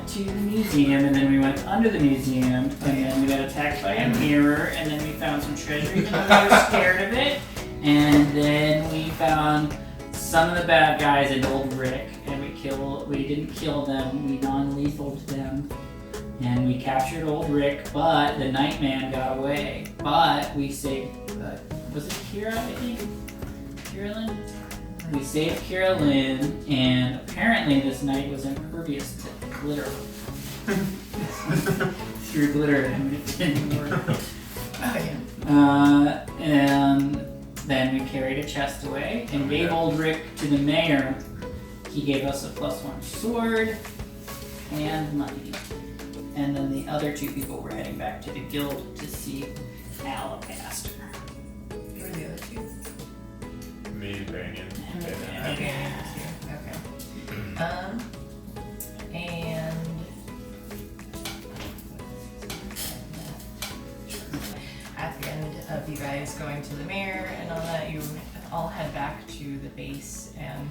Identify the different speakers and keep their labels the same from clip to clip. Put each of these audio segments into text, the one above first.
Speaker 1: went to the museum, and then we went under the museum, and then we got attacked by a mirror, and then we found some treasure, even though we were scared of it. And then we found some of the bad guys and old Rick, and we didn't kill them, we non-lethaled them. And we captured old Rick, but the Nightman got away. But we saved, was it Kira, I think? Kira Lynn? We saved Kira Lynn, and apparently this knight was impervious to glitter. Threw glitter at him, it didn't work.
Speaker 2: Oh yeah.
Speaker 1: And then we carried a chest away and gave old Rick to the mayor. He gave us a +1 sword and money. And then the other 2 people were heading back to the guild to see Alabaster.
Speaker 2: Who were the other 2?
Speaker 3: Me and Banyan.
Speaker 2: Okay. And at the end of you guys going to the mayor and all that, you all head back to the base, and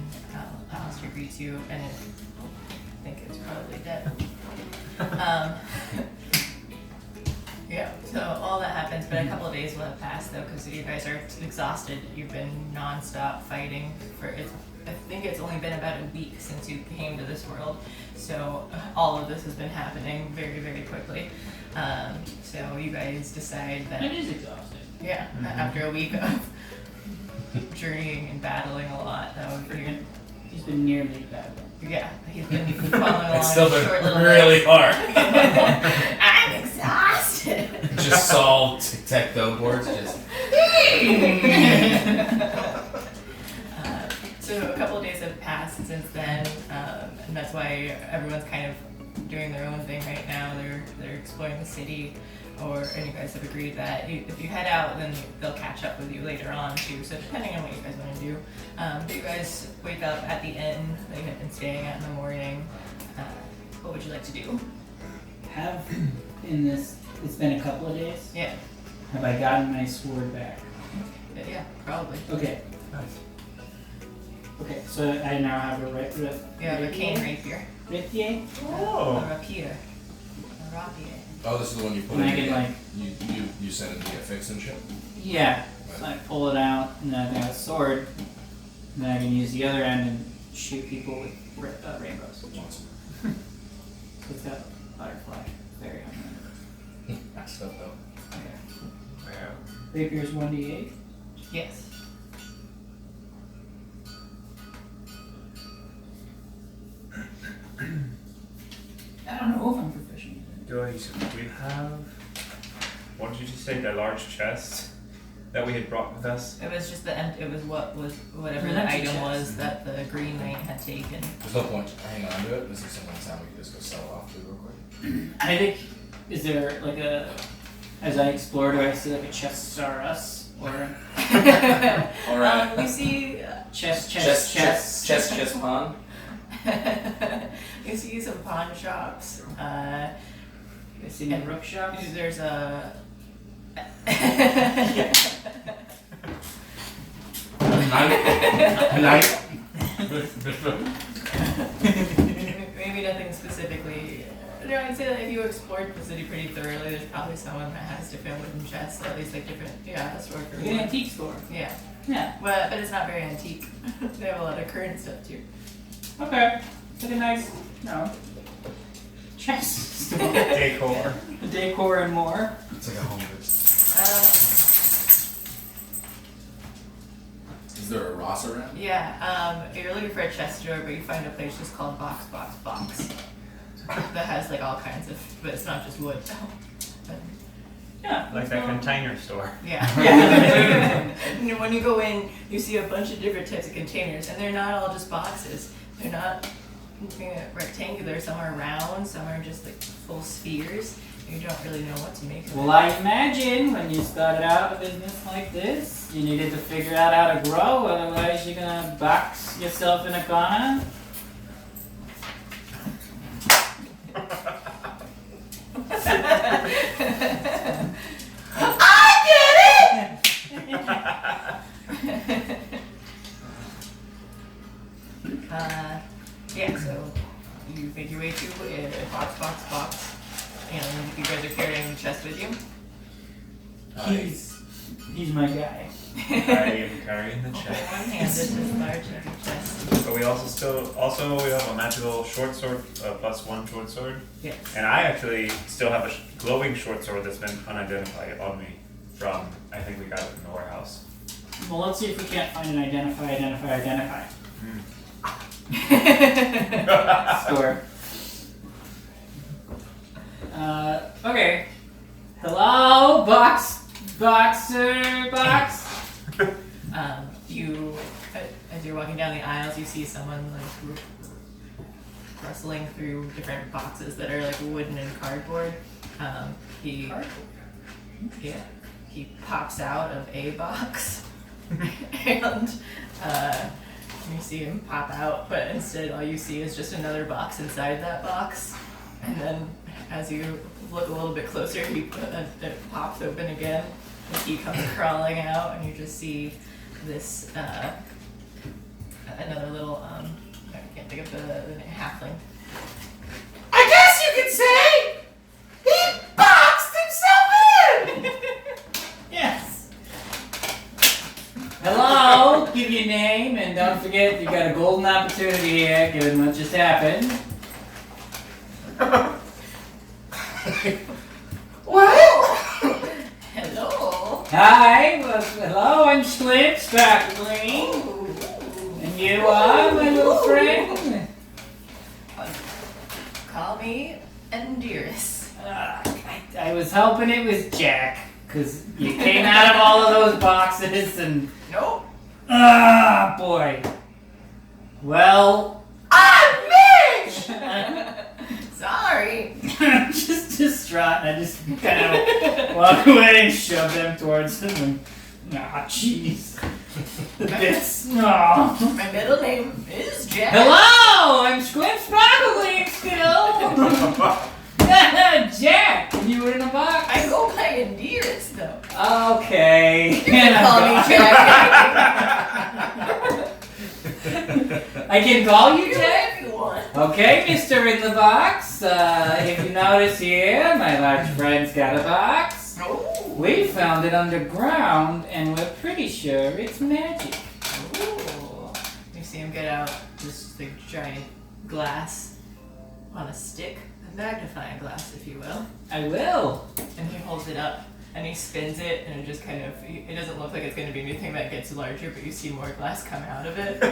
Speaker 2: Alistair greets you, and I think it's probably dead. Yeah, so all that happens, but a couple of days will have passed though, because you guys are exhausted. You've been non-stop fighting for it. I think it's only been about a week since you came to this world, so all of this has been happening very, very quickly. So you guys decide that
Speaker 1: It is exhausting.
Speaker 2: yeah, after a week of journeying and battling a lot, that would be
Speaker 1: He's been nearly battling.
Speaker 2: yeah, he's been following along.
Speaker 4: It's still
Speaker 2: short
Speaker 4: been
Speaker 2: little
Speaker 4: really hard.
Speaker 2: I'm exhausted.
Speaker 4: Just solved tic-tac-toe boards, just...
Speaker 2: So a couple of days have passed since then, and that's why everyone's kind of doing their own thing right now. They're exploring the city, and you guys have agreed that if you head out, then they'll catch up with you later on too. So depending on what you guys want to do, but you guys wake up at the inn that you had been staying at in the morning. What would you like to do?
Speaker 1: It's been a couple of days.
Speaker 2: Yeah,
Speaker 1: Have I gotten my sword back?
Speaker 2: yeah, probably.
Speaker 1: Okay. Okay, so I now have a
Speaker 2: You have a cane rapier.
Speaker 1: Rhyea?
Speaker 3: Oh.
Speaker 2: A rapier. A rapier.
Speaker 4: Oh, this is the one you put
Speaker 1: And I
Speaker 4: in
Speaker 1: can like,
Speaker 4: you send it to get fixed and shit?
Speaker 1: yeah, so I pull it out and then I got a sword. And then I can use the other end and shoot people with rainbows.
Speaker 4: Awesome.
Speaker 1: It's got butterfly. Very hungry.
Speaker 4: I still know.
Speaker 1: Okay.
Speaker 3: Yeah.
Speaker 1: Rapier's 1d8.
Speaker 2: Yes.
Speaker 1: I don't know if I'm proficient.
Speaker 3: Do we have, what did you just say, the large chest that we had brought with us?
Speaker 2: It was just it was whatever
Speaker 1: An
Speaker 2: the
Speaker 1: empty
Speaker 2: item
Speaker 1: chest.
Speaker 2: was that the Green Knight had taken.
Speaker 4: There's no point hanging on to it. This is something time we can just go sell it off to real quick.
Speaker 1: I think, is there like as I explore, do I see like a chest star us? Or
Speaker 4: Alright.
Speaker 2: You see,
Speaker 4: Chest pawn.
Speaker 2: you see some pawn shops.
Speaker 1: You see any rook shops?
Speaker 2: There's a.
Speaker 4: Knight.
Speaker 2: Maybe nothing specifically. No, I'd say that if you explored the city pretty thoroughly, there's probably someone that has different wooden chests, at least like different, a store for
Speaker 1: An antique store.
Speaker 2: Yeah,
Speaker 1: Yeah.
Speaker 2: but it's not very antique. They have a lot of current stuff too.
Speaker 1: Okay. It's like a nice, chest store.
Speaker 3: Decor.
Speaker 1: Decor and more.
Speaker 4: It's like a home goods. Is there a Ross around?
Speaker 2: Yeah, you're looking for a chest store, but you find a place just called Box that has like all kinds of, but it's not just wood. But,
Speaker 1: Yeah.
Speaker 3: Like that container store.
Speaker 2: yeah. And when you go in, you see a bunch of different types of containers, and they're not all just boxes. They're not rectangular. Some are round, some are just like full spheres. You don't really know what to make of
Speaker 1: Well,
Speaker 2: it.
Speaker 1: I imagine when you started out a business like this, you needed to figure out how to grow, otherwise you're gonna box yourself in a corner.
Speaker 2: I get it! Yeah, so you make your way way to a box. And you guys are carrying the chest with you.
Speaker 1: He's my guy.
Speaker 3: I am carrying the
Speaker 2: On
Speaker 3: chest.
Speaker 2: one hand, this is large heavy chest.
Speaker 3: But we also we have a magical short sword, +1 short sword.
Speaker 2: Yes.
Speaker 3: And I actually still have a glowing short sword that's been unidentified on me from, I think we got it in the warehouse.
Speaker 1: Well, let's see if we can't find an identify. Score. Okay. Hello, box.
Speaker 2: You, as you're walking down the aisles, you see someone like rustling through different boxes that are like wooden and cardboard. He pops out of a box, and you see him pop out, but instead all you see is just another box inside that box. And then as you look a little bit closer, it pops open again, and he comes crawling out, and you just see this another little I can't think of the halfling.
Speaker 1: I guess you could say he boxed himself in. Yes. Hello. Give your name and don't forget you got a golden opportunity here, given what just happened. What?
Speaker 2: Hello.
Speaker 1: Hi. Well, hello. I'm Slim Sparkling. And you are my little friend.
Speaker 2: Call me Endearus.
Speaker 1: I was hoping it was Jack, because you came out of all of those boxes and...
Speaker 2: Nope.
Speaker 1: Ah, boy. Well... Mitch!
Speaker 2: Sorry.
Speaker 1: I'm just distraught, and I just kind of walk away and shove them towards him. And, jeez. This... Aw.
Speaker 2: My middle name is Jack.
Speaker 1: Hello! I'm Squint Sparkling still! Jack! You were in a box?
Speaker 2: I go by Endearus, though.
Speaker 1: Okay.
Speaker 2: You can call me Jack.
Speaker 1: I can call you Jack?
Speaker 2: If you want.
Speaker 1: Okay, Mr. in the box. If you notice here, my large friend's got a box.
Speaker 2: Oh.
Speaker 1: We found it underground, and we're pretty sure it's magic.
Speaker 2: Ooh. You see him get out this big giant glass on a stick. A magnifying glass, if you will.
Speaker 1: I will.
Speaker 2: And he holds it up. And he spins it, and it just kind of, it doesn't look like it's going to be anything that gets larger, but you see more glass come out of it.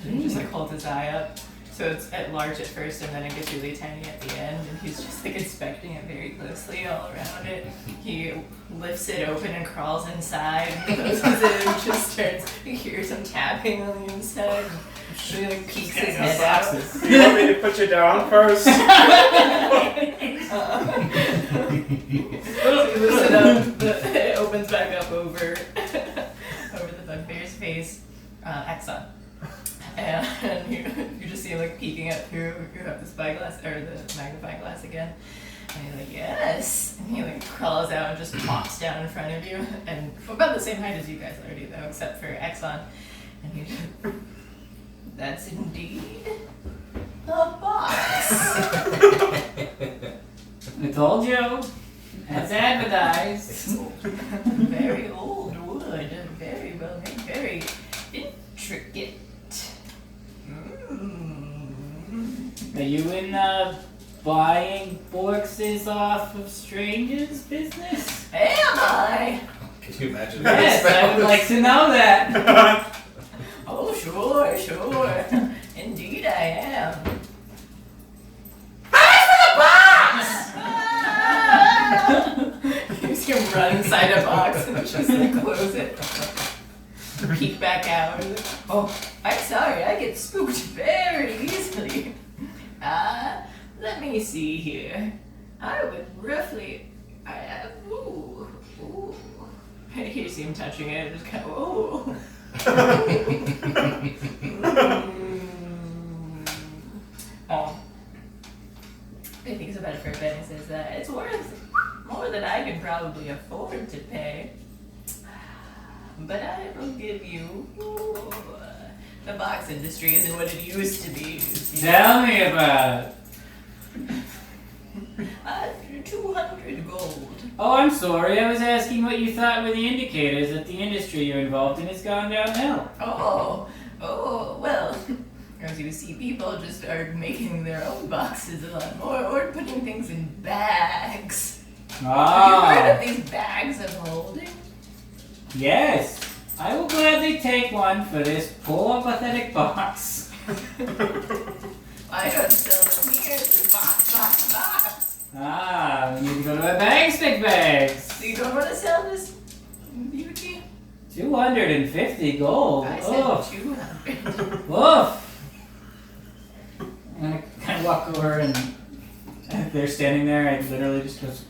Speaker 2: And he just like holds his eye up. So it's at large at first, and then it gets really tiny at the end, and he's just like inspecting it very closely all around it. He lifts it open and crawls inside, and closes it, and just starts, you hear some tapping on the inside. And he like peeks his head out.
Speaker 3: Do you want me to put you down first?
Speaker 2: So you listen up, it opens back up over the bugbear's face, Exxon. And you just see him like peeking at through. You have the spyglass or the magnifying glass again, and he's like, "Yes!" And he like crawls out and just pops down in front of you, and about the same height as you guys already, though, except for Exxon. And he just, "That's indeed a box."
Speaker 1: I told you. As advertised.
Speaker 2: Very old wood, very well made, very intricate.
Speaker 1: Are you in buying boxes off of strangers' business?
Speaker 2: Am I?
Speaker 4: Can you imagine
Speaker 1: Yes, I would like to know that.
Speaker 2: Oh, sure. Indeed, I am. You see him run inside a box and just like close it. Peek back out. Oh, I'm sorry, I get spooked very easily. Let me see here. I would roughly. Ooh. You see him touching it, just kind of, ooh. He thinks about it for a bit and says that it's worth more than I can probably afford to pay. But I will give you. The box industry isn't what it used to be.
Speaker 1: Tell me about it.
Speaker 2: 200 gold.
Speaker 1: Oh, I'm sorry. I was asking what you thought were the indicators that the industry you're involved in has gone downhill.
Speaker 2: Oh, well, as you see, people just are making their own boxes a lot more, or putting things in bags. Have you heard
Speaker 1: Ah,
Speaker 2: of these bags of holding?
Speaker 1: yes. I will gladly take one for this poor, pathetic box.
Speaker 2: I don't sell them here. It's a box.
Speaker 1: Ah, we need to go to a bags, big bags.
Speaker 2: So you don't want to sell this beauty?
Speaker 1: 250 gold.
Speaker 2: I said
Speaker 1: Oof.
Speaker 2: 200.
Speaker 1: Woof. I'm gonna kind of walk over and if they're standing there, I literally just goes.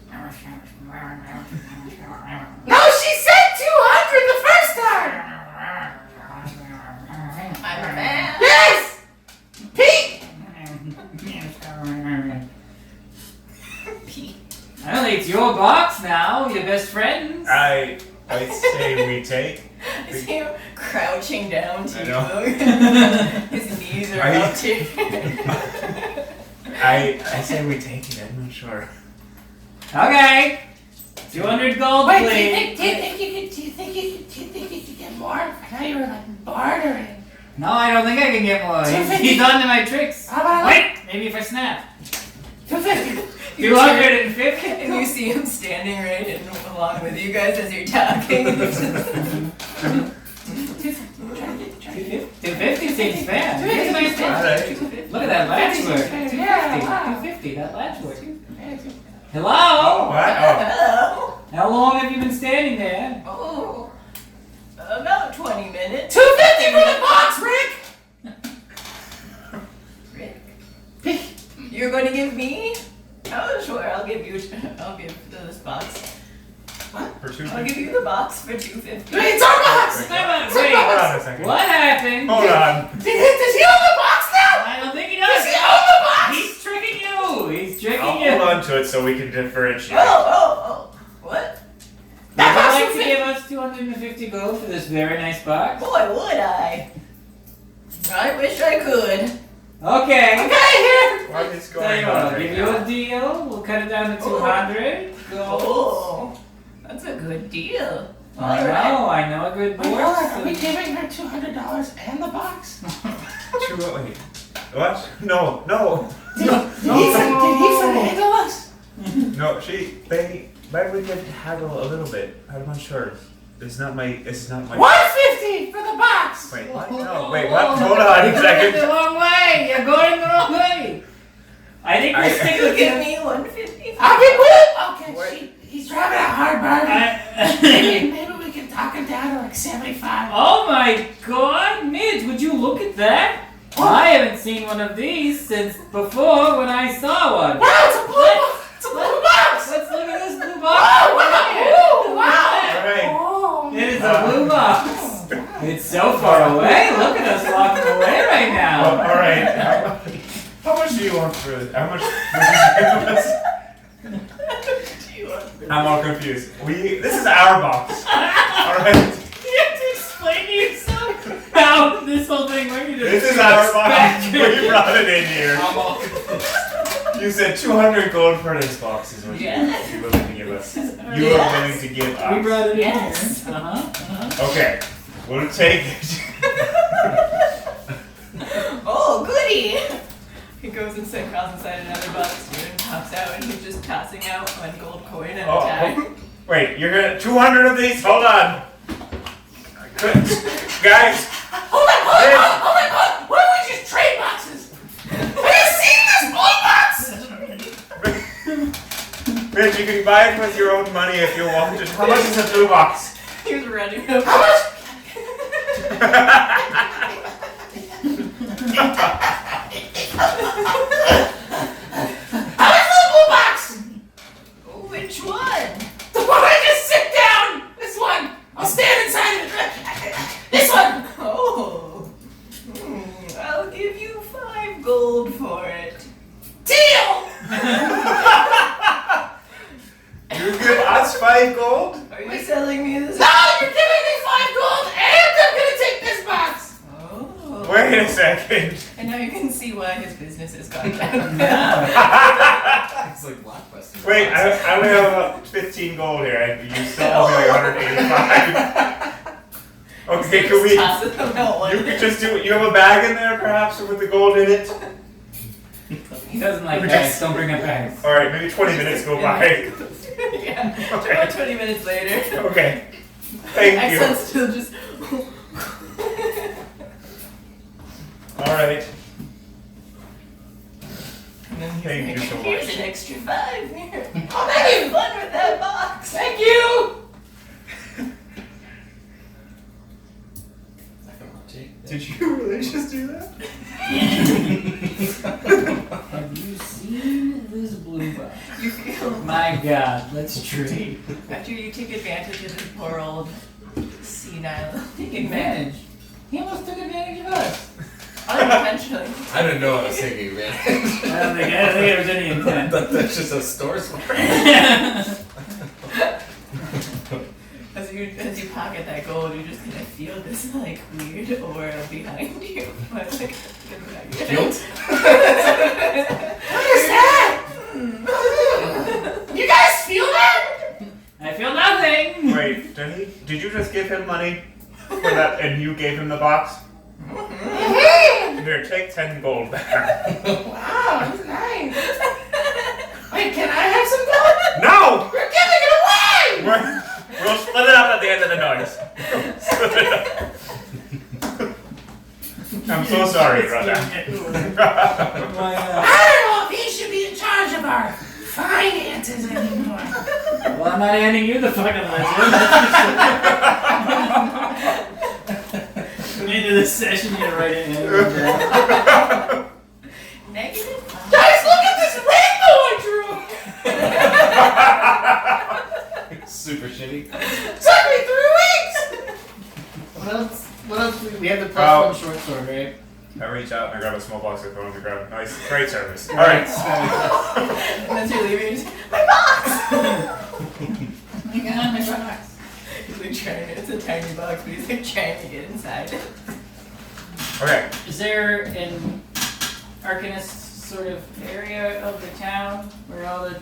Speaker 5: No, she said 200 the first time!
Speaker 2: I'm a man.
Speaker 5: Yes! Pete!
Speaker 2: Pete.
Speaker 1: I don't think it's your box now. Your best friends.
Speaker 3: I say we take.
Speaker 2: I see him crouching down to
Speaker 3: I know.
Speaker 2: you. His knees are up too.
Speaker 3: I say we take it. I'm not sure.
Speaker 1: Okay. 200 gold,
Speaker 5: Wait,
Speaker 1: please.
Speaker 5: do you think you could get more? I thought you were like bartering.
Speaker 1: No, I don't think I can get more.
Speaker 5: 250.
Speaker 1: He's on to my tricks.
Speaker 5: How about
Speaker 1: Wait, maybe if I snap.
Speaker 5: 250?
Speaker 1: 250.
Speaker 2: And you see him standing right in along with you guys as you're talking.
Speaker 1: 250 seems fair. Here's a nice box.
Speaker 3: Alright.
Speaker 1: Look at that latch work. 250.
Speaker 5: Yeah, wow.
Speaker 1: 250. That latch work.
Speaker 3: Oh,
Speaker 1: Hello.
Speaker 3: what? Oh.
Speaker 2: Hello.
Speaker 1: How long have you been standing there?
Speaker 2: Oh, about 20 minutes.
Speaker 5: 250 for the box, Rick!
Speaker 2: Rick, you're going to give me? Oh, sure. I'll give this box.
Speaker 3: For two.
Speaker 2: I'll give you the box for 250.
Speaker 5: Wait, it's our box!
Speaker 1: Wait,
Speaker 3: Hold on a second.
Speaker 1: what happened?
Speaker 3: Hold on.
Speaker 5: Does he own the box now?
Speaker 1: I don't think he
Speaker 5: Does
Speaker 1: does.
Speaker 5: he own the box?
Speaker 1: He's tricking you. He's tricking
Speaker 3: I'll
Speaker 1: you.
Speaker 3: hold on to it so we can differentiate.
Speaker 2: Oh. What?
Speaker 1: Would
Speaker 5: That
Speaker 1: you
Speaker 5: box
Speaker 1: like
Speaker 5: will
Speaker 1: to
Speaker 5: fit.
Speaker 1: give us 250 gold for this very nice box?
Speaker 2: Boy, would I. I wish I could.
Speaker 1: Okay.
Speaker 5: Okay, here!
Speaker 3: What is
Speaker 1: Tell
Speaker 3: going
Speaker 1: you what,
Speaker 3: on
Speaker 1: I'll
Speaker 3: right
Speaker 1: give you
Speaker 3: now?
Speaker 1: a deal. We'll cut it down to 200 gold.
Speaker 2: Oh, that's a good deal.
Speaker 1: I know a good
Speaker 5: Wait, hold on, are
Speaker 1: board.
Speaker 5: we giving her $200 and the box?
Speaker 3: Wait. What? No.
Speaker 5: Did he finagle us?
Speaker 3: No, maybe we could haggle a little bit. I'm not sure. It's not my.
Speaker 5: 150 for the box!
Speaker 3: Wait, what? No, wait, what? Hold on
Speaker 1: You're
Speaker 3: a
Speaker 1: going
Speaker 3: second.
Speaker 1: the wrong way. You're going the wrong way. I think we'll stick
Speaker 2: You
Speaker 1: with
Speaker 2: give
Speaker 1: you.
Speaker 2: me 150.
Speaker 5: I'll be good! Okay, he's driving a hard bargain. Maybe we can talk him down to like 75.
Speaker 1: Oh my god, Midge, would you look at that? I haven't seen one of these since before when I saw one.
Speaker 5: Wow, it's a blue box! It's a blue box!
Speaker 1: Let's look at this blue
Speaker 5: Oh,
Speaker 1: box.
Speaker 5: wow! Wow!
Speaker 3: Alright.
Speaker 5: Oh,
Speaker 1: It is a blue box. It's so far away. Look at us walking away right
Speaker 3: Well,
Speaker 1: now.
Speaker 3: alright. How much do you want for it? How much would you give us? I'm all confused. This is our box. Alright.
Speaker 1: You have to explain to yourself how this whole thing works.
Speaker 3: This is our box. We brought it in here.
Speaker 1: I'm all confused.
Speaker 3: You said 200 gold for this box is what
Speaker 2: Yes.
Speaker 3: you're willing to give us. You
Speaker 2: Yes.
Speaker 3: are willing to give us.
Speaker 1: We brought it in
Speaker 2: Yes.
Speaker 1: here. Uh-huh.
Speaker 3: Okay. We'll take it.
Speaker 2: Oh, goody! He goes inside, crawls inside another box and pops out, and he's just passing out one gold coin at a time.
Speaker 3: Wait, you're gonna 200 of these? Hold on. Guys,
Speaker 5: hold on! What if we just trade boxes? Have you seen this blue box?
Speaker 3: Rich, you can buy it with your own money if you want it. How much is a blue box?
Speaker 2: He was running up.
Speaker 5: How much? How much for the blue box?
Speaker 2: Which one?
Speaker 5: The one I just sit down! This one! I'll stand inside of it. This one!
Speaker 2: Oh. I'll give you 5 gold for it.
Speaker 5: Deal!
Speaker 3: You give us 5 gold?
Speaker 2: Are you selling me this?
Speaker 5: No, you're giving me 5 gold and I'm gonna take this box!
Speaker 2: Oh.
Speaker 3: Wait a second.
Speaker 2: And now you can see why his business has gone down.
Speaker 1: Yeah.
Speaker 4: It's like Blockbuster.
Speaker 3: Wait, I only have about 15 gold here, and you still owe me like 185. Okay, can we?
Speaker 2: Toss it out.
Speaker 3: You could just do it. You have a bag in there, perhaps, with the gold in it.
Speaker 1: He doesn't like
Speaker 3: We
Speaker 1: bags.
Speaker 3: just-
Speaker 1: Don't bring up bags.
Speaker 3: All right, maybe 20 minutes go by.
Speaker 2: Yeah.
Speaker 3: Okay.
Speaker 2: About 20 minutes later.
Speaker 3: Okay. Thank you.
Speaker 2: Accent's still just.
Speaker 3: All right.
Speaker 2: And then he's
Speaker 3: Thank
Speaker 2: like,
Speaker 3: you so
Speaker 2: here's
Speaker 3: much.
Speaker 2: an extra 5 here. Oh, that was fun with that box.
Speaker 5: Thank you!
Speaker 3: Did you really just do that?
Speaker 1: Have you seen this blue box?
Speaker 2: You feel
Speaker 1: My God, let's trade.
Speaker 2: after you take advantage of this poor old senile
Speaker 1: Take advantage. He almost took advantage of us.
Speaker 2: unintentionally.
Speaker 4: I didn't know I was taking advantage.
Speaker 1: I don't think there was any intent.
Speaker 4: That's just a store smart.
Speaker 2: As you pocket that gold, you're just gonna feel this like weird aura behind you. Like,
Speaker 4: Guilt?
Speaker 5: What is that? You guys feel that?
Speaker 1: I feel nothing.
Speaker 3: Wait, did you just give him money for that, and you gave him the box? Here, take 10 gold back.
Speaker 5: Wow, that's nice. Wait, can I have some gold?
Speaker 3: No!
Speaker 5: You're giving it away!
Speaker 3: We'll split it up at the end of the noise. Split it up. I'm so sorry, brother.
Speaker 1: Why not?
Speaker 5: I don't know if he should be in charge of our finances anymore.
Speaker 1: Well, I'm not handing you the fucking ledger. Into this session, you write it in.
Speaker 2: Negative.
Speaker 5: Guys, look at this rainbow I drew!
Speaker 4: Super shitty.
Speaker 5: Took me 3 weeks!
Speaker 1: What else? What else? We have the
Speaker 3: Oh.
Speaker 1: +1 short sword, right?
Speaker 3: I reach out and I grab a small box of phones and grab. Nice, great service. All right.
Speaker 2: And as you're leaving, you're just, my box!
Speaker 5: Oh my god, my box.
Speaker 2: He's like trying to, it's a tiny box, but he's like trying to get inside.
Speaker 3: Okay.
Speaker 1: Is there an Arcanist sort of area of the town where all the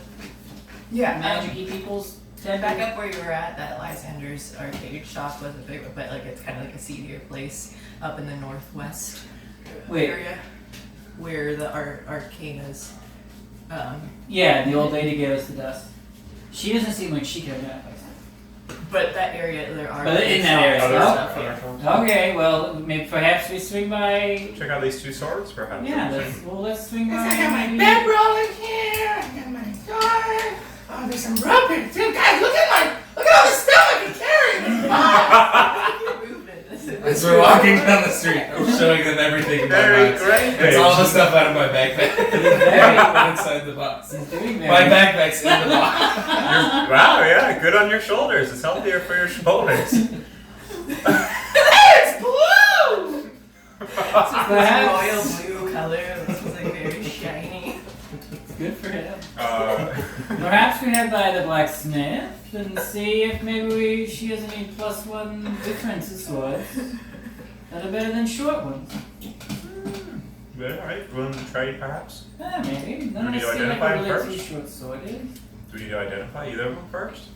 Speaker 1: magic-y peoples tend
Speaker 2: Back
Speaker 1: to
Speaker 2: up where you were at, that Lysander's arcade shop was a big, but like it's kind of like a seedier place up in the northwest
Speaker 1: Wait.
Speaker 2: area where the arcane is.
Speaker 1: Yeah, the old lady gave us the dust. She doesn't seem like she could identify something.
Speaker 2: But that area, there are.
Speaker 1: But in that area,
Speaker 2: shops and
Speaker 1: oh.
Speaker 2: stuff, yeah.
Speaker 1: Okay, well, maybe perhaps we swing by.
Speaker 3: Check out these 2 swords, perhaps.
Speaker 1: Yeah, let's swing by.
Speaker 5: I got my
Speaker 1: maybe-
Speaker 5: bedroll in here, I got my door. Oh, there's some rubber too. Guys, look at all the stuff I can carry in this box.
Speaker 4: As we're walking down the street, I'm showing them everything in my
Speaker 3: Very
Speaker 4: box.
Speaker 3: great.
Speaker 4: It's all the stuff out of my backpack.
Speaker 1: Very-
Speaker 4: inside the box.
Speaker 1: He's doing
Speaker 4: My
Speaker 1: that.
Speaker 4: backpack's in the box.
Speaker 3: Wow, yeah, good on your shoulders. It's healthier for your shoulders.
Speaker 5: It's blue!
Speaker 1: Perhaps.
Speaker 2: Royal blue color. This was like very shiny.
Speaker 1: Good for him.
Speaker 3: Uh,
Speaker 1: Perhaps we head by the blacksmith and see if maybe she has any +1 difference in swords that are better than short ones.
Speaker 3: Good, alright. Willing to trade, perhaps?
Speaker 1: Maybe. None of
Speaker 3: Do
Speaker 1: us
Speaker 3: you
Speaker 1: seem like
Speaker 3: identify
Speaker 1: we're
Speaker 3: him
Speaker 1: really too
Speaker 3: first?
Speaker 1: short sworded.
Speaker 3: Do we need to identify either of them first?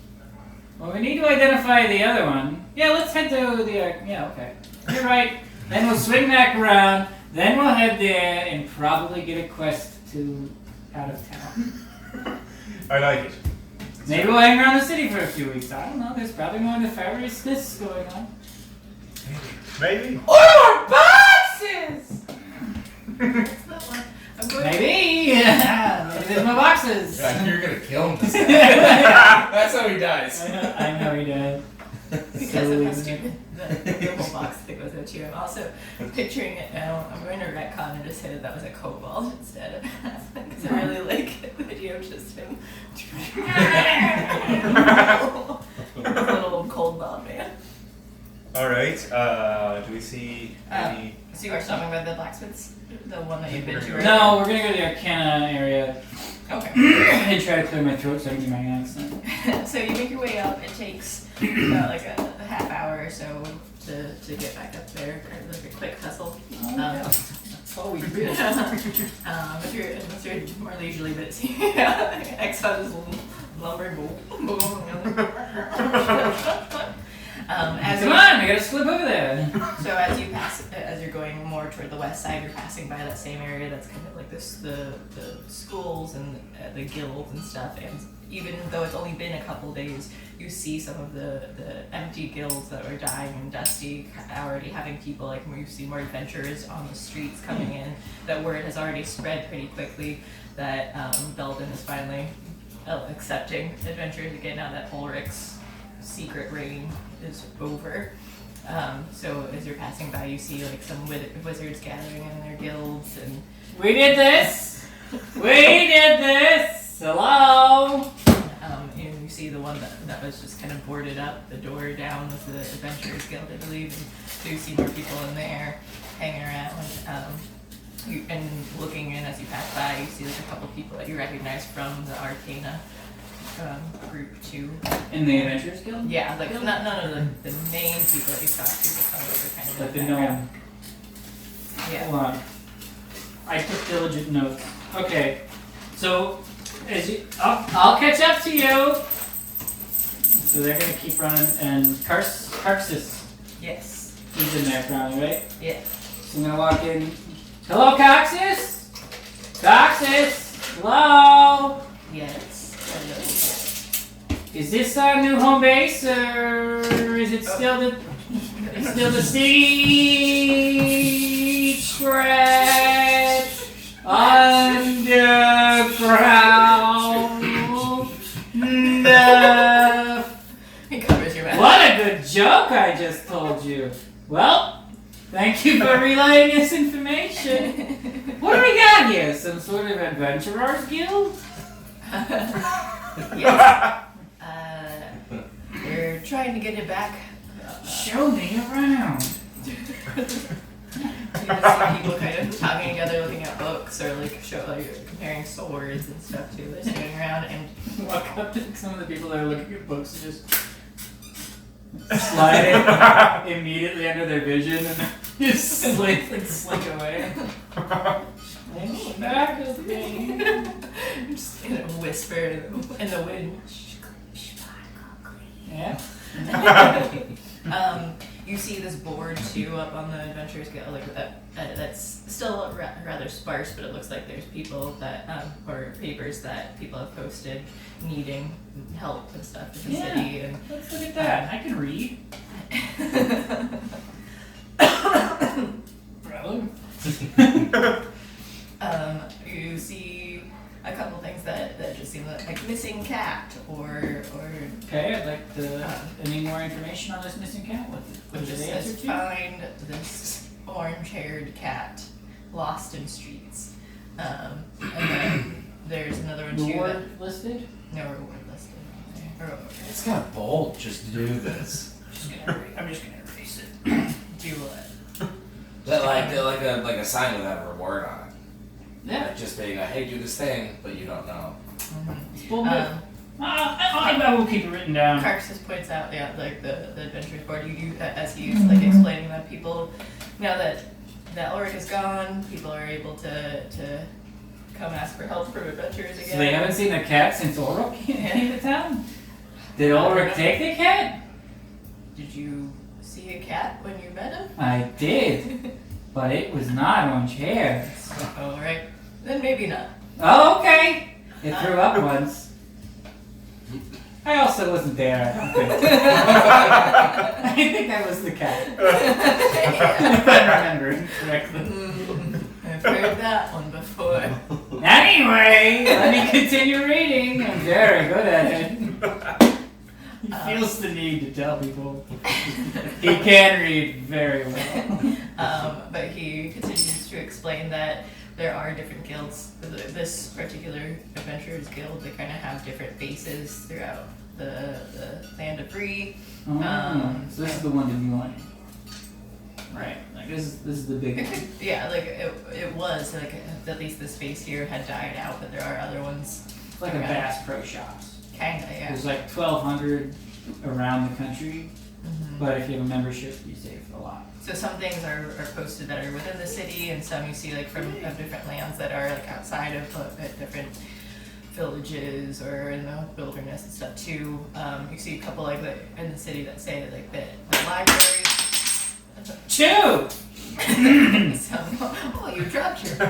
Speaker 1: Well, we need to identify the other one. Yeah, let's head to the. Yeah, okay. You're right. Then we'll swing back around. Then we'll head there and probably get a quest to out of town.
Speaker 3: I like it.
Speaker 1: Maybe we'll hang around the city for a few weeks. I don't know. There's probably more nefariousness going on.
Speaker 3: Maybe.
Speaker 5: Or boxes!
Speaker 2: I'm going
Speaker 1: Maybe. Yeah. Maybe there's more boxes.
Speaker 4: God, you're gonna kill him this time.
Speaker 1: I
Speaker 4: That's how he dies.
Speaker 1: know he did.
Speaker 2: because of how stupid the whole box thing was at you. I'm also picturing it now. I'm going to retcon and just say that was a kobold instead of because I really like the video of just him. Little cold bomb man.
Speaker 3: Alright, do we see any...
Speaker 2: So you are stopping by the blacksmith's? The one that you've been to, right?
Speaker 1: No, we're gonna go to the Arcana area
Speaker 2: Okay.
Speaker 1: and try to clear my throat so I can do my accent.
Speaker 2: So you make your way up. It takes about like a half hour or so to get back up there. Or like a quick hustle.
Speaker 1: all we did.
Speaker 2: If you're more leisurely busy, X out his lumbering bowl. As
Speaker 1: Come
Speaker 2: you-
Speaker 1: on, we gotta slip over there.
Speaker 2: So as you pass, as you're going more toward the west side, you're passing by that same area that's kind of like this, the schools and the guilds and stuff. And even though it's only been a couple days, you see some of the empty guilds that were dying and dusty, already having people like you see more adventurers on the streets coming in. That word has already spread pretty quickly that Belden is finally accepting adventurers again now that Ulrich's secret reign is over. So as you're passing by, you see like some wizards gathering in their guilds, and
Speaker 1: We did this! We did this! Hello!
Speaker 2: and you see the one that was just kind of boarded up. The door down was the Adventurers Guild, I believe. And so you see more people in there hanging around. And looking in as you pass by, you see like a couple people that you recognize from the Arcana group too.
Speaker 1: In the Adventurers Guild?
Speaker 2: Yeah, like none of the main people that you talk to, but some of them are kind of
Speaker 1: Like
Speaker 2: in
Speaker 1: the
Speaker 2: the background.
Speaker 1: gnome.
Speaker 2: Yeah.
Speaker 1: Hold on. I took diligent notes. Okay, so I'll catch up to you. So they're gonna keep running, and Carxus,
Speaker 2: Yes.
Speaker 1: he's in there probably, right?
Speaker 2: Yeah.
Speaker 1: So I'm gonna walk in. Hello, Coxus? Coxus? Hello?
Speaker 2: Yes.
Speaker 1: Is this our new home base, or is it still the secret underground?
Speaker 2: He covers your mouth.
Speaker 1: What a good joke I just told you. Well, thank you for relaying this information. What do we got here? Some sort of adventurers guild?
Speaker 2: Yes. We're trying to get it back.
Speaker 1: Show me around.
Speaker 2: You just see people kind of talking together, looking at books, or like comparing swords and stuff too. They're sitting around and
Speaker 1: Walk up to some of the people that are looking at books and just slide it immediately under their vision and just slink away. Back of me.
Speaker 2: just whisper in the wind.
Speaker 1: Yeah.
Speaker 2: You see this board too up on the Adventurers Guild, like that's still rather sparse, but it looks like there's people that or papers that people have posted needing help and stuff in the
Speaker 1: Yeah.
Speaker 2: city. And
Speaker 1: Let's look at that. I can read. Brother.
Speaker 2: You see a couple things that just seem like missing cat or
Speaker 1: Okay, I'd like to. Any more information on this missing cat? What
Speaker 2: which
Speaker 1: did
Speaker 2: just
Speaker 1: they answer
Speaker 2: says
Speaker 1: to?
Speaker 2: find this orange-haired cat lost in streets. And then there's another one too.
Speaker 1: Reward listed?
Speaker 2: No reward listed on there. Or,
Speaker 4: It's kind of bold just to do this.
Speaker 1: I'm just gonna erase it.
Speaker 2: do what?
Speaker 4: That like a sign with that reward on it.
Speaker 1: Yeah.
Speaker 4: Like just being like, hey, do this thing, but you don't know.
Speaker 1: Well, I will keep it written down.
Speaker 2: Carxus points out, like the adventurers board. As he's like explaining that people, now that Ulrich is gone, people are able to come ask for help from adventurers again.
Speaker 1: So they haven't seen a cat since Ulrich came to town? Did Ulrich take the cat?
Speaker 2: Did you see a cat when you met him?
Speaker 1: I did, but it was not orange hair.
Speaker 2: All right, then maybe not.
Speaker 1: Oh, okay. It threw up once. I also wasn't there, I don't think. I think that was the cat. If I'm remembering correctly.
Speaker 2: I've heard that one before.
Speaker 1: Anyway, let me continue reading. I'm very good at it. He feels the need to tell people. He can read very well.
Speaker 2: But he continues to explain that there are different guilds. This particular adventurers guild, they kind of have different bases throughout the land of Rhyea.
Speaker 1: So this is the one to join. Right. Like this is the big one.
Speaker 2: Yeah, like it was like at least this base here had died out, but there are other ones.
Speaker 1: It's like a Bass Pro Shops.
Speaker 2: Kinda, yeah.
Speaker 1: There's like 1,200 around the country, But if you have a membership, you save a lot.
Speaker 2: So some things are posted that are within the city, and some you see like from of different lands that are like outside of different villages or in the wilderness and stuff too. You see a couple like in the city that say like the library.
Speaker 1: Chew!
Speaker 2: So, oh, you dropped your.
Speaker 1: I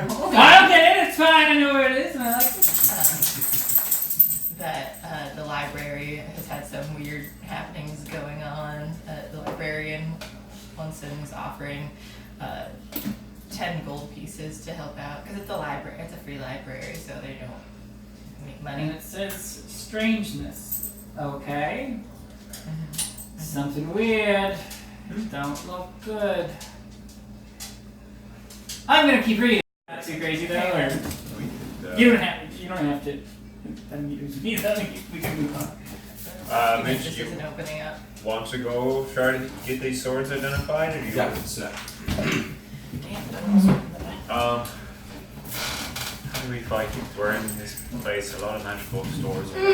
Speaker 1: don't get it. It's fine. I know where it is, and I like it.
Speaker 2: That the library has had some weird happenings going on. The librarian once was offering 10 gold pieces to help out because it's a library. It's a free library, so they don't make money.
Speaker 1: And it says strangeness. Okay. Something weird. Don't look good. I'm gonna keep reading. Not too crazy though, or you don't have to. We can move on.
Speaker 3: Mitch,
Speaker 2: This
Speaker 3: you
Speaker 2: isn't opening up.
Speaker 3: want to go try to get these swords identified, or do you?
Speaker 4: Yeah, so.
Speaker 3: How do we fight? We're in this place, a lot of magical stores around.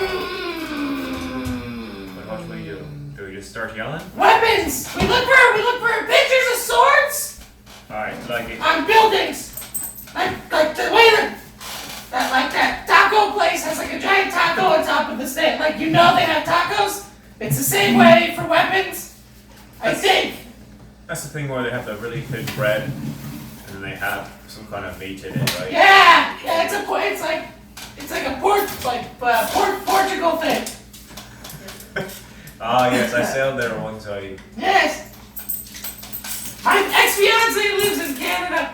Speaker 3: But what do we do? Do we just start yelling?
Speaker 5: Weapons! We look for pictures of swords
Speaker 3: Alright, like it.
Speaker 5: on buildings. Like the way that taco place has like a giant taco on top of the stand. Like they have tacos. It's the same way for weapons. I think.
Speaker 3: That's the thing where they have the really thin bread, and then they have some kind of meat in it, right?
Speaker 5: Yeah, it's like a Portugal thing.
Speaker 3: Ah, yes, I sailed there one time.
Speaker 5: Yes. My ex-fiance lives in Canada.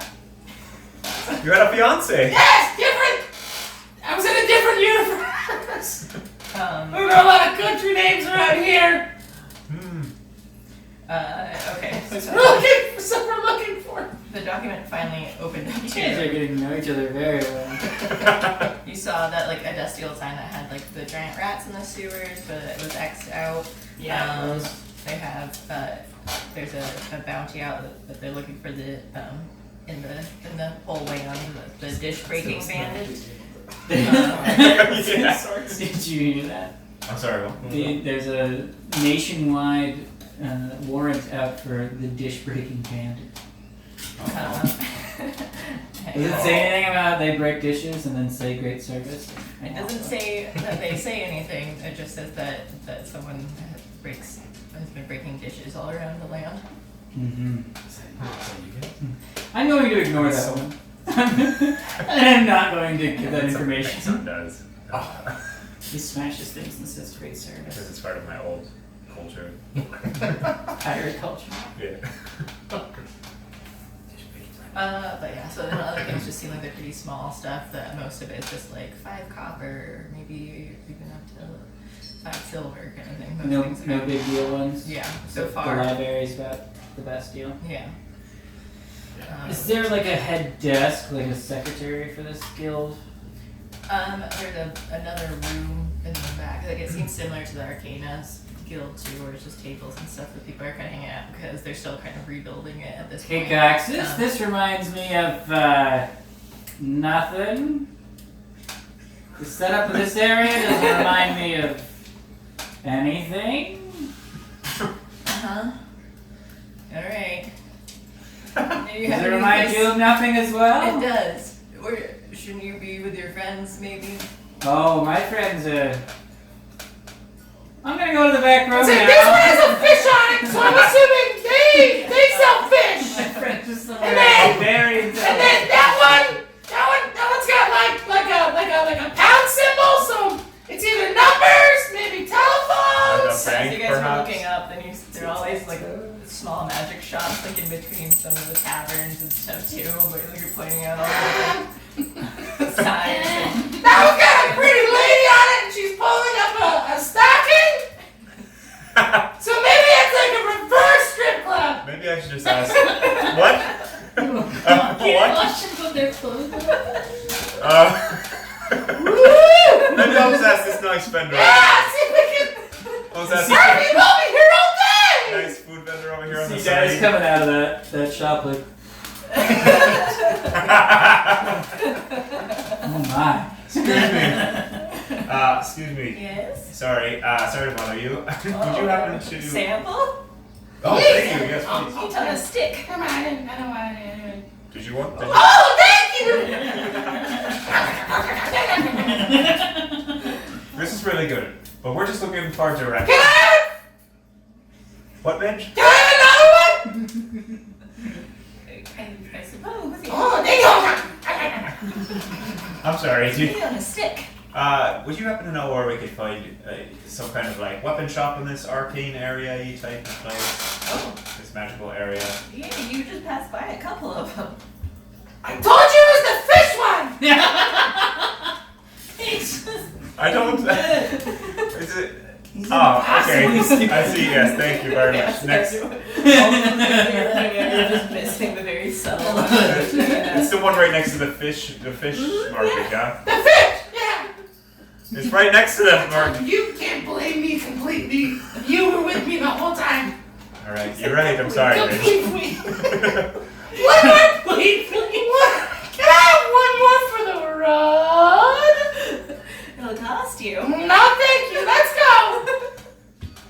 Speaker 3: You had a fiance?
Speaker 5: Yes, different. I was in a different universe. There are a lot of country names around here.
Speaker 2: Okay.
Speaker 5: We're looking for.
Speaker 2: The document finally opened up
Speaker 1: You
Speaker 2: to
Speaker 1: guys are getting to know each other very well.
Speaker 2: You saw that like a dusty old sign that had like the giant rats in the sewers, but it was X'd out.
Speaker 1: Yeah.
Speaker 2: They have there's a bounty out that they're looking for the in the whole land the dish breaking bandit.
Speaker 3: Yeah.
Speaker 1: Did you hear that?
Speaker 3: I'm sorry, what?
Speaker 1: There's a nationwide warrant out for the dish breaking bandit. Does it say anything about they break dishes and then say great service?
Speaker 2: It doesn't say that they say anything. It just says that someone has been breaking dishes all around the land.
Speaker 1: Mm-hmm. I'm going to ignore that one. I'm not going to give that information.
Speaker 3: Son does.
Speaker 1: He smashes things and says great
Speaker 3: Because
Speaker 1: service.
Speaker 3: it's part of my old culture.
Speaker 1: Pirate culture.
Speaker 3: Yeah.
Speaker 2: But yeah, so then other things just seem like they're pretty small stuff. That most of it is just like 5 copper, maybe even up to 5 silver kind of thing. Most
Speaker 1: No
Speaker 2: things are-
Speaker 1: big deal ones.
Speaker 2: Yeah, so
Speaker 1: The
Speaker 2: far.
Speaker 1: library's about the best deal.
Speaker 2: Yeah.
Speaker 1: Is there like a head desk, like a secretary for this guild?
Speaker 2: There's another room in the back. Like it seems similar to the Arcana's guild too, where it's just tables and stuff that people are kind of hanging out because they're still kind of rebuilding it at this
Speaker 1: Hey
Speaker 2: point.
Speaker 1: Gax, this reminds me of nothing. The setup of this area doesn't remind me of anything.
Speaker 2: Alright.
Speaker 1: Does it remind you of nothing as well?
Speaker 2: It does. Shouldn't you be with your friends maybe?
Speaker 1: Oh, my friends I'm gonna go to the back room
Speaker 5: So
Speaker 1: now.
Speaker 5: this one has a fish on it, so I'm assuming they sell fish.
Speaker 1: My friends just
Speaker 5: And then-
Speaker 1: very
Speaker 5: And then that one's got like a pound symbol, so it's either numbers, maybe telephones.
Speaker 2: So as you guys are
Speaker 3: perhaps?
Speaker 2: looking up, then there are always like small magic shops like in between some of the taverns and stuff too, but like you're pointing out all the different signs.
Speaker 5: That one's got a pretty lady on it, and she's pulling up a stocking. So maybe it's like a reverse strip club.
Speaker 3: Maybe I should just ask. What? What?
Speaker 2: Watch them put their clothes on.
Speaker 3: Maybe I'll just ask this nice vendor.
Speaker 5: Yeah, see if we can.
Speaker 3: What was that?
Speaker 5: Harvey will be here all day.
Speaker 3: Nice food vendor over here on the
Speaker 1: See guys
Speaker 3: side.
Speaker 1: coming out of that shop like, oh my.
Speaker 3: Excuse me.
Speaker 2: Yes.
Speaker 3: Sorry to bother you. Would you happen to?
Speaker 2: Sample?
Speaker 3: Oh, thank you. Yes, please.
Speaker 2: Eat on a stick.
Speaker 5: Come on, I don't want it.
Speaker 3: Did you want? Did you?
Speaker 5: Oh, thank you!
Speaker 3: This is really good, but we're just looking for directions.
Speaker 5: Can I
Speaker 3: What, Benj?
Speaker 5: have another one?
Speaker 2: I suppose.
Speaker 5: Oh, thank you!
Speaker 3: I'm sorry.
Speaker 2: Eat on a stick.
Speaker 3: Would you happen to know where we could find some kind of like weapon shop in this arcane area type of place?
Speaker 2: Oh.
Speaker 3: This magical area.
Speaker 2: Yeah, you just passed by a couple of them.
Speaker 5: I told you it was the fish one!
Speaker 2: It's just...
Speaker 3: I don't. Is it?
Speaker 1: He's
Speaker 3: Oh, okay.
Speaker 1: impossibly
Speaker 3: I see. Yes, thank you very much. Next.
Speaker 2: You're just missing the very subtle.
Speaker 3: It's the one right next to the fish market, yeah?
Speaker 5: The fish! Yeah!
Speaker 3: It's right next to the market.
Speaker 5: You can't blame me completely. You were with me the whole time.
Speaker 3: Alright, you're right. I'm sorry, Benj.
Speaker 5: Completely. One more, please. Can I have one more for the road?
Speaker 2: It'll cost you.
Speaker 5: No, thank you. Let's go.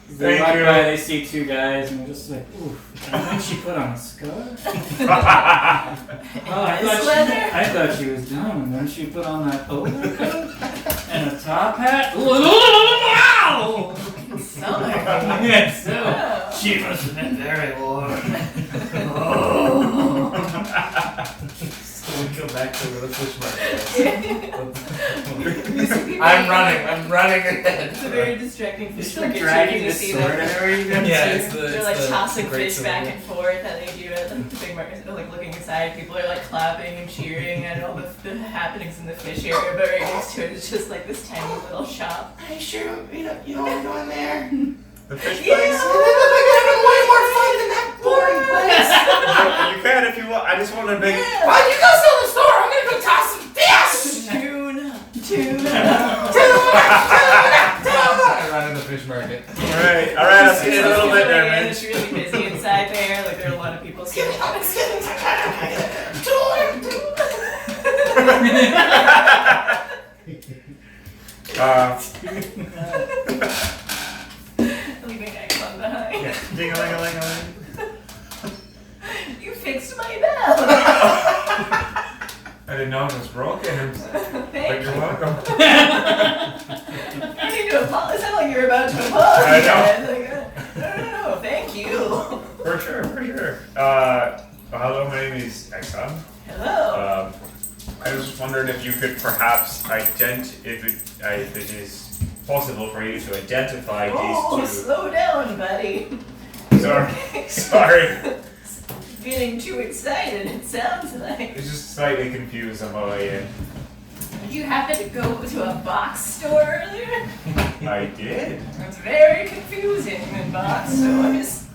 Speaker 1: They
Speaker 3: Thank
Speaker 1: walk
Speaker 3: you.
Speaker 1: by, they see two guys, and they're just like, oof. And then she put on a scarf. Oh, I thought she was done. And then she put on that overcoat and a top hat. Wow!
Speaker 2: Summer.
Speaker 1: Yeah, so
Speaker 2: Oh.
Speaker 1: she must have been very warm.
Speaker 4: So we go back to the fish market.
Speaker 2: I'm
Speaker 4: I'm running ahead.
Speaker 2: It's a very distracting
Speaker 1: You're
Speaker 2: fish
Speaker 1: still
Speaker 2: market.
Speaker 1: dragging
Speaker 2: You
Speaker 1: this
Speaker 2: see
Speaker 1: sword
Speaker 2: them.
Speaker 1: everywhere you go.
Speaker 4: Yeah, it's the
Speaker 2: They're like tossing
Speaker 4: great
Speaker 2: fish back
Speaker 4: symbol.
Speaker 2: and forth that they do at the big market. They're like looking inside. People are like clapping and cheering at all the happenings in the fish area. But right next to it is just like this tiny little shop.
Speaker 5: Are you sure you don't want to go in there?
Speaker 3: The fish
Speaker 2: Yeah.
Speaker 3: place?
Speaker 5: It looks like we're having way more fun than that boring place.
Speaker 3: You can if you want. I just want to make.
Speaker 5: Why don't you go sell the store? I'm gonna go toss some fish.
Speaker 2: Tuna.
Speaker 4: I run in the fish market.
Speaker 3: Alright, I'll see you in a little bit there, man.
Speaker 2: It's really busy inside there. Like there are a lot of people
Speaker 5: Give me
Speaker 2: sitting. Leaving Exxon behind.
Speaker 3: Yeah. Ding-a-ling-a-ling-a-ling.
Speaker 2: You fixed my bell.
Speaker 3: I didn't know it was broken. But
Speaker 2: Thank
Speaker 3: you're
Speaker 2: you.
Speaker 3: welcome.
Speaker 2: You need to apologize. It sounded like you were about to apologize.
Speaker 3: I know.
Speaker 2: Like, no, thank you.
Speaker 3: For sure. Hello, my name is Exxon.
Speaker 2: Hello.
Speaker 3: I was wondering if you could perhaps if it is possible for you to identify
Speaker 2: Oh,
Speaker 3: these two.
Speaker 2: slow down, buddy.
Speaker 3: Sorry.
Speaker 2: Getting too excited, it sounds like.
Speaker 3: It's just slightly confused on my way in.
Speaker 2: Did you happen to go to a box store earlier?
Speaker 3: I did.
Speaker 2: It's very confusing in box stores.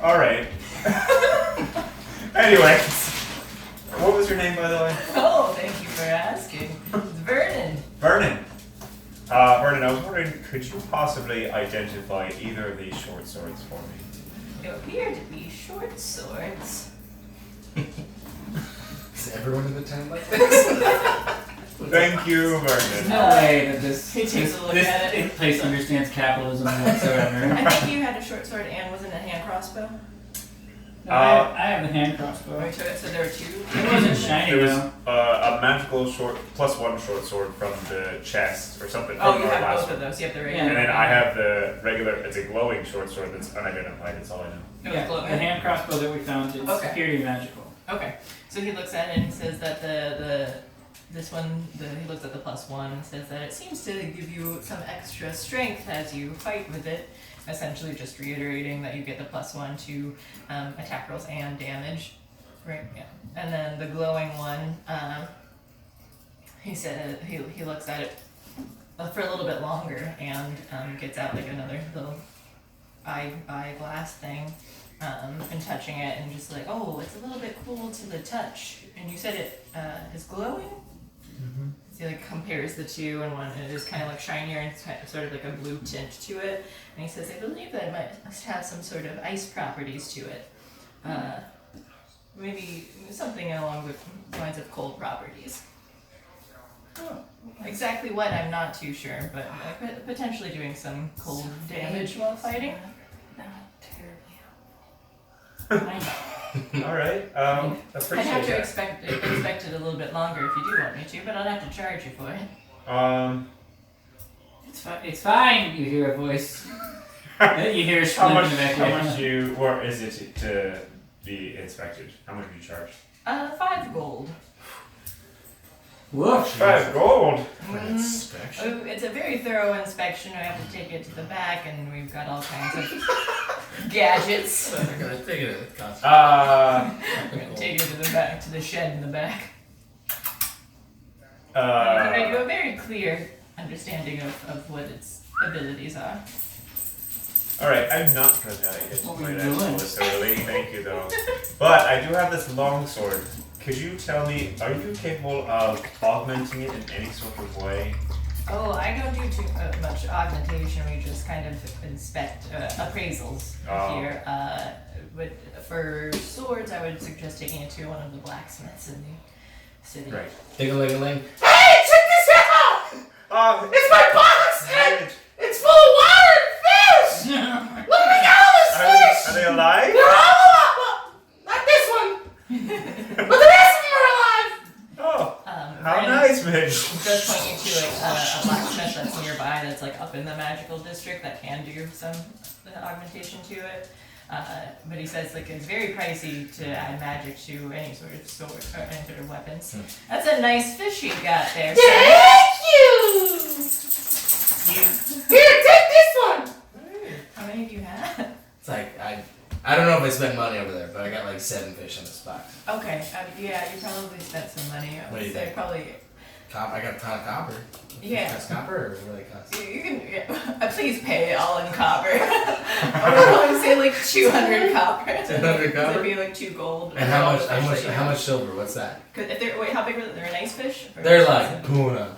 Speaker 3: Alright. Anyway. What was your name, by the way?
Speaker 2: Oh, thank you for asking. It's Vernon.
Speaker 3: Vernon. Vernon, I was wondering, could you possibly identify either of these short swords for me?
Speaker 2: They appear to be short swords.
Speaker 4: Is everyone in the town like this?
Speaker 3: Thank you,
Speaker 1: There's
Speaker 3: Vernon.
Speaker 1: no way that this
Speaker 2: He takes a look
Speaker 1: this
Speaker 2: at it.
Speaker 1: place understands capitalism whatsoever.
Speaker 2: I think you had a short sword and was in a hand crossbow.
Speaker 1: No, I have the hand crossbow.
Speaker 2: Or so there were two.
Speaker 1: It wasn't shiny
Speaker 3: It was
Speaker 1: though.
Speaker 3: a magical +1 short sword from the chest or something.
Speaker 2: Oh,
Speaker 3: from
Speaker 2: you
Speaker 3: our
Speaker 2: have
Speaker 3: last
Speaker 2: both
Speaker 3: one.
Speaker 2: of those. You have the
Speaker 1: Yeah.
Speaker 2: regular.
Speaker 3: And then I have the regular, it's a glowing short sword that's unidentified, that's all I know.
Speaker 2: It was
Speaker 1: Yeah,
Speaker 2: glowing.
Speaker 1: the hand crossbow that we found is
Speaker 2: Okay.
Speaker 1: appear to be magical.
Speaker 2: Okay, so he looks at it and he says that he looks at the +1 and says that it seems to give you some extra strength as you fight with it. Essentially, just reiterating that you get the +1 to attack rolls and damage. Right. Yeah. And then the glowing one, he said he looks at it for a little bit longer and gets out like another little eyeglass thing. And touching it and just like, oh, it's a little bit cool to the touch. And you said it is glowing?
Speaker 3: Mm-hmm.
Speaker 2: So he like compares the two, and one it is kind of like shinier and it's kind of, sort of like a blue tint to it. And he says, I believe that it must have some sort of ice properties to it. Maybe something along the lines of cold properties. Exactly what, I'm not too sure, but potentially doing some cold damage while fighting.
Speaker 1: Not terribly helpful.
Speaker 3: All right.
Speaker 2: I'd
Speaker 3: Appreciate
Speaker 2: have to
Speaker 3: that.
Speaker 2: expect it a little bit longer if you do want me to, but I'll have to charge you for it.
Speaker 1: It's fine. You hear a voice. You hear a
Speaker 3: How
Speaker 1: scream
Speaker 3: much?
Speaker 1: in the back.
Speaker 3: How much is it to be inspected? How much do you charge?
Speaker 2: 5 gold.
Speaker 1: Woof.
Speaker 3: 5 gold.
Speaker 4: Inspection.
Speaker 2: Oh, it's a very thorough inspection. I have to take it to the back, and we've got all kinds of gadgets.
Speaker 4: I gotta take it. It costs.
Speaker 2: I'm gonna take it to the back, to the shed in the back. I can give you a very clear understanding of what its abilities are.
Speaker 3: Alright, I'm not gonna get
Speaker 1: What
Speaker 3: my
Speaker 1: were you
Speaker 3: next
Speaker 1: doing?
Speaker 3: one so early, thank you though. But I do have this long sword. Could you tell me, are you capable of augmenting it in any sort of way?
Speaker 2: Oh, I don't do too much augmentation. We just kind of inspect appraisals here. But for swords, I would suggest taking it to one of the blacksmiths in the city.
Speaker 3: Right.
Speaker 4: Ding-a-ling-a-ling.
Speaker 5: Hey, check this out! It's my box! And it's full of water and fish! Look at all this fish!
Speaker 3: Are they alive?
Speaker 5: They're all alive! Well, not this one. But the rest of them are alive!
Speaker 3: Oh, how
Speaker 2: Brandon
Speaker 3: nice, Mitch.
Speaker 2: does point you to a blacksmith that's nearby that's like up in the magical district that can do some augmentation to it. But he says like it's very pricey to add magic to any sort of sword or any sort of weapons. That's a nice fish you got there. sir.
Speaker 5: Thank you! Here, take this one!
Speaker 2: How many do you have?
Speaker 4: It's like I don't know if I spent money over there, but I got like 7 fish in this box.
Speaker 2: Okay, yeah, you probably spent some money. I
Speaker 4: What do you
Speaker 2: would say
Speaker 4: think?
Speaker 2: probably.
Speaker 4: I got a ton of copper.
Speaker 2: Yeah.
Speaker 4: That's copper or what do they cost?
Speaker 2: You can please pay all in copper. I would say like 200 copper.
Speaker 4: 200 copper?
Speaker 2: It'd be like 2 gold.
Speaker 4: And how much silver? What's that?
Speaker 2: If they're, wait, how big are they? They're a nice fish? Or
Speaker 4: They're like tuna.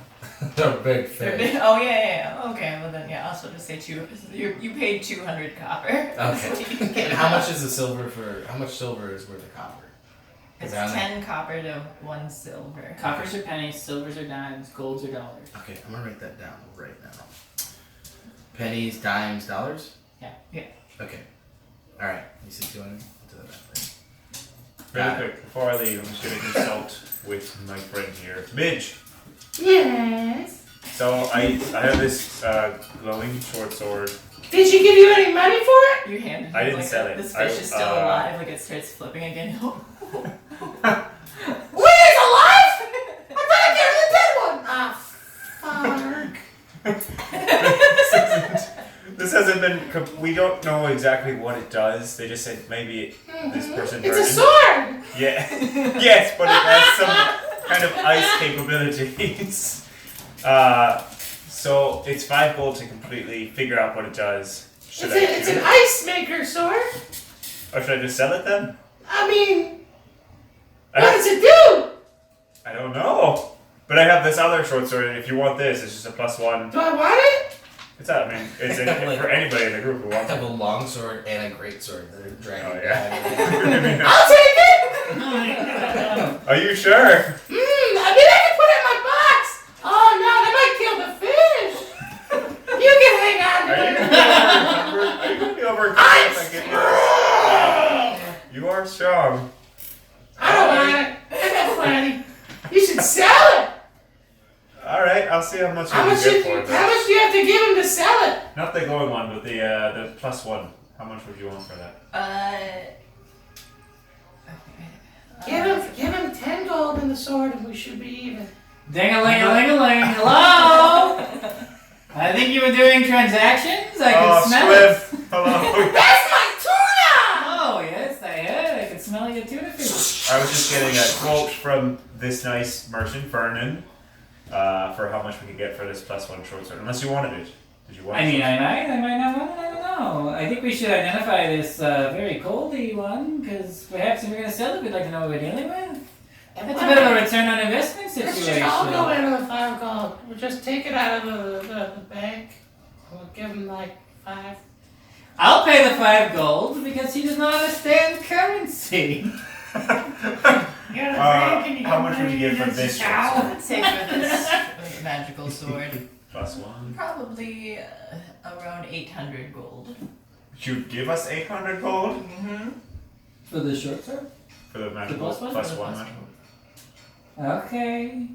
Speaker 4: They're big fish.
Speaker 2: They're big. Oh yeah. Okay, well then yeah, I'll still just say 2. You paid 200 copper.
Speaker 4: Okay. And how much is the silver for? How much silver is worth of copper?
Speaker 2: It's
Speaker 4: Is that
Speaker 2: 10 copper to 1 silver.
Speaker 1: Coppers are pennies, silvers are dimes, golds are dollars.
Speaker 4: Okay, I'm gonna write that down right now. Pennies, dimes, dollars.
Speaker 2: Yeah.
Speaker 4: Okay. All right. You said 200. I'll do that thing.
Speaker 3: Really quick, before I leave, I'm just gonna consult with my friend here. Midge!
Speaker 5: Yes?
Speaker 3: So I have this glowing short sword.
Speaker 5: Did she give you any money for it?
Speaker 2: You handed
Speaker 3: I
Speaker 2: him,
Speaker 3: didn't
Speaker 2: like,
Speaker 3: sell it.
Speaker 2: This fish is still alive. Like it starts flipping again.
Speaker 5: Wait, it's alive? I thought I gave her the dead one! Ah, fuck.
Speaker 3: This hasn't been. We don't know exactly what it does. They just said maybe this person.
Speaker 5: It's a sword!
Speaker 3: Yeah. Yes, but it has some kind of ice capabilities. So it's 5 gold to completely figure out what it does.
Speaker 5: It's an ice maker sword.
Speaker 3: Or should I just sell it then?
Speaker 5: I mean, what does it do?
Speaker 3: I don't know. But I have this other short sword, and if you want this, it's just a +1.
Speaker 5: Do I want it?
Speaker 3: It's that, I mean, it's for anybody in the group who
Speaker 4: I
Speaker 3: wants
Speaker 4: have
Speaker 3: it.
Speaker 4: a long sword and a great sword that are dragging.
Speaker 3: Oh, yeah.
Speaker 5: I'll take it!
Speaker 3: Are you sure?
Speaker 5: I mean, I can put it in my box! Oh no, that might kill the fish! You can hang on to it!
Speaker 3: Are you going to be overcome if I get you? You are strong.
Speaker 5: I don't want it. I got plenty. You should sell it!
Speaker 3: Alright, I'll see how much
Speaker 5: How
Speaker 3: you
Speaker 5: much
Speaker 3: can get for it.
Speaker 5: do you have to give him to sell it?
Speaker 3: Not the glowing one, but the +1. How much would you want for that?
Speaker 5: Give him 10 gold in the sword and we should be even.
Speaker 1: Ding-a-ling-a-ling-a-ling. Hello? I think you were doing transactions. I could smell
Speaker 3: Swift.
Speaker 1: it.
Speaker 3: Hello.
Speaker 5: That's my tuna!
Speaker 1: Oh, yes, I heard. I could smell your tuna fish.
Speaker 3: I was just getting a quote from this nice merchant, Vernon, for how much we could get for this +1 short sword. Unless you wanted it. Did you want
Speaker 1: I
Speaker 3: it?
Speaker 1: mean, I might not want it. I don't know. I think we should identify this very coldy one, because perhaps if we're going to sell it, we'd like to know what we're dealing with. It's a bit of a return on investment
Speaker 5: Let's
Speaker 1: situation.
Speaker 5: just all go into the 5 gold. We'll just take it out of the bank. We'll give him like 5.
Speaker 1: I'll pay the 5 gold because he does not understand currency.
Speaker 3: How much would you give for this short
Speaker 2: I
Speaker 3: sword?
Speaker 2: would say for this magical sword,
Speaker 3: +1.
Speaker 2: probably around 800 gold.
Speaker 3: You give us 800 gold
Speaker 2: Mm-hmm.
Speaker 1: For the short sword?
Speaker 3: for the magical
Speaker 1: plus one or the
Speaker 3: +1
Speaker 1: plus
Speaker 3: magical.
Speaker 1: Okay.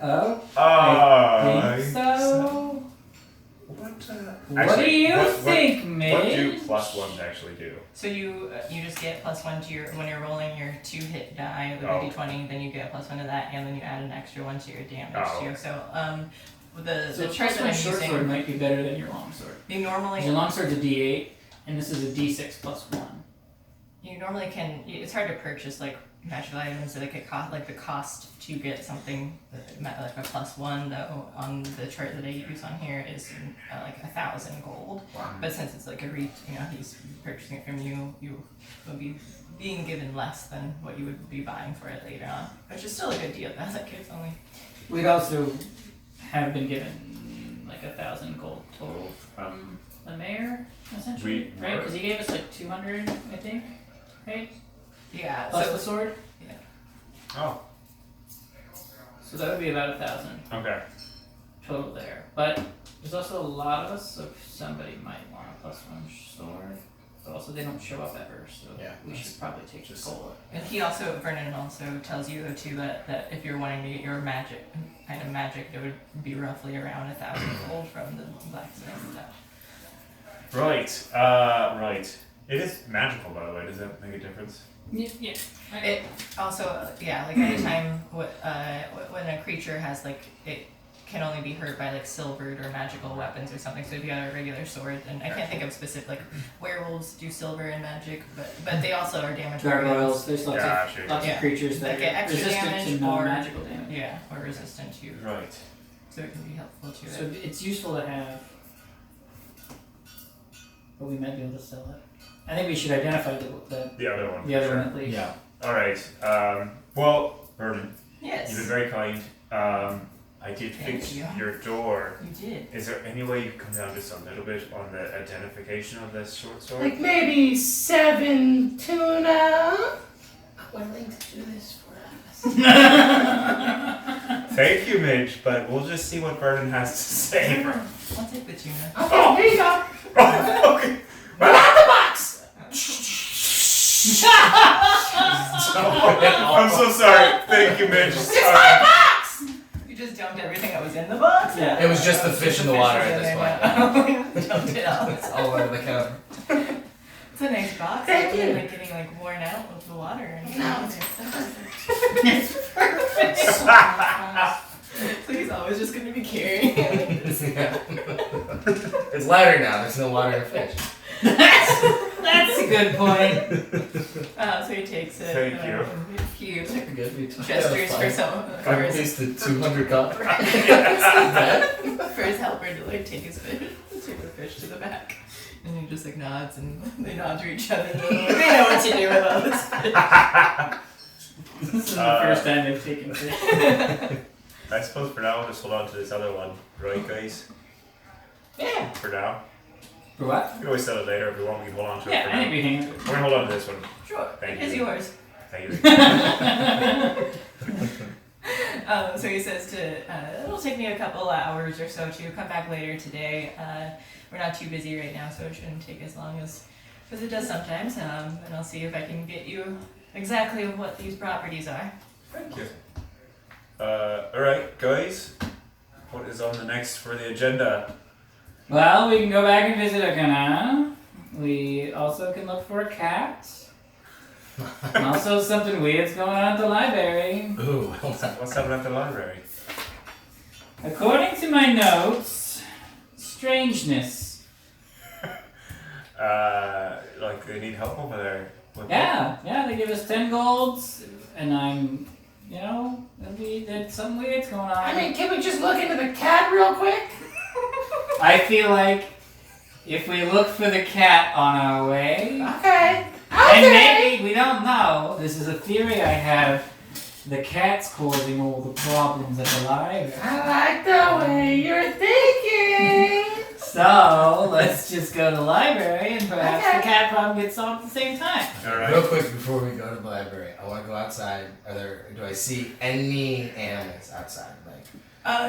Speaker 3: Oh.
Speaker 1: Oh, I think
Speaker 3: Uh,
Speaker 1: so.
Speaker 3: What do
Speaker 1: What do you think,
Speaker 3: What
Speaker 1: Midge?
Speaker 3: do +1s actually do?
Speaker 2: So you just get +1 to your when you're rolling your 2-hit die with
Speaker 3: Oh.
Speaker 2: a d20, then you get a +1 to that, and then you add an extra 1 to your damage
Speaker 3: Oh,
Speaker 2: too.
Speaker 3: okay.
Speaker 2: So the
Speaker 1: So
Speaker 2: chart
Speaker 1: plus
Speaker 2: that
Speaker 1: one
Speaker 2: I'm
Speaker 1: short sword
Speaker 2: using,
Speaker 1: might be better than your long sword.
Speaker 2: you normally
Speaker 1: Your long sword's a D8, and this is a D6 +1.
Speaker 2: You normally can. It's hard to purchase like magical items that it cost, like the cost to get something like a +1 though on the chart that I use on here is like 1,000 gold.
Speaker 3: Wow.
Speaker 2: But since it's like he's purchasing it from you, you will be being given less than what you would be buying for it later on, which is still a good deal. That's like it's only.
Speaker 1: We'd also have been given like 1,000 gold total from the mayor, essentially,
Speaker 3: We
Speaker 1: right?
Speaker 3: were.
Speaker 1: Because he gave us like 200, I think, right?
Speaker 2: Yeah.
Speaker 1: Plus
Speaker 2: So
Speaker 1: the sword.
Speaker 3: Oh,
Speaker 1: So that would be about 1,000
Speaker 3: okay.
Speaker 1: total there. But there's also a lot of us, so somebody might want a +1 sword. But also they don't show up ever, so
Speaker 4: Yeah,
Speaker 1: we should probably take
Speaker 4: just-
Speaker 1: gold.
Speaker 2: And Vernon also tells you though too that if you're wanting to get your magic, it would be roughly around 1,000 gold from the blacksmith stuff.
Speaker 3: Right. Right. It is magical, by the way. Does that make a difference?
Speaker 1: Yeah.
Speaker 2: It also, like anytime when a creature has like it can only be hurt by like silvered or magical weapons or something. So if you have a regular sword, and I can't think of specific like werewolves do silver and magic, but they also are damaged.
Speaker 1: Gargoyles, there's lots
Speaker 3: Gotcha.
Speaker 1: of
Speaker 2: Yeah.
Speaker 1: creatures that
Speaker 2: That get
Speaker 1: are
Speaker 2: extra
Speaker 1: resistant
Speaker 2: damage
Speaker 1: to
Speaker 2: or-
Speaker 1: non-magical damage.
Speaker 2: Yeah, or resistant to,
Speaker 3: Right.
Speaker 2: so it can be helpful to
Speaker 1: So
Speaker 2: it.
Speaker 1: it's useful to have, but we might be able to sell it. I think we should identify
Speaker 3: The other one.
Speaker 1: the other one at least.
Speaker 4: Yeah.
Speaker 3: All right. Well, Vernon,
Speaker 2: Yes,
Speaker 3: you've been very kind. I did
Speaker 2: Thank
Speaker 3: fix
Speaker 2: you.
Speaker 3: your door.
Speaker 2: you did.
Speaker 3: Is there any way you can come down just a little bit on the identification of this short sword?
Speaker 5: Like maybe 7 tuna. Willing to do this for us.
Speaker 3: Thank you, Midge, but we'll just see what Vernon has to say.
Speaker 2: I'll take the tuna.
Speaker 5: Okay, here you go.
Speaker 3: Okay.
Speaker 5: Run out the box.
Speaker 3: I'm so sorry. Thank you, Midge.
Speaker 5: It's my box.
Speaker 2: You just dumped everything that was in the box?
Speaker 1: Yeah.
Speaker 4: It was just the fish in the water at this point.
Speaker 2: Dumped it all.
Speaker 4: It's all over the counter.
Speaker 2: It's a nice box.
Speaker 5: Thank
Speaker 2: It's
Speaker 5: you.
Speaker 2: like getting like worn out with the water and
Speaker 5: No.
Speaker 2: it's perfect. So he's always just gonna be carrying it.
Speaker 4: Yeah. It's lighter now. There's no water in fish.
Speaker 1: That's a good point.
Speaker 2: So he takes it.
Speaker 3: Thank you.
Speaker 2: He
Speaker 4: Good.
Speaker 2: gestures for some for
Speaker 4: I
Speaker 2: his,
Speaker 4: wasted 200 copper.
Speaker 2: for his helper to like take his fish, take the fish to the back. And he just like nods and they nod to each other. And they know what to do with all this fish.
Speaker 1: This is the first time they've taken fish.
Speaker 3: I suppose for now we'll just hold on to this other one, right, guys?
Speaker 5: Yeah.
Speaker 3: For now.
Speaker 1: For what?
Speaker 3: We can always sell it later if we want. We can hold on to it
Speaker 1: Yeah,
Speaker 3: for
Speaker 1: I
Speaker 3: now.
Speaker 1: think we hang
Speaker 3: We're gonna hold on to this one.
Speaker 2: Sure,
Speaker 3: Thank
Speaker 2: it's
Speaker 3: you.
Speaker 2: yours.
Speaker 3: Thank you.
Speaker 2: So he says it'll take me a couple of hours or so to come back later today. We're not too busy right now, so it shouldn't take as long as it does sometimes. And I'll see if I can get you exactly what these properties are.
Speaker 3: Thank you. Alright, guys. What is on the next for the agenda?
Speaker 1: Well, we can go back and visit Akana. We also can look for a cat. And also something weird's going on at the library.
Speaker 4: Ooh.
Speaker 3: What's happening at the library?
Speaker 1: According to my notes, strangeness.
Speaker 3: Like they need help over there. With
Speaker 1: Yeah, they give us 10 golds, and I'm, there's something weird's going on.
Speaker 5: I mean, can we just look into the cat real quick?
Speaker 1: I feel like if we look for the cat on our way,
Speaker 5: Okay.
Speaker 1: and
Speaker 5: Okay.
Speaker 1: maybe, we don't know, this is a theory I have, the cat's causing all the problems at the library.
Speaker 5: I like the way you're thinking.
Speaker 1: So let's just go to the library and perhaps the cat problem gets solved at the same time.
Speaker 3: All right.
Speaker 6: Real quick before we go to the library, I want to go outside. Do I see any animals outside? Like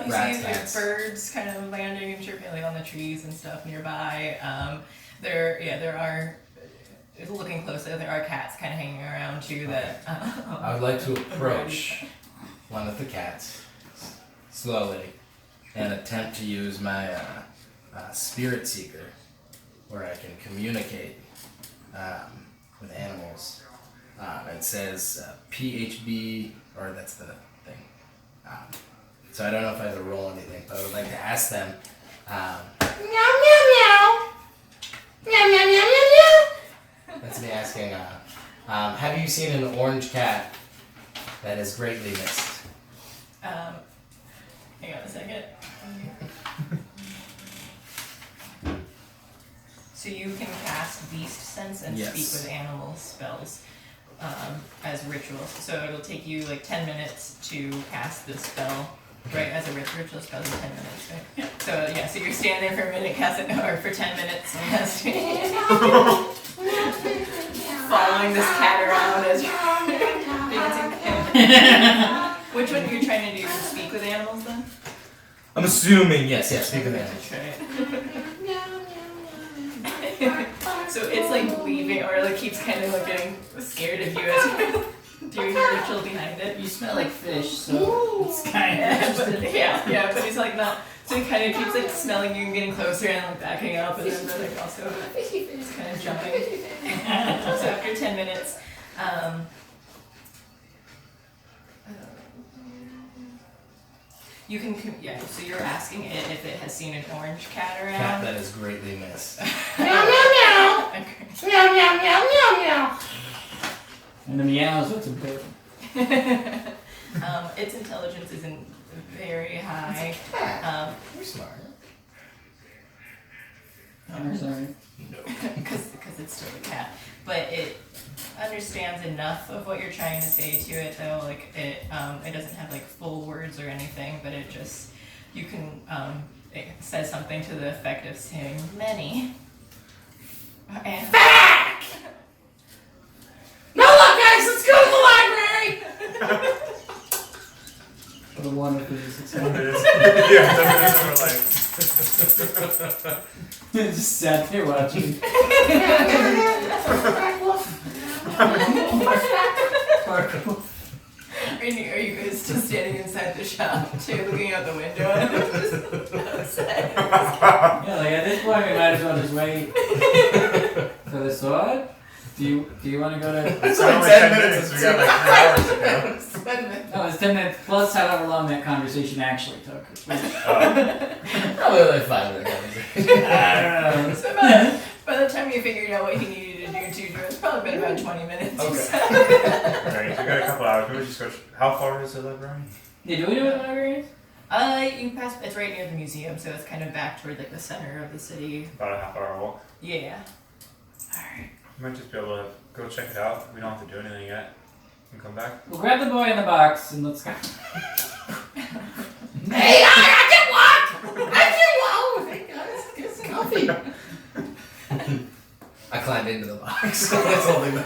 Speaker 2: You
Speaker 6: rats,
Speaker 2: see
Speaker 6: cats?
Speaker 2: birds kind of landing and chirping on the trees and stuff nearby. There are. Looking closer, there are cats kind of hanging around too. That
Speaker 6: I would like to approach one of the cats slowly and attempt to use my spirit seeker, where I can communicate with animals. It says PHB, or that's the thing. So I don't know if I have to roll anything, but I would like to ask them. Meow meow meow. Meow meow meow meow meow. That's me asking. Have you seen an orange cat that is greatly missed?
Speaker 2: Hang on a second. So you can cast Beast Sense and
Speaker 6: Yes.
Speaker 2: Speak with Animals spells as rituals. So it'll take you like 10 minutes to cast this spell. Right, as a ritual spell in 10 minutes, right? Yeah. So you're standing there for a minute, casting, or for 10 minutes, casting, following this cat around as you're dancing. Which one you're trying to do? Speak with animals then?
Speaker 6: I'm assuming yes. Speak with animals.
Speaker 2: Right. So it's like leaving, or like keeps kind of like getting scared of you as you're doing your ritual behind it.
Speaker 1: You smell like fish, so it's kind of interesting.
Speaker 2: But he's like not. So he kind of keeps like smelling you and getting closer and like backing up, and then like also just kind of jumping. So after 10 minutes, you can So you're asking it if it has seen an orange cat around.
Speaker 6: Cat that is greatly missed.
Speaker 5: Meow meow meow.
Speaker 2: Okay.
Speaker 5: Meow meow meow meow meow.
Speaker 1: And the meows, what's important?
Speaker 2: Its intelligence isn't very high.
Speaker 6: You're smart.
Speaker 1: I'm sorry.
Speaker 2: Because it's still a cat, but it understands enough of what you're trying to say to it, though. Like it doesn't have like full words or anything, but it just it says something to the effect of saying many. And
Speaker 5: Back! No, look, guys, let's go to the library.
Speaker 1: What a wonderful success.
Speaker 3: Yeah, 10 minutes of our life.
Speaker 1: Just sat there watching.
Speaker 2: Are you guys just standing inside the shop too, looking out the window and just outside?
Speaker 1: Yeah, like at this point we might as well just wait for the sword. Do you want to go to?
Speaker 3: It's only 10 minutes. We got like 3 hours to go.
Speaker 1: No, it's 10 minutes plus however long that conversation actually took.
Speaker 6: Probably like 5 minutes.
Speaker 1: I don't know.
Speaker 2: So by the time you figured out what you needed to do too, it's probably been about 20 minutes.
Speaker 3: Okay. Alright, we got a couple hours. Can we just go? How far is the library?
Speaker 1: Yeah, do we know what the library is?
Speaker 2: You can pass. It's right near the museum, so it's kind of back toward like the center of the city.
Speaker 3: About a half-hour walk.
Speaker 2: Yeah. All right.
Speaker 3: We might just be able to go check it out. We don't have to do anything yet. And come back.
Speaker 1: We'll grab the boy in the box and let's go.
Speaker 5: Hey, I can walk. I can walk. Oh, thank God, it's comfy.
Speaker 6: I climbed into the box. That's holding the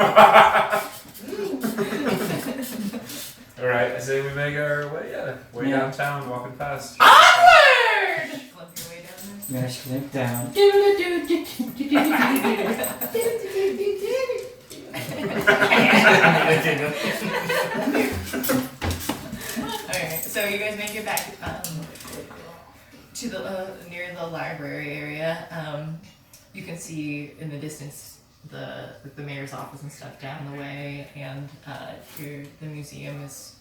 Speaker 3: Alright, I say we make our way downtown, walking fast.
Speaker 5: Onward!
Speaker 2: Clump your way down there.
Speaker 1: Mash click down.
Speaker 2: Alright, so you guys make it back to the near the library area. You can see in the distance the mayor's office and stuff down the way, and the museum is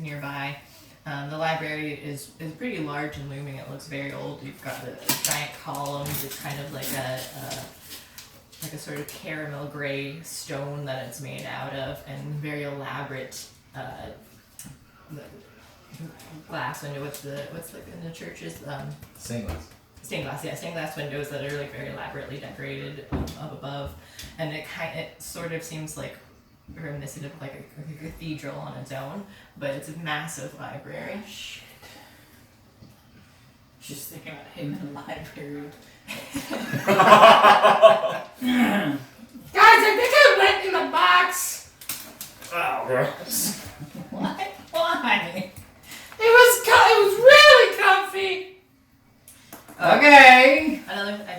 Speaker 2: nearby. The library is pretty large and looming. It looks very old. You've got the giant columns. It's kind of like a sort of caramel gray stone that it's made out of, and very elaborate glass window. What's like in the churches?
Speaker 6: Singles.
Speaker 2: Stained glass windows that are like very elaborately decorated up above, and it sort of seems like reminiscent of like a cathedral on its own, but it's a massive library.
Speaker 1: Shit. Just thinking about in the library.
Speaker 5: Guys, I think I went in the box.
Speaker 3: Oh, gross.
Speaker 1: What? Why?
Speaker 5: It was really comfy.
Speaker 1: Okay.
Speaker 2: Another, I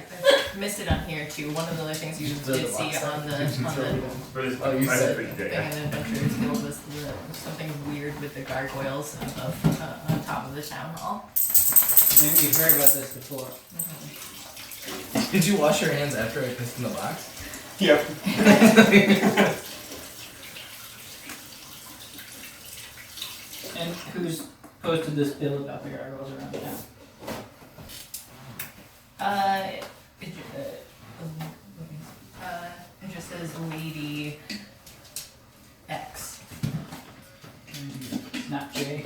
Speaker 2: missed it on here too. One of the other things you
Speaker 6: Throw the
Speaker 2: did see
Speaker 6: box
Speaker 2: on the
Speaker 3: But it's
Speaker 6: Oh, you
Speaker 3: I
Speaker 6: said-
Speaker 3: think,
Speaker 2: thing in the Adventurers Guild was something weird with the gargoyles above, on top of the town hall.
Speaker 1: Maybe you've heard about this before.
Speaker 6: Did you wash your hands after I pissed in the box?
Speaker 3: Yep.
Speaker 1: And who's posted this bill about the gargoyles around town?
Speaker 2: It just says Lady X.
Speaker 1: Not Jay.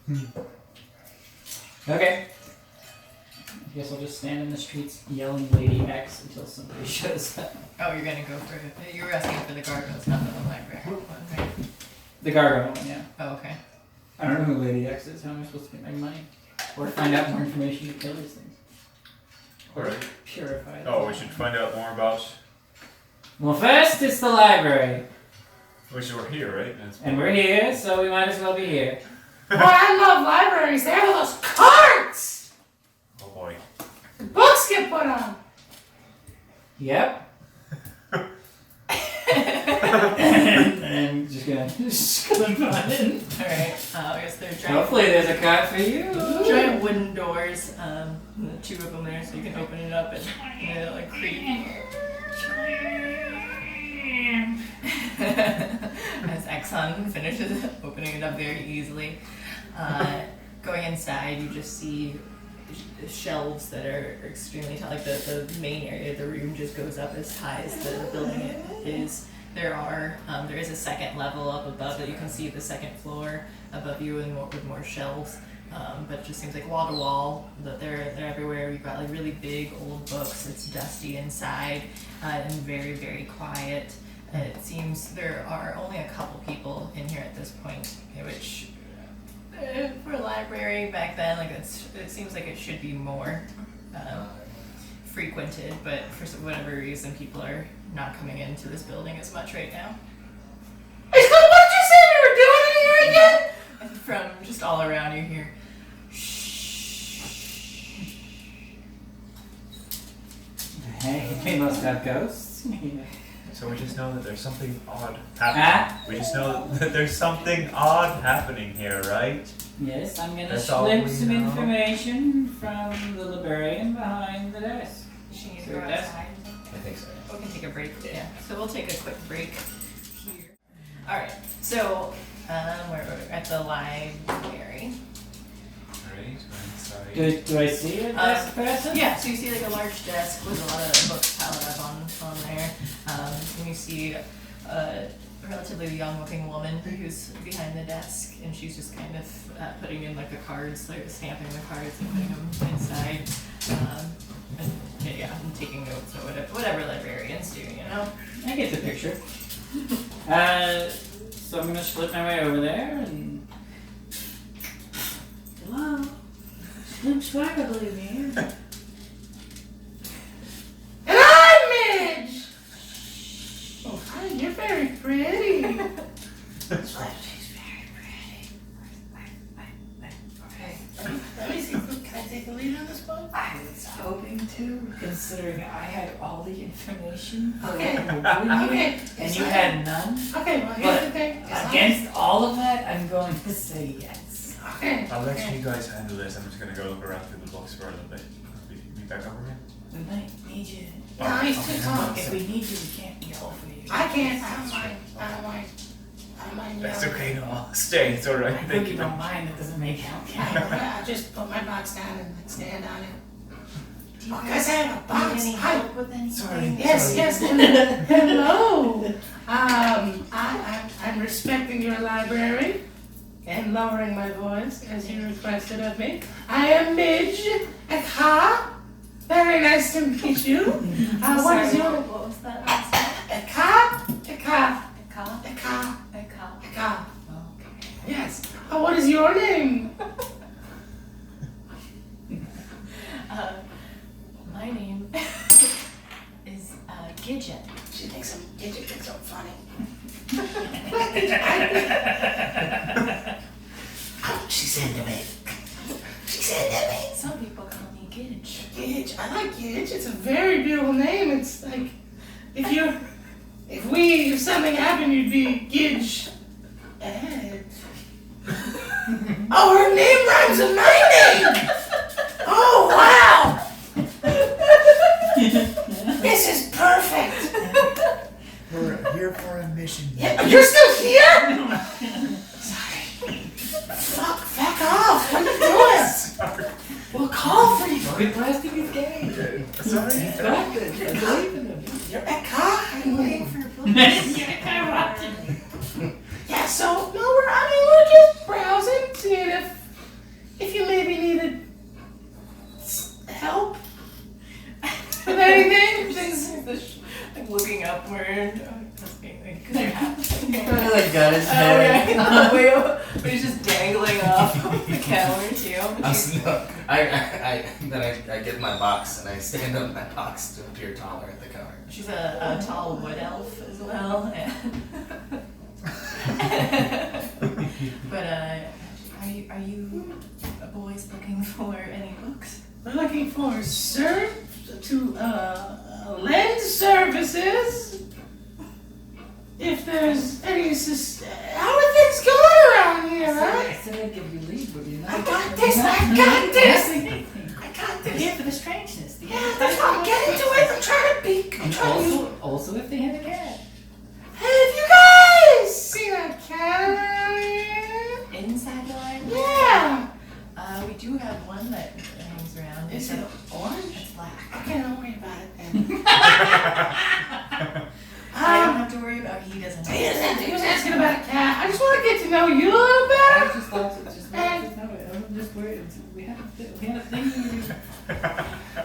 Speaker 2: No.
Speaker 1: Okay. I guess I'll just stand in the streets yelling Lady X until somebody shows up.
Speaker 2: Oh, you're gonna go for it. You were asking for the gargoyles, not the library one, right?
Speaker 1: The gargoyle one, yeah.
Speaker 2: Oh, okay.
Speaker 1: I don't know who Lady X is. How am I supposed to get my money? Or find out more information to kill these things?
Speaker 3: Alright.
Speaker 1: Purify them.
Speaker 3: Oh, we should find out more about.
Speaker 1: Well, first it's the library.
Speaker 3: Which we're here, right?
Speaker 1: And we're here, so we might as well be here.
Speaker 5: Boy, I love libraries. They have all those cards.
Speaker 3: Oh boy.
Speaker 5: The books get put on.
Speaker 1: Yep. and just gonna clip on in.
Speaker 2: Alright, I guess they're giant,
Speaker 1: Hopefully there's a card for you.
Speaker 2: giant wooden doors, two of them there, so you can open it up and like creak. As Exxon finishes opening it up very easily. Going inside, you just see shelves that are extremely tall. Like the main area of the room just goes up as high as the building is. There is a second level up above that you can see the second floor above you and with more shelves. But it just seems like wall to wall that they're everywhere. You've got like really big old books. It's dusty inside and very, very quiet. It seems there are only a couple people in here at this point, which for a library back then, like it seems like it should be more frequented, but for whatever reason, people are not coming into this building as much right now.
Speaker 5: Hey, so what did you say we were doing in here again?
Speaker 2: And from just all around, you hear
Speaker 1: Hey, they must have ghosts.
Speaker 3: So we just know that there's something odd happening. We just know that there's something odd happening here, right?
Speaker 1: Yes, I'm gonna
Speaker 3: That's all
Speaker 1: slip
Speaker 3: we
Speaker 1: some
Speaker 3: know.
Speaker 1: information from the librarian behind the desk.
Speaker 2: she needs to
Speaker 1: Sure
Speaker 2: go
Speaker 1: does.
Speaker 2: outside.
Speaker 6: I think so.
Speaker 2: We can take a break. Yeah, so we'll take a quick break here. All right. So we're at the library.
Speaker 3: Right, inside.
Speaker 1: Do I see a desk person?
Speaker 2: Yeah, so you see like a large desk with a lot of books piled up on there. And you see a relatively young looking woman who's behind the desk, and she's just kind of putting in like the cards, like stamping the cards and putting them inside. And taking notes or whatever librarians do, you know?
Speaker 1: I get the picture. So I'm gonna slip my way over there and. Hello? Looks like I believe me.
Speaker 5: And I'm Midge. Oh, hi, you're very pretty.
Speaker 1: She's very pretty.
Speaker 5: Okay, let me see. Can I take the lead on this one?
Speaker 1: I was hoping to, considering I had all the information.
Speaker 5: Okay.
Speaker 1: Okay. And you had none.
Speaker 5: Okay, well, here's
Speaker 1: But
Speaker 5: the thing.
Speaker 1: against all of that, I'm going to say yes.
Speaker 5: Okay.
Speaker 3: I'll let you guys handle this. I'm just gonna go look around through the books for a little bit. Be back over here.
Speaker 1: We might need you.
Speaker 5: Nice to talk.
Speaker 1: If we need you, we can't yell for you.
Speaker 5: I can't. I don't mind. I don't mind.
Speaker 3: That's
Speaker 5: yelling.
Speaker 3: okay, no, I'll stay. It's alright.
Speaker 1: I know
Speaker 3: Thank
Speaker 1: you
Speaker 3: you.
Speaker 1: don't mind, that doesn't make out.
Speaker 5: I just put my box down and stand on it. Oh, guys, I have a box. Hi.
Speaker 1: Sorry.
Speaker 5: Yes. Hello. I'm respecting your library and lowering my voice as you requested of me. I am Midge Ekha. Very nice to meet you. What is your
Speaker 2: What was that last name?
Speaker 5: Ekha?
Speaker 2: Eka?
Speaker 5: Yes. What is your name? she said to me. She said to me.
Speaker 2: Some people call me Gidge.
Speaker 5: Gidge. I like Gidge. It's a very beautiful name. It's like if something happened, you'd be Gidge. Ed. Oh, her name rhymes with my name. Oh wow. This is perfect.
Speaker 3: We're here for a mission.
Speaker 5: Yeah, you're still here? Sorry. Fuck off. What are you doing?
Speaker 3: Sorry.
Speaker 5: We'll call for you.
Speaker 6: Quit plastic is gay.
Speaker 3: Sorry.
Speaker 5: You're at car. I'm waiting for your Yeah, so no, we're just browsing, seeing if you maybe needed help with anything.
Speaker 2: Like looking upward. Because you're
Speaker 6: Like got his head.
Speaker 2: But he's just dangling off the counter too.
Speaker 6: I get my box and I stand on my box to appear taller at the counter.
Speaker 2: She's a tall wood elf as well. But are you boys looking for any books?
Speaker 5: We're looking for lend services. If there's any how are things going around here, huh?
Speaker 1: I said I'd give you leave, would you not?
Speaker 5: I got this. I got this.
Speaker 1: Here for the strangeness.
Speaker 5: Yeah, that's why I'm getting to it. I'm trying to peek. I'm trying to.
Speaker 1: Also, if they had a cat.
Speaker 5: Hey, have you guys seen a cat around here?
Speaker 2: Inside the library?
Speaker 5: Yeah.
Speaker 2: We do have one that hangs around.
Speaker 5: Is it orange?
Speaker 2: It's black.
Speaker 5: Okay, don't worry about it then.
Speaker 2: I don't have to worry about he doesn't know.
Speaker 5: He was asking about a cat. I just want to get to know you a little better.
Speaker 1: I just thought it just I'm just worried. We had a thing.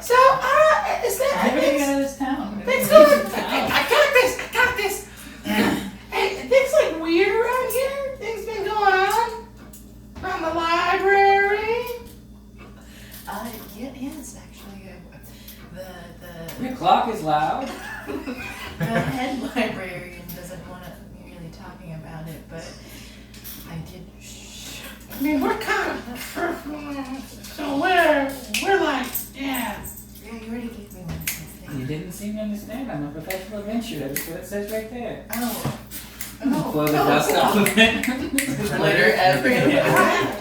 Speaker 5: So, is that?
Speaker 1: How do you get out of this town?
Speaker 5: Things going. I got this. Hey, things like weird around here. Things been going on around the library.
Speaker 2: Yes, actually,
Speaker 1: Your clock is loud.
Speaker 2: the head librarian doesn't want to be really talking about it, but I did.
Speaker 5: I mean, we're kind of so we're like, yeah.
Speaker 2: Yeah, you already gave me one of these
Speaker 1: You
Speaker 2: things.
Speaker 1: didn't seem to understand. I'm a professional adventurer. That's what it says right there.
Speaker 2: Oh.
Speaker 1: Blow the dust off of it.
Speaker 2: Glitter everywhere.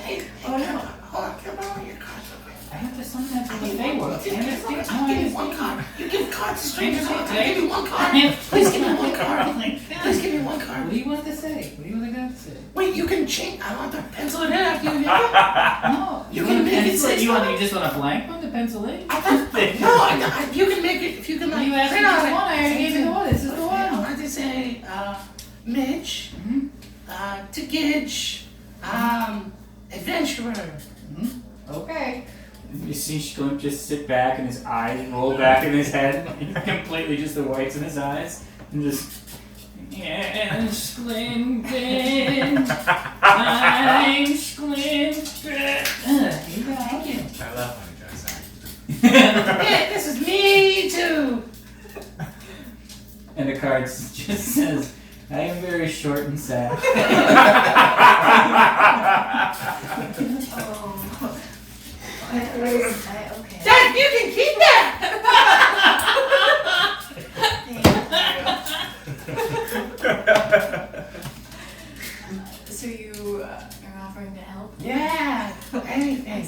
Speaker 5: Hey,
Speaker 2: Oh no.
Speaker 5: hold on, come on with your cards real quick.
Speaker 1: I have to sometimes when they work.
Speaker 5: Give me one card. You give cards to strangers all the time. Give me one card.
Speaker 1: Please
Speaker 5: Please give me one card. Please give me one card.
Speaker 1: What do you want to say? What do you want to say?
Speaker 5: Wait, you can change. I don't have to pencil it in after you get it.
Speaker 1: No.
Speaker 5: You
Speaker 1: want
Speaker 5: can
Speaker 1: a
Speaker 5: make it
Speaker 1: pencil?
Speaker 5: say
Speaker 1: You just want a blank one to pencil in?
Speaker 5: I thought, no, you can make it if you can like
Speaker 1: You asked me
Speaker 5: print on
Speaker 1: which
Speaker 5: it.
Speaker 1: one. I already gave you the one. This is the
Speaker 5: I
Speaker 1: one.
Speaker 5: wanted to say, Mitch, to Gidge, adventurer.
Speaker 1: Okay. You see Schlump just sit back and his eyes roll back in his head. Completely just the whites in his eyes. And just... Yeah, Schlump. I'm Schlump. You got it.
Speaker 3: I love when he does that.
Speaker 5: Yeah, this is me too.
Speaker 1: And the card just says, I am very short and sad.
Speaker 2: Okay.
Speaker 5: Dad, you can keep that.
Speaker 2: So you are offering to help?
Speaker 5: Yeah, anything.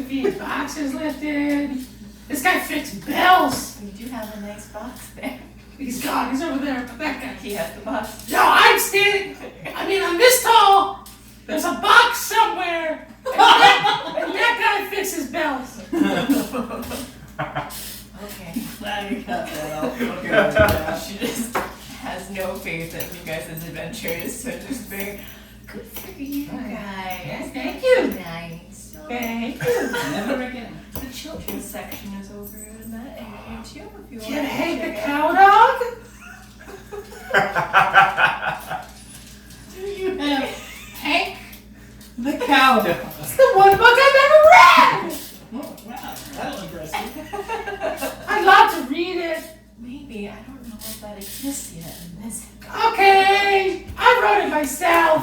Speaker 5: Feed boxes lifted. This guy fixed bells.
Speaker 2: You do have a nice box there.
Speaker 5: He's gone. He's over there. But that guy.
Speaker 2: He has the box.
Speaker 5: No, I'm standing. I mean, I'm this tall. There's a box somewhere. And that guy fixes bells.
Speaker 2: Okay.
Speaker 1: Now you got that.
Speaker 2: She just has no faith in you guys as adventurers, so just very good for you guys.
Speaker 5: Thank you.
Speaker 2: Nice.
Speaker 5: Thank you.
Speaker 1: Never again.
Speaker 2: The children's section is over in that area too. If you want
Speaker 5: Can
Speaker 2: to
Speaker 5: Hank the
Speaker 2: check it
Speaker 5: cow dog?
Speaker 1: Do you have Hank the cow dog?
Speaker 5: It's the one book I've ever read.
Speaker 1: Oh, wow. That'll impress you.
Speaker 5: I'd love to read it.
Speaker 2: Maybe. I don't know if that exists yet in this.
Speaker 5: Okay. I wrote it myself.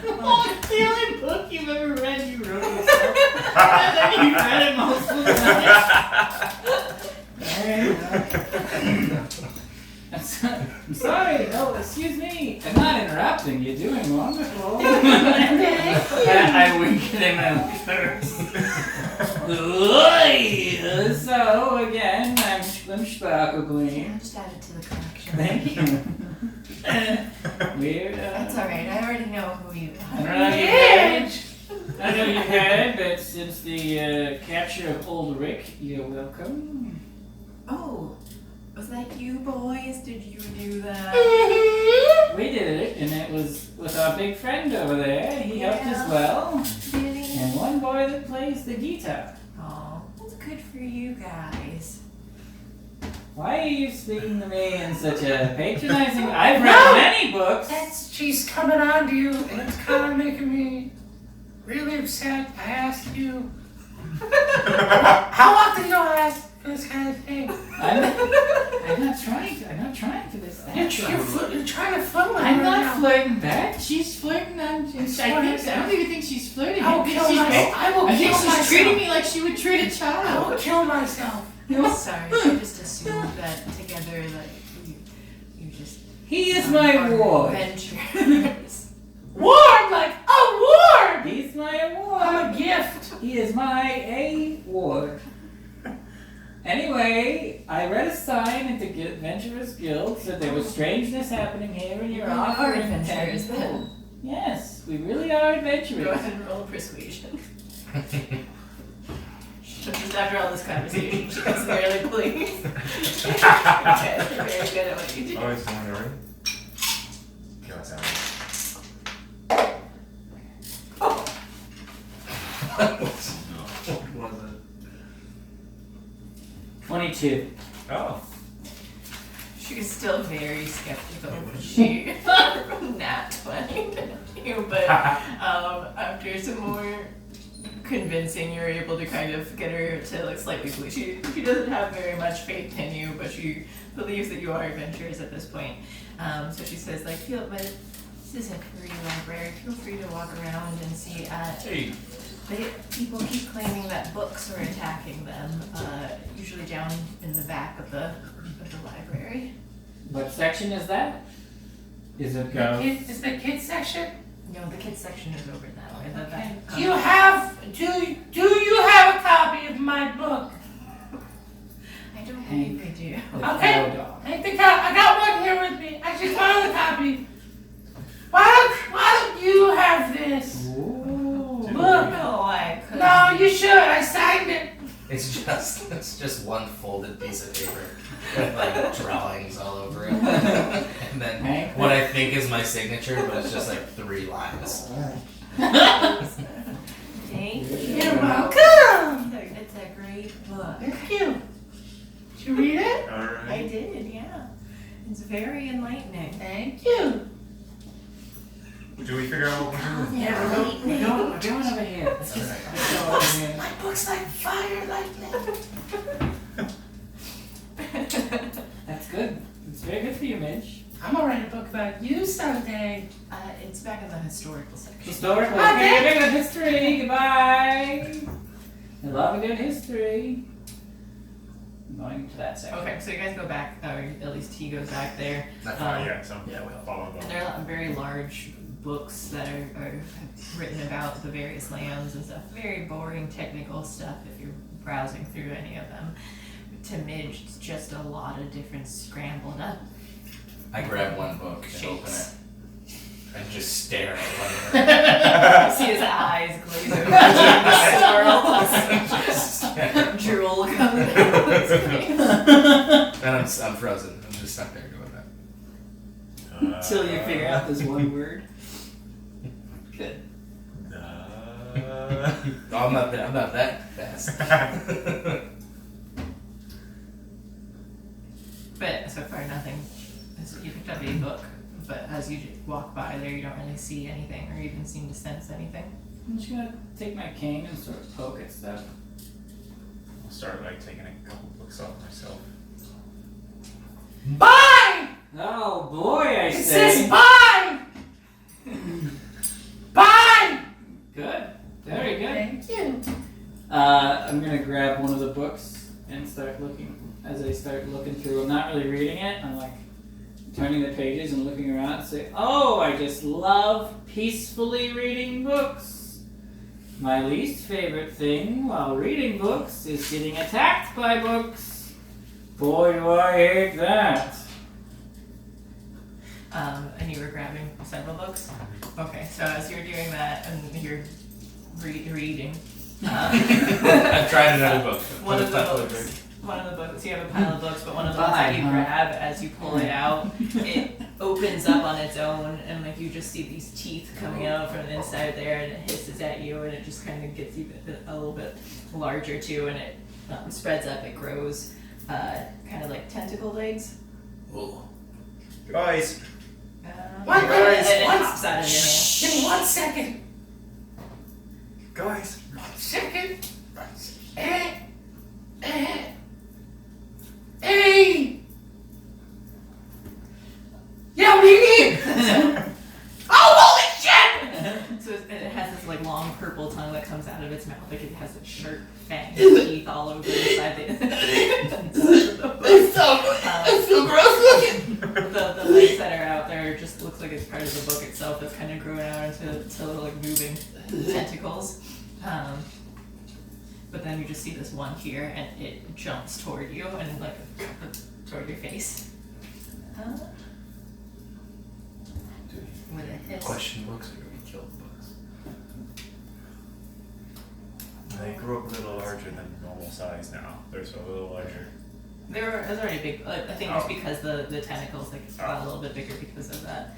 Speaker 1: Oh, it's the only book you've ever read. You wrote it yourself. And then you read it multiple times. I'm sorry. No, excuse me. I'm not interrupting. You're doing wonderful. I wink at him and so again, I'm Sparkle Gleam.
Speaker 2: Just add it to the collection.
Speaker 1: Thank you. Weird.
Speaker 2: That's alright, I already know who you
Speaker 1: I
Speaker 2: are.
Speaker 1: don't know if you've heard. I know you've heard, but since the capture of Old Rick, you're welcome.
Speaker 2: Oh, was that you boys? Did you do that?
Speaker 1: We did it, and it was with our big friend over there. He helped as
Speaker 2: Yeah.
Speaker 1: well.
Speaker 2: Really?
Speaker 1: And one boy that plays the guitar.
Speaker 2: Oh, that's good for you guys.
Speaker 1: Why are you speaking to me in such a patronizing? I've read
Speaker 5: No!
Speaker 1: many books.
Speaker 5: She's coming on to you, and it's kind of making me really upset. I asked you, how often do I ask for this kind of thing?
Speaker 1: I'm not trying to this.
Speaker 5: You're trying to flirt with
Speaker 1: I'm
Speaker 5: her
Speaker 1: not
Speaker 5: now.
Speaker 1: flirting back. She's flirting. I don't even think she's flirting.
Speaker 5: I will
Speaker 1: I think
Speaker 5: kill
Speaker 1: she's
Speaker 5: myself. I will
Speaker 1: I think
Speaker 5: kill
Speaker 1: she's
Speaker 5: myself.
Speaker 1: treating me like she would treat a
Speaker 5: I
Speaker 1: child.
Speaker 5: will kill myself.
Speaker 2: Sorry, I just assumed that together, like, you just
Speaker 1: He is my
Speaker 2: are
Speaker 1: ward.
Speaker 2: adventurers.
Speaker 5: Ward, like a ward.
Speaker 1: He's my
Speaker 5: I'm
Speaker 1: award.
Speaker 5: a gift.
Speaker 1: He is my award. Anyway, I read a sign at the Adventurers Guild that there was strangeness happening here, and you're
Speaker 2: We
Speaker 1: off.
Speaker 2: are adventurers, then.
Speaker 1: Yes, we really are
Speaker 2: Go
Speaker 1: adventurers.
Speaker 2: ahead and roll persuasion. Just after all this conversation, she was really pleased. Okay, you're very good at what you do.
Speaker 3: Oh, it's going already? Okay, let's have
Speaker 4: What was it?
Speaker 1: 22.
Speaker 3: Oh.
Speaker 2: She was still very skeptical. She not 20 you, but after some more convincing, you're able to kind of get her to like slightly believe. She doesn't have very much faith in you, but she believes that you are adventurers at this point. So she says, like, but this is a free library. Feel free to walk around and see.
Speaker 3: Hey.
Speaker 2: People keep claiming that books are attacking them. Usually down in the back of the library.
Speaker 1: What section is that? Is it
Speaker 5: Is the kids section?
Speaker 2: No, the kids section is over that way.
Speaker 5: Okay. Do you have a copy of my book?
Speaker 2: I don't believe they do.
Speaker 5: Okay. I got one here with me. Actually, one copy. Why don't you have this?
Speaker 1: Ooh.
Speaker 5: Look.
Speaker 2: No, I couldn't.
Speaker 5: No, you should. I signed it.
Speaker 6: It's just one folded piece of paper with like drawings all over it. And then what I think is my signature, but it's just like 3 lines.
Speaker 2: Thank you.
Speaker 5: You're welcome.
Speaker 2: It's a great book.
Speaker 5: Thank you. Did you read it?
Speaker 2: I
Speaker 3: Alright.
Speaker 2: did, yeah. It's very enlightening.
Speaker 5: Thank you.
Speaker 3: Do we figure out what we're doing?
Speaker 5: Yeah,
Speaker 1: We're going over here. Let's just go over here.
Speaker 5: My book's like fire lightning.
Speaker 1: That's good. It's very good for you, Midge.
Speaker 5: I'm gonna write a book about you someday.
Speaker 2: It's back in the historical section.
Speaker 1: Historical.
Speaker 5: Okay.
Speaker 1: Okay, we're good history. Goodbye. I love a good history. I'm going to that section.
Speaker 2: Okay, so you guys go back, or at least he goes back there.
Speaker 3: Yeah, so
Speaker 6: Yeah, we'll
Speaker 3: follow
Speaker 2: And
Speaker 3: them.
Speaker 2: there are very large books that are written about the various lands and stuff. Very boring technical stuff if you're browsing through any of them. To Midge, it's just a lot of different scrambled up
Speaker 6: I grab one book and open it
Speaker 2: shapes.
Speaker 6: and just stare at
Speaker 2: You
Speaker 6: it.
Speaker 2: see his eyes glaze over the swirls. Drool coming out of his face.
Speaker 6: And I'm frozen. I'm just stuck there doing that.
Speaker 1: Until you figure out this one word. Good.
Speaker 6: No, I'm not that fast.
Speaker 2: But so far, nothing. You picked up a book, but as you walk by there, you don't really see anything or even seem to sense anything.
Speaker 1: I'm just gonna take my cane and sort of poke at stuff.
Speaker 3: I'll start like taking a couple books off myself.
Speaker 5: Bye!
Speaker 1: Oh boy, I
Speaker 5: It
Speaker 1: say.
Speaker 5: says bye! Bye!
Speaker 1: Good. Very good.
Speaker 5: Thank you.
Speaker 1: I'm gonna grab one of the books and start looking. As I start looking through, I'm not really reading it. I'm like turning the pages and looking around and say, "Oh, I just love peacefully reading books. My least favorite thing while reading books is getting attacked by books. Boy, do I hate that."
Speaker 2: And you were grabbing several books? Okay, so as you're doing that and you're reading,
Speaker 6: I've tried another book.
Speaker 2: one of the books, you have a pile of books, but one of the books that you grab as you pull it out, it opens up on its own, and like you just see these teeth coming out from the inside there, and it hisses at you, and it just kind of gets you a little bit larger too, and it spreads up, it grows, kind of like tentacle legs.
Speaker 6: Ooh.
Speaker 3: Guys.
Speaker 5: What?
Speaker 2: And it pops out of your hand.
Speaker 5: Give me 1 second.
Speaker 3: Guys.
Speaker 5: 1 second. Hey! Yeah, what do you need? Oh, holy shit!
Speaker 2: So it has this like long purple tongue that comes out of its mouth, like it has a sharp fang teeth all over the side.
Speaker 5: It's so gross looking.
Speaker 2: The legs that are out there just looks like it's part of the book itself that's kind of growing out into like moving tentacles. But then you just see this one here, and it jumps toward you and like toward your face. With a hiss.
Speaker 6: Question books or do we kill books?
Speaker 3: They grew up a little larger than normal size now. They're so a little larger.
Speaker 2: It was already big. I think it's because the tentacles like got a little bit bigger because of that.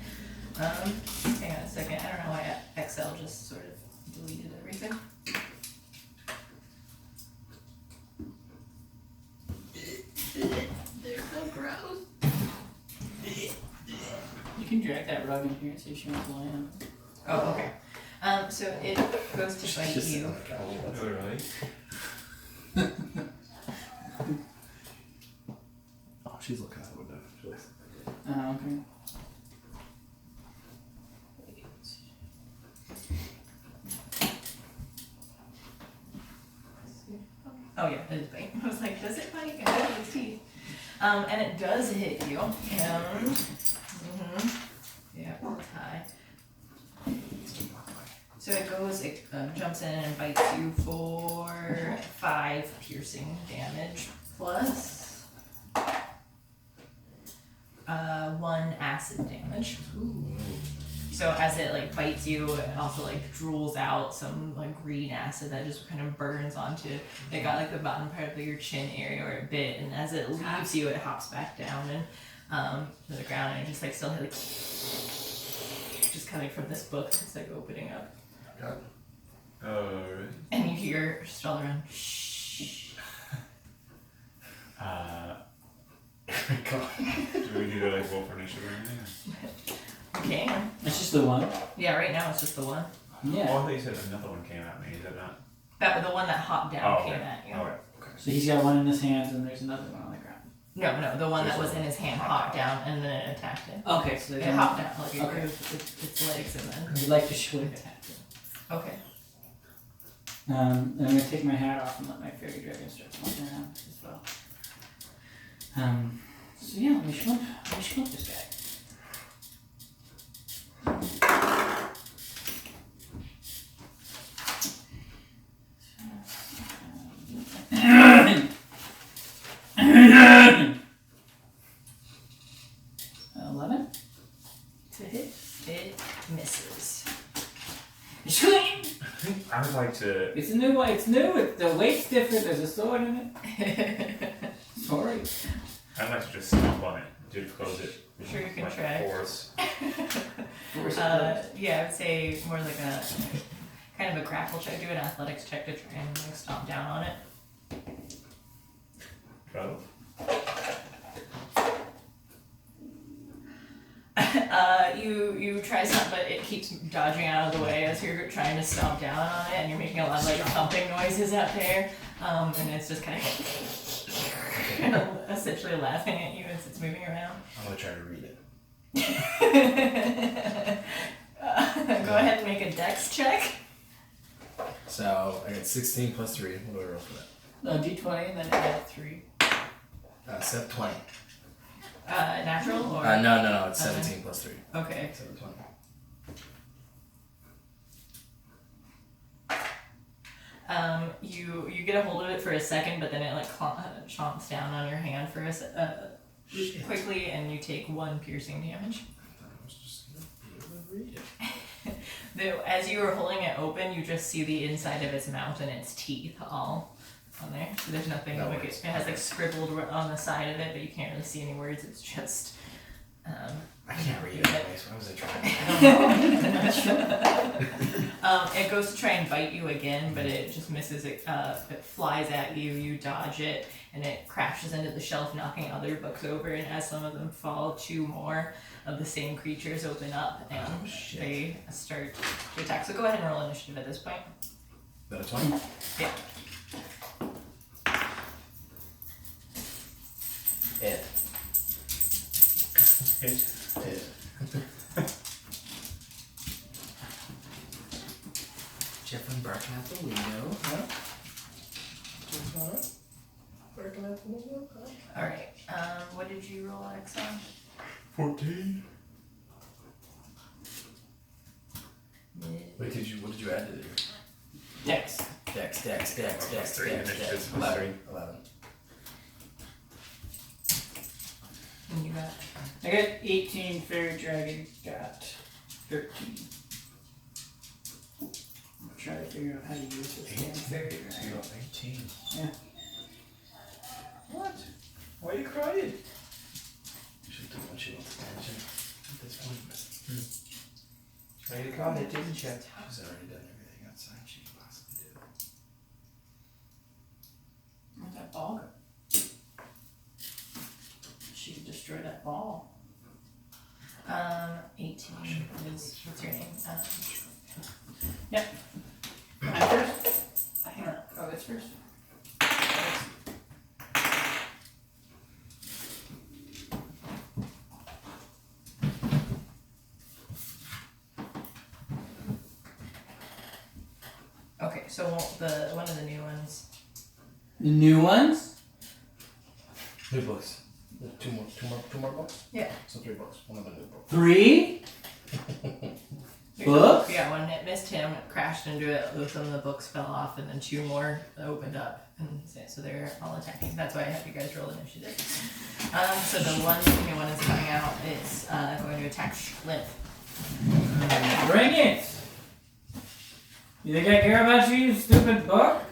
Speaker 2: Hang on a second. I don't know why Excel just sort of deleted everything.
Speaker 5: They're so gross.
Speaker 1: You can drag that rug in here so she wants to lie on.
Speaker 2: Oh, okay. So it goes to bite you.
Speaker 3: Really?
Speaker 4: Oh, she's looking out the window. She looks.
Speaker 1: Oh, okay.
Speaker 2: Oh yeah, it is bite. I was like, does it bite? I have its teeth. And it does hit you. And yeah, it's high. So it jumps in and bites you for 5 piercing damage plus 1 acid damage.
Speaker 6: Ooh.
Speaker 2: So as it like bites you, it also like drools out some like green acid that just kind of burns onto. It got like the bottom part of your chin area where it bit, and as it leaves you, it hops back down and to the ground, and it just like still like just coming from this book. It's like opening up,
Speaker 6: God.
Speaker 3: Alright.
Speaker 2: and you hear Stallerin, shh.
Speaker 3: Do we need to like roll for initiative or anything?
Speaker 2: Okay.
Speaker 1: It's just the one.
Speaker 2: Yeah, right now it's just the one.
Speaker 3: Oh, I
Speaker 1: Yeah.
Speaker 3: thought you said another one came at me. Is that not?
Speaker 2: That the one that hopped down
Speaker 3: Oh,
Speaker 2: came
Speaker 3: okay.
Speaker 2: at you.
Speaker 3: Alright. Okay.
Speaker 1: So he's got one in his hands and there's another one on the ground.
Speaker 2: No, the one that was in his hand hopped down and then it attacked it.
Speaker 1: Okay, so
Speaker 2: It
Speaker 1: there's
Speaker 2: hopped down, like it
Speaker 1: Okay.
Speaker 2: grew its legs and then.
Speaker 1: I'd like to should attack it.
Speaker 2: Okay.
Speaker 1: And I'm gonna take my hat off and let my fairy dragon start walking around as well. So yeah, let me schmump this guy.
Speaker 2: To hit, it misses.
Speaker 3: I would like to.
Speaker 1: It's a new one. It's new. The weight's different. There's a sword in it. Sorry.
Speaker 3: I'd like to just stomp on it. To close it.
Speaker 2: Sure, you can
Speaker 3: like
Speaker 2: try.
Speaker 3: Force.
Speaker 2: Yeah, I would say more like a kind of a grapple check. Do an athletics check to try and like stomp down on it.
Speaker 3: 12.
Speaker 2: You try something, but it keeps dodging out of the way as you're trying to stomp down on it, and you're making a lot of like thumping noises out there, and it's just kind of essentially laughing at you as it's moving around.
Speaker 6: I'm gonna try to read it.
Speaker 2: Go ahead and make a dex check.
Speaker 6: So I got 16 plus 3. What do I roll for that?
Speaker 1: D20 and then add 3.
Speaker 6: 20.
Speaker 2: Natural or?
Speaker 6: No. It's 17 plus 3.
Speaker 2: Okay.
Speaker 6: 20.
Speaker 2: You get a hold of it for a second, but then it like chomps down on your hand for quickly, and you take 1 piercing damage.
Speaker 6: I was just gonna be able to read it.
Speaker 2: As you were holding it open, you just see the inside of its mouth and its teeth all on there. So there's nothing
Speaker 6: No
Speaker 2: like
Speaker 6: worries.
Speaker 2: it has like scribbled on the side of it, but you can't really see any words. It's just.
Speaker 6: I can't read it anyway, so why was I trying?
Speaker 2: It goes to try and bite you again, but it just misses. It flies at you. You dodge it, and it crashes into the shelf, knocking other books over. And as some of them fall, 2 more of the same creatures open up, and they start to attack. So go ahead and roll initiative at this point.
Speaker 6: Is that a 20?
Speaker 2: Yeah.
Speaker 6: Ed. Jeffrey barking out the window. Huh? Barking out the window.
Speaker 2: All right. What did you roll, Exxon?
Speaker 3: 14.
Speaker 6: Wait, what did you add to it?
Speaker 1: Dex.
Speaker 6: Dex.
Speaker 3: 3 initiatives.
Speaker 6: 11.
Speaker 2: And you got.
Speaker 1: I got 18, Fairy Dragon got 13. I'm trying to figure out how to use this damn Fairy Dragon.
Speaker 6: 18.
Speaker 1: Yeah.
Speaker 3: What? Why are you crying?
Speaker 6: She took when she wants attention. At this point.
Speaker 3: Well, you caught it, didn't you?
Speaker 6: She's already done everything outside she can possibly do.
Speaker 1: Where'd that ball go? She destroyed that ball.
Speaker 2: 18 is what's your name?
Speaker 1: Yep. I'm first. Hang on. Oh, it's first.
Speaker 2: Okay, so one of the new ones.
Speaker 1: The new ones?
Speaker 6: New books. Two more books?
Speaker 2: Yeah.
Speaker 6: So 3 books. One of them new books.
Speaker 1: 3? Books?
Speaker 2: Yeah, one hit missed him, crashed into it, some of the books fell off, and then 2 more opened up. And so they're all attacking. That's why I have you guys roll initiative. So the new one is coming out. It's going to attack Flip.
Speaker 1: Bring it! You think I care about you stupid book?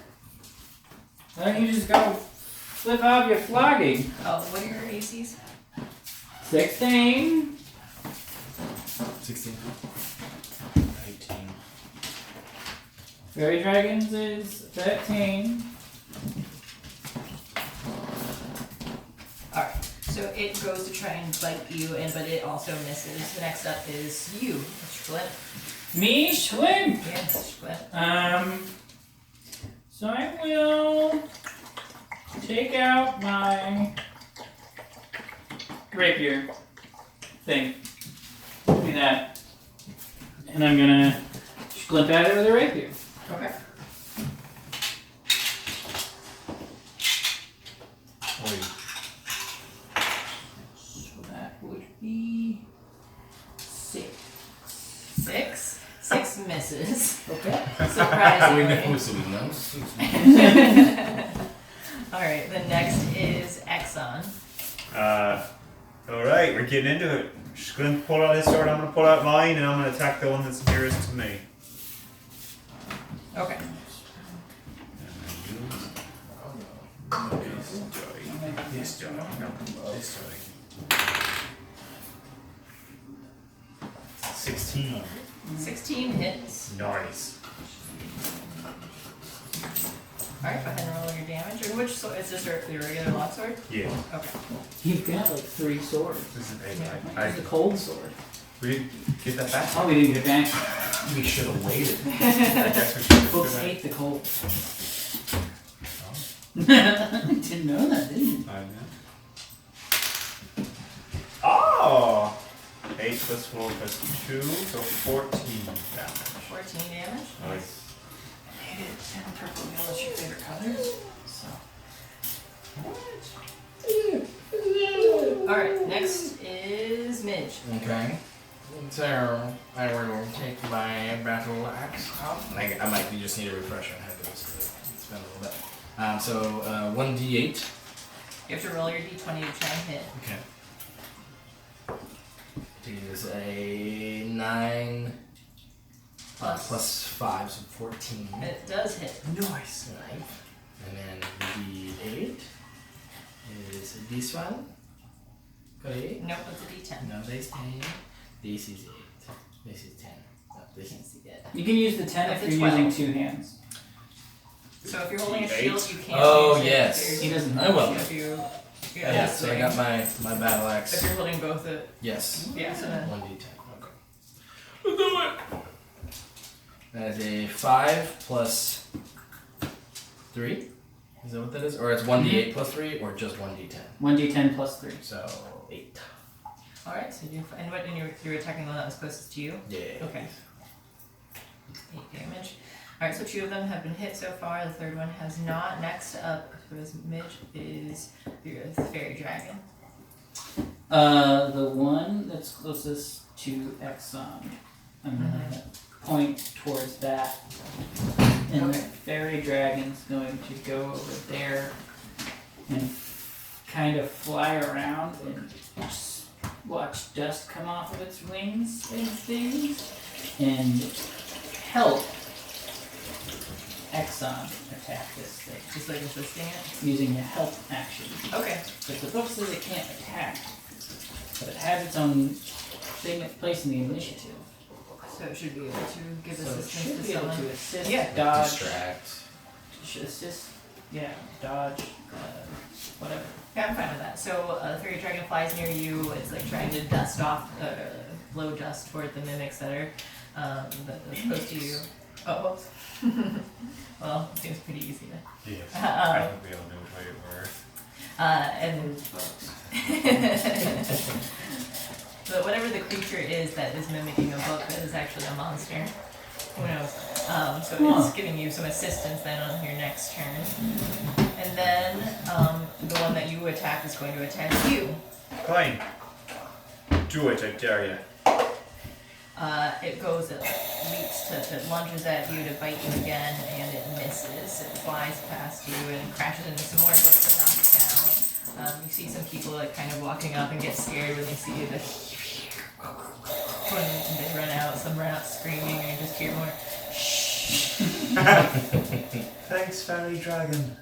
Speaker 1: Why don't you just go flip off your flogging?
Speaker 2: Oh, what are your ACs?
Speaker 1: 16.
Speaker 6: 16. 18.
Speaker 1: Fairy Dragons is 13.
Speaker 2: Alright, so it goes to try and bite you, but it also misses. Next up is you, Flip.
Speaker 1: Me, Schwinn.
Speaker 2: Yes, Flip.
Speaker 1: So I will take out my rapier thing. Do that. And I'm gonna glip at it with a rapier.
Speaker 2: Okay.
Speaker 1: So that would be 6.
Speaker 2: 6? 6 misses.
Speaker 1: Okay.
Speaker 2: Surprisingly.
Speaker 6: So we know.
Speaker 2: Alright, the next is Exxon.
Speaker 3: Alright, we're getting into it. She's going to pull out his sword, I'm going to pull out mine, and I'm going to attack the one that's nearest to me.
Speaker 2: Okay.
Speaker 3: This joy. This joy. 16.
Speaker 2: 16 hits.
Speaker 3: Nice.
Speaker 2: Alright, go ahead and roll your damage. Or which sword? Is this your regular longsword?
Speaker 3: Yeah.
Speaker 2: Okay.
Speaker 1: You've got like 3 swords.
Speaker 3: This is
Speaker 1: It's a cold sword.
Speaker 3: we didn't get that back.
Speaker 1: Oh, we didn't get back.
Speaker 6: We should have waited.
Speaker 3: I guess we should do
Speaker 1: Books
Speaker 3: that.
Speaker 1: hate the cold. Didn't know that, did you?
Speaker 3: I know. Oh! 8 plus 4 plus 2, so 14 damage.
Speaker 2: 14 damage.
Speaker 3: Nice.
Speaker 1: And purple and yellow is your favorite colors. So.
Speaker 2: Alright, next is Midge.
Speaker 6: Okay. So I will take my battle axe out. I might just need a refresher on how to do this. It's been a little bit. So 1d8.
Speaker 2: You have to roll your d20 to try and hit.
Speaker 6: Okay. It is a 9 plus 5, so 14.
Speaker 2: It does hit.
Speaker 6: Nice. Right. And then d8 is this one. Okay.
Speaker 2: Nope, it's a d10.
Speaker 6: No, this 10. This is 8. This is 10. No, this is it.
Speaker 1: You can use the 10 if
Speaker 2: That's
Speaker 1: you're
Speaker 2: a 12.
Speaker 1: using 2 hands.
Speaker 2: So if you're holding a shield, you can't
Speaker 6: Oh,
Speaker 2: use it.
Speaker 6: yes.
Speaker 1: He doesn't
Speaker 6: I will.
Speaker 2: If you,
Speaker 6: Yeah, so I got my battle
Speaker 2: If
Speaker 6: axe.
Speaker 2: you're holding both,
Speaker 6: Yes.
Speaker 2: yeah, so then
Speaker 6: 1d10. Okay. We'll do it. That is a 5 plus 3. Is that what that is? Or it's 1d8 plus 3 or just 1d10?
Speaker 1: 1d10 plus 3.
Speaker 6: So 8.
Speaker 2: alright, so and you're attacking the one that was closest to you?
Speaker 6: Yeah.
Speaker 2: Okay. 8 damage. Alright, so 2 of them have been hit so far, the third one has not. Next up for this Midge is your fairy dragon.
Speaker 1: The one that's closest to Exxon. I'm gonna point towards that. And the fairy dragon's going to go over there and kind of fly around and just watch dust come off of its wings and things and help Exxon attack this thing
Speaker 2: Just like assisting it?
Speaker 1: using the help action.
Speaker 2: Okay.
Speaker 1: But the book says it can't attack, but it has its own thing place in the initiative.
Speaker 2: So it should be able to give
Speaker 1: So it
Speaker 2: assistance
Speaker 1: should
Speaker 2: to
Speaker 1: be able
Speaker 2: someone.
Speaker 1: to assist,
Speaker 2: Yeah.
Speaker 1: dodge,
Speaker 6: Distract.
Speaker 1: assist, yeah, dodge, whatever.
Speaker 2: Yeah, I'm fine with that. So the fairy dragon flies near you. It's like trying to dust off, blow dust toward the mimics that are that's close to you. Oh, whoops. Well, it seems pretty easy to.
Speaker 3: Yes. I think we'll do it way worse.
Speaker 2: And
Speaker 1: Books.
Speaker 2: but whatever the creature is that is mimicking a book that is actually a monster. Who knows? So it's giving you some assistance then on your next turn. And then the one that you attack is going to attack you.
Speaker 3: Fine. Do it, I dare you.
Speaker 2: It goes, it leaps to, it lunges at you to bite you again, and it misses. It flies past you and crashes into some more books and knocks it down. You see some people like kind of walking up and get scared when they see you. When they run out, some run out screaming, and you just hear more.
Speaker 3: Thanks, fairy dragon.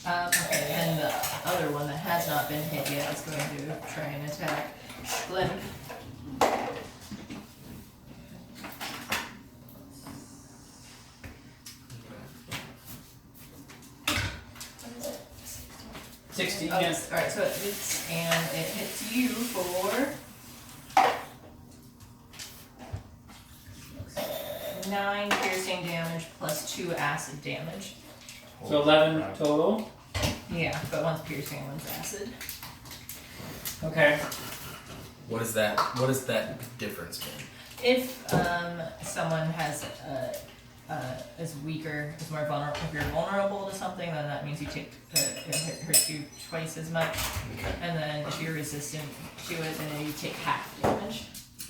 Speaker 2: Okay, and the other one that has not been hit yet is going to try and attack Glenn.
Speaker 1: Oh, 16,
Speaker 2: Oh,
Speaker 1: yes.
Speaker 2: alright, so it hits, and it hits you for 9 piercing damage plus 2 acid damage.
Speaker 1: So 11 total.
Speaker 2: Yeah, but one's piercing and one's acid.
Speaker 1: Okay.
Speaker 6: What is that? What is that difference mean?
Speaker 2: If someone has is weaker, is more vulnerable, if you're vulnerable to something, then that means you take it hurts you twice as much.
Speaker 6: Okay.
Speaker 2: And then if you're resistant to it, then you take half damage.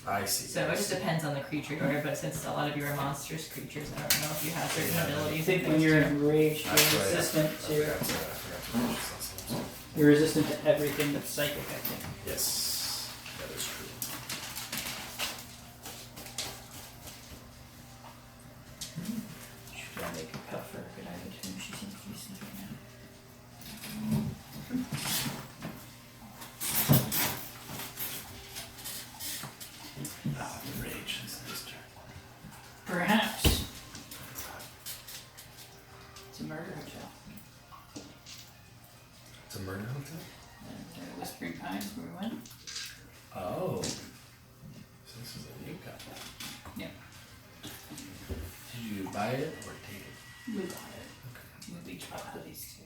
Speaker 6: I see.
Speaker 2: So it just depends on the creature you are, but since a lot of you are monstrous creatures, I don't know if you have certain
Speaker 1: I
Speaker 2: abilities.
Speaker 1: think
Speaker 2: and
Speaker 1: when
Speaker 2: things
Speaker 1: you're
Speaker 2: too.
Speaker 1: enraged,
Speaker 6: That's
Speaker 1: you're
Speaker 6: right.
Speaker 1: resistant
Speaker 6: I
Speaker 1: to
Speaker 6: forgot to mention that.
Speaker 1: you're resistant to everything that's psychic, I think.
Speaker 6: Yes, that is true.
Speaker 1: Should I make a cup for a good idea too? She seems to be sleeping now.
Speaker 6: Ah, the rage is this turn.
Speaker 1: Perhaps. It's a murder hotel.
Speaker 6: It's a murder hotel?
Speaker 1: And Whispering Pines where we went.
Speaker 6: Oh. So this is a new cup.
Speaker 1: Yeah.
Speaker 6: Did you buy it or take it?
Speaker 1: We bought it. We each bought these two.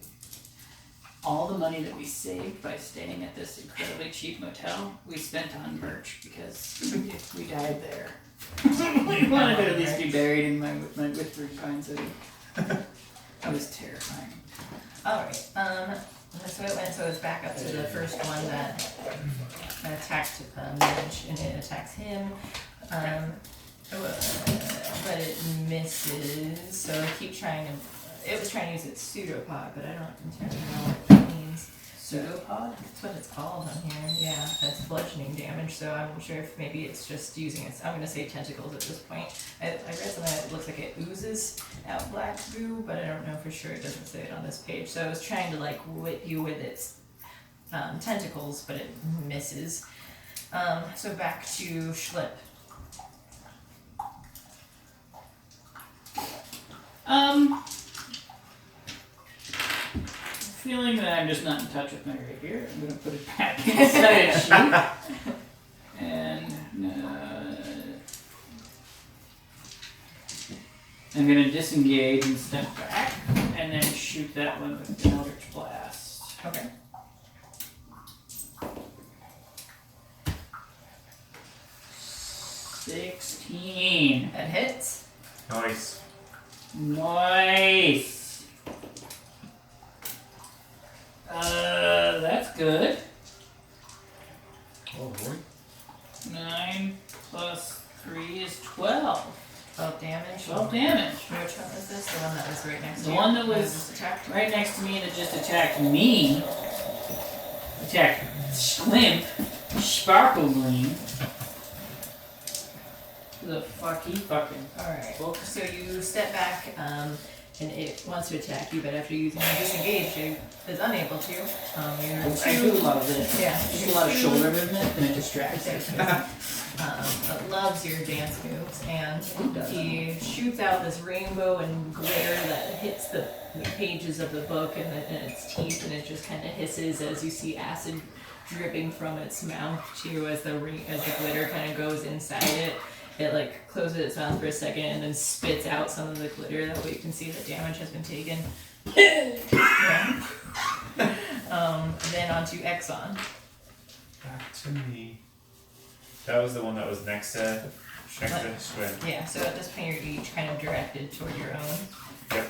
Speaker 1: All the money that we saved by staying at this incredibly cheap motel, we spent on merch because if we died there, I wanted to at least be buried in my whispering pine city. That was terrifying.
Speaker 2: Alright, that's what it went, so it's back up to the first one that attacked Midge, and it attacks him. But it misses, so I keep trying to. It was trying to use its pseudopod, but I don't entirely know what that means.
Speaker 1: Pseudopod?
Speaker 2: That's what it's called on here. Yeah, that's bludgeoning damage, so I'm not sure if maybe it's just using its. I'm gonna say tentacles at this point. I read something that looks like it oozes out black goo, but I don't know for sure. It doesn't say it on this page. So I was trying to like whip you with its tentacles, but it misses. So back to Schlip.
Speaker 1: Feeling that I'm just not in touch with my rapier, I'm gonna put it back inside its sheath. And I'm gonna disengage and step back, and then shoot that one with an Eldritch Blast.
Speaker 2: Okay.
Speaker 1: $16.
Speaker 2: That hits.
Speaker 3: Nice.
Speaker 1: Nice. That's good.
Speaker 6: Oh boy.
Speaker 1: 9 plus 3 is 12.
Speaker 2: 12 damage.
Speaker 1: 12 damage.
Speaker 2: Which one is this? The one that was right next to
Speaker 1: The
Speaker 2: you?
Speaker 1: one that
Speaker 2: That
Speaker 1: was
Speaker 2: just attacked?
Speaker 1: right next to me that just attacked me. Attacked Schlimp. Sparkle Gleam. Who the fuck he fucking.
Speaker 2: Alright, well, so you step back, and it wants to attack you, but after using your disengage, it is unable to.
Speaker 1: I do a lot of this.
Speaker 2: Yeah.
Speaker 1: I do a lot of shoulder movement and it distracts it.
Speaker 2: It loves your dance moves, and he shoots out this rainbow and glitter that hits the pages of the book and its teeth, and it just kind of hisses as you see acid dripping from its mouth too, as the glitter kind of goes inside it. It like closes its mouth for a second and then spits out some of the glitter. That way you can see that damage has been taken. Yeah. Then onto Exxon.
Speaker 3: Back to me. That was the one that was next to Swim.
Speaker 2: Yeah, so at this point you're each kind of directed toward your own.
Speaker 3: Yep.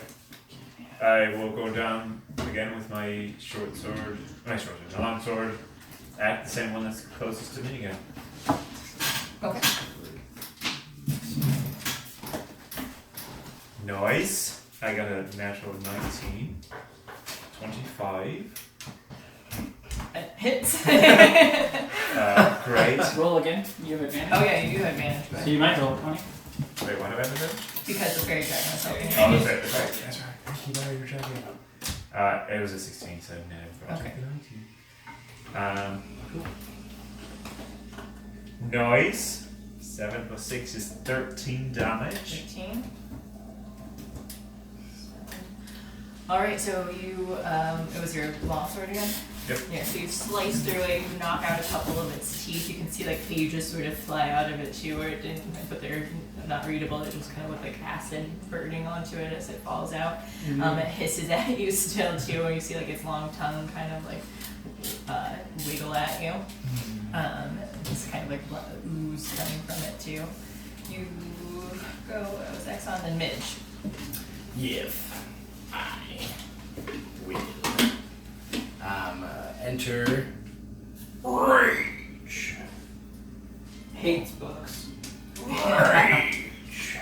Speaker 3: I will go down again with my long sword, at the same one that's closest to me again.
Speaker 2: Okay.
Speaker 3: Nice. I got a natural 19. 25.
Speaker 2: It hits.
Speaker 3: Great.
Speaker 1: Roll again. You have advantage.
Speaker 2: Oh yeah, you do have advantage, but
Speaker 1: So you might roll a 20.
Speaker 3: Wait, what have I done?
Speaker 2: because the fairy dragon was helping.
Speaker 3: Oh, that's right. That's right. Thank you, Larry, you're checking. It was a 16, so no.
Speaker 2: Okay.
Speaker 3: Cool. Nice. 7 plus 6 is 13 damage.
Speaker 2: 15. Alright, so you, it was your longsword again?
Speaker 3: Yep.
Speaker 2: Yeah, so you slice through it, you knock out a couple of its teeth. You can see like pages sort of fly out of it too, or it didn't, but they're not readable. They just kind of look like acid burning onto it as it falls out.
Speaker 1: Mm-hmm.
Speaker 2: It hisses at you still too, and you see like its long tongue kind of like wiggle at you. It's kind of like ooze coming from it too. You go, it was Exxon and Midge.
Speaker 6: If I will enter rage.
Speaker 1: Hates books.
Speaker 6: Rage.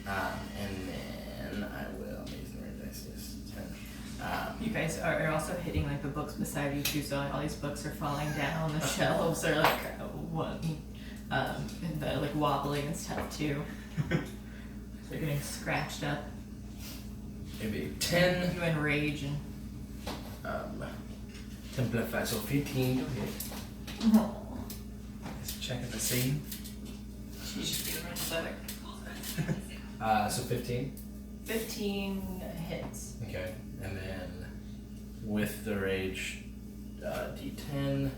Speaker 6: And then I will use the red dice. Yes, 10.
Speaker 2: You guys are also hitting like the books beside you too, so like, all these books are falling down. The shelves are like and they're like wobbling and stuff too. They're getting scratched up.
Speaker 6: Maybe 10.
Speaker 2: You enrage and
Speaker 6: 10 plus 5, so 15 to hit.
Speaker 3: Let's check at the scene.
Speaker 1: She should be around
Speaker 6: So 15.
Speaker 2: 15 hits.
Speaker 6: Okay, and then with the rage, D10.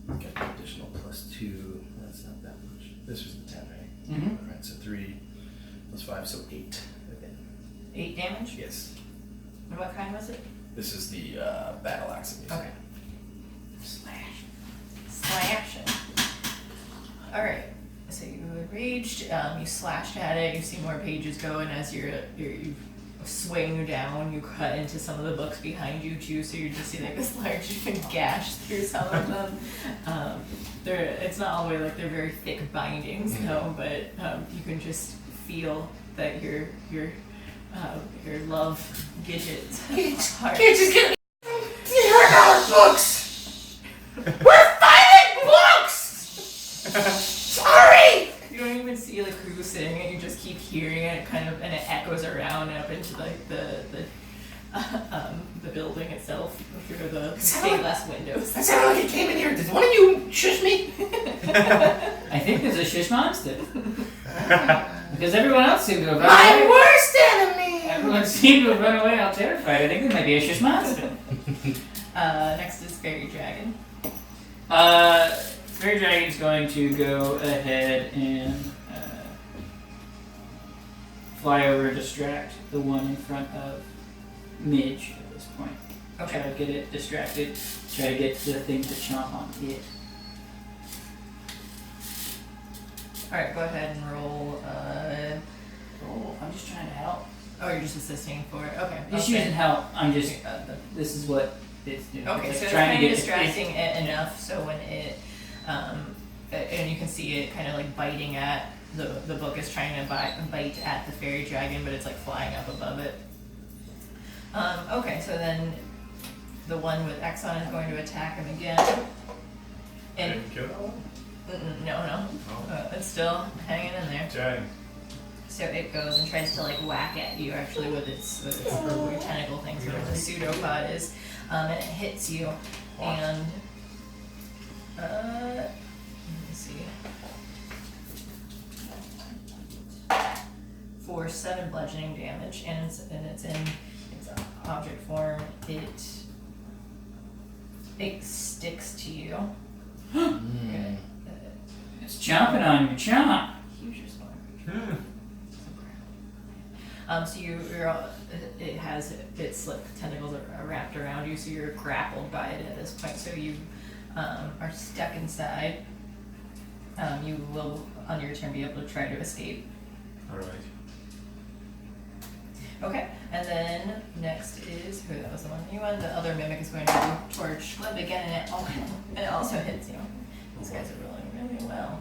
Speaker 6: Got an additional plus 2. That's not that much. This was the 10, right?
Speaker 1: Mm-hmm.
Speaker 6: Alright, so 3 plus 5, so 8. Again.
Speaker 2: 8 damage?
Speaker 6: Yes.
Speaker 2: And what kind was it?
Speaker 6: This is the battle axe.
Speaker 2: Okay. Slash it. Alright. So enraged. You slashed at it. You see more pages go, and as you swing down, you cut into some of the books behind you too. So you just see like this large gash through some of them. It's not all the way like they're very thick bindings, no, but you can just feel that your love Gidget's heart.
Speaker 5: Gidget's gonna hurt our books! We're fighting books! Sorry!
Speaker 2: You don't even see the crew sing it, you just keep hearing it kind of, and it echoes around and up into like the building itself through the stained glass windows.
Speaker 5: That sounded like it came in here. Did one of you shush me?
Speaker 1: I think there's a shush monster. Because everyone else seemed to have run
Speaker 5: My
Speaker 1: away.
Speaker 5: worst enemy!
Speaker 1: Everyone seemed to have run away all terrified. I think there might be a shush monster.
Speaker 2: Next is Fairy Dragon.
Speaker 1: Fairy Dragon's going to go ahead and fly over and distract the one in front of Midge at this point.
Speaker 2: Okay.
Speaker 1: Try to get it distracted. Try to get the thing to chomp on it.
Speaker 2: Alright, go ahead and roll.
Speaker 1: I'm just trying to help.
Speaker 2: Oh, you're just assisting for it. Okay.
Speaker 1: Just using help. I'm just. This is what it's doing.
Speaker 2: Okay,
Speaker 1: It's
Speaker 2: so it's
Speaker 1: trying
Speaker 2: kind
Speaker 1: to
Speaker 2: of
Speaker 1: get
Speaker 2: distracting it enough so when it, and you can see it kind of like biting at the book is trying to bite at the fairy dragon, but it's like flying up above it. Okay, so then the one with Exxon is going to attack him again. And
Speaker 3: Didn't kill that one?
Speaker 2: no,
Speaker 3: Oh.
Speaker 2: it's still hanging in there.
Speaker 3: Dang.
Speaker 2: So it goes and tries to like whack at you actually with its weird tentacle things, whatever the pseudopod is, and it hits you. And let me see. For 7 bludgeoning damage, and it's in its object form. It sticks to you.
Speaker 6: Mm.
Speaker 1: It's chomping on your chomp.
Speaker 2: Huge response. So it has its slick tentacles are wrapped around you, so you're grappled by it at this point. So you are stuck inside. You will, on your turn, be able to try to escape.
Speaker 3: Alright.
Speaker 2: Okay, and then next is who? That was the one that you wanted. The other mimic is going to torch Glib again, and it also hits you. These guys are rolling really well.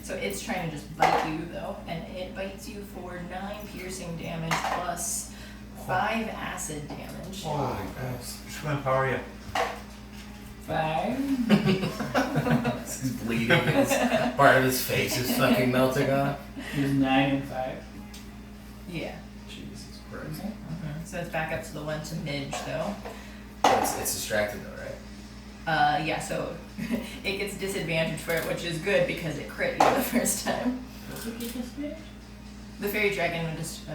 Speaker 2: So it's trying to just bite you though, and it bites you for 9 piercing damage plus 5 acid damage.
Speaker 3: Oh my gosh. Just gonna empower you.
Speaker 1: 5.
Speaker 6: He's bleeding. Part of his face is fucking melting off.
Speaker 1: There's 9 and 5.
Speaker 2: Yeah.
Speaker 6: Jesus Christ.
Speaker 2: So it's back up to the one to Midge though.
Speaker 6: It's distracted though, right?
Speaker 2: Yeah, so it gets disadvantage for it, which is good because it crit you the first time. The fairy dragon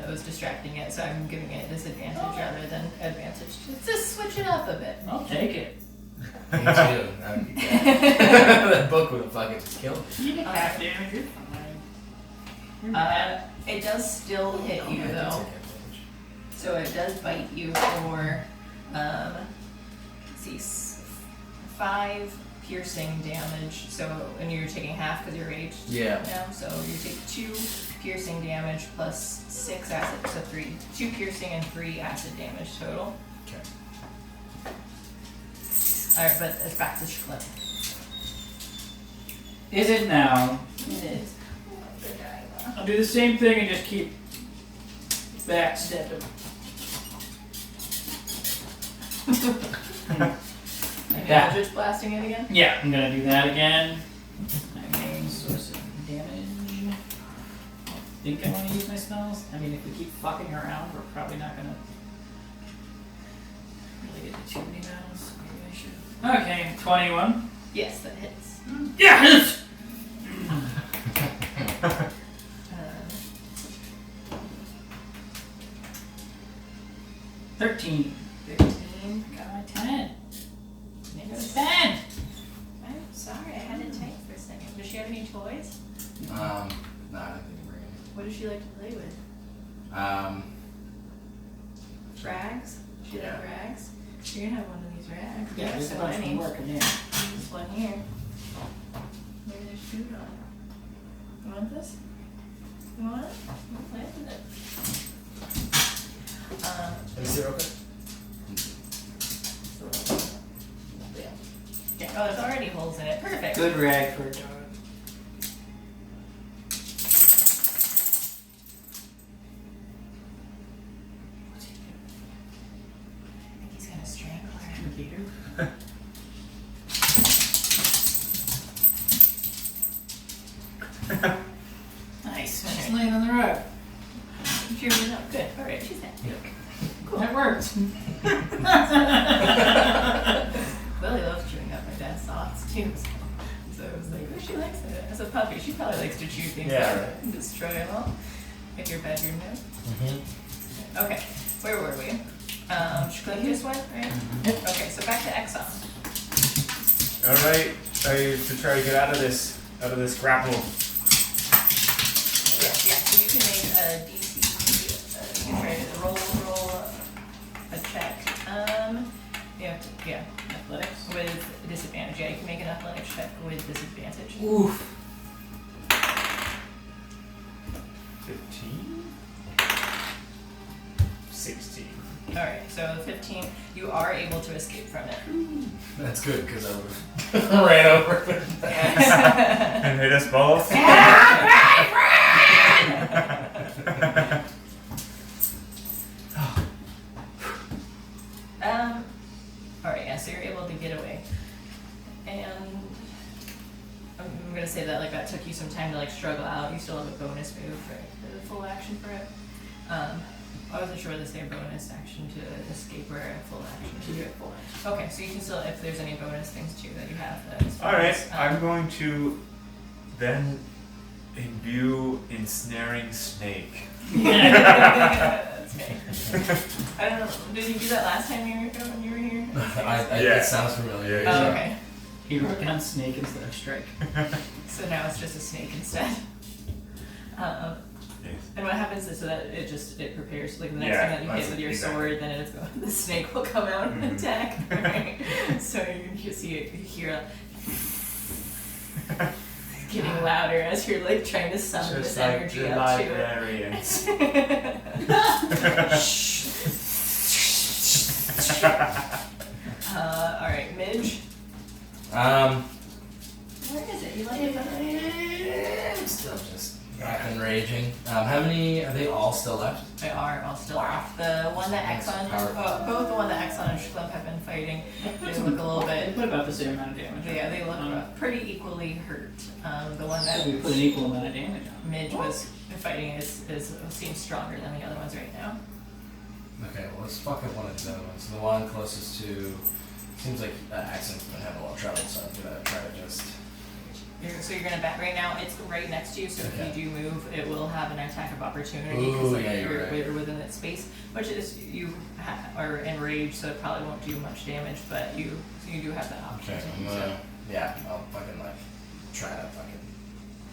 Speaker 2: was distracting it, so I'm giving it disadvantage rather than advantage. Just switch it up a bit.
Speaker 1: I'll take it.
Speaker 6: Me too. That would be good. That book would have fucking just killed me.
Speaker 1: You get half damage, you're fine.
Speaker 2: It does still hit you
Speaker 6: I did
Speaker 2: though.
Speaker 6: take advantage.
Speaker 2: So it does bite you for, let's see, 5 piercing damage. So, and you're taking half because you're raged
Speaker 6: Yeah.
Speaker 2: now. So you take 2 piercing damage plus 6 acid, so 2 piercing and 3 acid damage total.
Speaker 6: Okay.
Speaker 2: Alright, but it's back to Schlipp.
Speaker 1: Is it now?
Speaker 2: It is.
Speaker 1: I'll do the same thing and just keep backstepping.
Speaker 2: Like
Speaker 1: that.
Speaker 2: Eldritch blasting it again?
Speaker 1: Yeah, I'm gonna do that again. My main source of damage. I think I want to use my spells. I mean, if we keep fucking around, we're probably not gonna really get to too many battles. Maybe I should. Okay, 21.
Speaker 2: Yes, that hits.
Speaker 1: Yes! 13.
Speaker 2: 15.
Speaker 1: Got my 10. Maybe it's 10.
Speaker 2: I'm sorry, I had it type for a second. Does she have any toys?
Speaker 6: No, I didn't bring any.
Speaker 2: What does she like to play with? Rags? She
Speaker 6: Yeah.
Speaker 2: like rags? You're gonna have one of these rags.
Speaker 1: Yeah, there's a bunch of work in here.
Speaker 2: This one here. Maybe there's food on it. You want this? You want it? Let me
Speaker 6: see real quick.
Speaker 2: Yeah. Oh, there's already holes in it. Perfect.
Speaker 1: Good rag for a dog.
Speaker 2: I think he's gonna strangle her.
Speaker 1: Peter. Nice. She's laying on the rug.
Speaker 2: Cheering up. Good. All right. She's happy.
Speaker 1: Cool. That worked.
Speaker 2: Willie loves chewing up my dad's socks too. So it was like, oh, she likes it. As a puppy, she probably likes to chew things up and destroy them all. Like your bedroom now. Okay. Where were we? Click this one, right? Okay. So back to Exxon.
Speaker 3: All right, to try to get out of this grapple.
Speaker 2: Yeah, so you can make a DC, you can try to roll a check. Yeah,
Speaker 1: Athletics.
Speaker 2: with disadvantage. Yeah, you can make an athletics check with disadvantage.
Speaker 1: Oof.
Speaker 3: 15? 16.
Speaker 2: Alright, so 15, you are able to escape from it.
Speaker 6: That's good because I would have ran over.
Speaker 3: And hit us both?
Speaker 2: Alright, yeah, so you're able to get away. And I'm gonna say that like that took you some time to like struggle out. You still have a bonus move, right? For the full action for it. I wasn't sure whether to say a bonus action to escape or a full action to do it full action. Okay, so you can still, if there's any bonus things too that you have. That is
Speaker 3: Alright,
Speaker 2: bonus.
Speaker 3: I'm going to then imbue ensnaring snake.
Speaker 2: That's okay. I don't know. Did you do that last time when you were here?
Speaker 6: It sounds familiar.
Speaker 3: Yeah.
Speaker 2: Oh, okay.
Speaker 1: He wrote down snake instead of strike.
Speaker 2: So now it's just a snake instead. And what happens is so that it prepares like the next time that you hit with your sword, then it's going, the snake will come out and attack. Right? So you see it, you hear it getting louder as you're like trying to summon
Speaker 3: Just
Speaker 2: this
Speaker 3: like
Speaker 2: energy
Speaker 3: the
Speaker 2: up
Speaker 3: librarians.
Speaker 2: to it. Alright, Midge. Where is it? You like it?
Speaker 6: I'm still just back and raging. How many are they all still left?
Speaker 2: They are all still off. The one that Exxon, both the one that Exxon and Schlimp have been fighting, they look a little
Speaker 1: They
Speaker 2: bit.
Speaker 1: put about the same amount of damage.
Speaker 2: Yeah, they look pretty equally hurt. The one that
Speaker 1: We put an equal amount of damage on.
Speaker 2: Midge was fighting seems stronger than the other ones right now.
Speaker 6: Okay, well let's fuck up one of these other ones. The one closest to seems like Accent's been having a lot of trouble, so I'm gonna try to just.
Speaker 2: So you're gonna back right now. It's right next to you, so
Speaker 6: Okay.
Speaker 2: if you do move, it will have an attack of opportunity
Speaker 6: Ooh,
Speaker 2: because
Speaker 6: yeah, you're right.
Speaker 2: you're within its space. Which is you are enraged, so it probably won't do much damage, but you do have that option.
Speaker 6: Okay, I'm gonna. Yeah, I'll fucking like try to fucking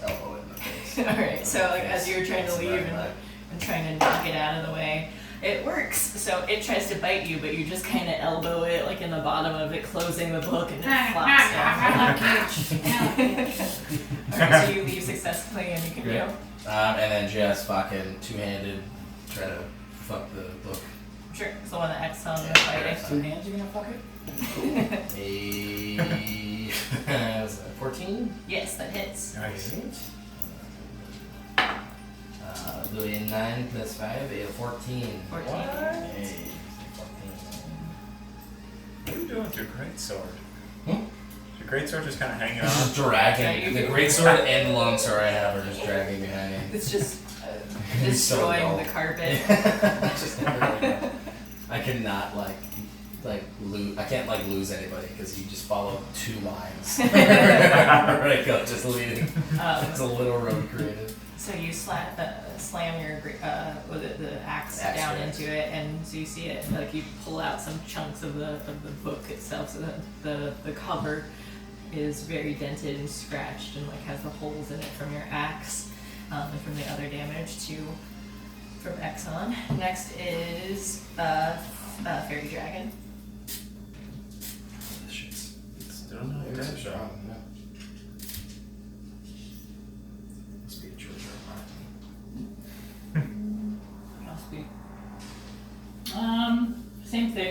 Speaker 6: elbow it in the face.
Speaker 2: All right. So like as you're trying to
Speaker 6: That's
Speaker 2: leave
Speaker 6: right.
Speaker 2: and trying to knock it out of the way, it works. So it tries to bite you, but you just kind of elbow it like in the bottom of it, closing the book, and it flops down. Alright, so you leave successfully, and you can
Speaker 6: Yeah.
Speaker 2: go.
Speaker 6: And then just fucking two-handed try to fuck the book.
Speaker 2: Sure. It's the one that Exxon was
Speaker 6: Yeah.
Speaker 2: fighting.
Speaker 1: 2 hands, you gonna fuck it?
Speaker 6: Was that 14?
Speaker 2: Yes, that hits.
Speaker 3: Nice.
Speaker 6: Doing 9 plus 5, 14.
Speaker 2: 14.
Speaker 6: Hey, 14.
Speaker 3: What are you doing with your greatsword?
Speaker 6: Hmm?
Speaker 3: Your greatsword just kind of hanging
Speaker 6: It's
Speaker 3: on.
Speaker 6: just dragging. The greatsword and the longsword I have are just dragging behind me.
Speaker 2: It's just
Speaker 6: He's so
Speaker 2: destroying
Speaker 6: dull.
Speaker 2: the carpet.
Speaker 6: Just I cannot like lose. I can't like lose anybody because you just follow 2 lines. Right, go just leading. It's a little road creative.
Speaker 2: So you slam your the axe
Speaker 6: Axe
Speaker 2: down
Speaker 6: right.
Speaker 2: into it, and so you see it like you pull out some chunks of the book itself, so that the cover is very dented and scratched, and like has the holes in it from your axe and from the other damage from Exxon. Next is Fairy Dragon.
Speaker 6: This shit's
Speaker 3: Still not
Speaker 6: it's
Speaker 3: dead.
Speaker 6: strong. Yeah. Must be a Georgia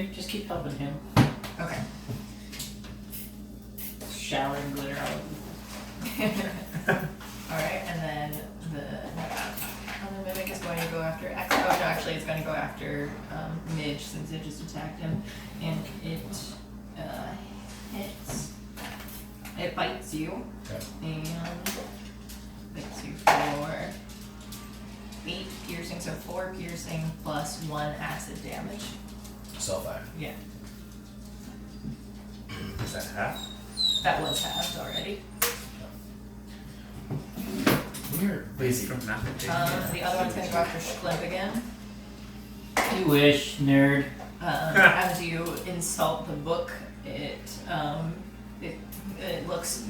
Speaker 1: okay. Just keep helping him.
Speaker 2: Okay.
Speaker 1: Showering glitter all over.
Speaker 2: Alright, and then the other mimic is going to go after X. Oh, no, actually, it's going to go after Midge since it just attacked him. And it hits. It bites you.
Speaker 6: Okay.
Speaker 2: And bites you for 8 piercing, so 4 piercing plus 1 acid damage.
Speaker 6: Self-fire.
Speaker 2: Yeah,
Speaker 3: Is that half?
Speaker 2: that was halved already.
Speaker 6: We're busy.
Speaker 3: From nothing.
Speaker 2: The other one's going to go after Schlimp again.
Speaker 1: You wish, nerd.
Speaker 2: As you insult the book, it looks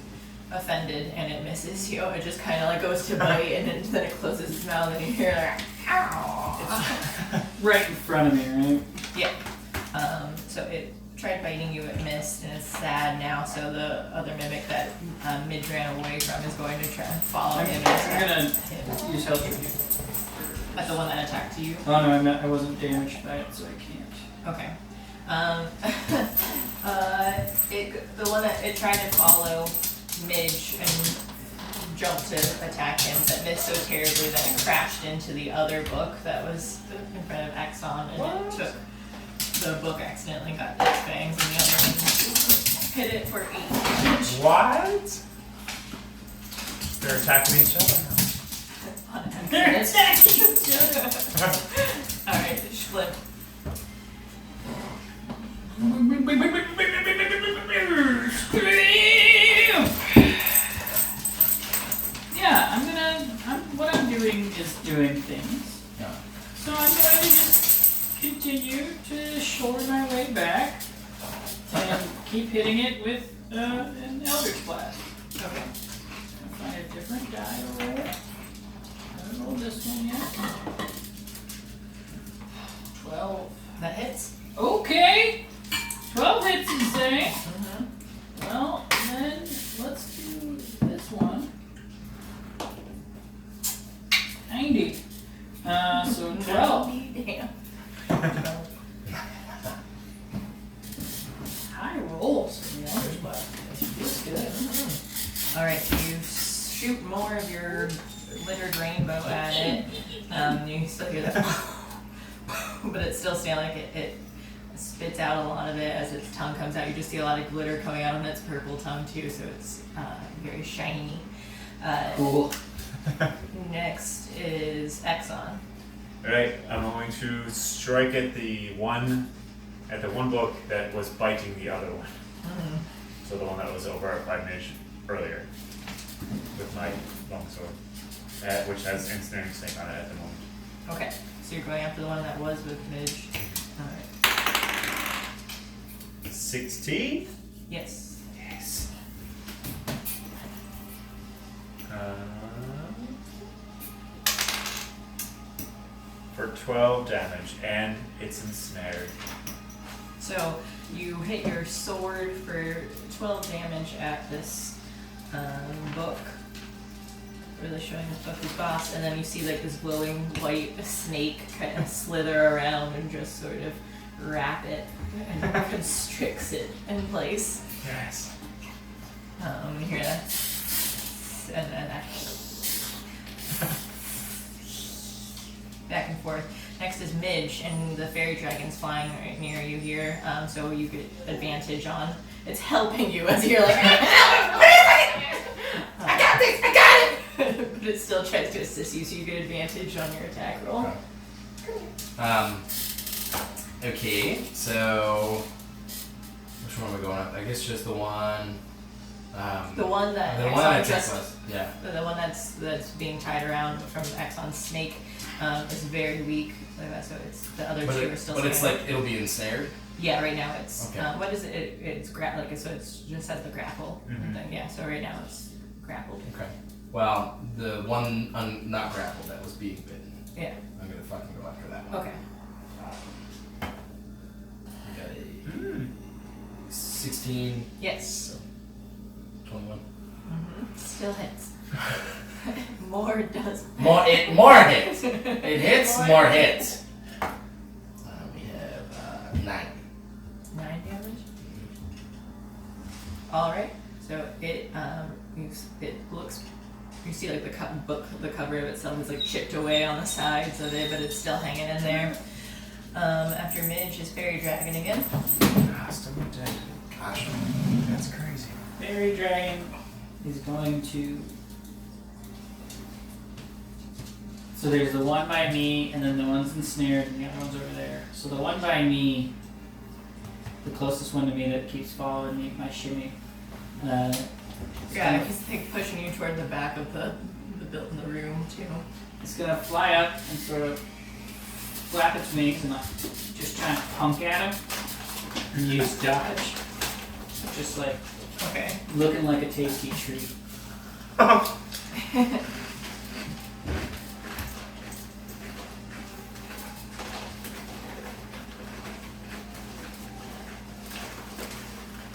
Speaker 2: offended and it misses you. It just kind of like goes to bite and then it closes its mouth and you hear like, ow.
Speaker 1: Right in front of me, right?
Speaker 2: Yeah. So it tried biting you, it missed, and it's sad now. So the other mimic that Midge ran away from is going to try and follow
Speaker 1: I'm
Speaker 2: him.
Speaker 1: gonna
Speaker 2: him.
Speaker 1: use health review.
Speaker 2: But the one that attacked you.
Speaker 1: Oh no, I wasn't damaged by it, so I can't.
Speaker 2: Okay. The one that it tried to follow Midge and jumped to attack him, but missed so terribly that it crashed into the other book that was in front of Exxon, and it took the book accidentally got its fangs, and the other one hit it for 8 damage.
Speaker 3: What? They're attacking each other now.
Speaker 1: They're attacking each other.
Speaker 2: Alright, Schlipp.
Speaker 1: Yeah, what I'm doing is doing things.
Speaker 6: Yeah.
Speaker 1: So I'm going to just continue to shore my way back and keep hitting it with an Eldritch Blast.
Speaker 2: Okay.
Speaker 1: I'll find a different die to roll. I haven't rolled this one yet. 12.
Speaker 2: That hits.
Speaker 1: Okay! 12 hits, you say?
Speaker 2: Mm-hmm.
Speaker 1: Well, then let's do this one. 90. So 12.
Speaker 2: Damn.
Speaker 1: High rolls. Yeah, but it feels good.
Speaker 2: Alright, so you shoot more of your glittered rainbow at it. You still hear that, but it's still standing like it spits out a lot of it as its tongue comes out. You just see a lot of glitter coming out on its purple tongue too, so it's very shiny.
Speaker 1: Cool.
Speaker 2: Next is Exxon.
Speaker 3: Alright, I'm going to strike at the one book that was biting the other one.
Speaker 2: Mm-hmm.
Speaker 3: So the one that was over by Midge earlier. With my longsword. Which has ensnaring snake on it at the moment.
Speaker 2: Okay, so you're going after the one that was with Midge. Alright.
Speaker 3: 16?
Speaker 2: Yes.
Speaker 3: Yes. For 12 damage, and it's ensnared.
Speaker 2: So you hit your sword for 12 damage at this book. Really showing this book is boss, and then you see like this glowing white snake kind of slither around and just sort of wrap it and constricts it in place.
Speaker 3: Yes.
Speaker 2: You hear that? And then back and forth. Next is Midge, and the fairy dragon's flying right near you here, so you get advantage on. It's helping you as you're like, I got this, I got it! But it still tries to assist you, so you get advantage on your attack roll.
Speaker 6: Okay, so which one are we going up? I guess just the one.
Speaker 2: The one that
Speaker 6: the one
Speaker 2: Exxon
Speaker 6: that
Speaker 2: just,
Speaker 6: was, yeah.
Speaker 2: the one that's being tied around from Exxon's snake is very weak. So it's the other two are still.
Speaker 6: But it's
Speaker 2: standing.
Speaker 6: like it'll be ensnared.
Speaker 2: Yeah, right now it's
Speaker 6: Okay.
Speaker 2: what is it? It's so it's just has the grapple thing. Yeah, so right now it's grappled.
Speaker 6: Okay. Well, the one not grappled that was being bitten.
Speaker 2: Yeah.
Speaker 6: I'm gonna fucking go after that one.
Speaker 2: Okay.
Speaker 6: I got a 16.
Speaker 2: Yes.
Speaker 6: So 21.
Speaker 2: Still hits. More does.
Speaker 6: More hits. It hits. More hits. We have 9.
Speaker 2: All right. So it looks. You see like the the cover of itself is like chipped away on the sides of it, but it's still hanging in there. After Midge is Fairy Dragon again.
Speaker 3: Still dead.
Speaker 6: Gosh,
Speaker 3: That's crazy.
Speaker 1: Fairy Dragon is going to. So there's the one by me, and then the one's ensnared, and the other one's over there. So the one by me, the closest one to me that keeps following my shimmy.
Speaker 2: Yeah, he's like pushing you toward the back of the room too.
Speaker 1: It's gonna fly up and sort of flap its wings and like just try and punk at him and use dodge. Just like
Speaker 2: Okay.
Speaker 1: looking like a tasty treat.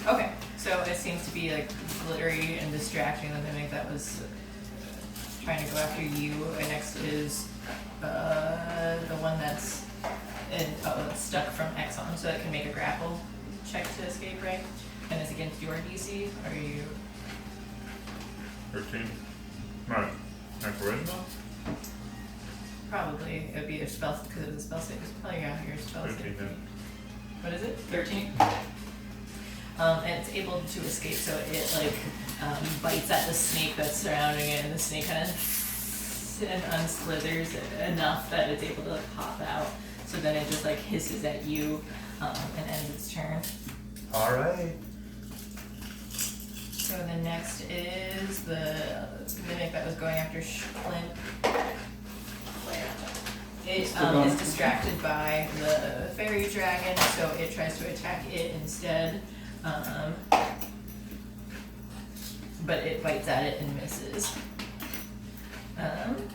Speaker 2: Okay. So it seems to be like glittery and distracting. The mimic that was trying to go after you. And next is the one that's stuck from Exxon, so it can make a grapple check to escape, right? And it's against your DC. Are you?
Speaker 3: 13. My charisma?
Speaker 2: Probably. It would be a spell because of the spell save. It's probably your spell
Speaker 3: 13
Speaker 2: save.
Speaker 3: then.
Speaker 2: What is it? 13. And it's able to escape, so it like bites at the snake that's surrounding it, and the snake kind of unslithers enough that it's able to like pop out. So then it just like hisses at you and ends its turn.
Speaker 3: Alright.
Speaker 2: So the next is the mimic that was going after Clint. It is distracted by the fairy dragon, so it tries to attack it instead. But it bites at it and misses.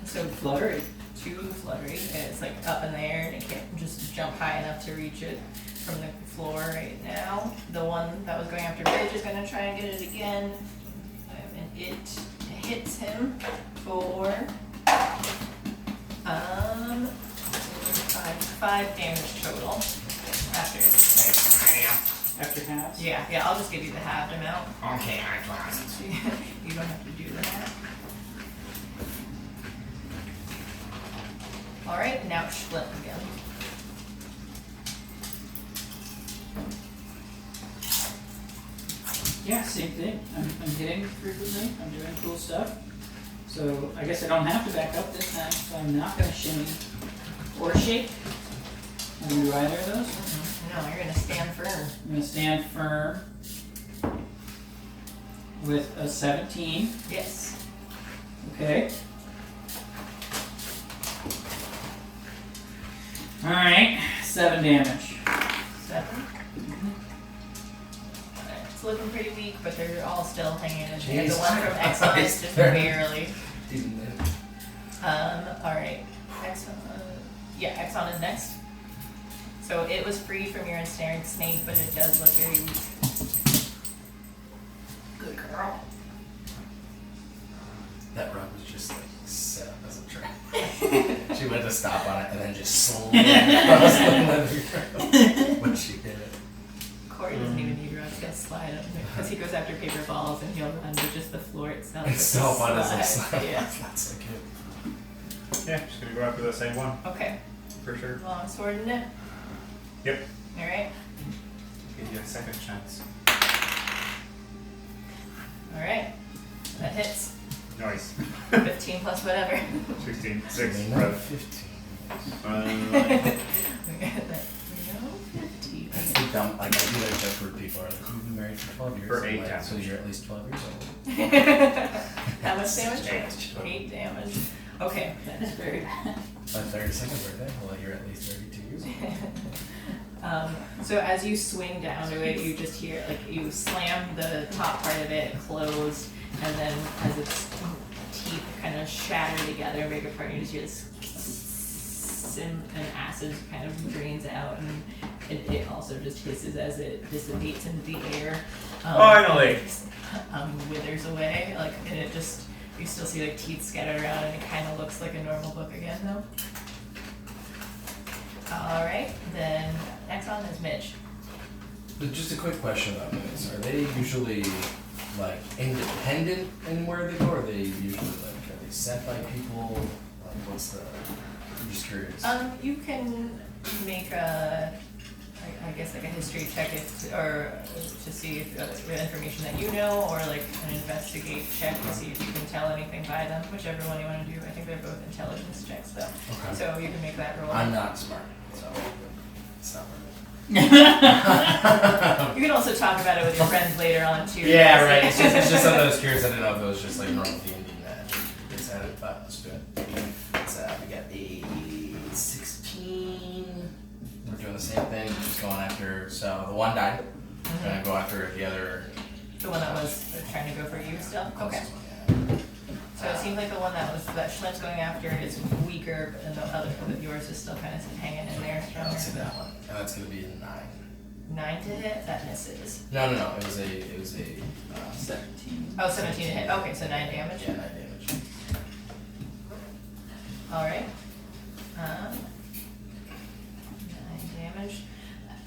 Speaker 2: So
Speaker 1: Flurry.
Speaker 2: 2 flurry, and it's like up in the air and it can't just jump high enough to reach it from the floor right now. The one that was going after Midge is gonna try and get it again. And it hits him for 5 damage total after
Speaker 1: After halves.
Speaker 2: Yeah, I'll just give you the halved amount.
Speaker 5: Okay, I lost.
Speaker 2: You don't have to do that. Alright, now it's split again.
Speaker 1: Yeah, same thing. I'm hitting frequently. I'm doing cool stuff. So I guess I don't have to back up this time. So I'm not gonna shimmy or shake. I'm gonna do either of those.
Speaker 2: No, you're gonna stand firm.
Speaker 1: I'm gonna stand firm with a 17.
Speaker 2: Yes.
Speaker 1: Okay. All right, 7 damage.
Speaker 2: 7. It's looking pretty weak, but they're all still hanging in there. The
Speaker 6: Jeez.
Speaker 2: one from Exxon is just barely. Alright. Exxon is next. So it was freed from your ensnaring snake, but it does look very weak. Good girl.
Speaker 6: That rug was just like set up as a trap. She went to stop on it and then just slid across the leather when she hit it.
Speaker 2: Corey doesn't even need rugs, he'll slide up because he goes after paper balls and he'll run to just the floor itself.
Speaker 6: It's so fun as a slide.
Speaker 2: Yeah.
Speaker 6: That's so cute.
Speaker 3: Yeah, just gonna go after the same one,
Speaker 2: Okay.
Speaker 3: for sure.
Speaker 2: Long sword in it.
Speaker 3: Yep.
Speaker 2: Alright.
Speaker 3: Give you a second chance.
Speaker 2: Alright. That hits.
Speaker 3: Nice.
Speaker 2: 15 plus whatever.
Speaker 3: 16. 6.
Speaker 6: We know
Speaker 3: Red.
Speaker 6: 15.
Speaker 2: We got that. 15.
Speaker 6: That's the dumb, like I do that joke where people are like, you've been married for 12 years.
Speaker 3: For
Speaker 6: I'm
Speaker 3: 8
Speaker 6: like,
Speaker 3: times.
Speaker 6: So you're at least 12 years old.
Speaker 2: How much
Speaker 6: Such
Speaker 2: damage?
Speaker 6: a-
Speaker 2: 8 damage. Okay.
Speaker 1: That is very bad.
Speaker 6: My 32nd birthday? Well, you're at least 32 years old.
Speaker 2: So as you swing down to it, you just hear, like, you slam the top part of it closed, and then as its teeth kind of shatter together and break apart, you just hear this and acid kind of drains out, and it also just hisses as it dissipates into the air.
Speaker 3: Finally!
Speaker 2: Withers away, like, and it just, you still see like teeth scattered around, and it kind of looks like a normal book again, though. Alright, then next on is Mitch.
Speaker 6: Just a quick question about this. Are they usually like independent in where they go, or are they usually like are they sent by people? Like what's the? I'm just curious.
Speaker 2: You can make I guess like a history check or to see if the information that you know, or like an investigate check to see if you can tell anything by them. Whichever one you want to do. I think they're both intelligence checks though.
Speaker 6: Okay.
Speaker 2: So you can make that roll.
Speaker 6: I'm not smart, so it's not worth
Speaker 2: You can also talk about it with your friends later on too.
Speaker 6: it. Yeah, right. It's just something I was curious. I didn't know if it was just like normal D&D magic. It's had it, but let's do it. We got a 16. We're doing the same thing, just going after. So the one died.
Speaker 2: Mhm.
Speaker 6: Gonna go after the other.
Speaker 2: The one that was trying to go for you still. Okay. So it seems like the one that Schlimp's going after is weaker, and the other, but yours is still kind of hanging in there.
Speaker 6: Yeah, let's do that one, and that's gonna be a 9.
Speaker 2: 9 to hit. That misses.
Speaker 6: No. It was a
Speaker 1: 17.
Speaker 2: Oh, 17 to hit. Okay, so 9 damage.
Speaker 6: yeah, 9 damage.
Speaker 2: All right. 9 damage.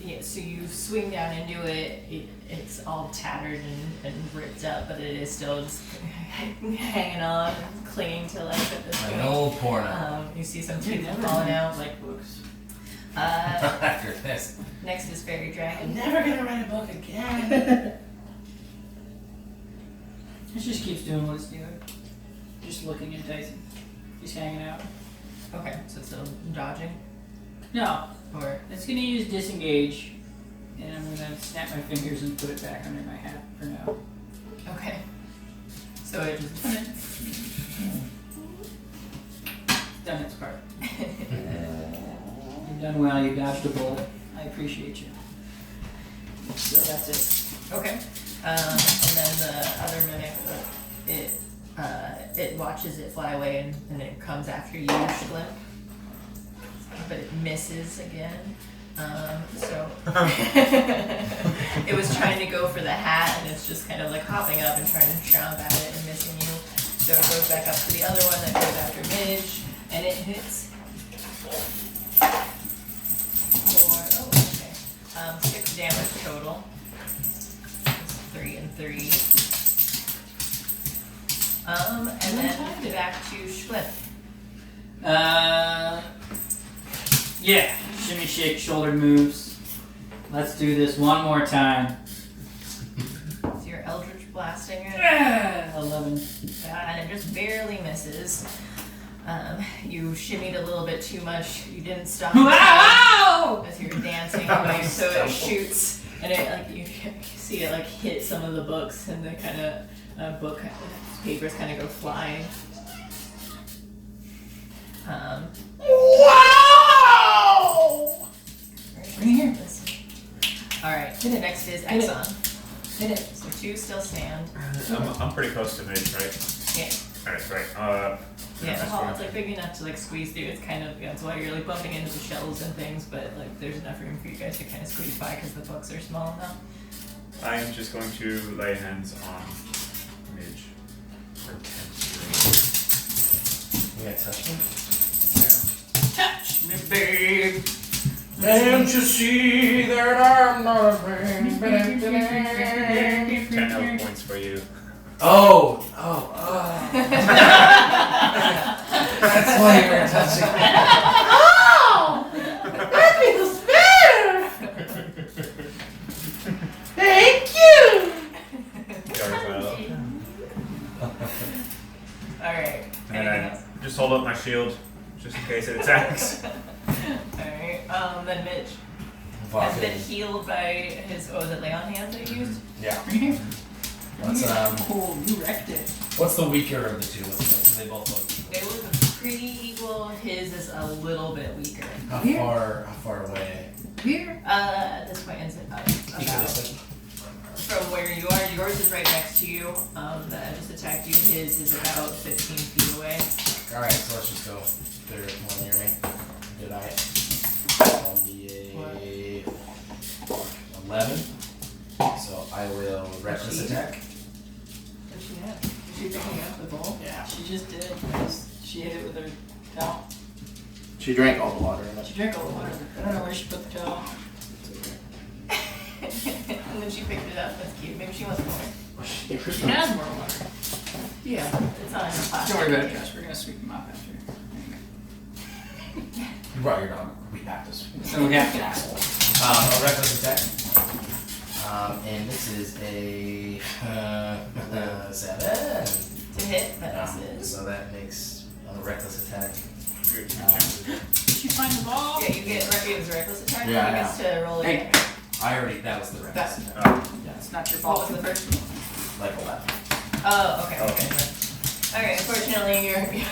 Speaker 2: Yeah, so you swing down into it. It's all tattered and ripped up, but it is still just hanging on, clinging to life at this
Speaker 6: Like
Speaker 2: point.
Speaker 6: an old porno.
Speaker 2: You see some teeth falling out.
Speaker 1: Like books.
Speaker 6: After this.
Speaker 2: Next is Fairy Dragon.
Speaker 5: I'm never gonna write a book again.
Speaker 1: It just keeps doing what it's doing. Just looking at Tyson. Just hanging out.
Speaker 2: Okay, so it's still dodging,
Speaker 1: No,
Speaker 2: or
Speaker 1: it's gonna use disengage, and I'm gonna snap my fingers and put it back under my hat for now.
Speaker 2: okay. So it just
Speaker 1: Done its part. You've done well. You dodged a bullet. I appreciate you. So that's it.
Speaker 2: okay. And then the other mimic, it watches it fly away and it comes after you, Schlimp. But it misses again. So it was trying to go for the hat, and it's just kind of like hopping up and trying to chomp at it and missing you. So it goes back up to the other one that goes after Midge, and it hits. For, 6 damage total. It's 3 and 3. And then back to Schlipp.
Speaker 1: Yeah. Shimmy, shake, shoulder moves. Let's do this one more time.
Speaker 2: So you're Eldritch blasting it.
Speaker 1: 11.
Speaker 2: And it just barely misses. You shimmied a little bit too much. You didn't stop
Speaker 1: Wow!
Speaker 2: as you're dancing, right? So it shoots, and it like you see it like hit some of the books, and the kind of book papers kind of go flying.
Speaker 5: Wow!
Speaker 1: Bring it here.
Speaker 2: All right. Next is Exxon.
Speaker 1: Hit it.
Speaker 2: So 2 still stand.
Speaker 3: I'm pretty close to Midge, right?
Speaker 2: Yeah.
Speaker 3: Alright, right.
Speaker 2: Yeah, the hall, it's like big enough to like squeeze through. It's kind of, that's why you're like bumping into the shelves and things, but like there's enough room for you guys to kind of squeeze by because the books are small enough.
Speaker 3: I am just going to lay hands on Midge.
Speaker 6: You gonna touch me?
Speaker 1: Touch me, babe.
Speaker 6: Can't you see that I'm not a man?
Speaker 3: 10 health points for you.
Speaker 6: Oh. That's why you were touching me.
Speaker 5: Oh! That feels better! Thank you!
Speaker 3: Very well.
Speaker 2: Alright.
Speaker 3: And then just hold up my shield, just in case it attacks.
Speaker 2: Alright. Then Mitch has been healed by his, was it lay on hands that you used?
Speaker 6: Yeah.
Speaker 1: Bring it here.
Speaker 6: What's
Speaker 1: Oh, you wrecked it.
Speaker 6: what's the weaker of the two? They both look equal.
Speaker 2: They look pretty equal. His is a little bit weaker.
Speaker 6: How far away?
Speaker 1: Here.
Speaker 2: At this point, it's about
Speaker 6: Equidistant?
Speaker 2: from where you are. Yours is right next to you. That just attacked you. His is about 15 feet away.
Speaker 6: Alright, so let's just go. They're more near me. Did I? I'll be a 11. So I will reckless attack.
Speaker 1: What'd she have? Is she picking up the bowl?
Speaker 6: Yeah.
Speaker 1: She just did. She hit it with her towel.
Speaker 6: She drank all the water in it.
Speaker 1: She drank all the water. I don't know where she put the towel.
Speaker 2: And then she picked it up. That's cute. Maybe she wants more.
Speaker 1: She has more water.
Speaker 2: Yeah, it's not in the plastic.
Speaker 1: Don't worry about it, Josh. We're gonna sweep them up after.
Speaker 6: You brought your dog. We have to swing.
Speaker 1: So we have to asshole.
Speaker 6: A reckless attack. And this is a 7.
Speaker 2: To hit, that misses.
Speaker 6: So that makes a reckless attack.
Speaker 1: Did you find the ball?
Speaker 2: Yeah, you get it was a reckless attack.
Speaker 6: Yeah,
Speaker 2: He gets to roll
Speaker 1: Hey.
Speaker 2: again.
Speaker 6: I already, that was the reckless
Speaker 2: That's-
Speaker 6: attack.
Speaker 1: It's not your
Speaker 2: What
Speaker 1: fault.
Speaker 2: was the first?
Speaker 6: Like 11.
Speaker 2: Oh, okay.
Speaker 3: Okay.
Speaker 2: Alright, unfortunately,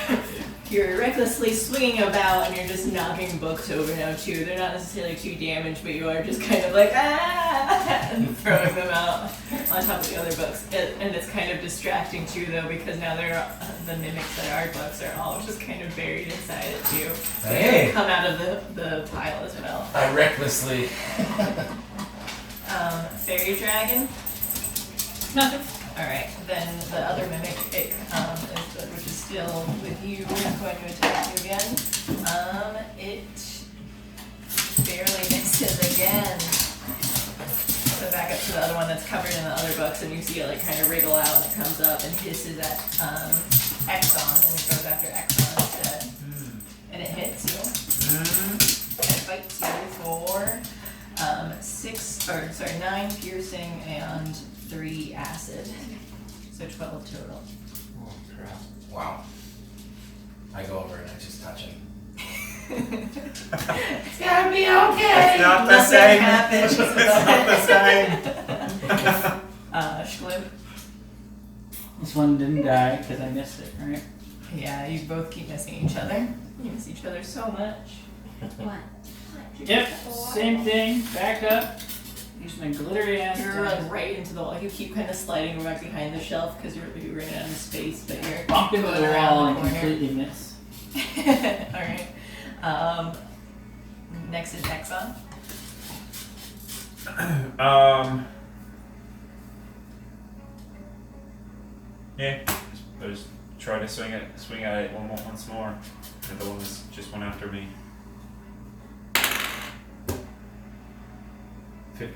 Speaker 2: you're recklessly swinging about and you're just knocking books over now too. They're not necessarily too damaged, but you are just kind of like and throwing them out on top of the other books. And it's kind of distracting too, though, because now the mimics that are books are all just kind of buried inside it too. So
Speaker 6: Hey.
Speaker 2: they come out of the pile as well.
Speaker 6: I recklessly.
Speaker 2: Fairy dragon.
Speaker 1: Nothing.
Speaker 2: Alright, then the other mimic, which is still with you, is going to attack you again. It barely misses again. So back up to the other one that's covered in the other books, and you see it like kind of wriggle out, and it comes up and hisses at Exxon, and it goes after Exxon instead. And it hits you. And it bites you for 9 piercing and 3 acid. So 12 total.
Speaker 3: Oh crap.
Speaker 6: Wow. I go over and I just touch him.
Speaker 5: It's gonna be okay.
Speaker 3: It's not the
Speaker 2: Nothing
Speaker 3: same.
Speaker 2: happens.
Speaker 3: It's not the same.
Speaker 2: Shglim.
Speaker 1: This one didn't die because I missed it, right?
Speaker 2: Yeah, you both keep missing each other. You miss each other so much.
Speaker 1: Yep, same thing. Back up. Use my glittery ass.
Speaker 2: You run right into the wall. You keep kind of sliding right behind the shelf because you ran out of space, but you're
Speaker 1: Bump into
Speaker 2: going
Speaker 1: the
Speaker 2: around
Speaker 1: wall
Speaker 2: the
Speaker 1: and
Speaker 2: corner.
Speaker 1: completely miss.
Speaker 2: Alright. Next is Exxon.
Speaker 3: Yeah. Just try to swing at it once more. And the one was just went after me. 15.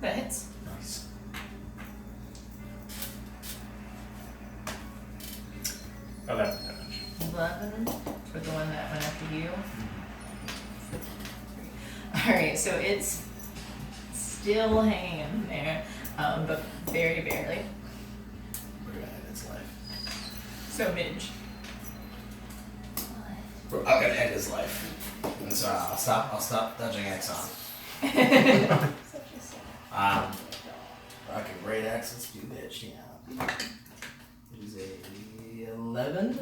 Speaker 2: That hits.
Speaker 3: Nice. Oh, that damage.
Speaker 2: 11 for the one that went after you. Alright, so it's still hanging in there, but very barely.
Speaker 6: We're gonna end its life.
Speaker 2: So Midge.
Speaker 6: I'm gonna end his life. And so I'll stop touching Exxon. Rocking great axe, let's do bitch, yeah. It is a 11.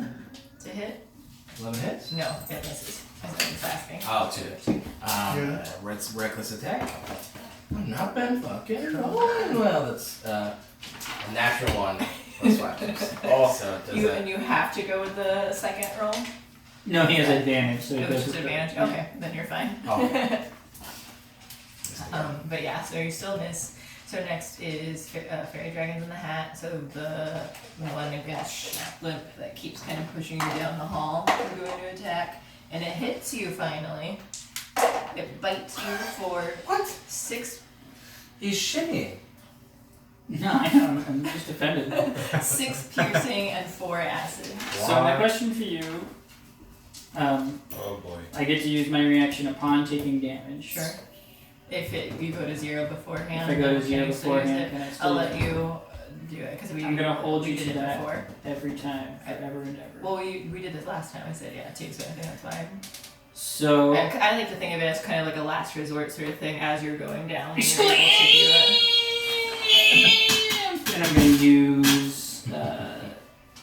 Speaker 2: To hit?
Speaker 6: 11 hits?
Speaker 2: No, it misses. I was asking.
Speaker 6: Oh, 2. Reckless attack. I've not been fucking rolling well. That's a natural 1 plus 5 times.
Speaker 3: Oh.
Speaker 6: So does
Speaker 2: You,
Speaker 6: that.
Speaker 2: and you have to go with the second roll?
Speaker 1: No, he has advantage, so he
Speaker 2: It
Speaker 1: goes
Speaker 2: was just
Speaker 1: with the-
Speaker 2: advantage? Okay, then you're fine.
Speaker 6: Oh.
Speaker 2: But yeah, so you still miss. So next is Fairy Dragons in the Hat. So the one against Limp that keeps kind of pushing you down the hall. You're going to attack. And it hits you finally. It bites you for
Speaker 6: What?
Speaker 2: 6
Speaker 6: He's shimmying.
Speaker 1: No, I know. I'm just offended.
Speaker 2: 6 piercing and 4 acid.
Speaker 1: So my question for you,
Speaker 3: Oh boy.
Speaker 1: I get to use my reaction upon taking damage.
Speaker 2: Sure. If you go to 0 beforehand.
Speaker 1: If I go to
Speaker 2: then
Speaker 1: 0
Speaker 2: you still use
Speaker 1: beforehand,
Speaker 2: it.
Speaker 1: can I still
Speaker 2: I'll let you do it because
Speaker 1: I'm gonna hold you
Speaker 2: we did
Speaker 1: to
Speaker 2: it
Speaker 1: that.
Speaker 2: before.
Speaker 1: every time, forever and ever.
Speaker 2: Well, we did this last time. I said yeah too, so I think that's fine.
Speaker 1: So
Speaker 2: I like to think of it as kind of like a last resort sort of thing as you're going down.
Speaker 1: and
Speaker 2: You're able to do it.
Speaker 1: I'm gonna use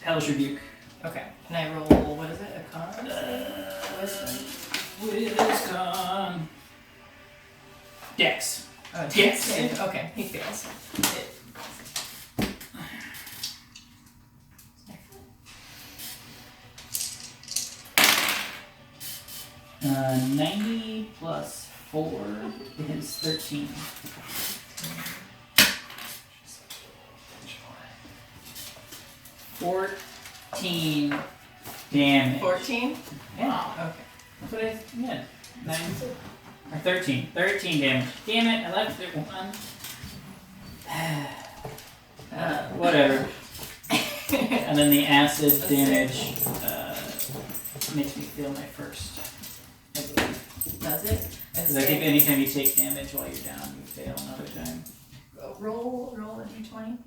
Speaker 1: Hellish Rebuke.
Speaker 2: Okay. And I roll, what is it? A con?
Speaker 1: Wiscon. Dex.
Speaker 2: Oh, it's
Speaker 1: Yes.
Speaker 2: save. Okay, he fails.
Speaker 1: 90 plus 4 is 13. 14 damage.
Speaker 2: 14?
Speaker 1: Yeah.
Speaker 2: Okay.
Speaker 1: That's what I meant. 9 or 13. 13 damage. Damn it, I left it 1. Whatever. And then the acid damage makes me fail my first. I believe.
Speaker 2: Does it?
Speaker 1: Because I think anytime you take damage while you're down, you fail another time.
Speaker 2: Roll a d20.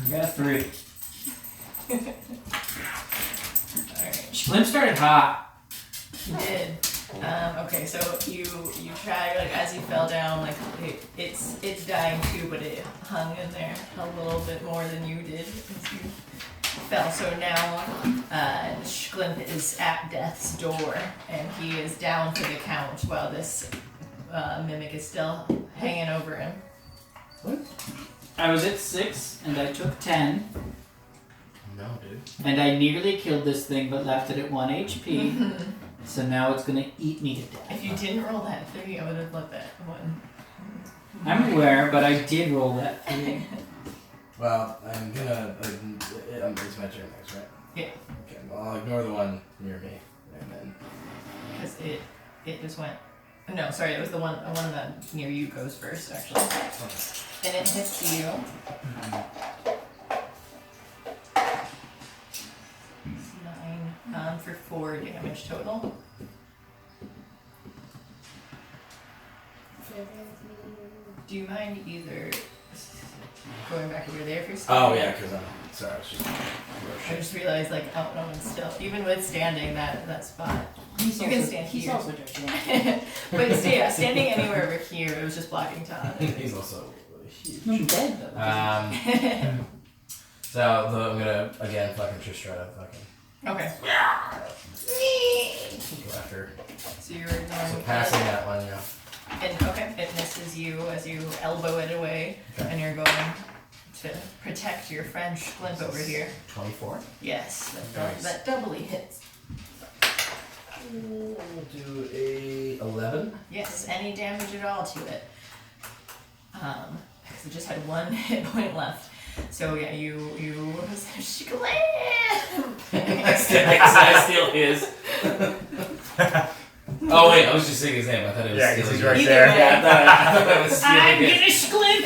Speaker 1: I got a 3.
Speaker 2: Alright.
Speaker 1: Schlim started hot.
Speaker 2: You did. Okay, so you try, like, as you fell down, like it's dying too, but it hung in there a little bit more than you did as you fell. So now Schlimp is at death's door, and he is down for the count while this mimic is still hanging over him.
Speaker 1: What? I was at 6 and I took 10.
Speaker 6: No, dude.
Speaker 1: And I nearly killed this thing but left it at 1 HP. So now it's gonna eat me to death.
Speaker 2: If you didn't roll that 3, I would have let that one.
Speaker 1: I'm aware, but I did roll that 3.
Speaker 6: Well, I'm gonna. It's my turn next, right?
Speaker 2: Yeah.
Speaker 6: Okay, well, I'll ignore the one near me, and then.
Speaker 2: Because it just went. No, sorry, it was the one that near you goes first, actually. And it hits you. 9 for 4 damage total. Do you mind either going back over there if you're standing?
Speaker 6: Oh yeah, because I'm sorry. I was just.
Speaker 2: I just realized, like, oh no, it's still, even with standing that spot. You can stand
Speaker 1: He's
Speaker 2: here.
Speaker 1: also gigantic.
Speaker 2: But yeah, standing anywhere over here, it was just blocking Todd.
Speaker 6: He's also huge.
Speaker 1: I'm dead though.
Speaker 6: So I'm gonna again fucking just try to fucking
Speaker 2: Okay.
Speaker 6: go after.
Speaker 2: So you're ignoring
Speaker 6: So passing that one, yeah.
Speaker 2: And okay, it misses you as you elbow it away,
Speaker 6: Okay.
Speaker 2: and you're going to protect your friend Schlimp over here.
Speaker 6: 24.
Speaker 2: Yes,
Speaker 3: Nice.
Speaker 2: that doubly hits.
Speaker 6: We'll do a 11.
Speaker 2: Yes, any damage at all to it. Because it just had 1 hit point left. So yeah, you Schlimp.
Speaker 6: I steal his. Oh wait, I was just saying his name. I thought it was
Speaker 3: Yeah, 'cause
Speaker 6: stealing
Speaker 3: he's right
Speaker 6: his.
Speaker 3: there.
Speaker 2: Either way.
Speaker 6: Yeah, I thought I was stealing
Speaker 1: I'm
Speaker 6: his.
Speaker 1: gonna Schlimp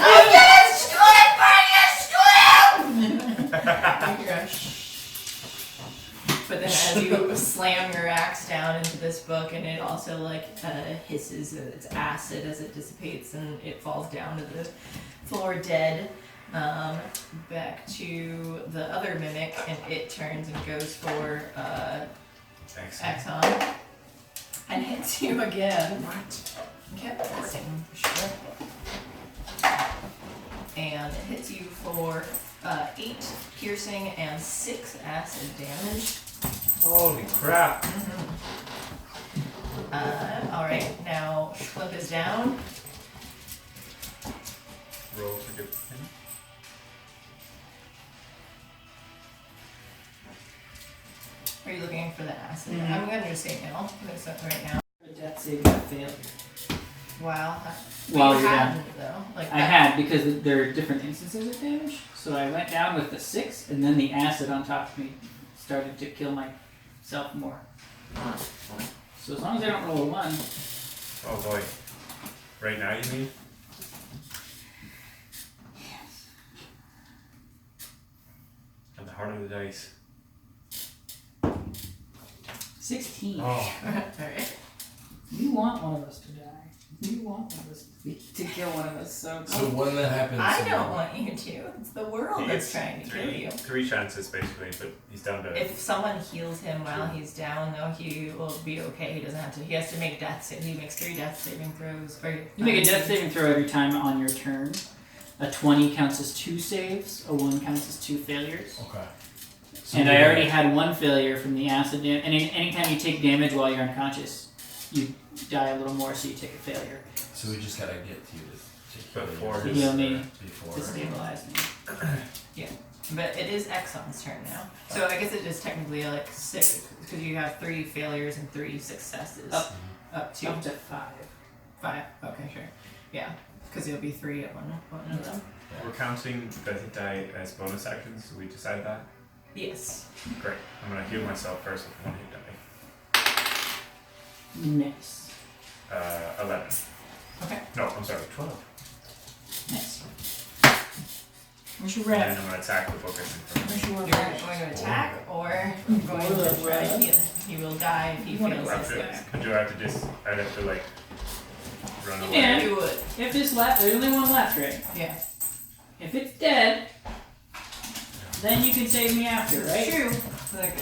Speaker 2: But then as you slam your axe down into this book, and it also like hisses its acid as it dissipates, and it falls down to the floor dead. Back to the other mimic, and it turns and goes for
Speaker 3: Excellent.
Speaker 2: Axon and hits you again. What? Okay, that's sure. And it hits you for 8 piercing and 6 acid damage.
Speaker 3: Holy crap.
Speaker 2: Alright, now Schlimp is down.
Speaker 3: Roll for good thing.
Speaker 2: Are you looking for the acid?
Speaker 1: Mhm.
Speaker 2: I'm gonna just say no. I'm gonna say right now.
Speaker 1: Death saving failure.
Speaker 2: Wow.
Speaker 1: While
Speaker 2: you
Speaker 1: you're down.
Speaker 2: hadn't, though. Like
Speaker 1: I had because there are different instances of damage. So I went down with the 6, and then the acid on top of me started to kill myself more. So as long as I don't roll a 1,
Speaker 3: Oh boy. Right now, you mean? And the harder the dice.
Speaker 1: 16.
Speaker 3: Oh.
Speaker 2: Alright.
Speaker 1: You want one of us to die. You want one of us to kill one of us. So
Speaker 6: So when that happens,
Speaker 2: I don't want you to. It's the world
Speaker 3: He
Speaker 2: that's
Speaker 3: gets
Speaker 2: trying to kill you.
Speaker 3: Three chances basically, but he's down to.
Speaker 2: If someone heals him while he's down, though, he will be okay. He doesn't have to. He has to make He makes 3 death saving throws. Or,
Speaker 1: you make a death saving throw every time on your turn. A 20 counts as 2 saves. A 1 counts as 2 failures.
Speaker 6: Okay. So
Speaker 1: And I already had 1 failure from the acid damage. And anytime you take damage while you're unconscious, you die a little more, so you take a failure
Speaker 6: So we just gotta get to you to
Speaker 3: Before
Speaker 1: to
Speaker 3: his-
Speaker 1: heal me,
Speaker 6: Before.
Speaker 1: to stabilize me.
Speaker 2: But it is Exxon's turn now. So I guess it is technically like 6, because you have 3 failures and 3 successes. Up to
Speaker 1: Up to 5.
Speaker 2: 5. Okay, sure. Yeah, because you'll be 3 at one of them.
Speaker 3: We're counting the hit die as bonus actions. So we decide that.
Speaker 2: Yes.
Speaker 3: Great. I'm gonna heal myself first with 1 hit die.
Speaker 1: Nice.
Speaker 3: 11.
Speaker 2: Okay.
Speaker 3: No, I'm sorry, 12.
Speaker 1: Nice. Where's your
Speaker 3: And
Speaker 1: rat?
Speaker 3: then I'm gonna attack the focus in front of me.
Speaker 1: Where's your
Speaker 2: You're
Speaker 1: rat?
Speaker 2: going to attack or you're going to try to heal him. He will die if he
Speaker 1: You wanna
Speaker 2: feels
Speaker 1: grab
Speaker 2: this
Speaker 1: it.
Speaker 2: way.
Speaker 3: Do I have to just, I'd have to like run away?
Speaker 1: Yeah.
Speaker 2: You would.
Speaker 1: If this left, there's only one left, right?
Speaker 2: Yeah.
Speaker 1: If it's dead, then you can save me after, right?
Speaker 2: True. Like,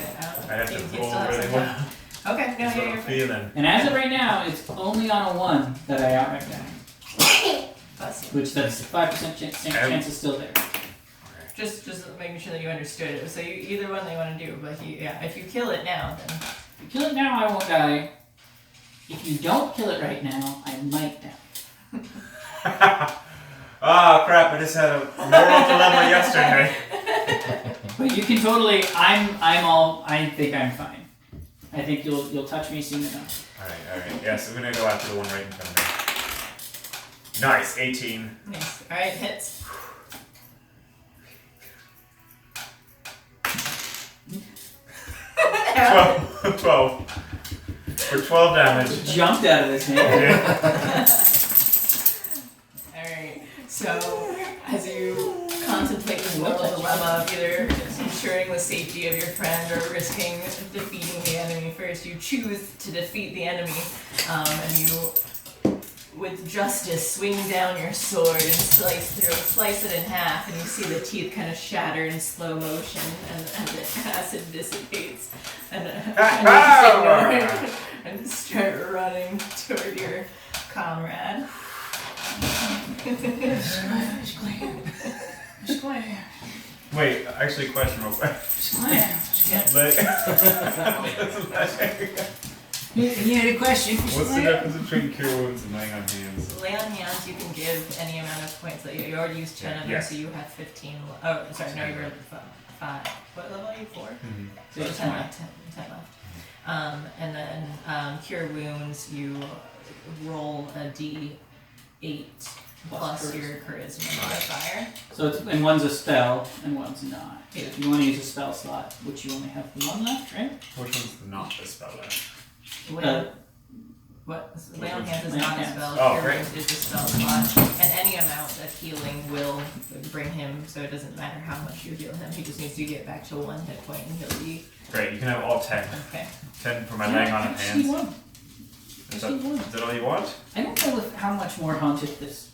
Speaker 3: I'd have
Speaker 2: you
Speaker 3: to
Speaker 2: still
Speaker 3: roll
Speaker 2: have
Speaker 3: really
Speaker 2: some
Speaker 3: well.
Speaker 2: time. Okay, no,
Speaker 3: That's what
Speaker 2: yeah,
Speaker 3: I'm
Speaker 2: you're fine.
Speaker 3: feeling.
Speaker 1: And as of right now, it's only on a 1 that I outright die.
Speaker 2: Bless you.
Speaker 1: Which that's 5% chance is still there.
Speaker 2: Just making sure that you understood it. So you either one they want to do, but if you kill it now, then
Speaker 1: If you kill it now, I won't die. If you don't kill it right now, I might die.
Speaker 3: Ah, crap, I just had a moral dilemma yesterday.
Speaker 1: But you can totally. I think I'm fine. I think you'll touch me soon enough.
Speaker 3: Alright. Yes, I'm gonna go after the one right in front of me. Nice, 18.
Speaker 2: nice. All right, hits.
Speaker 3: Twelve. 12. For 12 damage.
Speaker 1: Jumped out of this man.
Speaker 3: Yeah.
Speaker 2: Alright, so as you contemplate this moral dilemma of either ensuring the safety of your friend or risking defeating the enemy first, you choose to defeat the enemy, and you, with justice, swing down your sword and slice it in half, and you see the teeth kind of shatter in slow motion as the acid dissipates, and you ignore it and start running toward your comrade.
Speaker 3: Wait, actually, question real quick. Like,
Speaker 1: You had a question?
Speaker 3: what's the difference between cure wounds and laying on hands?
Speaker 2: Lay on hands, you can give any amount of points that you already used 10 of them,
Speaker 3: Yes.
Speaker 2: so you have 15. Oh, sorry, no, you were 5. What level are you? 4? So 10 left. 10 left. And then cure wounds, you roll a d8 plus your charisma modifier.
Speaker 1: So and one's a spell and one's not. So if you want to use a spell slot, which you only have one left, right?
Speaker 3: Which one's not the spell then?
Speaker 2: Lay on hands is
Speaker 1: Lay on
Speaker 2: not a
Speaker 1: hands.
Speaker 2: spell.
Speaker 3: Oh,
Speaker 2: Cure
Speaker 3: great.
Speaker 2: wounds is a spell slot, and any amount of healing will bring him. So it doesn't matter how much you heal him. He just needs to get back to 1 hit point, and he'll be
Speaker 3: Great, you can have all 10.
Speaker 2: okay.
Speaker 3: 10 for my laying on of
Speaker 1: I
Speaker 3: hands.
Speaker 1: see one.
Speaker 3: Is that all you want?
Speaker 1: I don't know how much more haunted this.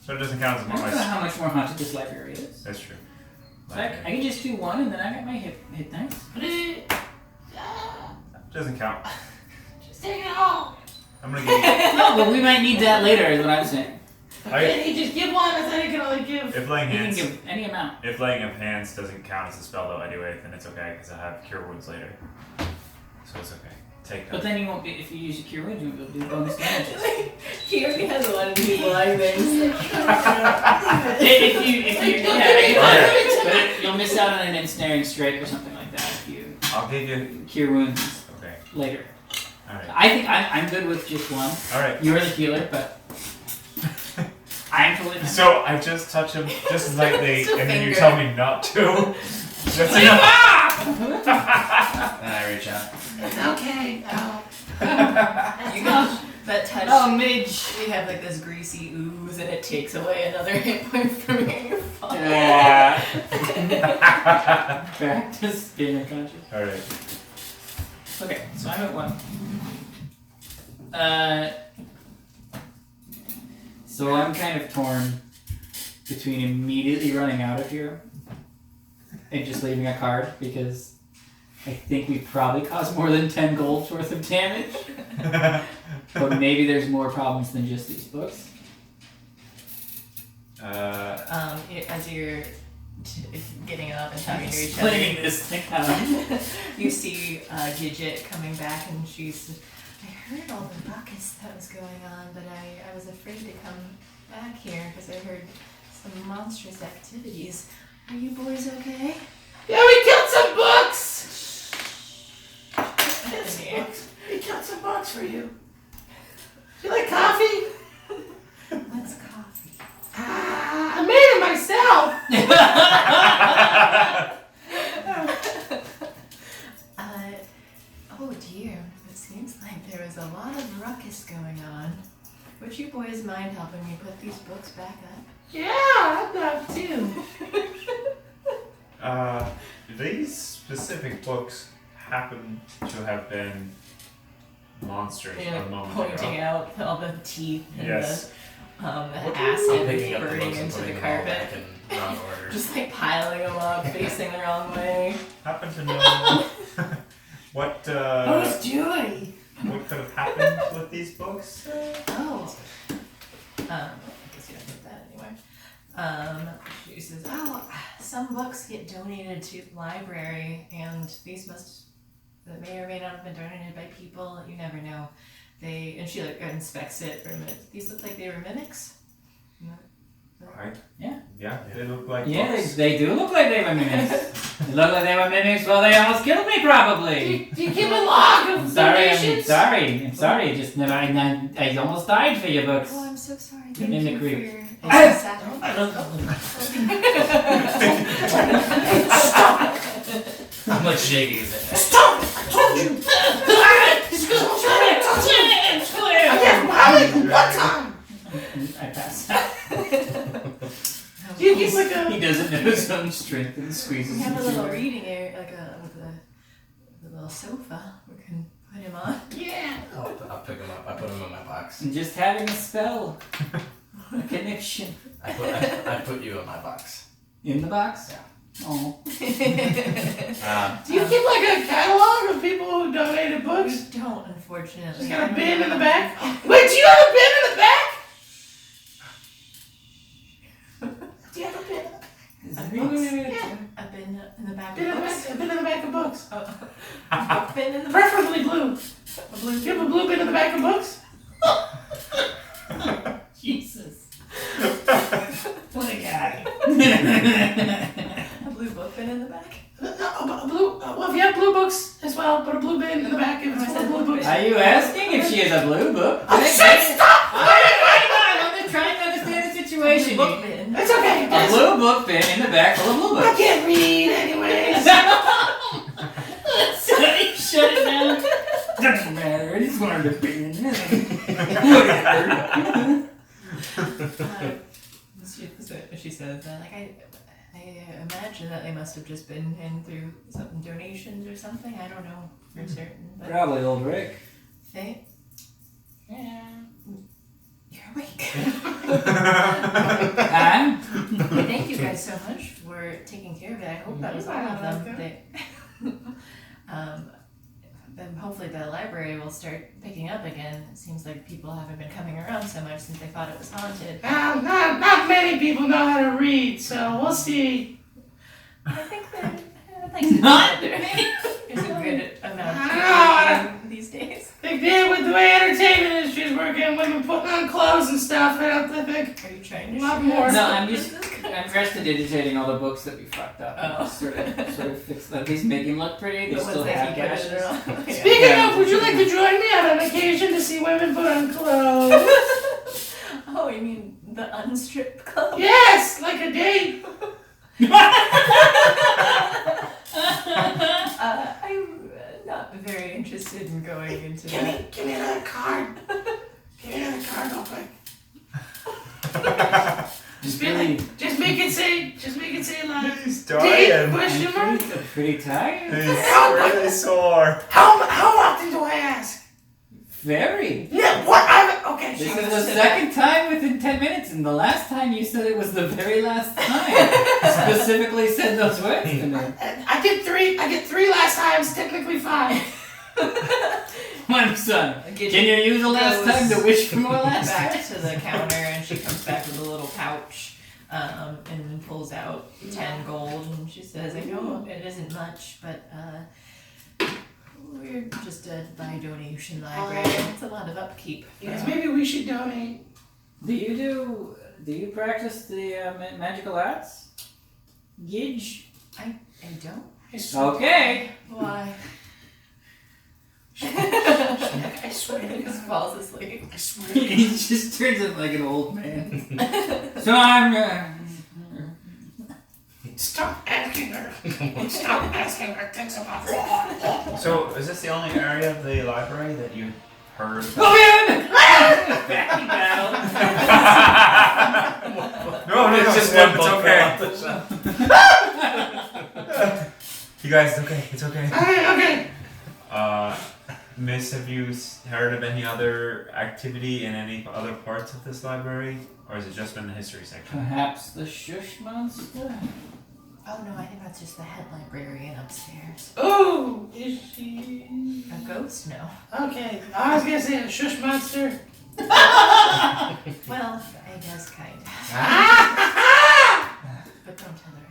Speaker 3: So it doesn't count as
Speaker 1: I don't know
Speaker 3: much.
Speaker 1: how much more haunted this library is.
Speaker 3: That's true.
Speaker 1: I can just do one and then I got my hit dice.
Speaker 3: Doesn't count.
Speaker 5: Just take it all.
Speaker 3: I'm gonna give you.
Speaker 1: No, but we might need that later. Is what I'm saying.
Speaker 5: Can you just give one? I thought you could only give.
Speaker 3: If laying
Speaker 1: You can
Speaker 3: hands,
Speaker 1: give any amount.
Speaker 3: if laying of hands doesn't count as a spell though anyway, then it's okay because I have cure wounds later. So it's okay. Take
Speaker 1: But
Speaker 3: that.
Speaker 1: then you won't be if you use a cure wound, you won't be able to do bonus damages.
Speaker 2: He already has one of these like this.
Speaker 1: if you
Speaker 3: Okay.
Speaker 1: but you'll miss out on an ensnaring strike or something like that if you
Speaker 3: I'll give you.
Speaker 1: cure wounds
Speaker 3: Okay.
Speaker 1: later.
Speaker 3: All right.
Speaker 1: I think I'm good with just one.
Speaker 3: All right.
Speaker 1: You're the healer, but I'm totally fine.
Speaker 3: So I just touch him just lightly,
Speaker 2: It's a
Speaker 3: and then you
Speaker 2: finger.
Speaker 3: tell me not to. That's enough.
Speaker 6: And I reach out.
Speaker 5: It's okay. Oh.
Speaker 2: You got that touch.
Speaker 1: Oh, Midge.
Speaker 2: We have like this greasy ooze, and it takes away another hit point from you. You're fine.
Speaker 1: Back to being unconscious.
Speaker 3: All right.
Speaker 1: Okay, so I'm at 1. So I'm kind of torn between immediately running out of here and just leaving a card because I think we probably caused more than 10 gold worth of damage. But maybe there's more problems than just these books.
Speaker 2: As you're getting up and talking to each
Speaker 1: Explaining
Speaker 2: other,
Speaker 1: this thing out.
Speaker 2: you see Gidget coming back, and she's. I heard all the ruckus that was going on, but I was afraid to come back here because I heard some monstrous activities. Are you boys okay?
Speaker 5: Yeah, we killed some books.
Speaker 2: Yeah.
Speaker 5: We killed some books for you. Do you like coffee?
Speaker 2: What's coffee?
Speaker 5: I made it myself.
Speaker 2: Oh dear, it seems like there was a lot of ruckus going on. Would you boys mind helping me put these books back up?
Speaker 5: Yeah, I'd love to.
Speaker 3: These specific books happen to have been monsters
Speaker 2: You know,
Speaker 3: a moment
Speaker 2: pointing
Speaker 3: ago.
Speaker 2: out all the teeth and
Speaker 3: Yes.
Speaker 2: the
Speaker 6: I'm
Speaker 2: acid
Speaker 6: picking up the
Speaker 2: burning
Speaker 6: books and
Speaker 2: into
Speaker 6: putting
Speaker 2: the
Speaker 6: them all
Speaker 2: carpet.
Speaker 6: back in wrong order.
Speaker 2: Just like piling them up, facing the wrong way.
Speaker 3: Happen to know what
Speaker 5: Who's Julie?
Speaker 3: what could have happened with these books?
Speaker 2: Oh. I guess you don't get that anyway. She says, some books get donated to the library, and these that may or may not have been donated by people. You never know. And she like inspects it for a minute. These look like they were mimics.
Speaker 3: Right.
Speaker 1: Yeah.
Speaker 3: Yeah, they look like
Speaker 1: Yeah,
Speaker 3: books.
Speaker 1: they do look like they were mimics. They look like they were mimics. Well, they almost killed me, probably.
Speaker 5: Do you keep a log of
Speaker 1: I'm
Speaker 5: donations?
Speaker 1: sorry. Just never. I almost died for your books.
Speaker 2: Oh, I'm so sorry.
Speaker 1: The
Speaker 2: Thank you for
Speaker 1: mimicry.
Speaker 2: your
Speaker 6: How much shaking is it?
Speaker 5: Stop! I told you! It's because I'm trying to touch it! I can't hide it one time!
Speaker 1: I pass out.
Speaker 5: Do you keep like
Speaker 1: He
Speaker 5: a...
Speaker 1: doesn't know his own strength and squeezes.
Speaker 2: We have a
Speaker 1: his
Speaker 2: little
Speaker 1: finger.
Speaker 2: reading area, like with a little sofa. We can put him on.
Speaker 5: Yeah.
Speaker 6: I'll pick them up. I put them in my box.
Speaker 1: I'm just having a spell. A connection.
Speaker 6: I put you in my box.
Speaker 1: In the box?
Speaker 6: Yeah.
Speaker 1: Oh.
Speaker 5: Do you keep like a catalog of people who donated books?
Speaker 2: We don't, unfortunately.
Speaker 5: Just got a bin in the back? Wait, do you have a bin in the back? Do you have a bin in the back?
Speaker 1: Is
Speaker 2: A
Speaker 1: it
Speaker 2: box?
Speaker 5: Yeah.
Speaker 2: A bin in the back
Speaker 5: Bin in
Speaker 2: of
Speaker 5: the
Speaker 2: books?
Speaker 5: back, a bin in the back of books.
Speaker 2: A book bin in the back?
Speaker 5: Preferably blue.
Speaker 2: A blue
Speaker 5: Do you have a blue bin in the back of books?
Speaker 1: Jesus.
Speaker 5: What a guy.
Speaker 2: A blue book bin in the back?
Speaker 5: No, a blue. Well, if you have blue books as well, put a blue bin in the back if it's full of blue books.
Speaker 1: Are you asking if she has a blue book?
Speaker 5: Oh shit! Stop!
Speaker 1: I'm just trying to understand the situation.
Speaker 2: Book bin.
Speaker 5: It's okay.
Speaker 1: A blue book bin in the back full of blue
Speaker 5: I
Speaker 1: books.
Speaker 5: can't read anyways.
Speaker 1: Somebody shut it down. Doesn't matter. I just wanted to bin.
Speaker 2: She says that, like, I imagine that they must have just been in through some donations or something. I don't know for certain, but
Speaker 1: Probably old Rick.
Speaker 2: they. Yeah. You're awake.
Speaker 1: Huh?
Speaker 2: Thank you guys so much for taking care of it. I hope that was all of them. Then hopefully the library will start picking up again. It seems like people haven't been coming around so much since they thought it was haunted.
Speaker 5: Not many people know how to read, so we'll see.
Speaker 2: I think that there's a good amount of reading these days.
Speaker 5: They did with the way entertainment industry is working, women putting on clothes and stuff. I think
Speaker 2: Are you trying
Speaker 5: a
Speaker 2: to
Speaker 5: lot
Speaker 2: shoot
Speaker 5: more.
Speaker 2: us?
Speaker 1: No, I'm prestidigitating all the books that we fucked up.
Speaker 2: Oh.
Speaker 1: Sort of fix them. At least make them look pretty. They
Speaker 2: The
Speaker 1: still
Speaker 2: ones that
Speaker 1: have
Speaker 2: he put in
Speaker 1: gashes.
Speaker 2: their own-
Speaker 5: Speaking of, would you like to join me on an occasion to see women put on clothes?
Speaker 2: Oh, you mean the unstripped club?
Speaker 5: Yes, like a date.
Speaker 2: I'm not very interested in going into that.
Speaker 5: Give me another card. Give me another card real quick. Just make it say like
Speaker 3: He's
Speaker 5: date
Speaker 3: dying.
Speaker 5: question mark.
Speaker 1: I'm pretty tired.
Speaker 3: He's really sore.
Speaker 5: How often do I ask?
Speaker 1: Very.
Speaker 5: Yeah, what? Okay,
Speaker 1: This
Speaker 5: sure.
Speaker 1: is the second time within 10 minutes, and the last time you said it was the very last time. Specifically said those words to me.
Speaker 5: I get three last times, technically 5.
Speaker 1: My son, can you use the last time to wish for more last
Speaker 2: Back
Speaker 1: time?
Speaker 2: to the counter, and she comes back with a little pouch, and pulls out 10 gold, and she says, "I know it isn't much, but we're just a by donation library. It's a lot of upkeep."
Speaker 5: Yes, maybe we should donate.
Speaker 1: Do you practice the magical arts? Gidge?
Speaker 2: I don't.
Speaker 1: Okay.
Speaker 2: Why?
Speaker 5: I swear to
Speaker 2: He just
Speaker 5: God.
Speaker 2: falls asleep.
Speaker 5: I swear to
Speaker 1: He just turns into like an old man. So I'm.
Speaker 5: Stop asking her. Stop asking her things about
Speaker 3: So, is this the only area of the library that you heard?
Speaker 1: Come in! Backing battle.
Speaker 3: No,
Speaker 6: It's just
Speaker 3: Slim,
Speaker 6: one
Speaker 3: it's
Speaker 6: book
Speaker 3: okay.
Speaker 6: fell off the shelf.
Speaker 3: You guys, it's okay. It's okay.
Speaker 5: Okay.
Speaker 3: Miss, have you heard of any other activity in any other parts of this library? Or has it just been the history section?
Speaker 1: Perhaps the shush monster?
Speaker 2: Oh no, I think that's just the head librarian upstairs.
Speaker 5: Oh, is she?
Speaker 2: A ghost? No.
Speaker 5: Okay, I was gonna say a shush monster.
Speaker 2: Well, I guess kind of. But don't tell her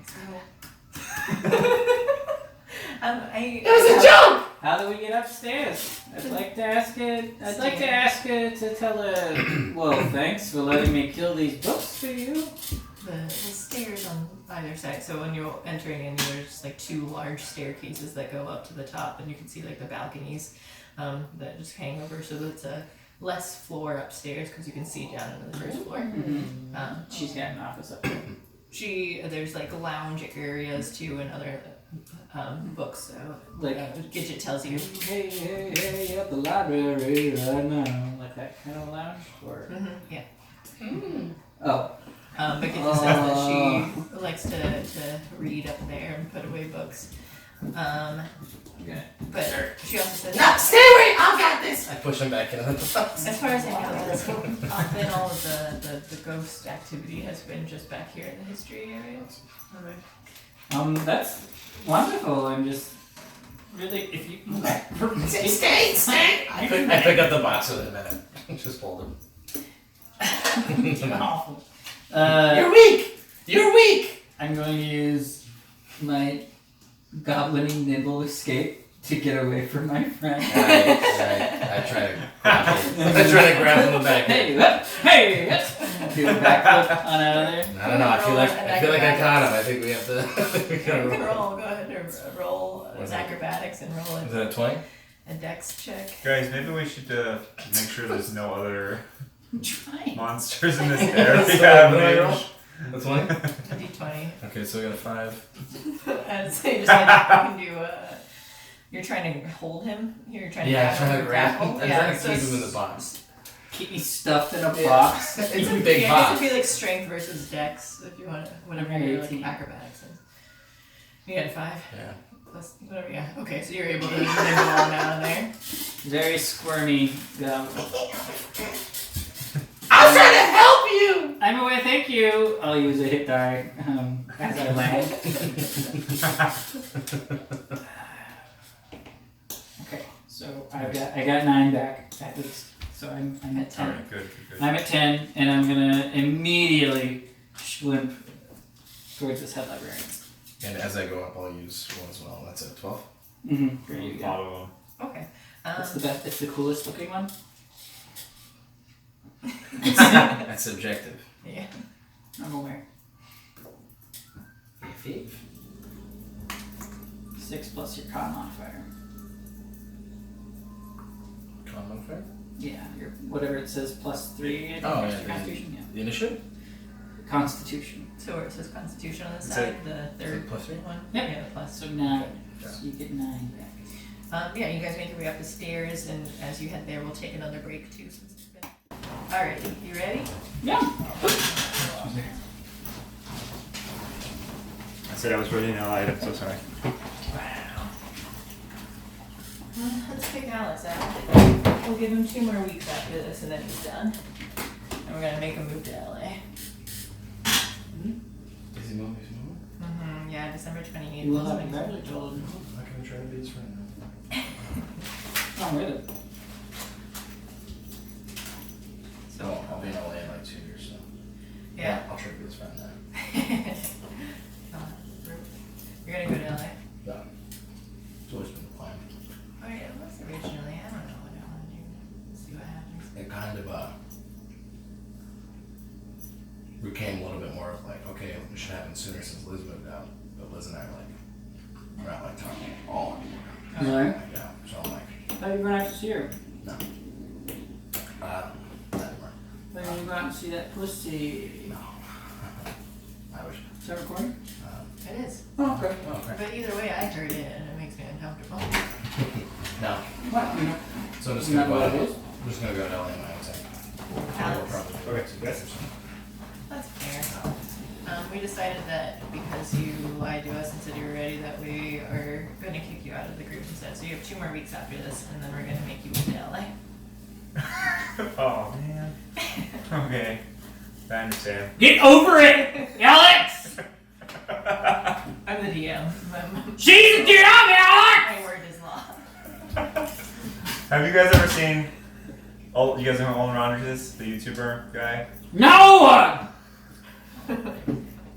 Speaker 2: I
Speaker 5: It was a joke.
Speaker 1: How do we get upstairs? I'd like to ask her to tell her, well, thanks for letting me kill these books for you.
Speaker 2: The stairs on either side. So when you're entering in, there's like 2 large staircases that go up to the top, and you can see like the balconies that just hang over. So that's a less floor upstairs because you can see down into the first floor.
Speaker 1: She's got an office up there.
Speaker 2: There's like lounge areas too, and other books. So
Speaker 1: Like,
Speaker 2: Gidget tells you.
Speaker 1: hey, at the library right now. Like that kind of lounge? Or...
Speaker 2: Yeah.
Speaker 1: Oh.
Speaker 2: But Gidget says that she likes to read up there and put away books.
Speaker 1: Okay.
Speaker 2: But she also says
Speaker 5: No, stay away. I got this.
Speaker 6: I push him back into the box.
Speaker 2: as far as I know, then all of the ghost activity has been just back here in the history area.
Speaker 1: That's wonderful. I'm just really, if you
Speaker 5: Stay.
Speaker 6: I pick up the box in a minute. Just hold him.
Speaker 5: You're weak. You're weak.
Speaker 1: I'm going to use my goblining nimble escape to get away from my friend.
Speaker 6: I try to grab him in the back.
Speaker 1: Hey, do a backflip on out of there.
Speaker 6: I don't know. I feel like I caught him. I think we have to. We gotta roll.
Speaker 2: Go ahead and roll acrobatics and roll
Speaker 6: Is that a 20?
Speaker 2: a dex check.
Speaker 3: Guys, maybe we should make sure there's no other
Speaker 1: I'm trying.
Speaker 3: monsters in this area.
Speaker 6: So,
Speaker 3: Yeah,
Speaker 6: what do I
Speaker 3: maybe.
Speaker 6: roll? A 20?
Speaker 2: A d20.
Speaker 6: Okay, so we got a 5.
Speaker 2: And so you just can do you're trying to hold him. You're trying to
Speaker 6: Yeah, trying to grab
Speaker 2: grapple.
Speaker 6: him. I'm trying to keep him in the box.
Speaker 1: Keep me stuffed in a box.
Speaker 6: It's a big
Speaker 2: I guess
Speaker 6: box.
Speaker 2: it'd be like strength versus dex if you want whatever your like
Speaker 1: 18.
Speaker 2: acrobatics is. You got a 5?
Speaker 6: Yeah.
Speaker 2: Plus whatever, yeah. Okay, so you're able to nibble on out of there.
Speaker 1: Very squirmy goblin.
Speaker 5: I was trying to help you.
Speaker 1: I'm away, thank you. I'll use a hit die as I land. Okay, so I got 9 back at least. So I'm at 10.
Speaker 3: Alright, good.
Speaker 1: I'm at 10, and I'm gonna immediately schlimp towards this head librarian.
Speaker 6: And as I go up, I'll use one as well. That's a 12.
Speaker 1: Mm-hmm. There you go.
Speaker 3: Follow.
Speaker 2: Okay.
Speaker 1: It's the best. It's the coolest looking one.
Speaker 6: That's subjective.
Speaker 2: Yeah.
Speaker 1: I'm aware. 6 plus your con modifier.
Speaker 6: Con modifier?
Speaker 1: Yeah, your whatever it says plus 3.
Speaker 6: Oh,
Speaker 1: your
Speaker 6: yeah.
Speaker 1: Constitution. Yeah.
Speaker 6: The initiative?
Speaker 1: Constitution.
Speaker 2: So where it says Constitution on the
Speaker 6: Is
Speaker 2: side,
Speaker 6: it-
Speaker 2: the third
Speaker 6: plus 3?
Speaker 2: one?
Speaker 1: Yep.
Speaker 2: Yeah, the plus.
Speaker 1: So 9.
Speaker 6: Yeah.
Speaker 1: So you get 9 back.
Speaker 2: Yeah, you guys make your way up the stairs, and as you head there, we'll take another break too. Since it's been... Alright, you ready?
Speaker 1: Yeah.
Speaker 3: I said I was ready now. I'm so sorry.
Speaker 2: Let's pick Alex out. We'll give him 2 more weeks after this, and then he's done. And we're gonna make him move to LA.
Speaker 6: Is he moving?
Speaker 2: Yeah, December 28th.
Speaker 1: You will have a
Speaker 2: is when he's-
Speaker 1: graduate told.
Speaker 6: I'm not going to try to be his friend.
Speaker 1: Oh, really?
Speaker 6: So I'll be in LA in like 2 years, so.
Speaker 2: Yeah.
Speaker 6: I'll try to be his friend then.
Speaker 2: You're gonna go to LA?
Speaker 6: Yeah. It's always been the plan.
Speaker 2: Oh yeah, it was originally. I don't know what I want to do. See what happens.
Speaker 6: It kind of became a little bit more of like, okay, it should happen sooner since Liz moved out. But Liz and I we're not like talking all anymore.
Speaker 1: Right.
Speaker 6: Yeah, so I'm like,
Speaker 1: I thought you were going out to see her.
Speaker 6: no. Not anymore.
Speaker 1: I thought you were going out to see that pussy.
Speaker 6: No. I wish.
Speaker 1: Is that recording?
Speaker 2: It is.
Speaker 1: Oh, okay.
Speaker 6: Oh, okay.
Speaker 2: But either way, I heard it and it makes me uncomfortable.
Speaker 6: No.
Speaker 1: Well, you know.
Speaker 6: So I'm just
Speaker 1: Isn't
Speaker 6: gonna
Speaker 1: that
Speaker 6: go.
Speaker 1: what it is?
Speaker 6: I'm just gonna go to LA on my own time.
Speaker 2: Alex.
Speaker 3: Okay, yes.
Speaker 2: That's fair. We decided that because you lied to us and said you were ready, that we are going to kick you out of the group instead. So you have 2 more weeks after this, and then we're going to make you move to LA.
Speaker 3: Oh man. Okay. I understand.
Speaker 1: Get over it, Alex!
Speaker 2: I'm the DM.
Speaker 1: Jesus, get out of it, Alex!
Speaker 2: My word is law.
Speaker 3: Have you guys ever seen? Oh, you guys know who Olin Rogers is, the YouTuber guy?
Speaker 1: No!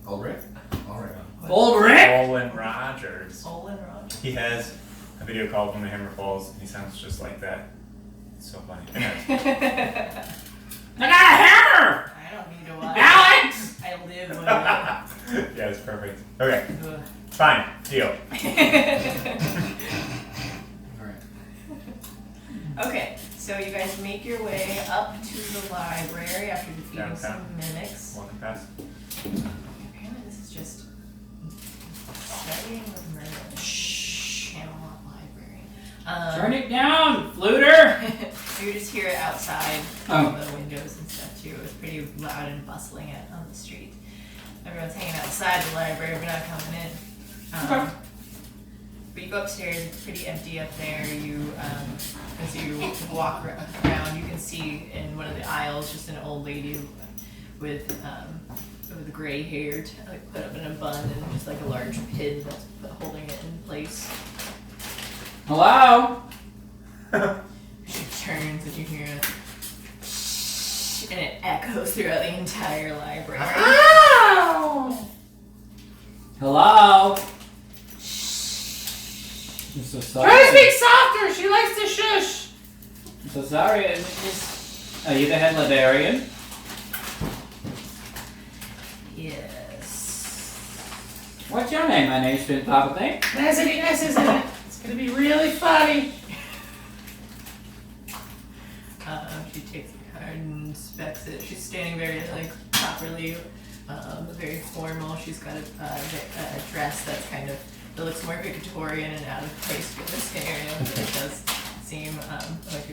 Speaker 4: Ulrich? Alright.
Speaker 1: Old Rick?
Speaker 3: Olin Rogers.
Speaker 2: Olin Rogers.
Speaker 3: He has a video called "When the Hammer Falls." And he sounds just like that. It's so funny. Anyways.
Speaker 1: I got a hammer!
Speaker 2: I don't need to watch.
Speaker 1: Alex!
Speaker 2: I live with it.
Speaker 3: Yeah, it's perfect. Okay,
Speaker 2: Ugh.
Speaker 3: fine, deal.
Speaker 4: Alright.
Speaker 2: Okay, so you guys make your way up to the library after defeating
Speaker 3: Downtown.
Speaker 2: some mimics.
Speaker 3: Walking past.
Speaker 2: Apparently this is just studying with Merlin. Shh. Camelot Library.
Speaker 1: Turn it down, fluter!
Speaker 2: You just hear it outside
Speaker 1: Oh.
Speaker 2: the windows and stuff too. It was pretty loud and bustling on the street. Everyone's hanging outside the library, we're not coming in.
Speaker 1: Okay.
Speaker 2: But you go upstairs, it's pretty empty up there. You, as you walk around, you can see in one of the aisles just an old lady with gray hair, like put up in a bun, and just like a large pin that's holding it in place.
Speaker 1: Hello?
Speaker 2: She turns and you hear a shh, and it echoes throughout the entire library.
Speaker 5: Ow!
Speaker 1: Hello? I'm so sorry.
Speaker 5: Try to speak softer. She likes to shush.
Speaker 1: I'm so sorry. Are you the head librarian?
Speaker 2: Yes.
Speaker 1: What's your name? My name's Finn Poppleton.
Speaker 5: There's any S's in it. It's gonna be really funny.
Speaker 2: She takes the card and inspects it. She's standing very properly, very formal. She's got a dress that's kind of, it looks more Victorian and out of place for this area, but it does seem like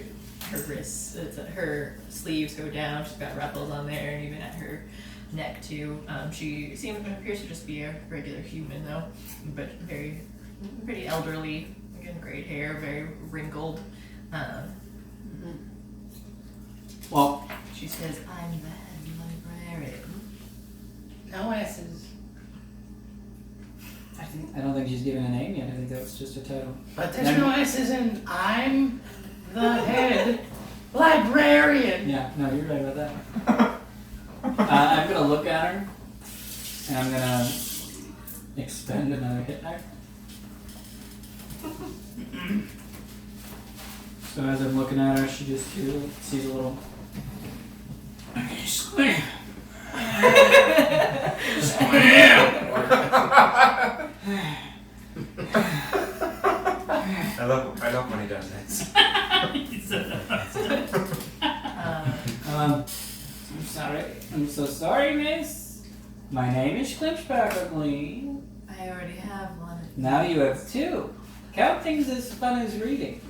Speaker 2: her wrists, her sleeves go down. She's got ruffles on there, and even at her neck too. She appears to just be a regular human though, but pretty elderly. Again, great hair, very wrinkled.
Speaker 1: Well,
Speaker 2: She says, "I'm the head librarian."
Speaker 5: No S's.
Speaker 1: I don't think she's given a name yet. I think that's just a title.
Speaker 5: But there's no S's in I'm the head librarian.
Speaker 1: Yeah, no, you're right about that. I'm gonna look at her, and I'm gonna expend another hit die. So as I'm looking at her, she just sees a little. Square.
Speaker 3: I love when he does this.
Speaker 1: I'm sorry. I'm so sorry, miss. My name is Clipsparkly.
Speaker 2: I already have one.
Speaker 1: Now you have 2. Counting's as fun as reading.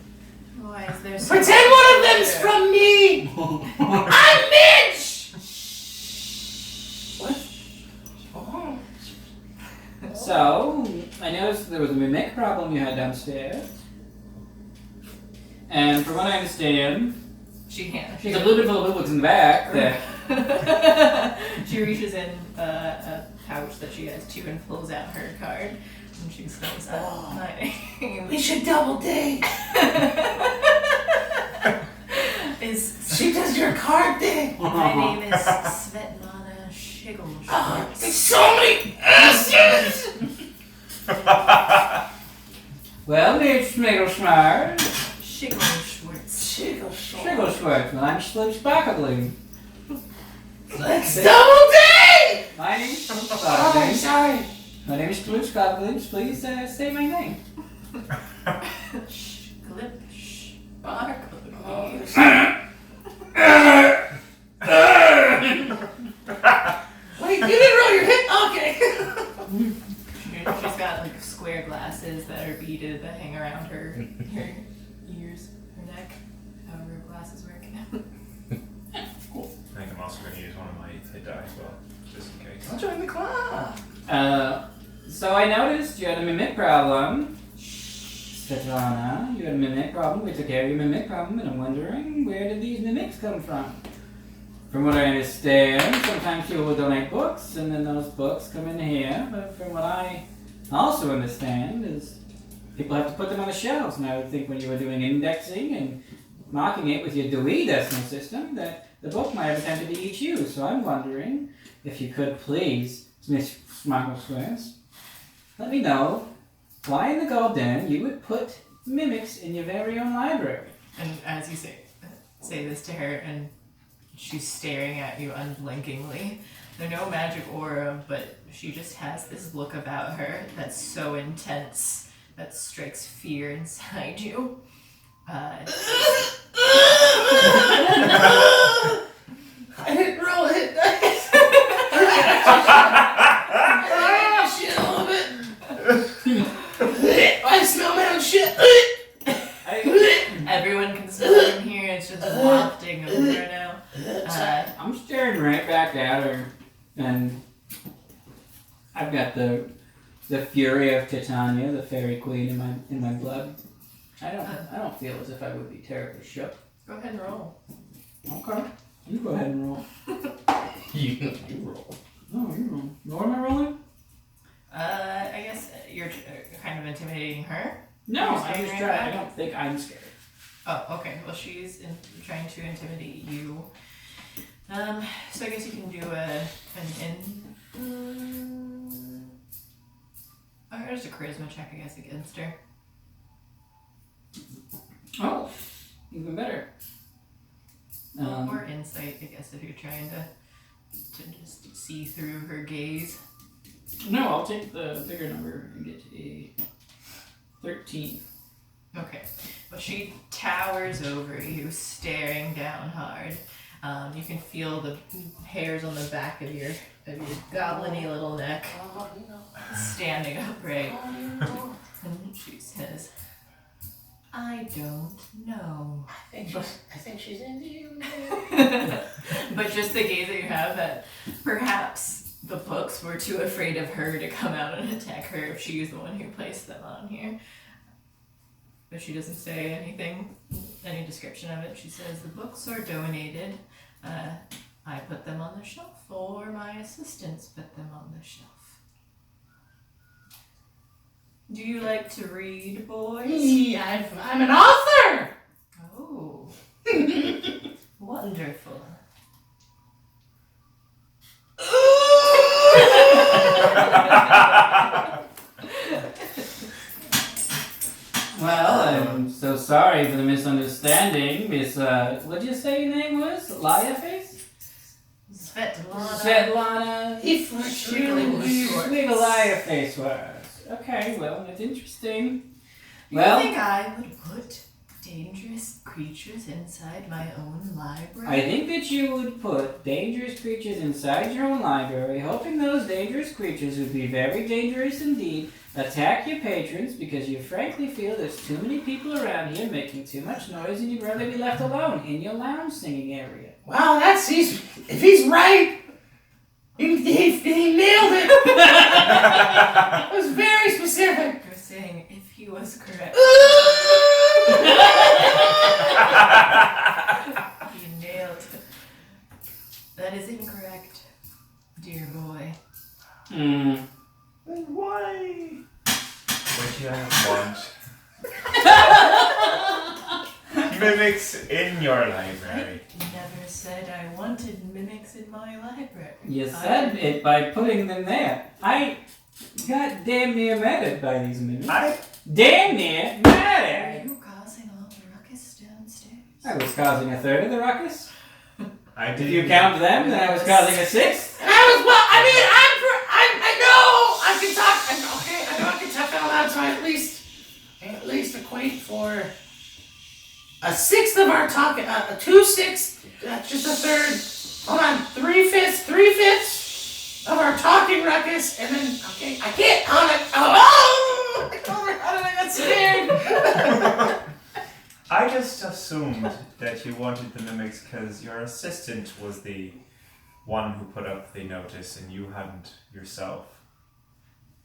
Speaker 2: Why is there so
Speaker 5: Pretend one of them's from me. I'm Mitch.
Speaker 1: What?
Speaker 5: Oh.
Speaker 1: So, I noticed there was a mimic problem you had downstairs. And from what I understand,
Speaker 2: She
Speaker 1: she's a little bit full of books in the back that
Speaker 2: She reaches in a pouch that she has too and pulls out her card. And she says, "My name
Speaker 5: We should double date.
Speaker 2: is
Speaker 5: She does your card thing.
Speaker 2: my name is Svetlana Shiggle."
Speaker 5: Oh, there's so many S's.
Speaker 1: well, it's Schmigglesmart.
Speaker 2: Schwartz.
Speaker 1: Schmigglesmart. Well, I'm Clipsparkly.
Speaker 5: Let's double date.
Speaker 1: My name's
Speaker 5: Oh,
Speaker 1: Clipsparkly.
Speaker 5: sorry.
Speaker 1: My name is Clipsparkly. Please say my name.
Speaker 2: Clip. Sparkle.
Speaker 5: Wait, you didn't roll your hip? Okay.
Speaker 2: She's got like square glasses that are beaded that hang around her ears, her neck, however glasses work.
Speaker 1: problem. Svetlana, you had a mimic problem. We took care of your mimic problem, and I'm wondering, where did these mimics come from? From what I understand, sometimes people will donate books, and then those books come in here. But from what I also understand is people have to put them on the shelves. And I would think when you were doing indexing and marking it with your Dewey Decimal System, that the book might have attempted to eat you. So I'm wondering if you could please, Miss Smugglesworth, let me know why in the Belden you would put mimics in your very own library.
Speaker 2: And as you say this to her, and she's staring at you unblinkingly. There's no magic aura, but she just has this look about her that's so intense that strikes fear inside you.
Speaker 5: I didn't roll a hit dice. Oh, shit, a little bit. I smell my own shit.
Speaker 2: Everyone can smell it in here. It's just wafting over now.
Speaker 1: I'm staring right back at her, and I've got the fury of Titania, the fairy queen, in my blood. I don't feel as if I would be terribly shook.
Speaker 2: Go ahead and roll.
Speaker 1: Okay, you go ahead and roll.
Speaker 6: You roll.
Speaker 1: Oh, you roll. What am I rolling?
Speaker 2: I guess you're kind of intimidating her.
Speaker 1: No,
Speaker 2: You're
Speaker 1: I'm
Speaker 2: staring
Speaker 1: just
Speaker 2: right
Speaker 1: trying. I
Speaker 2: back?
Speaker 1: don't think I'm scared.
Speaker 2: Oh, okay. Well, she's trying to intimidate you. So I guess you can do there's a charisma check, I guess, against her.
Speaker 1: Oh, even better.
Speaker 2: Or insight, I guess, if you're trying to just see through her gaze.
Speaker 1: No, I'll take the bigger number and get a 13.
Speaker 2: Okay. Well, she towers over you, staring down hard. You can feel the hairs on the back of your goblin-y little neck standing upright. And she says, I don't know.
Speaker 5: I think she's into you.
Speaker 2: But just the gaze that you have, that perhaps the books were too afraid of her to come out and attack her if she's the one who placed them on here. But she doesn't say anything, any description of it. She says, the books are donated. I put them on the shelf, or my assistants put them on the shelf. Do you like to read, boys?
Speaker 5: Yeah, I'm an author.
Speaker 2: Oh. Wonderful.
Speaker 1: Well, I'm so sorry for the misunderstanding, Miss, what did you say your name was? Liaface? Svetlana.
Speaker 5: If we're really
Speaker 1: Sweet Liaface was. Okay, well, that's interesting.
Speaker 2: You
Speaker 1: Well,
Speaker 2: think I would put dangerous creatures inside my own library?
Speaker 1: I think that you would put dangerous creatures inside your own library, hoping those dangerous creatures would be very dangerous indeed, attack your patrons because you frankly feel there's too many people around here making too much noise and you'd rather be left alone in your lounge singing area.
Speaker 5: Well, if he's right, he nailed it. It was very specific.
Speaker 2: You're saying if he was correct. You nailed it. That is incorrect, dear boy.
Speaker 3: Why would you want mimics in your library?
Speaker 2: Never said I wanted mimics in my library.
Speaker 1: You said it by putting them there. I got damn near murdered by these mimics. Damn near
Speaker 2: Are
Speaker 1: murdered!
Speaker 2: you causing all the ruckus downstairs?
Speaker 1: I was causing a third of the ruckus.
Speaker 3: I
Speaker 1: If
Speaker 3: did.
Speaker 1: you count them, then I was causing a sixth.
Speaker 5: And I was, well, I mean, I know I can talk. Okay, I know I can talk out loud, so I at least equate for a sixth of our talking, a 2/6, just a third. Hold on, 3/5 of our talking ruckus, and then I can't on it. Oh, how did I get scared?
Speaker 3: I just assumed that you wanted the mimics because your assistant was the one who put up the notice and you hadn't yourself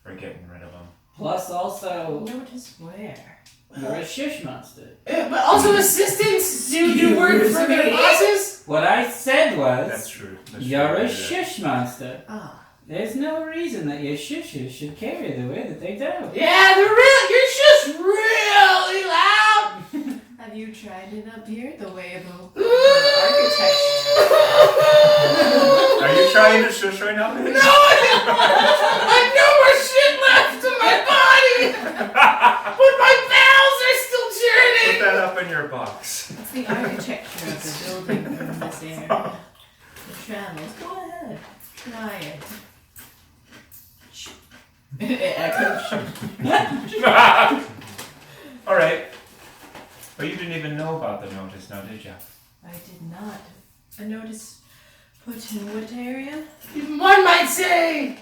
Speaker 3: for getting rid of them.
Speaker 1: Plus, also,
Speaker 2: Notice where?
Speaker 1: you're a shush monster.
Speaker 5: But also assistants do work for their bosses.
Speaker 1: What I said was,
Speaker 3: That's true. That's
Speaker 1: you're
Speaker 3: true.
Speaker 1: a shush monster.
Speaker 2: Ah.
Speaker 1: There's no reason that your shushes should carry the way that they do.
Speaker 5: Yeah, you're just really loud.
Speaker 2: Have you tried it up here? The way of
Speaker 5: Are
Speaker 3: Are you trying to shush right now?
Speaker 5: No, I have no more shit left in my body, but my bowels are still
Speaker 3: Put
Speaker 5: churning.
Speaker 3: that up in your box.
Speaker 2: It's the architecture of the building in this area. The travels. Go ahead. Try it. It echoes.
Speaker 3: Alright. But you didn't even know about the notice now, did you?
Speaker 2: I did not. A notice put in what area?
Speaker 5: One might say,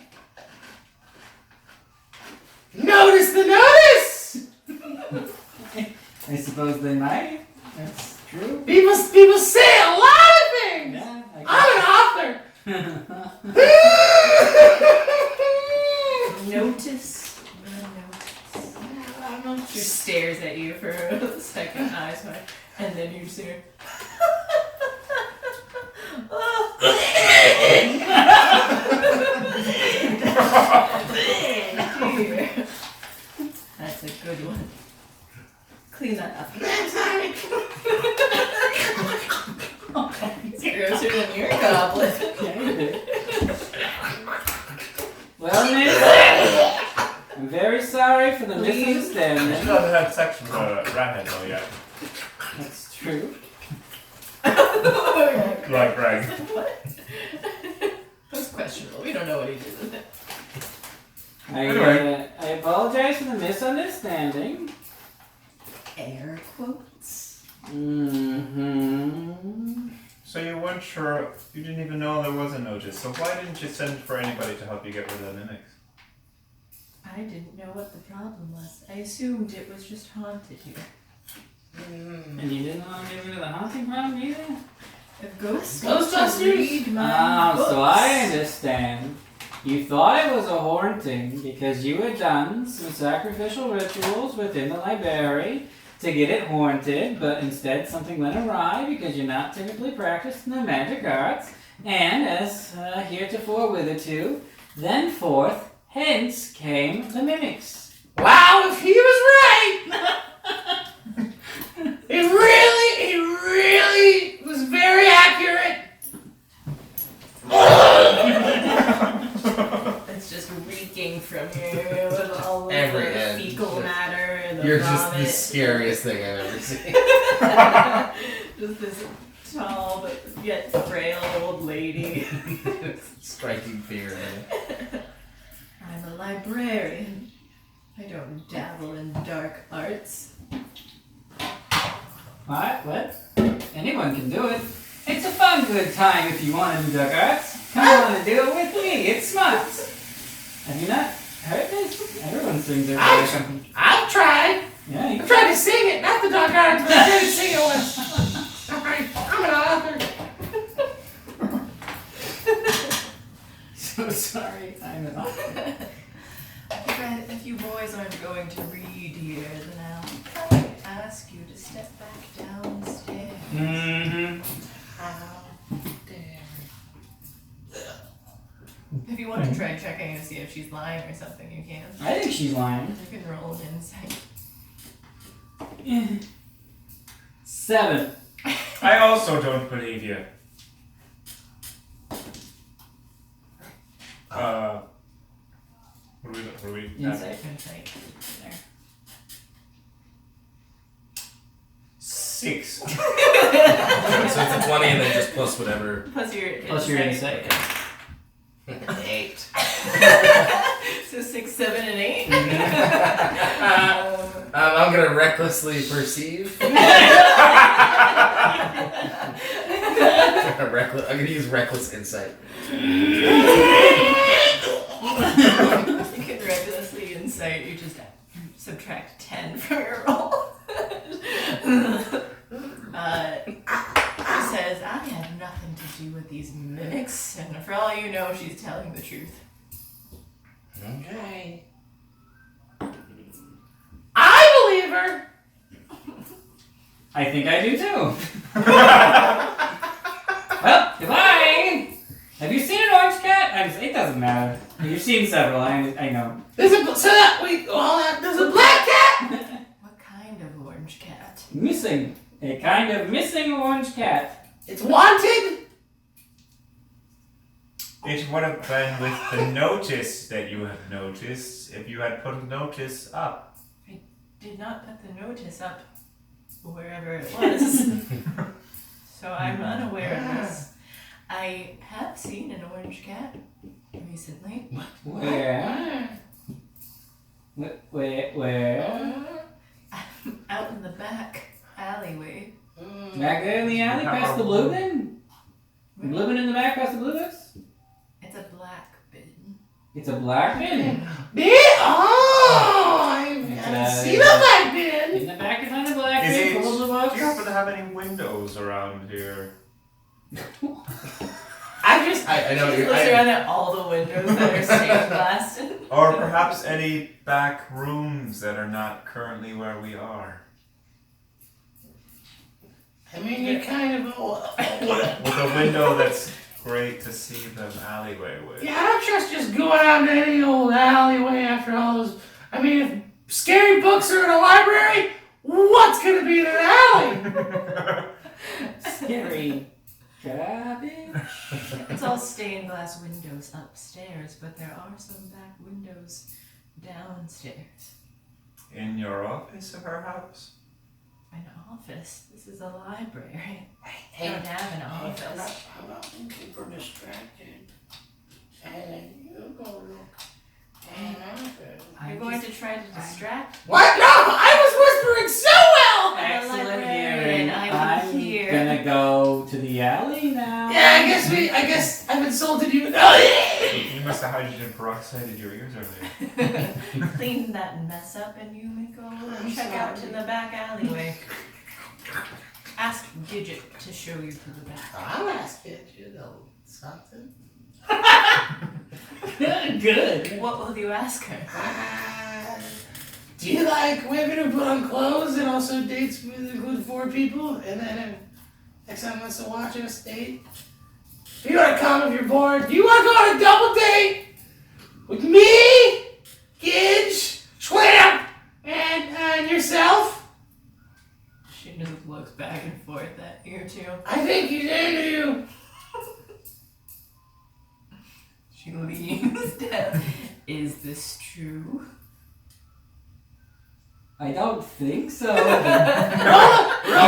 Speaker 5: notice the notice.
Speaker 1: I suppose they might. That's true.
Speaker 5: People say a lot of things.
Speaker 1: Yeah,
Speaker 5: I'm an author.
Speaker 2: Notice. She stares at you for a second, eyes wide, and then you see her. That's a good one. Clean that up. It's grosser than your goblet.
Speaker 1: Well, miss, I'm very sorry for the
Speaker 3: You
Speaker 1: misunderstanding.
Speaker 3: still haven't had sex with a rathead though yet.
Speaker 1: That's true.
Speaker 3: Like Greg.
Speaker 2: What? That's questionable. We don't know what he did with it.
Speaker 3: Anyway.
Speaker 1: I apologize for the misunderstanding.
Speaker 2: Air quotes.
Speaker 1: Mm-hmm.
Speaker 3: So you weren't sure, you didn't even know there was a notice, so why didn't you send for anybody to help you get rid of the mimics?
Speaker 2: I didn't know what the problem was. I assumed it was just haunted here.
Speaker 1: And you didn't want to get rid of the haunting problem either?
Speaker 2: If ghosts
Speaker 5: Ghostbusters?
Speaker 2: read my books.
Speaker 1: So I understand. You thought it was a haunting because you had done some sacrificial rituals within the library to get it haunted, but instead something went awry because you're not typically practiced in the magic arts, and as heretofore witherto, then forth, hence came the mimics.
Speaker 5: Wow, if he was right. It really was very accurate.
Speaker 2: It's just reeking from you with all of
Speaker 6: Every
Speaker 2: the
Speaker 6: end.
Speaker 2: fecal matter and the
Speaker 6: You're
Speaker 2: vomit.
Speaker 6: just the scariest thing I've ever seen.
Speaker 2: Just this tall but yet frail old lady.
Speaker 6: Striking fear in it.
Speaker 2: I'm a librarian. I don't dabble in dark arts.
Speaker 1: What? Anyone can do it. It's a fun, good time if you want to do dark arts. Come on and do it with me. It's smart. Have you not heard this? Everyone sings it.
Speaker 5: I've tried.
Speaker 1: Yeah, you
Speaker 5: I've tried to sing it, not the dog arts, but I tried to sing it once. Alright, I'm an author.
Speaker 1: So sorry. I'm an author.
Speaker 2: If you boys aren't going to read here, then I'll probably ask you to step back downstairs.
Speaker 1: Mm-hmm.
Speaker 2: How dare. If you want to try checking to see if she's lying or something, you can.
Speaker 1: I think she's lying.
Speaker 2: You can roll an insight.
Speaker 1: 7.
Speaker 3: I also don't believe you. What are we?
Speaker 1: Insight.
Speaker 2: Insight. There.
Speaker 3: 6.
Speaker 6: So it's a 20 and then just plus whatever.
Speaker 2: Plus your
Speaker 1: insight.
Speaker 6: 8.
Speaker 2: So 6, 7, and 8.
Speaker 6: I'm gonna recklessly perceive. I'm gonna use reckless insight.
Speaker 2: You can recklessly insight. You just subtract 10 from your roll. She says, I had nothing to do with these mimics, and for all you know, she's telling the truth.
Speaker 6: Okay.
Speaker 5: her?
Speaker 1: I think I do too. Well, goodbye. Have you seen an orange cat? It doesn't matter. You've seen several. I know.
Speaker 5: There's a black cat.
Speaker 2: What kind of orange cat?
Speaker 1: Missing. A kind of missing orange cat.
Speaker 5: It's wanted.
Speaker 3: It would have been with the notice that you have noticed if you had put a notice up.
Speaker 2: Did not put the notice up wherever it was. So I'm unaware of this. I have seen an orange cat recently.
Speaker 1: Where? Where?
Speaker 2: Out in the back alleyway.
Speaker 1: Back there in the alley past the blue bin? The blue bin in the back past the blue bins?
Speaker 2: It's a black bin.
Speaker 1: It's a black bin.
Speaker 5: Oh, I haven't seen a black bin.
Speaker 1: In the back behind the black
Speaker 3: Is
Speaker 1: bin,
Speaker 3: it?
Speaker 1: full of the
Speaker 3: Do
Speaker 1: books.
Speaker 3: you happen to have any windows around here?
Speaker 6: I know
Speaker 2: She
Speaker 6: you're.
Speaker 2: looks around at all the windows that are stained glass.
Speaker 3: Or perhaps any back rooms that are not currently where we are?
Speaker 5: I mean, you're kind of
Speaker 3: With a window that's great to see the alleyway with.
Speaker 5: Yeah, I don't trust just going out to any old alleyway after all those. I mean, if scary books are in a library, what's gonna be in an alley?
Speaker 1: Scary garbage.
Speaker 2: It's all stained glass windows upstairs, but there are some back windows downstairs.
Speaker 3: In your office of our house?
Speaker 2: An office. This is a library. I
Speaker 5: Hey,
Speaker 2: don't have an office.
Speaker 5: how about you keep her distracted? And then you go look.
Speaker 2: You're going to try to distract
Speaker 5: What? No, I was whispering so well.
Speaker 1: Excellent
Speaker 2: librarian,
Speaker 1: hearing.
Speaker 2: I'm
Speaker 1: I'm
Speaker 2: here.
Speaker 1: gonna go to the alley now.
Speaker 5: Yeah, I guess I've insulted you.
Speaker 3: You must have hydrogen peroxided your ears earlier.
Speaker 2: Clean that mess up and you may go and check out to the back alleyway. Ask Gidget to show you to the back.
Speaker 5: I'll ask it, you know, something.
Speaker 1: Good.
Speaker 2: What will you ask her?
Speaker 5: Do you like women who put on clothes and also dates with include 4 people? And then if next time wants to watch us date? Do you want to come if you're bored? Do you want to go on a double date with me, Gidge, Schwamp, and yourself?
Speaker 2: She just looks back and forth at you two.
Speaker 5: I think he's into you.
Speaker 2: She leans down. Is this true?
Speaker 1: I don't think so.
Speaker 5: Roll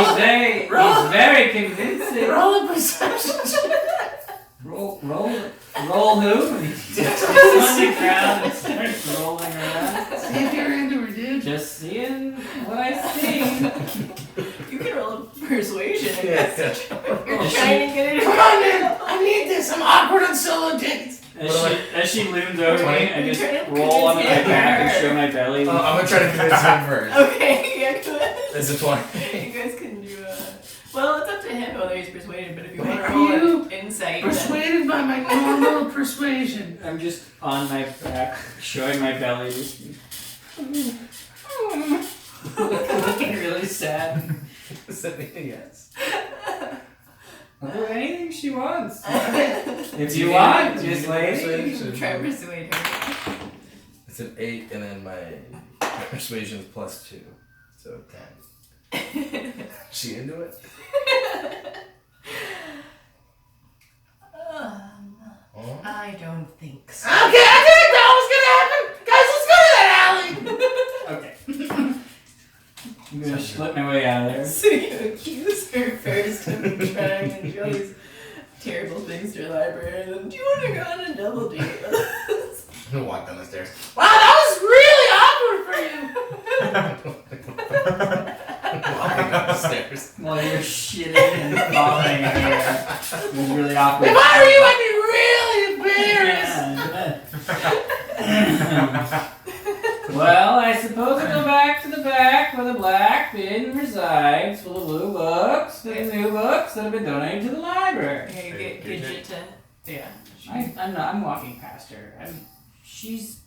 Speaker 1: He's very convincing.
Speaker 5: a perception check.
Speaker 1: Roll who? He sits on the ground and starts rolling around.
Speaker 5: See if you're into her, dude.
Speaker 1: Just seeing what I see.
Speaker 2: You can roll a persuasion, I guess. You're trying to get it.
Speaker 5: Come on, man. I need this. I'm awkward on solo dates.
Speaker 1: As she looms over me, I just
Speaker 2: You're trying to
Speaker 1: roll onto my
Speaker 2: convince him
Speaker 1: back and
Speaker 2: or
Speaker 1: show my belly.
Speaker 6: I'm gonna try to convince him first.
Speaker 2: Okay, yeah, good.
Speaker 6: It's a 20.
Speaker 2: You guys can do well, it's up to him whether he's persuaded, but if you
Speaker 5: Wait,
Speaker 2: want to
Speaker 5: are
Speaker 2: roll
Speaker 5: you
Speaker 2: an insight,
Speaker 5: Persuaded by my normal persuasion.
Speaker 1: I'm just on my back, showing my belly. Just looking really sad.
Speaker 6: Yes.
Speaker 1: I'll do anything she wants.
Speaker 2: then
Speaker 1: If you want, just lady.
Speaker 2: try to persuade her.
Speaker 6: It's an 8, and then my persuasion is +2, so 10. She into it?
Speaker 2: I don't think so.
Speaker 5: Okay, I didn't know it was gonna happen. Guys, let's go to that alley.
Speaker 1: Okay. I'm gonna slip my way out of there.
Speaker 2: So you accuse her first of trying and do all these terrible things to your library, and then do you want to go on a double date with us?
Speaker 6: I'm gonna walk down the stairs.
Speaker 5: Wow, that was really awkward for you.
Speaker 6: Walking down the stairs.
Speaker 1: While you're shitting and falling everywhere. It was really awkward.
Speaker 5: If I were you, I'd be really embarrassed.
Speaker 1: Yeah. Well, I suppose I'll go back to the back where the black bin resides, full of blue books, the new books that have been donated to the library.
Speaker 2: Here, you get Gidget to. Yeah.
Speaker 1: I'm walking past her. She's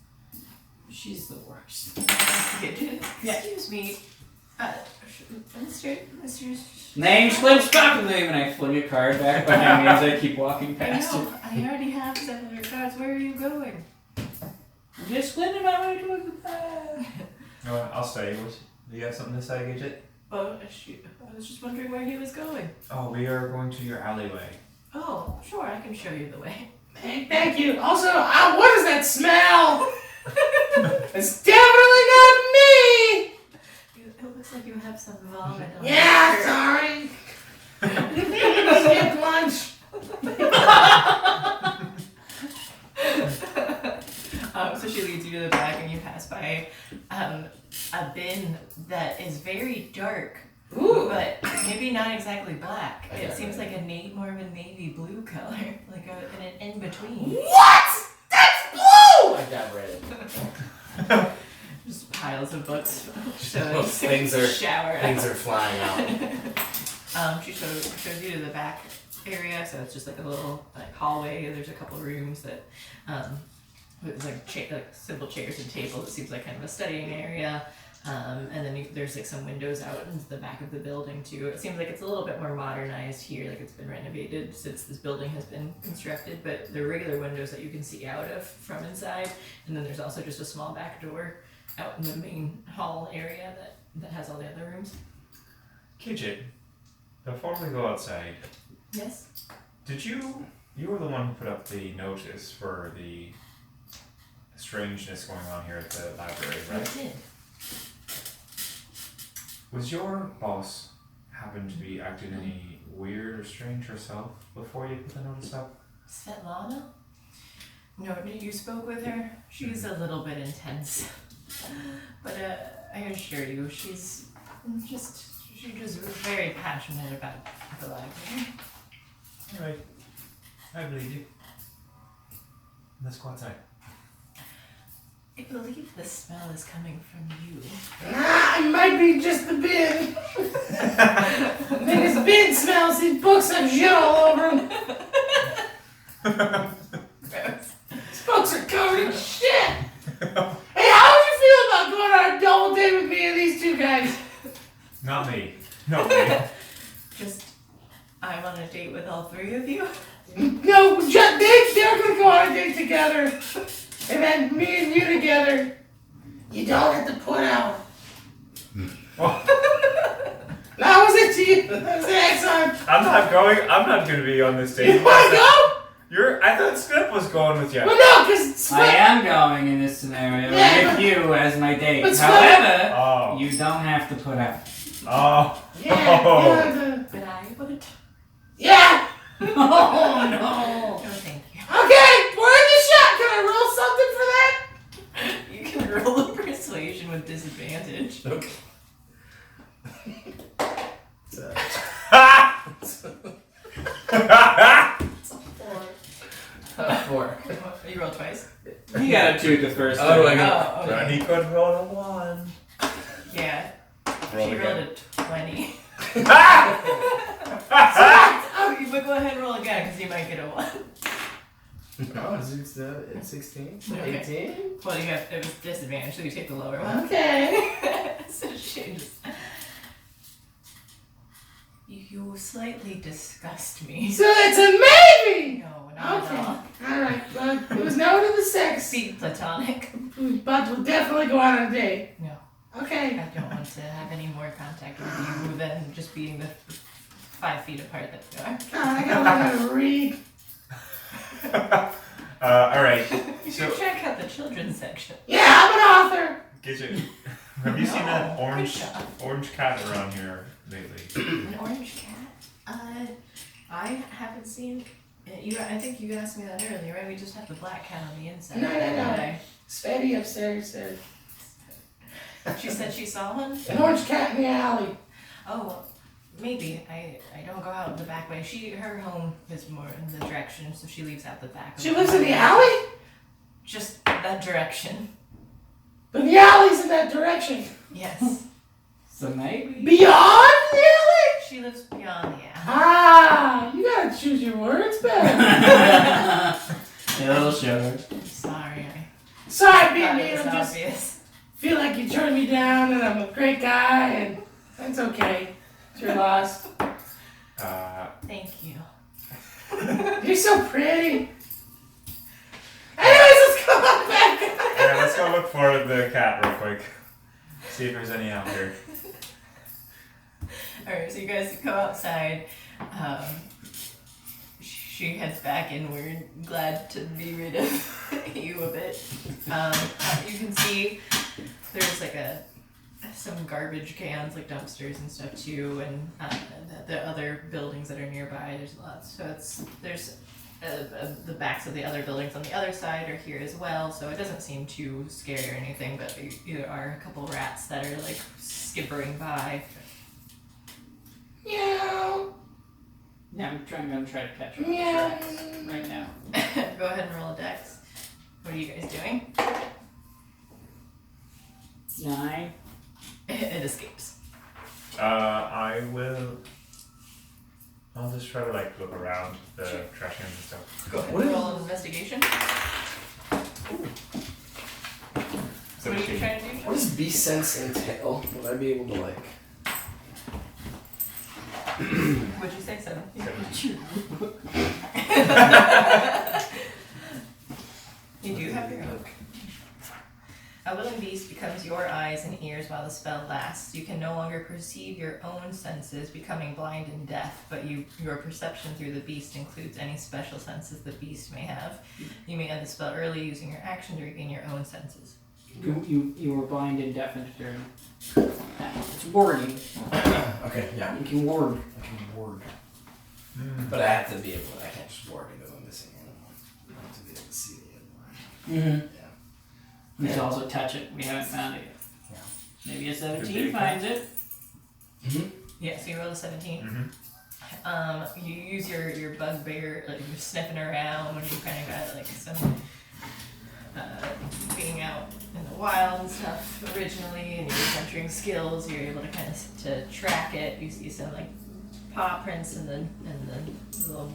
Speaker 1: the worst.
Speaker 2: Gidget,
Speaker 1: Yeah.
Speaker 2: excuse me. Mr.
Speaker 1: Name slips properly when I fling a card back behind me as I keep walking past it.
Speaker 2: I already have some of your cards. Where are you going?
Speaker 1: I'm just splitting my way towards the path.
Speaker 3: I'll stay. Do you have something to say, Gidget?
Speaker 2: Oh, shoot. I was just wondering where he was going.
Speaker 3: Oh, we are going to your alleyway.
Speaker 2: Oh, sure, I can show you the way.
Speaker 5: Hey, thank you. Also, what is that smell? It's definitely not me.
Speaker 2: It looks like you have some vomit on
Speaker 5: Yeah,
Speaker 2: your shirt.
Speaker 5: sorry. Skipped lunch.
Speaker 2: So she leads you to the back and you pass by a bin that is very dark,
Speaker 5: Ooh.
Speaker 2: but maybe not exactly black.
Speaker 6: I
Speaker 2: It
Speaker 6: got
Speaker 2: seems
Speaker 6: it.
Speaker 2: like more of a navy blue color, like an in-between.
Speaker 5: What? That's blue.
Speaker 6: I got red.
Speaker 2: Just piles of books.
Speaker 6: Well, things are-
Speaker 2: shower.
Speaker 6: Things are flying out.
Speaker 2: She shows you to the back area, so it's just like a little hallway. There's a couple of rooms that with like simple chairs and tables. It seems like kind of a studying area. And then there's like some windows out into the back of the building too. It seems like it's a little bit more modernized here, like it's been renovated since this building has been constructed, but there are regular windows that you can see out of from inside. And then there's also just a small back door out in the main hall area that has all the other rooms.
Speaker 3: Gidget, before we go outside,
Speaker 2: Yes?
Speaker 3: you were the one who put up the notice for the strangeness going on here at the library,
Speaker 2: I
Speaker 3: right?
Speaker 2: did.
Speaker 3: Was your boss happen to be acting any weird or strange herself before you put the notice up?
Speaker 2: Svetlana? No, you spoke with her? She's a little bit intense. But I assure you, she's just very passionate about the library.
Speaker 3: Alright, I believe you. Let's go outside.
Speaker 2: I believe the smell is coming from you.
Speaker 5: It might be just the bin. I think his bin smells. His books have shit all over them. His books are covered in shit. Hey, how would you feel about going on a double date with me and these two guys?
Speaker 3: Not me. Not me.
Speaker 2: Just, I'm on a date with all three of you?
Speaker 5: No, they're gonna go on a date together. And then me and you together. You don't have to put out. That was it to you. That was the next time.
Speaker 3: I'm not going to be on this date.
Speaker 5: You wanna go?
Speaker 3: I thought Skip was going with you.
Speaker 5: Well, no, because
Speaker 1: I am going in this scenario
Speaker 5: Yeah,
Speaker 1: with you as my date.
Speaker 5: but
Speaker 1: However,
Speaker 3: Oh.
Speaker 1: you don't have to put out.
Speaker 3: Oh.
Speaker 5: Yeah.
Speaker 2: But I would.
Speaker 5: Yeah.
Speaker 1: Oh no!
Speaker 2: No, thank you.
Speaker 5: Okay, we're in the shot. Can I roll something for that?
Speaker 2: You can roll a persuasion with disadvantage.
Speaker 6: Okay. Four.
Speaker 2: You roll twice?
Speaker 1: You got a 2 the first
Speaker 6: Oh, do I
Speaker 1: time.
Speaker 6: got-
Speaker 2: Oh, okay.
Speaker 3: He could roll a 1.
Speaker 2: Yeah.
Speaker 3: Roll
Speaker 2: She
Speaker 3: again.
Speaker 2: rolled a 20.
Speaker 5: Oh,
Speaker 2: But go ahead and roll again, because you might get a 1.
Speaker 6: Oh, it's 16?
Speaker 2: Okay.
Speaker 6: 18?
Speaker 2: Well, it was disadvantage, so you take the lower one.
Speaker 5: okay.
Speaker 2: So she just... You slightly disgust me.
Speaker 5: So it's a maybe.
Speaker 2: No, not
Speaker 5: Okay.
Speaker 2: at all.
Speaker 5: All right. Well, it was no to the sex,
Speaker 2: Be platonic.
Speaker 5: but we'll definitely go on a date.
Speaker 2: No.
Speaker 5: Okay.
Speaker 2: I don't want to have any more contact with you than just being the 5 feet apart that we are.
Speaker 5: God, I gotta learn how to read.
Speaker 3: Alright.
Speaker 2: You
Speaker 3: So,
Speaker 2: should check out the children's section.
Speaker 5: Yeah, I'm an author.
Speaker 3: Gidget, have you seen an
Speaker 2: No,
Speaker 3: orange
Speaker 2: good job.
Speaker 3: orange cat around here lately?
Speaker 2: An orange cat? I haven't seen. I think you asked me that earlier, right? We just have the black cat on the inside.
Speaker 5: No.
Speaker 2: Okay.
Speaker 5: Spatty upstairs said
Speaker 2: She said she saw one?
Speaker 5: an orange cat in the alley.
Speaker 2: Oh, well, maybe. I don't go out the back way. Her home is more in the direction, so she leaves out the back.
Speaker 5: She lives in the alley,
Speaker 2: Just that direction.
Speaker 5: but the alley's in that direction.
Speaker 2: Yes.
Speaker 1: So maybe.
Speaker 5: Beyond the alley?
Speaker 2: She lives beyond the alley.
Speaker 5: Ah, you gotta choose your words better.
Speaker 1: It'll show her.
Speaker 2: I'm sorry.
Speaker 5: Sorry,
Speaker 2: I
Speaker 5: being
Speaker 2: thought
Speaker 5: mean.
Speaker 2: it was
Speaker 5: I'm just
Speaker 2: obvious.
Speaker 5: feel like you turned me down, and I'm a great guy, and That's okay. It's your loss.
Speaker 2: Thank you.
Speaker 5: You're so pretty. Anyways, let's go on back.
Speaker 3: Yeah, let's go look for the cat real quick. See if there's any out here.
Speaker 2: Alright, so you guys come outside. She heads back and we're glad to be rid of you a bit. You can see there's like some garbage cans, like dumpsters and stuff too, and the other buildings that are nearby, there's lots. So there's the backs of the other buildings on the other side are here as well, so it doesn't seem too scary or anything, but there are a couple rats that are like skippering by.
Speaker 5: Meow.
Speaker 1: Yeah, I'm gonna try to catch one
Speaker 5: Meow.
Speaker 1: right now.
Speaker 2: Go ahead and roll a dex. What are you guys doing?
Speaker 1: 9.
Speaker 2: It escapes.
Speaker 3: I'll just try to like look around the trash cans and stuff.
Speaker 2: Go ahead
Speaker 6: What
Speaker 2: and
Speaker 6: is-
Speaker 2: roll an investigation. What are you trying to do?
Speaker 6: What does beast sense entail? Would I be able to like?
Speaker 2: What'd you say, 7? You do have your oak. A willing beast becomes your eyes and ears while the spell lasts. You can no longer perceive your own senses, becoming blind and deaf, but your perception through the beast includes any special senses the beast may have. You may end the spell early using your action to regain your own senses.
Speaker 1: You were blind and deafened during that. It's warding.
Speaker 6: Okay, yeah.
Speaker 1: You can ward.
Speaker 6: I can ward. But I have to be able. I can't just ward because I'm missing animal. I have to be able to see the animal.
Speaker 1: Mm-hmm. We can also touch it. We haven't found it yet.
Speaker 6: Yeah.
Speaker 1: Maybe a
Speaker 3: Could
Speaker 1: 17
Speaker 3: be.
Speaker 1: finds it.
Speaker 6: Mm-hmm.
Speaker 2: Yeah, so you roll a 17.
Speaker 3: Mm-hmm.
Speaker 2: You use your bugbear, like you're sniffing around when you kind of got like some being out in the wild and stuff originally, and your adventuring skills. You're able to kind of to track it. You see some like paw prints and the little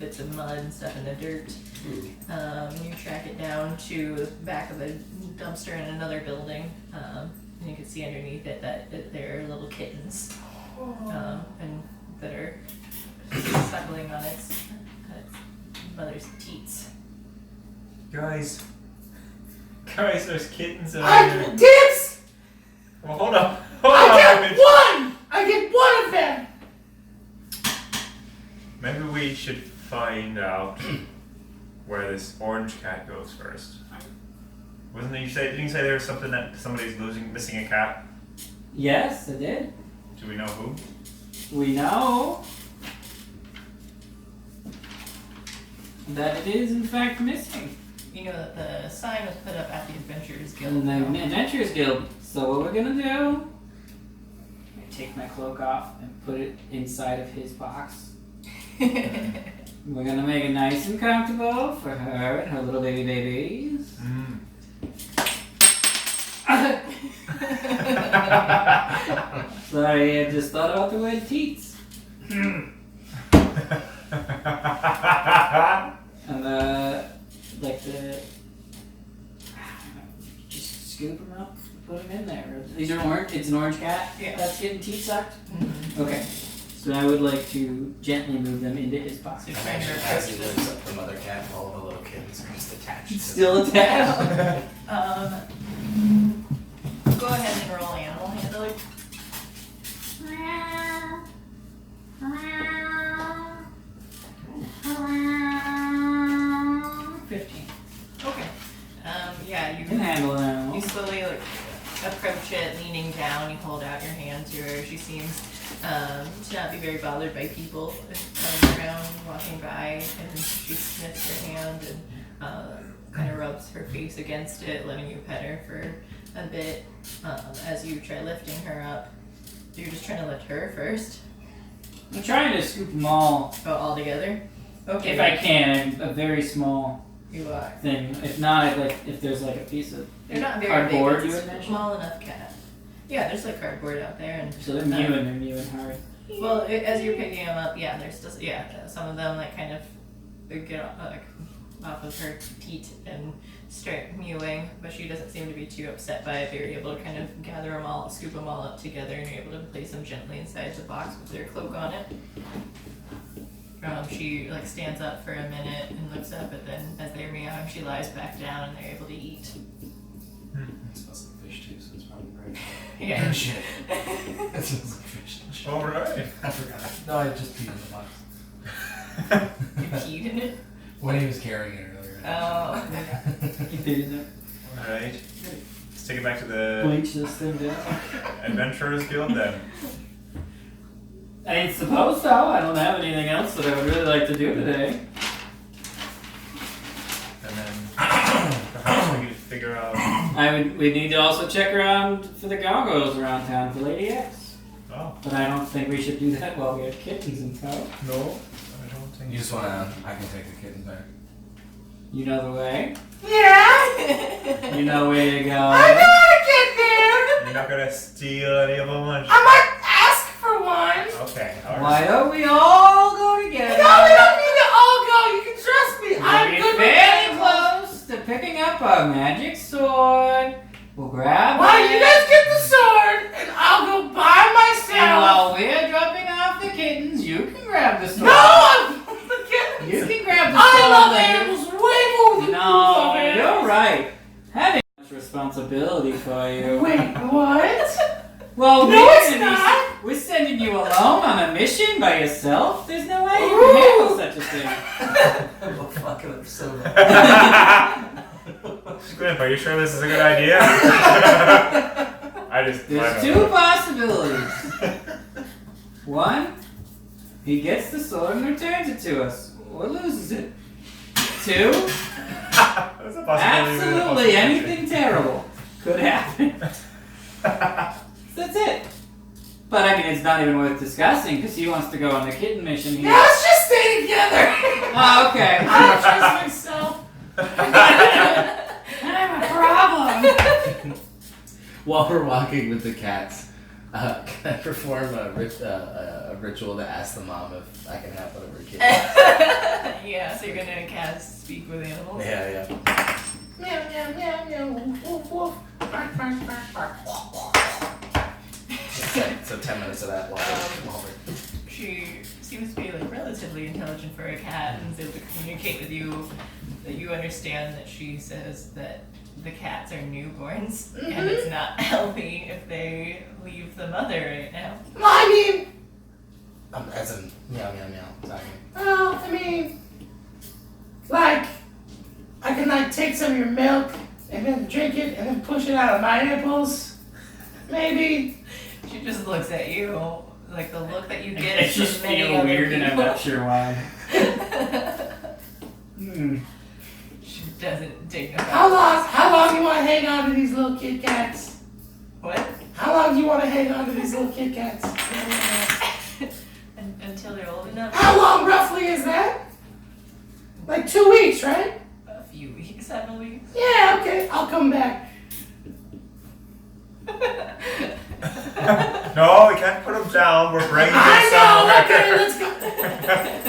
Speaker 2: bits of mud and stuff in the dirt. You track it down to the back of a dumpster in another building, and you can see underneath it that there are little kittens, and that are suckling on its mother's teats.
Speaker 3: Guys, there's kittens out here.
Speaker 5: Dibs!
Speaker 3: Well, hold on.
Speaker 5: I get one! I get one of them!
Speaker 3: Maybe we should find out where this orange cat goes first. Didn't you say there was something that somebody's missing a cat?
Speaker 1: Yes, it did.
Speaker 3: Do we know who?
Speaker 1: We know that it is in fact missing.
Speaker 2: You know that the sign was put up at the Adventurers Guild.
Speaker 1: In the Adventurers Guild. So what we're gonna do? I take my cloak off and put it inside of his box. We're gonna make it nice and comfortable for her and her little baby babies. Sorry, I just thought about the word teats. And just scoop them up, put them in there. These are orange. It's an orange cat.
Speaker 2: Yeah.
Speaker 1: That's getting teat sucked. Okay. So I would like to gently move them into his box.
Speaker 2: So you're trying to
Speaker 6: As he
Speaker 2: approach
Speaker 6: lifts up the mother cat, all the little kittens are just attached. to
Speaker 1: Still attached.
Speaker 2: Go ahead and roll animal handling. 15. Okay. Yeah,
Speaker 1: You can handle
Speaker 2: you
Speaker 1: them.
Speaker 2: slowly like approach it, leaning down. You hold out your hand to her. She seems to not be very bothered by people coming around, walking by, and she sniffs your hand and kind of rubs her face against it, letting you pet her for a bit. As you try lifting her up, you're just trying to lift her first.
Speaker 1: I'm trying to scoop them all
Speaker 2: All together. Okay.
Speaker 1: if I can. A very small
Speaker 2: You are.
Speaker 1: thing. If not, I'd like if there's like a piece of
Speaker 2: They're not very
Speaker 1: cardboard
Speaker 2: big.
Speaker 1: you
Speaker 2: It's
Speaker 1: would mention.
Speaker 2: small enough cat. Yeah, there's like cardboard out there, and
Speaker 1: So they're mewing hard.
Speaker 2: well, as you're picking them up, yeah, there's just some of them like kind of they get like off of her teat and start mewing, but she doesn't seem to be too upset by it. You're able to kind of gather them all, scoop them all up together, and you're able to place them gently inside the box with their cloak on it. She like stands up for a minute and looks up, but then as they're meowing, she lies back down and they're able to eat.
Speaker 6: It smells like fish too, so it's probably great.
Speaker 2: Yeah.
Speaker 6: Oh shit. It smells like fish.
Speaker 3: All right.
Speaker 6: I forgot. No, I just peed in the box.
Speaker 2: You peed in it?
Speaker 6: When he was carrying it earlier.
Speaker 2: Oh.
Speaker 1: You fit in there.
Speaker 3: All right. Let's take it back to the
Speaker 1: Bleach this thing down.
Speaker 3: Adventurers Guild then.
Speaker 1: I suppose so. I don't have anything else that I would really like to do today.
Speaker 3: And then perhaps we could figure out.
Speaker 1: We need to also check around for the gargoyles around town for Lady X.
Speaker 3: Oh,
Speaker 1: But I don't think we should do that while we have kittens in tow.
Speaker 3: no. I don't think
Speaker 6: You just wanna, I can take the kittens back.
Speaker 1: You know the way?
Speaker 5: Yeah,
Speaker 1: You know where to go.
Speaker 5: I know how to get there.
Speaker 3: you're not gonna steal any of them lunch.
Speaker 5: I might ask for one.
Speaker 3: Okay. All right.
Speaker 1: Why don't we all go together?
Speaker 5: No, we don't need to all go. You can trust me.
Speaker 1: We'll
Speaker 5: I'm
Speaker 1: be
Speaker 5: good with
Speaker 1: very
Speaker 5: animals.
Speaker 1: close to picking up our magic sword. We'll grab
Speaker 5: Why
Speaker 1: it.
Speaker 5: you guys get the sword and I'll go by
Speaker 1: And
Speaker 5: myself.
Speaker 1: while we're dropping off the kittens, you can grab the sword.
Speaker 5: No, I'm the kittens.
Speaker 1: You can grab the
Speaker 5: I
Speaker 1: sword.
Speaker 5: love
Speaker 1: later.
Speaker 5: animals way more than you
Speaker 1: No,
Speaker 5: love animals.
Speaker 1: you're right. Having much responsibility for you.
Speaker 5: Wait, what?
Speaker 1: Well,
Speaker 5: No,
Speaker 1: we're
Speaker 5: it's
Speaker 1: gonna be-
Speaker 5: not.
Speaker 1: We're sending you alone on a mission by yourself. There's no way you
Speaker 5: Ooh.
Speaker 1: can handle such a thing.
Speaker 6: I'm fucking up so bad.
Speaker 3: Squimp, are you sure this is a good idea? I just.
Speaker 1: There's two possibilities. One, he gets the sword and returns it to us, or loses it. Two,
Speaker 3: That's a possibility.
Speaker 1: absolutely anything terrible could happen. That's it. But I mean, it's not even worth discussing because he wants to go on the kitten mission here.
Speaker 5: Now let's just stay together.
Speaker 1: Oh, okay.
Speaker 5: I don't trust myself. I have a problem.
Speaker 6: While we're walking with the cats, can I perform a ritual to ask the mom if I can have one of her kids?
Speaker 2: Yeah, so you're gonna cast speak with animals?
Speaker 6: Yeah.
Speaker 5: Meow, meow, meow, meow, woof, woof, woof. Bark, bark, bark, bark.
Speaker 6: So 10 minutes of that while we're...
Speaker 2: She seems to be like relatively intelligent for a cat and is able to communicate with you. That you understand that she says that the cats are newborns and it's not healthy if they leave the mother right now.
Speaker 5: Well, I mean,
Speaker 6: as in meow, meow, meow. Exactly.
Speaker 5: well, I mean, like, I can like take some of your milk and then drink it and then push it out of my nipples. Maybe.
Speaker 2: She just looks at you like the look that you
Speaker 1: I
Speaker 2: get
Speaker 1: just
Speaker 2: from many
Speaker 1: feel
Speaker 2: other
Speaker 1: weird and I'm
Speaker 2: people.
Speaker 1: not sure why.
Speaker 2: She doesn't dignify.
Speaker 5: How long you want to hang on to these little Kit Kats?
Speaker 2: What?
Speaker 5: How long do you want to hang on to these little Kit Kats?
Speaker 2: Until they're old enough.
Speaker 5: How long roughly is that? Like 2 weeks, right?
Speaker 2: A few weeks, I believe.
Speaker 5: Yeah, okay, I'll come back.
Speaker 3: No, we can't put them down. We're bringing them
Speaker 5: I know,
Speaker 3: somewhere.
Speaker 5: okay, let's go.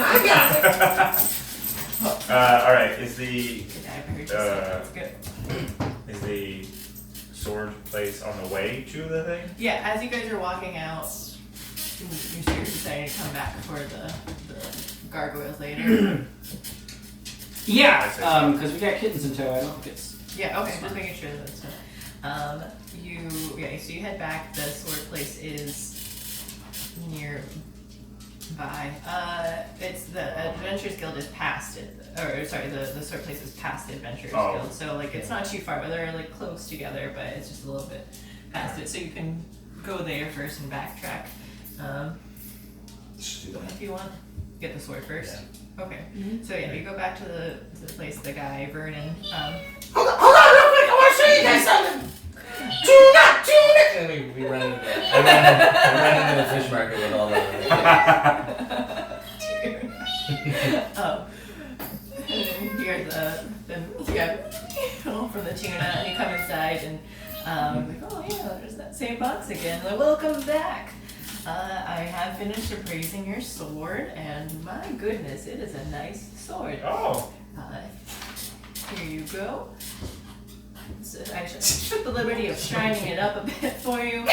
Speaker 5: I got it.
Speaker 3: All right. Is the
Speaker 2: The guy heard you say that's good.
Speaker 3: is the sword place on the way to the thing?
Speaker 2: Yeah, as you guys are walking out, you're deciding to come back for the gargoyles later.
Speaker 1: Yeah, because we got kittens in tow. I don't think it's.
Speaker 2: Yeah, okay, just making sure that it's so you head back. The sword place is nearby. It's the Adventurers Guild is past it, or sorry, the sword place is past the Adventurers
Speaker 3: Oh.
Speaker 2: Guild. So like it's not too far, but they're like close together, but it's just a little bit past it. So you can go there first and backtrack.
Speaker 6: Just do that.
Speaker 2: If you want, get the sword first.
Speaker 6: Yeah.
Speaker 2: Okay. So yeah, you go back to the place. The guy Vernon.
Speaker 5: Hold on real quick, I want to show you guys something. Tune up.
Speaker 6: And we ran into I ran into the fish market with all the
Speaker 2: You're the guy from the tuna, and you come inside and like, oh yeah, there's that same box again. Like, welcome back. I have finished appraising your sword, and my goodness, it is a nice sword.
Speaker 3: Oh.
Speaker 2: here you go. So I took the liberty of shining it up a bit for you.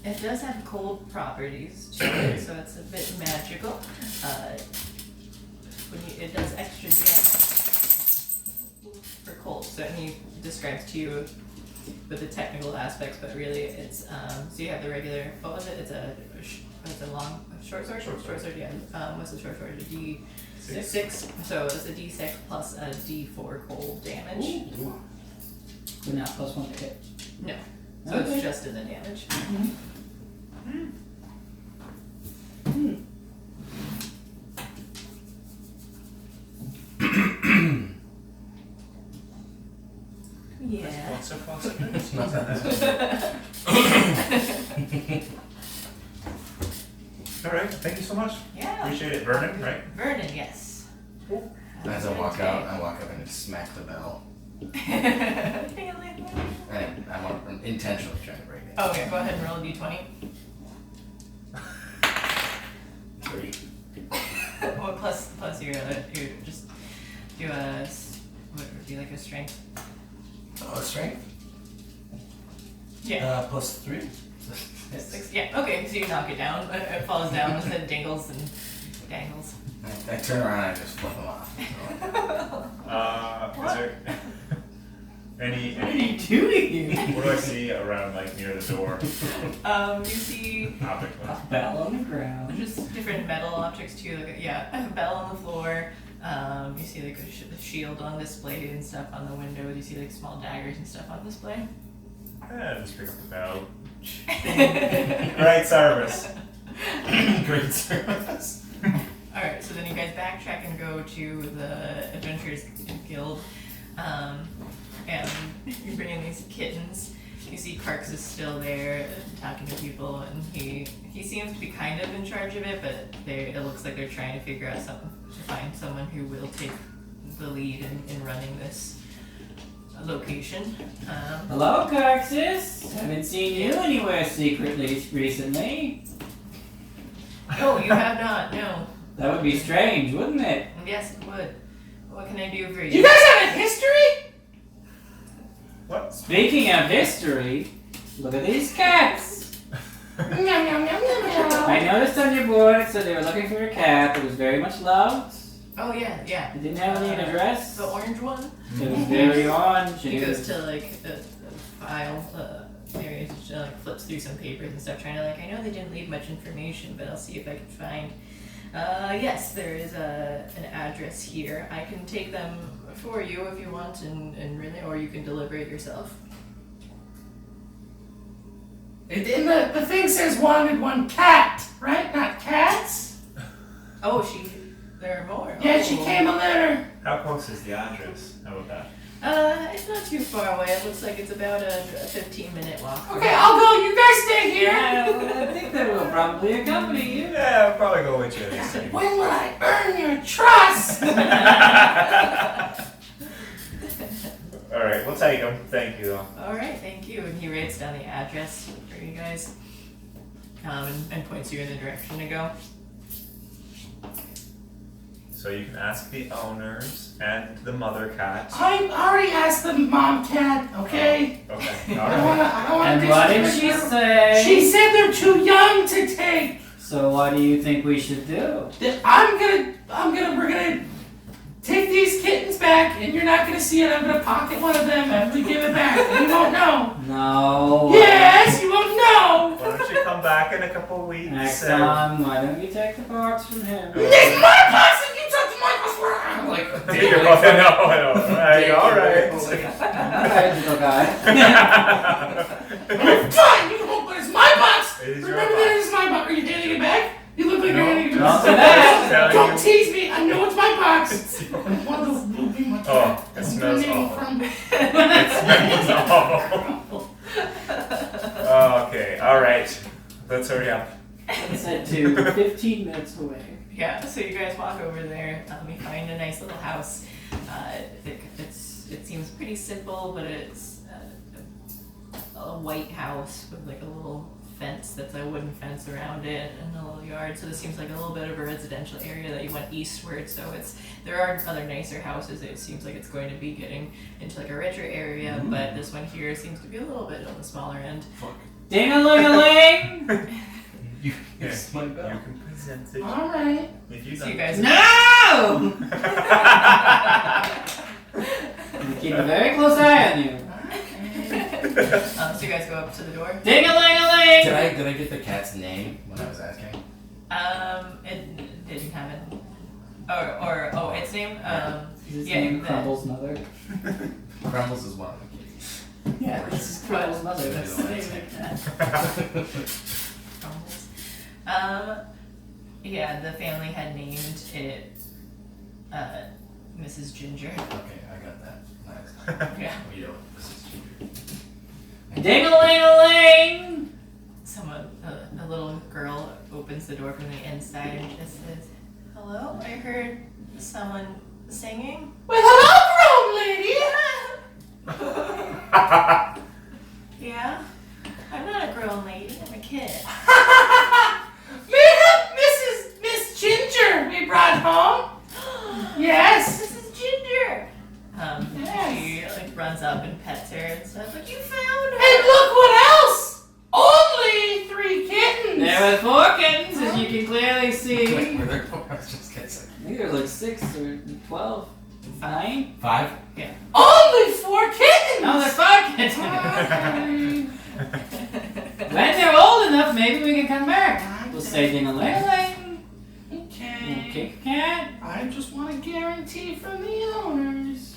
Speaker 2: It does have cold properties to it, so it's a bit magical. It does extra damage for cold. So he describes to you with the technical aspects, but really it's so you have the regular. What was it? It's a short sword. Short sword. Yeah. What's the short sword? A D6. So it's a D6 plus a D4 cold damage.
Speaker 1: Ooh. But not +1 to hit.
Speaker 2: No. So
Speaker 1: Okay.
Speaker 2: it's just in the damage. Yeah.
Speaker 3: What's so far so good?
Speaker 6: It's not that.
Speaker 3: All right, thank you so much.
Speaker 2: Yeah.
Speaker 3: Appreciate it. Vernon, right?
Speaker 2: Vernon, yes.
Speaker 6: As I walk out, I walk up and smack the bell. And I'm intentionally trying to break it.
Speaker 2: Okay, go ahead and roll a d20.
Speaker 6: 3.
Speaker 2: Well, plus you just do what would be like a strength?
Speaker 6: Oh, strength?
Speaker 2: Yeah.
Speaker 6: +3.
Speaker 2: 6. Yeah. Okay, so you knock it down. It falls down and then dingles and dangles.
Speaker 6: I turn around and I just flip them off.
Speaker 3: Is there any
Speaker 1: What are you doing?
Speaker 3: what do I see around like near the door?
Speaker 2: You see
Speaker 3: Optically.
Speaker 1: A bell on the ground.
Speaker 2: just different metal objects too. Like a bell on the floor. You see like a shield on display and stuff on the window. You see like small daggers and stuff on display.
Speaker 3: Just pick up the bell. Great service.
Speaker 6: Great service.
Speaker 2: Alright, so then you guys backtrack and go to the Adventurers Guild. And you bring in these kittens. You see Karks is still there talking to people, and he seems to be kind of in charge of it, but it looks like they're trying to figure out something to find someone who will take the lead in running this location.
Speaker 1: Hello, Carxus. Haven't seen you anywhere secretly recently.
Speaker 2: Oh, you have not? No.
Speaker 1: That would be strange, wouldn't it?
Speaker 2: Yes, it would. What can I do for
Speaker 5: You
Speaker 2: you?
Speaker 5: guys have a history?
Speaker 3: What?
Speaker 1: Speaking of history, look at these cats.
Speaker 5: Meow, meow, meow, meow, meow.
Speaker 1: I noticed on your board it said they were looking for a cat that was very much loved.
Speaker 2: Oh yeah.
Speaker 1: It didn't have any address.
Speaker 2: The orange one.
Speaker 1: It was very orange.
Speaker 2: He
Speaker 1: and it
Speaker 2: goes
Speaker 1: was-
Speaker 2: to like a file area, like flips through some papers and stuff, trying to I know they didn't leave much information, but I'll see if I can find. Yes, there is an address here. I can take them for you if you want, and really, or you can deliver it yourself.
Speaker 5: And the thing says wanted one cat, right? Not cats?
Speaker 2: Oh, there are more.
Speaker 5: Yeah, she came a letter.
Speaker 3: How close is the address? How about that?
Speaker 2: It's not too far away. It looks like it's about a 15-minute walk.
Speaker 5: Okay, I'll go. You guys stay here.
Speaker 1: I think that will probably accompany you.
Speaker 3: Yeah, I'll probably go with you this time.
Speaker 5: When will I earn your trust?
Speaker 3: Alright, we'll take them. Thank you.
Speaker 2: All right, thank you. And he writes down the address for you guys, and points you in the direction to go.
Speaker 3: So you can ask the owners and the mother cat.
Speaker 5: I already asked the mom cat, okay?
Speaker 3: Okay,
Speaker 5: I
Speaker 3: alright.
Speaker 5: don't want
Speaker 1: And
Speaker 5: to
Speaker 1: what did she say?
Speaker 5: She said they're too young to take.
Speaker 1: So what do you think we should do?
Speaker 5: We're gonna take these kittens back, and you're not gonna see it. I'm gonna pocket one of them and we give it back. You won't know.
Speaker 1: No.
Speaker 5: Yes, you won't know.
Speaker 3: Why don't you come back in a couple of weeks?
Speaker 1: Next time, why don't you take the box from him?
Speaker 5: It's my box, and you took my box. I'm like,
Speaker 3: Your mother, no. Alright.
Speaker 1: Alright, little guy.
Speaker 5: fine, you won't, but it's my box.
Speaker 3: It is your
Speaker 5: Remember that it's my box. Are you handing it back? You look like
Speaker 3: No,
Speaker 5: you're handing it
Speaker 1: don't
Speaker 5: back.
Speaker 1: do that.
Speaker 5: Don't tease me. I know it's my box. One of those will be my
Speaker 3: Oh, it smells awful. It smells awful. Okay, alright. Let's hurry up.
Speaker 1: It's at 2, 15 minutes away.
Speaker 2: Yeah, so you guys walk over there. You find a nice little house. It seems pretty simple, but it's a white house with like a little fence that's a wooden fence around it and a little yard. So this seems like a little bit of a residential area that you went eastward. So there are other nicer houses. It seems like it's going to be getting into like a richer area, but this one here seems to be a little bit on the smaller end.
Speaker 1: Ding-a-ling-a-ling!
Speaker 6: You
Speaker 3: Yeah,
Speaker 6: my
Speaker 3: you
Speaker 6: bell.
Speaker 3: can present it.
Speaker 5: All right.
Speaker 3: If you
Speaker 2: So you
Speaker 3: don't-
Speaker 2: guys,
Speaker 1: No! I'm keeping a very close eye on you.
Speaker 2: so you guys go up to the door.
Speaker 1: Ding-a-ling-a-ling!
Speaker 6: Did I get the cat's name when I was asking?
Speaker 2: It didn't have it. Its name.
Speaker 1: His
Speaker 2: yeah,
Speaker 1: name
Speaker 2: the-
Speaker 1: Crumble's mother.
Speaker 6: Crumbles is one of the kitties.
Speaker 1: Yeah, this is Crumble's mother.
Speaker 6: Should be
Speaker 1: That's
Speaker 6: the
Speaker 1: the
Speaker 6: one
Speaker 1: name
Speaker 6: that's
Speaker 1: of the cat.
Speaker 2: Crumbles. Yeah, the family had named it Mrs. Ginger.
Speaker 6: Okay, I got that. Nice.
Speaker 2: Yeah.
Speaker 6: We know this is Ginger.
Speaker 1: Ding-a-ling-a-ling!
Speaker 2: Someone, a little girl opens the door from the inside and just says, "Hello, I heard someone singing."
Speaker 5: Well, hello, grown lady.
Speaker 2: Yeah? I'm not a grown lady, I'm a kid.
Speaker 5: Miss Ginger we brought home. Yes.
Speaker 2: This is Ginger!
Speaker 5: Yes.
Speaker 2: She like runs up and pets her and stuff, like, "You found her!"
Speaker 5: And look what else! Only 3 kittens.
Speaker 1: There were 4 kittens, as you can clearly see.
Speaker 6: Wait, were there four? I was just guessing.
Speaker 1: I think there were like 6 or 12. 9?
Speaker 6: 5?
Speaker 5: Only 4 kittens.
Speaker 1: No, there's 5 kittens. When they're old enough, maybe we can come back. We'll say ding-a-ling-a-ling.
Speaker 5: Okay.
Speaker 1: Kick a cat.
Speaker 5: I just want a guarantee from the owners.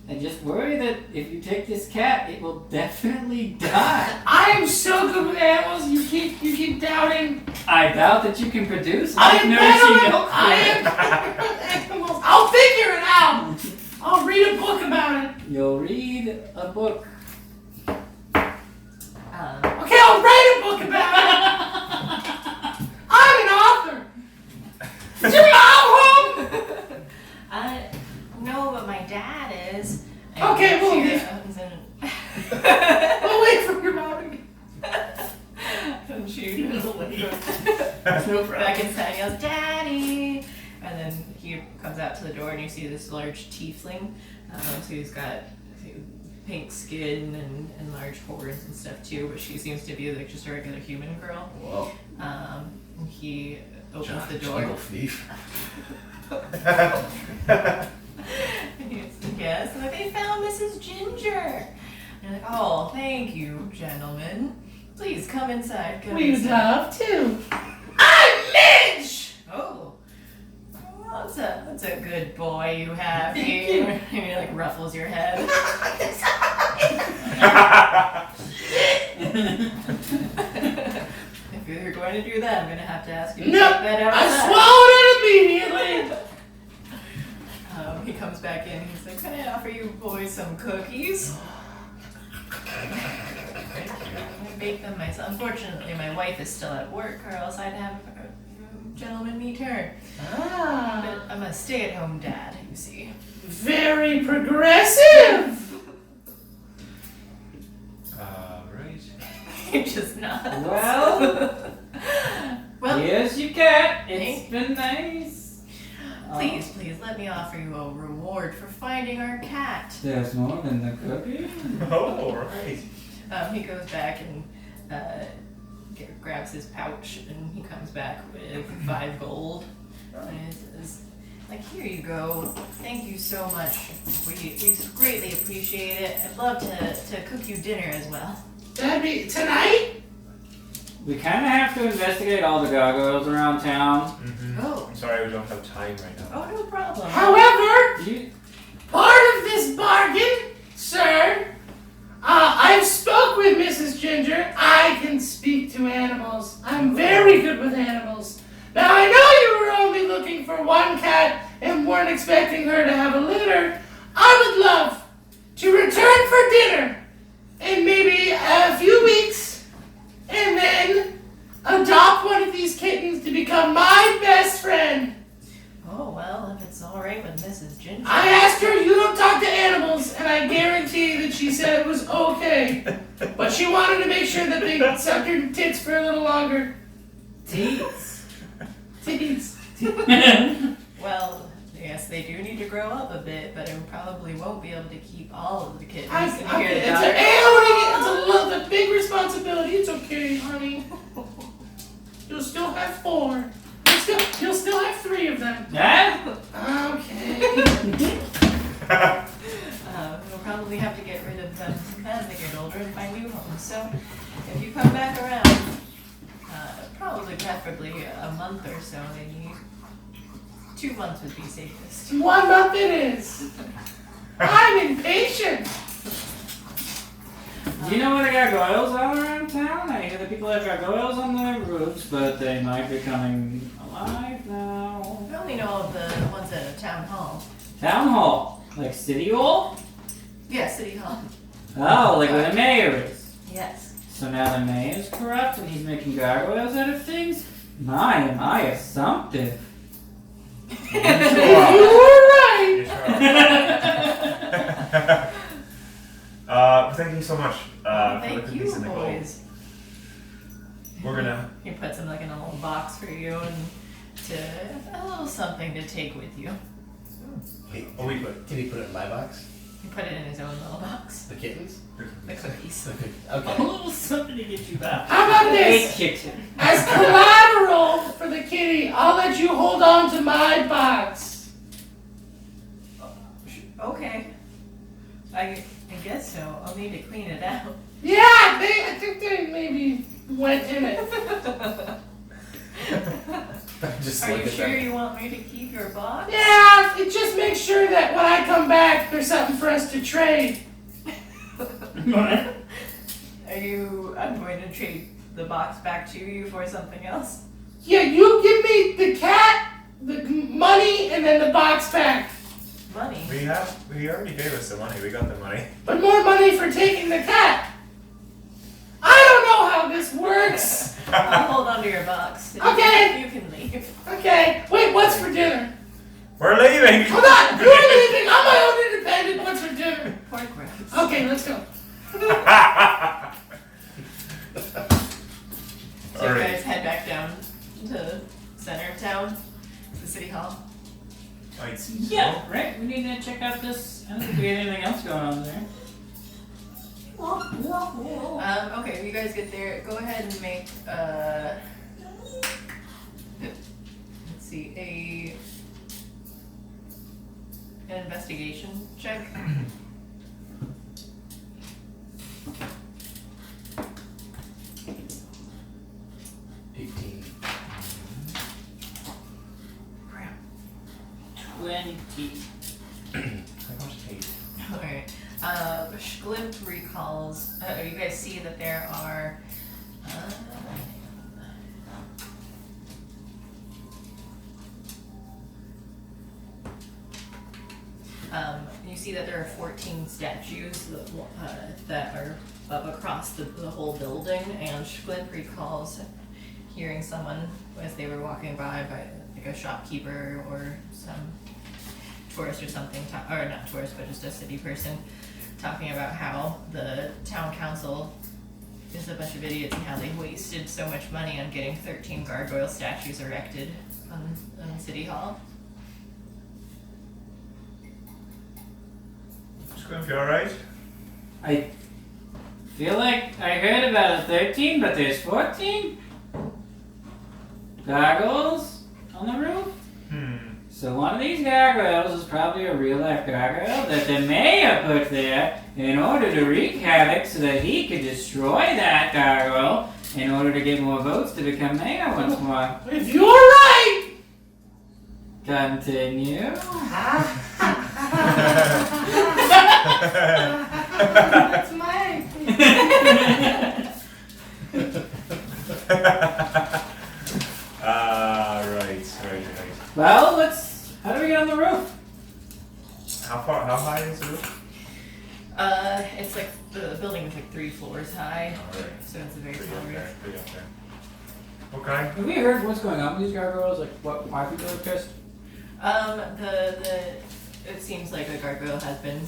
Speaker 1: And just worry that if you take this cat, it will definitely die.
Speaker 5: I am so good with animals. You keep doubting.
Speaker 1: I doubt that you can produce.
Speaker 5: I
Speaker 1: I've
Speaker 5: am
Speaker 1: never
Speaker 5: better
Speaker 1: seen
Speaker 5: with
Speaker 1: milk
Speaker 5: I am
Speaker 1: yet.
Speaker 5: better with animals. I'll figure it out. I'll read a book about it.
Speaker 1: You'll read a book.
Speaker 5: Okay, I'll write a book about it. I'm an author. Is your mom home?
Speaker 2: No, but my dad is. And
Speaker 5: Okay, well,
Speaker 2: she
Speaker 5: yeah.
Speaker 2: comes in
Speaker 5: I'll wait for your mom.
Speaker 2: and she goes
Speaker 1: No
Speaker 2: back inside and yells, "Daddy!" And then he comes out to the door and you see this large tiefling. So he's got pink skin and large horns and stuff too, but she seems to be like just a regular human girl.
Speaker 6: Whoa.
Speaker 2: And he opens the door.
Speaker 6: Jungle thief.
Speaker 2: And he's like, "Yes," and like, "They found Mrs. Ginger." And you're like, "Oh, thank you, gentlemen. Please come inside. Come
Speaker 5: We'd
Speaker 2: inside."
Speaker 5: love to. I'm Midge.
Speaker 2: Oh, well, that's a good boy you have here. And he like ruffles your head. If you're going to do that, I'm gonna have to ask you to
Speaker 5: Nope,
Speaker 2: take that
Speaker 5: I
Speaker 2: outside.
Speaker 5: swallowed it immediately.
Speaker 2: He comes back in. He's like, "Can I offer you boys some cookies?" I bake them myself. Unfortunately, my wife is still at work, or else I'd have a gentleman meet her.
Speaker 5: Ah,
Speaker 2: But I'm a stay-at-home dad, you see.
Speaker 5: very progressive.
Speaker 3: Right.
Speaker 2: You're just not.
Speaker 1: Well,
Speaker 2: Well,
Speaker 1: here's your cat. It's been nice.
Speaker 2: please let me offer you a reward for finding our cat.
Speaker 1: There's more than the cookie.
Speaker 3: Oh, right.
Speaker 2: He goes back and grabs his pouch, and he comes back with 5 gold. And he says, like, "Here you go. Thank you so much. We greatly appreciate it. I'd love to cook you dinner as well."
Speaker 5: That'd be tonight.
Speaker 1: We kind of have to investigate all the gargoyles around town.
Speaker 3: Mm-hmm.
Speaker 2: Oh.
Speaker 3: I'm sorry we don't have time right now.
Speaker 2: Oh, no problem.
Speaker 5: However,
Speaker 1: You,
Speaker 5: part of this bargain, sir, I've spoke with Mrs. Ginger. I can speak to animals. I'm very good with animals. Now, I know you were only looking for 1 cat and weren't expecting her to have a litter. I would love to return for dinner in maybe a few weeks and then adopt one of these kittens to become my best friend.
Speaker 2: Oh, well, if it's all right with Mrs. Ginger.
Speaker 5: I asked her, you don't talk to animals, and I guarantee that she said it was okay. But she wanted to make sure that they sucked her tits for a little longer.
Speaker 1: Teats.
Speaker 5: Titties.
Speaker 2: Well, yes, they do need to grow up a bit, but it probably won't be able to keep all of the kittens.
Speaker 5: It's
Speaker 2: And you hear the
Speaker 5: a
Speaker 2: daughter,
Speaker 5: it's a big responsibility. It's okay, honey. You'll still have 4. You'll still have 3 of them.
Speaker 1: Yeah?
Speaker 5: Okay.
Speaker 2: we'll probably have to get rid of them as they get older and find new homes. So if you come back around, probably preferably a month or so, maybe 2 months would be safest.
Speaker 5: 1 month it is. I'm impatient.
Speaker 1: Do you know where the gargoyles are around town? I hear that people have gargoyles on their roofs, but they might be coming alive now.
Speaker 2: I only know of the ones at a town hall.
Speaker 1: Town hall? Like City Hall?
Speaker 2: Yeah, City Hall.
Speaker 1: Oh, like where the mayor is.
Speaker 2: Yes.
Speaker 1: So now the mayor's corrupt and he's making gargoyles out of things? My, am I assumptive.
Speaker 5: You were right.
Speaker 3: Thank you so much for the
Speaker 2: Thank
Speaker 3: cookies
Speaker 2: you,
Speaker 3: and the gold.
Speaker 2: boys.
Speaker 3: We're gonna.
Speaker 2: He puts them like in a little box for you and a little something to take with you.
Speaker 6: Wait,
Speaker 3: Oh, we put.
Speaker 6: did he put it in my box?
Speaker 2: He put it in his own little box.
Speaker 6: The kittens?
Speaker 2: The cookies.
Speaker 6: The cookies.
Speaker 1: A
Speaker 6: Okay.
Speaker 1: little something to get you back.
Speaker 5: How about
Speaker 1: Hey,
Speaker 5: this?
Speaker 1: kitten.
Speaker 5: As collateral for the kitty, I'll let you hold on to my box.
Speaker 2: Okay. I guess so. I'll need to clean it out.
Speaker 5: Yeah, I think they maybe went in it.
Speaker 6: Just
Speaker 2: Are
Speaker 6: look
Speaker 2: you
Speaker 6: at
Speaker 2: sure
Speaker 6: them.
Speaker 2: you want me to keep your box?
Speaker 5: Yeah, it just makes sure that when I come back, there's something for us to trade.
Speaker 2: I'm going to trade the box back to you for something else.
Speaker 5: Yeah, you give me the cat, the money, and then the box back.
Speaker 2: Money.
Speaker 3: We already gave us the money. We got the money.
Speaker 5: But more money for taking the cat. I don't know how this works.
Speaker 2: I'll hold on to your box.
Speaker 5: Okay.
Speaker 2: You can leave.
Speaker 5: Okay, wait, what's for dinner?
Speaker 3: We're leaving.
Speaker 5: Hold on, you're leaving. I'm my own independent. What's for dinner?
Speaker 2: Pork ribs.
Speaker 5: Okay, let's go.
Speaker 2: So you guys head back down to center of town, to the city hall.
Speaker 1: Yeah, right. We need to check out this. I don't think we had anything else going on there.
Speaker 2: Okay, when you guys get there, go ahead and make let's see, an investigation check. Crap.
Speaker 1: 20.
Speaker 2: Alright. Schlimp recalls. You guys see that there are. You see that there are 14 statues that are up across the whole building, and Schlimp recalls hearing someone as they were walking by like a shopkeeper or some tourist or something, or not tourist, but just a city person, talking about how the town council is a bunch of idiots and how they wasted so much money on getting 13 gargoyle statues erected on City Hall.
Speaker 3: Squimp, you alright?
Speaker 1: I feel like I heard about a 13, but there's 14? Gargoyles on the roof? So one of these gargoyles is probably a real life gargoyle that the mayor put there in order to wreak havoc so that he could destroy that gargoyle in order to get more votes to become mayor once more.
Speaker 5: If you're right.
Speaker 1: Continue.
Speaker 5: That's mine.
Speaker 3: Right.
Speaker 1: Well, how do we get on the roof?
Speaker 3: How high is the roof?
Speaker 2: It's like the building is like 3 floors high,
Speaker 3: Alright.
Speaker 2: so it's a very
Speaker 3: Pretty
Speaker 2: tall
Speaker 3: up
Speaker 2: roof.
Speaker 3: there, pretty up there. Okay.
Speaker 1: Have we heard what's going on with these gargoyles? Like, why people are pissed?
Speaker 2: It seems like a gargoyle has been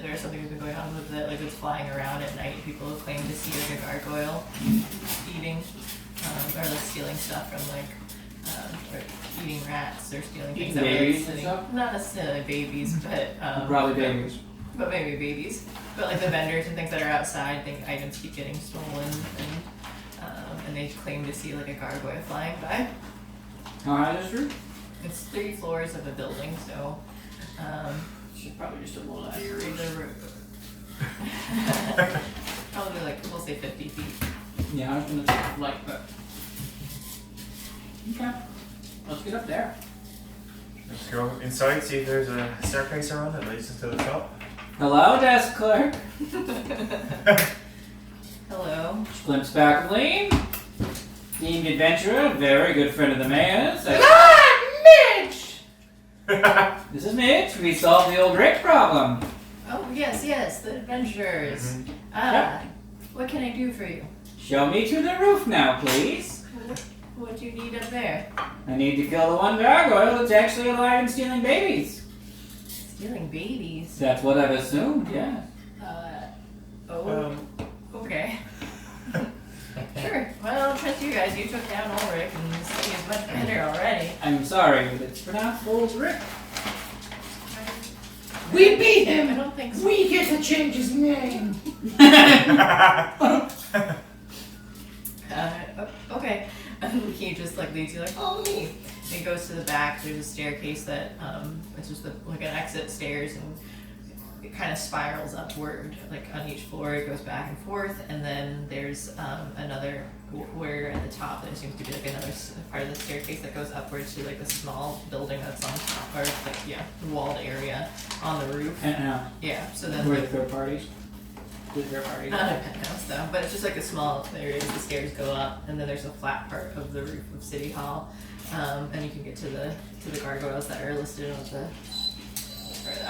Speaker 2: there's something that's been going on with it, like it's flying around at night. People claim to see like a gargoyle eating, or like stealing stuff from like, or eating rats or stealing
Speaker 1: Eating
Speaker 2: things that were like,
Speaker 1: babies and
Speaker 2: sitting,
Speaker 1: stuff?
Speaker 2: not necessarily babies, but
Speaker 1: Probably babies.
Speaker 2: but maybe babies. But like the vendors and things that are outside, think items keep getting stolen, and they claim to see like a gargoyle flying by.
Speaker 1: How high is it?
Speaker 2: It's 3 floors of a building, so
Speaker 1: Should probably just a little
Speaker 2: the
Speaker 1: accurate.
Speaker 2: probably like we'll say 50 feet.
Speaker 1: Yeah, I was gonna take a flight, but okay. Let's get up there.
Speaker 3: Let's go inside, see if there's a staircase around that leads us to the top.
Speaker 1: Hello, desk clerk.
Speaker 2: Hello.
Speaker 1: Glimpse back of Lean. Deemed adventurer, very good friend of the mayor's.
Speaker 5: Mitch!
Speaker 1: This is Mitch. We solved the old Rick problem.
Speaker 2: Oh yes, the adventurers.
Speaker 1: Yeah.
Speaker 2: What can I do for you?
Speaker 1: Show me to the roof now, please.
Speaker 2: What do you need up there?
Speaker 1: I need to kill the one gargoyle that's actually alive and stealing babies.
Speaker 2: Stealing babies.
Speaker 1: That's what I've assumed, yeah.
Speaker 2: Okay. Sure. Well, I'll trust you guys. You took down Ulrich and the city is much better already.
Speaker 1: I'm sorry, but it's pronounced Old Rick.
Speaker 5: We beat
Speaker 2: I
Speaker 5: him!
Speaker 2: don't think so.
Speaker 5: We get to change his name!
Speaker 2: Okay. And he just like leads you like, oh me. And he goes to the back. There's a staircase that it's just like an exit stairs, and it kind of spirals upward. Like on each floor, it goes back and forth, and then there's another where at the top there seems to be like another part of the staircase that goes upwards to like a small building that's on top, or like walled area on the roof. Yeah. So then
Speaker 1: We're the third parties. With their parties.
Speaker 2: not a penthouse though, but it's just like a small area. The stairs go up, and then there's a flat part of the roof of City Hall, and you can get to the gargoyles that are listed on the,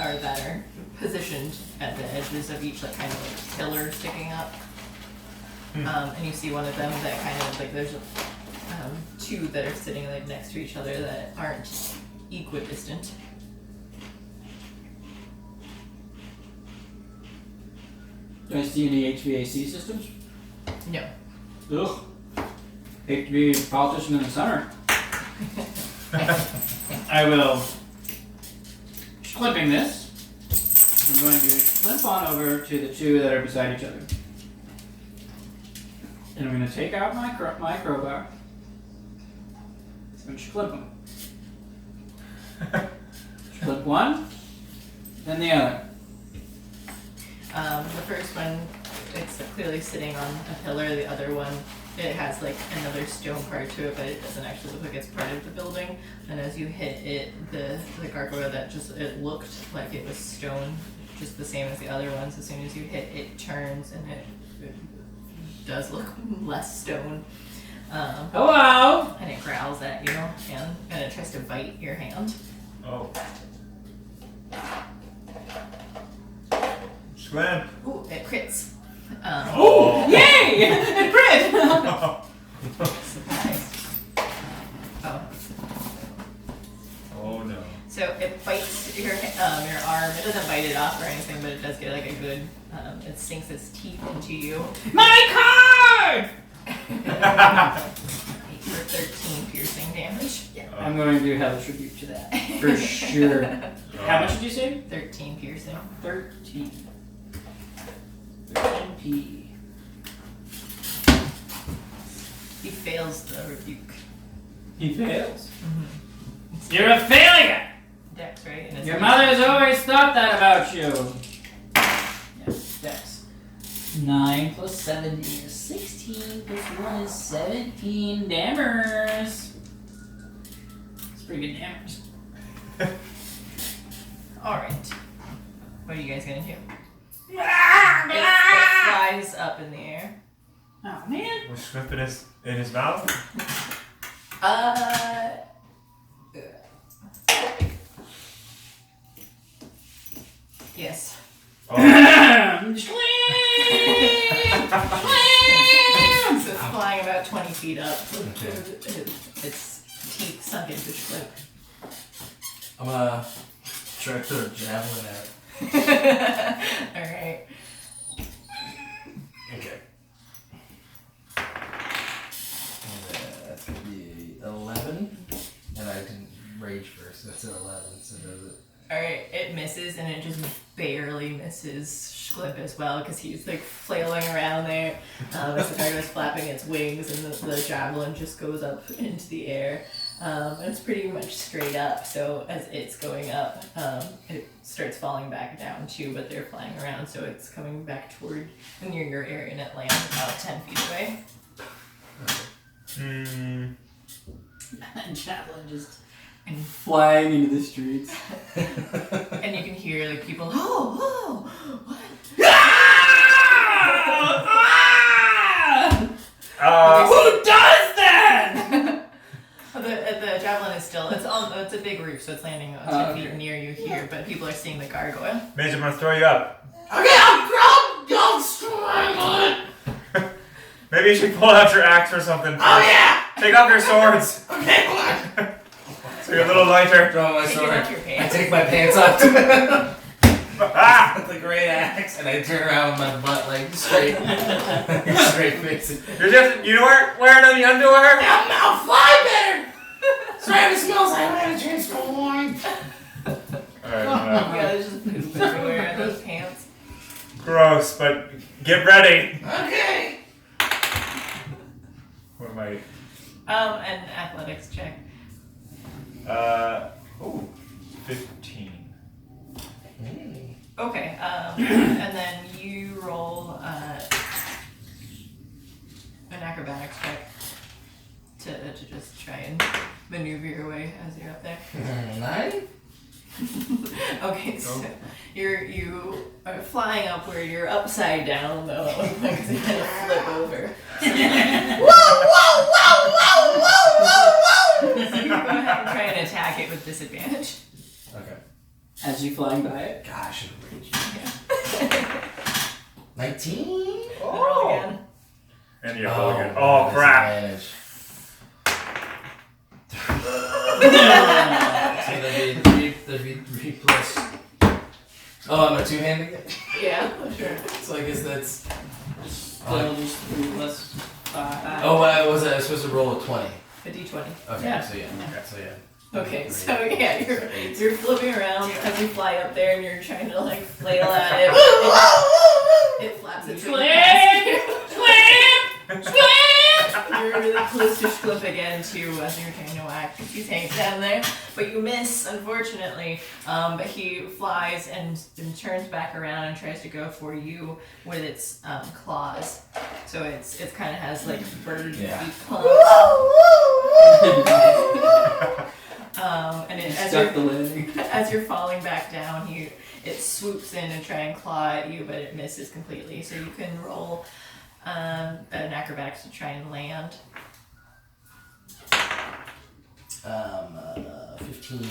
Speaker 2: or that are positioned at the edges of each like kind of like pillar sticking up. And you see one of them that kind of like there's two that are sitting like next to each other that aren't equidistant.
Speaker 1: Do I see any HVAC systems?
Speaker 2: No.
Speaker 1: Ugh. Hate to be a politician in the summer. I will. Clipping this. I'm going to limp on over to the two that are beside each other. And I'm going to take out my crowbar. And clip them. Clip one, then the other.
Speaker 2: The first one, it's clearly sitting on a pillar. The other one, it has like another stone part to it, but it doesn't actually look like it's part of the building. And as you hit it, the gargoyle that it looked like it was stone, just the same as the other ones. As soon as you hit, it turns and it does look less stone.
Speaker 1: Hello!
Speaker 2: And it growls at you, and it tries to bite your hand.
Speaker 3: Oh. Swim.
Speaker 2: Ooh, it crits.
Speaker 1: Oh! Yay! It crit!
Speaker 2: Surprise. Oh.
Speaker 3: Oh no.
Speaker 2: So it bites your arm. It doesn't bite it off or anything, but it does get like a good. It sinks its teeth into you.
Speaker 1: My card!
Speaker 2: 8 for 13 piercing damage. Yeah.
Speaker 1: I'm going to do hellish rebuke to that. For sure. How much did you say?
Speaker 2: 13 piercing.
Speaker 1: 13. 13p.
Speaker 2: He fails the rebuke.
Speaker 1: He fails. You're a failure!
Speaker 2: Dex, right? And it's
Speaker 1: Your mother has always thought that about you. Yes, Dex. 9 plus 7 is 16, plus 1 is 17 dammers. It's pretty good dammers.
Speaker 2: Alright. What are you guys gonna do? It flies up in the air.
Speaker 1: Oh man.
Speaker 3: Was Swift in his mouth?
Speaker 2: Yes.
Speaker 3: Oh.
Speaker 2: So it's flying about 20 feet up. Its teeth sunk into Schlick.
Speaker 6: I'm gonna try to throw a javelin at it.
Speaker 2: Alright.
Speaker 6: Okay. That's gonna be 11. And I didn't rage first, so that's an 11, so does it.
Speaker 2: Alright, it misses and it just barely misses Schlipp as well because he's like flailing around there as the target is flapping its wings and the javelin just goes up into the air. And it's pretty much straight up, so as it's going up, it starts falling back down too, but they're flying around, so it's coming back toward near your area and it lands about 10 feet away.
Speaker 1: And javelin just flying into the streets.
Speaker 2: And you can hear like people, oh, what?
Speaker 1: Who does that?
Speaker 2: The javelin is still, it's a big roof, so it's landing 10 feet near you here, but people are seeing the gargoyle.
Speaker 3: Mage, I'm gonna throw you up.
Speaker 5: Okay, I'll strangle it.
Speaker 3: Maybe you should pull out your axe or something.
Speaker 5: Oh yeah.
Speaker 3: Take off your swords.
Speaker 5: Okay, what?
Speaker 3: So you're a little lighter.
Speaker 6: Throw my
Speaker 2: Take
Speaker 6: sword.
Speaker 2: off your
Speaker 6: I
Speaker 2: pants.
Speaker 6: take my pants off
Speaker 3: Ah!
Speaker 6: with the great axe, and I turn around with my butt like straight, straight facing.
Speaker 3: You wearing any underwear?
Speaker 5: I'll fly better. Sorry, it smells like I had a chance to wine.
Speaker 3: Alright,
Speaker 2: Yeah, there's just poop everywhere in those pants.
Speaker 3: gross, but get ready.
Speaker 5: Okay.
Speaker 3: What am I?
Speaker 2: An athletics check.
Speaker 3: 15.
Speaker 2: Okay, and then you roll an acrobatics check to just try and maneuver your way as you're up there.
Speaker 6: 9?
Speaker 2: Okay, so you are flying upward. You're upside down though, because you're gonna flip over. So you can go ahead and try and attack it with disadvantage.
Speaker 6: Okay.
Speaker 1: As you flying by it.
Speaker 6: Gosh, I'm raging. 19?
Speaker 2: Roll again.
Speaker 3: And you roll again. Oh, crap.
Speaker 6: Disadvantage. So that'd be 3 plus. Oh, I'm a two-handed again?
Speaker 2: Yeah, sure.
Speaker 6: So I guess that's.
Speaker 1: Still just 3 plus 5.
Speaker 6: Oh, I was supposed to roll a 20.
Speaker 2: A d20.
Speaker 6: Okay,
Speaker 1: Yeah.
Speaker 6: so yeah.
Speaker 2: Okay, so yeah, you're flipping around as you fly up there and you're trying to like flail at it. It flaps its wings. You're really close to Schlipp again too as you're trying to whack his tank down there, but you miss unfortunately. But he flies and turns back around and tries to go for you with its claws. So it kind of has like bird beak claws. And as you're falling back down, it swoops in and try and claw at you, but it misses completely. So you can roll an acrobatics to try and land.
Speaker 6: 15.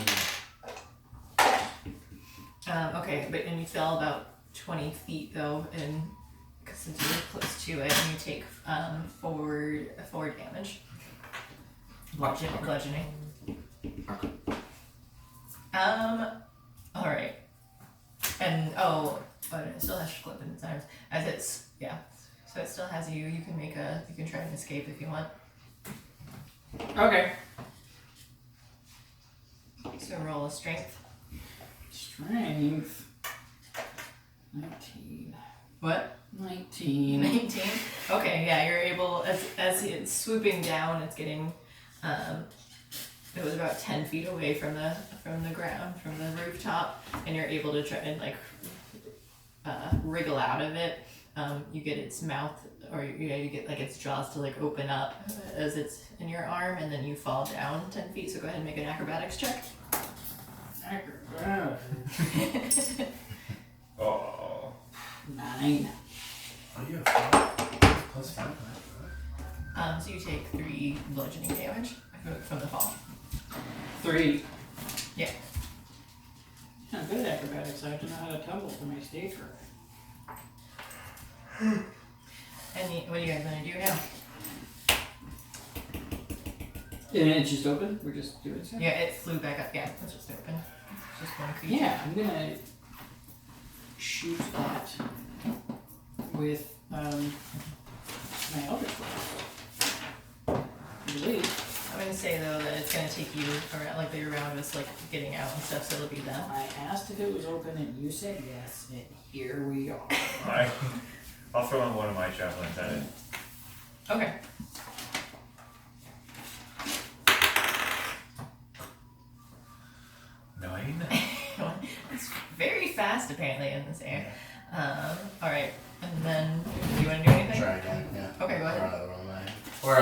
Speaker 2: Okay, and you fell about 20 feet though, and since you were close to it, and you take 4 damage. Bludgeoning. Alright. And it still has Schlipp in its arms. So it still has you. You can try and escape if you want.
Speaker 1: Okay.
Speaker 2: So roll a strength.
Speaker 1: Strength. 19.
Speaker 2: What?
Speaker 1: 19.
Speaker 2: 19? Okay, yeah, you're able, as it's swooping down, it's getting, it was about 10 feet away from the ground, from the rooftop, and you're able to try and wriggle out of it. You get its mouth, or you get like its jaws to like open up as it's in your arm, and then you fall down 10 feet. So go ahead and make an acrobatics check.
Speaker 3: Oh.
Speaker 1: 9.
Speaker 6: Oh, you have 5 plus 5.
Speaker 2: So you take 3 bludgeoning damage from the fall.
Speaker 1: 3.
Speaker 2: Yeah.
Speaker 1: I'm good at acrobatics. I have to know how to tumble for my stage work.
Speaker 2: And what are you guys gonna do now?
Speaker 1: And it's just open? We're just doing stuff?
Speaker 2: Yeah, it flew back up. Yeah, it's just open. It's just one creature.
Speaker 1: Yeah, I'm gonna shoot that with my Eldritch Blast. I believe.
Speaker 2: I'm gonna say though that it's gonna take you around, like the round of us like getting out and stuff, so it'll be done.
Speaker 1: I asked if it was open and you said yes, and here we are.
Speaker 3: Alright. I'll throw in one of my javelins at it.
Speaker 2: Okay.
Speaker 3: Nine.
Speaker 2: It's very fast apparently in this air. Alright. And then do you wanna do anything?
Speaker 6: Try again, yeah.
Speaker 2: Okay, go
Speaker 6: Or
Speaker 2: ahead.
Speaker 6: another one of mine. Or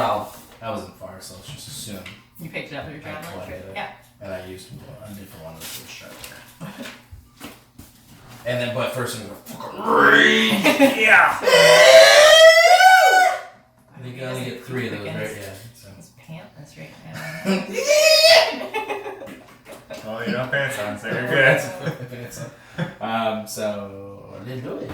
Speaker 6: I wasn't far, so let's just assume.
Speaker 2: You picked it up with your
Speaker 6: I
Speaker 2: javelin?
Speaker 6: collected it.
Speaker 2: Yeah.
Speaker 6: And I used a different one that was sharper. And then, but first I'm gonna
Speaker 3: Yeah!
Speaker 6: You can only get 3 of those, right? Yeah. So.
Speaker 2: He's pantless right now.
Speaker 3: Well, you don't have pants on, so you're good.
Speaker 6: So let's do it.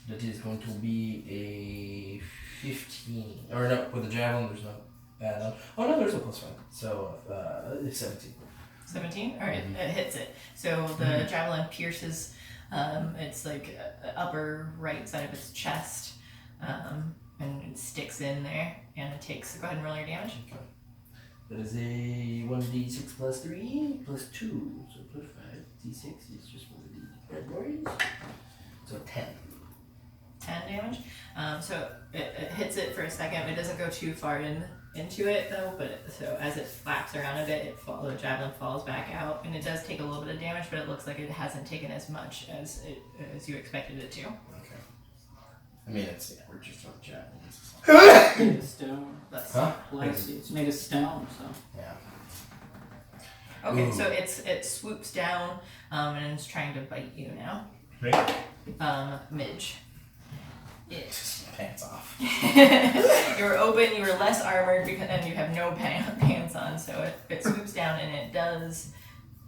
Speaker 6: That is going to be a 15. Or no, with the javelin, there's no add-on. Oh no, there's a +1. So it's 17.
Speaker 2: 17? Alright, it hits it. So the javelin pierces, it's like upper right side of its chest, and it sticks in there, and it takes, go ahead and roll your damage.
Speaker 6: Okay. That is a 1d6 plus 3 plus 2. So plus 5. d6 is just one of the red boys. So 10.
Speaker 2: 10 damage. So it hits it for a second, but it doesn't go too far into it though, but so as it flaps around a bit, the javelin falls back out, and it does take a little bit of damage, but it looks like it hasn't taken as much as you expected it to.
Speaker 6: Okay. I mean, we're just on javelins.
Speaker 1: Made of stone.
Speaker 6: Huh?
Speaker 1: Bless you. It's made of stone, so.
Speaker 6: Yeah.
Speaker 2: Okay,
Speaker 6: Ooh.
Speaker 2: so it swoops down, and it's trying to bite you now.
Speaker 3: Me?
Speaker 2: Midge.
Speaker 6: Pants off.
Speaker 2: You were open, you were less armored, and you have no pants on, so it swoops down and it does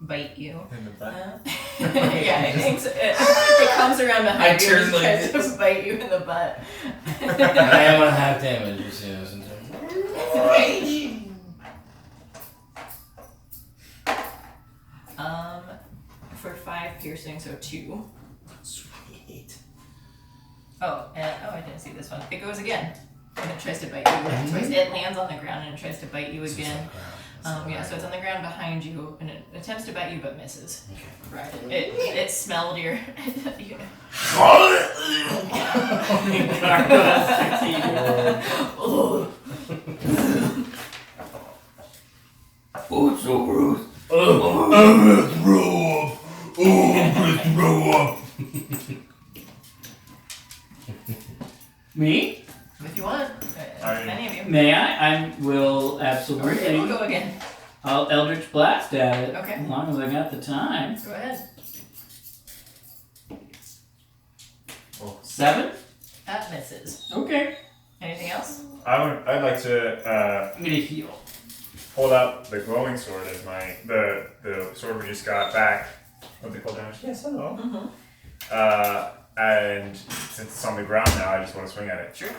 Speaker 2: bite you.
Speaker 3: In the butt.
Speaker 2: Yeah, it comes around behind you
Speaker 6: turn
Speaker 2: and
Speaker 6: like
Speaker 2: tries
Speaker 6: this.
Speaker 2: to bite you in the butt.
Speaker 6: I am on half damage as soon as
Speaker 2: For 5 piercing, so 2.
Speaker 6: Sweet.
Speaker 2: I didn't see this one. It goes again, and it tries to bite you. Twice. It lands on the ground and it tries to bite you again. So it's on the ground behind you, and it attempts to bite you but misses.
Speaker 6: Okay.
Speaker 2: Right. It smelled your.
Speaker 6: Oh, it's so gross. I'm gonna throw up. I'm gonna throw up.
Speaker 1: Me?
Speaker 2: If you want, any of you.
Speaker 1: May I? I will absolutely.
Speaker 2: Okay, we'll go again.
Speaker 1: I'll Eldritch Blast at it.
Speaker 2: Okay.
Speaker 1: As long as I got the time.
Speaker 2: Go ahead.
Speaker 1: 7?
Speaker 2: That misses.
Speaker 1: Okay.
Speaker 2: Anything else?
Speaker 3: I'd like to
Speaker 1: I'm gonna heal.
Speaker 3: hold out the glowing sword as the sword we just got back. What they call damage? Yes, hello.
Speaker 2: Mm-hmm.
Speaker 3: And since it's on the ground now, I just want to swing at it.
Speaker 2: Sure.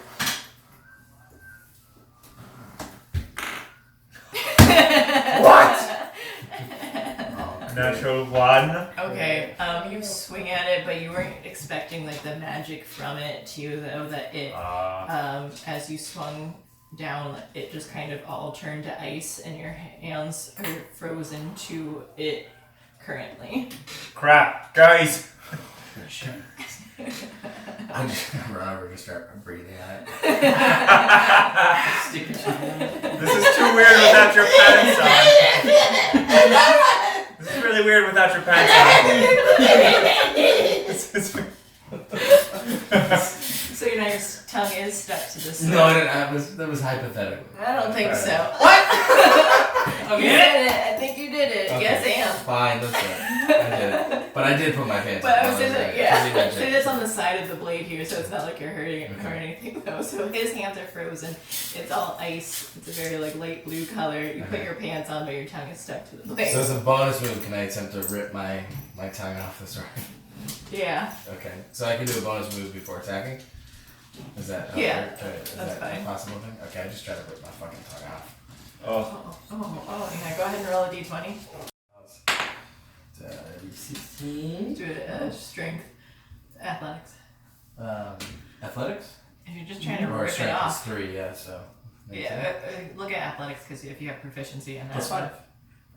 Speaker 3: What? Natural 1.
Speaker 2: Okay, you swing at it, but you weren't expecting like the magic from it too, though, that it, as you swung down, it just kind of all turned to ice, and your hands are frozen to it currently.
Speaker 3: Crap, guys.
Speaker 6: Sure. I just run over and start breathing at it.
Speaker 1: Stick it to me.
Speaker 3: This is too weird without your pants on. This is really weird without your pants on.
Speaker 2: So your tongue is stuck to this.
Speaker 6: No, I didn't. That was hypothetical.
Speaker 2: I don't think
Speaker 3: Alright.
Speaker 2: so. What? You did it. I think you did it.
Speaker 6: Okay.
Speaker 2: Yes, and.
Speaker 6: Fine, that's it. I did it. But I did put my pants
Speaker 2: But
Speaker 6: on.
Speaker 2: I was saying that,
Speaker 6: Totally
Speaker 2: yeah.
Speaker 6: legit.
Speaker 2: So it's on the side of the blade here, so it's not like you're hurting it or
Speaker 6: Okay.
Speaker 2: anything though. So his hands are frozen. It's all ice. It's a very like light blue color. You put
Speaker 6: Okay.
Speaker 2: your pants on, but your tongue is stuck to the blade.
Speaker 6: So as a bonus move, can I attempt to rip my tongue off the sword?
Speaker 2: Yeah.
Speaker 6: Okay. So I can do a bonus move before attacking? Is that
Speaker 2: Yeah,
Speaker 6: is
Speaker 2: that's
Speaker 6: that
Speaker 2: fine.
Speaker 6: a possible thing? Okay, I just try to rip my fucking tongue off.
Speaker 3: Oh,
Speaker 2: Oh, yeah. Go ahead and roll a d20.
Speaker 6: D6. 16.
Speaker 2: Do strength, athletics.
Speaker 6: Athletics?
Speaker 2: If you're just trying to
Speaker 6: Or
Speaker 2: rip it
Speaker 6: strength
Speaker 2: off.
Speaker 6: is 3, yeah, so.
Speaker 2: Yeah, look at athletics because if you have proficiency in that.
Speaker 6: Plus 5.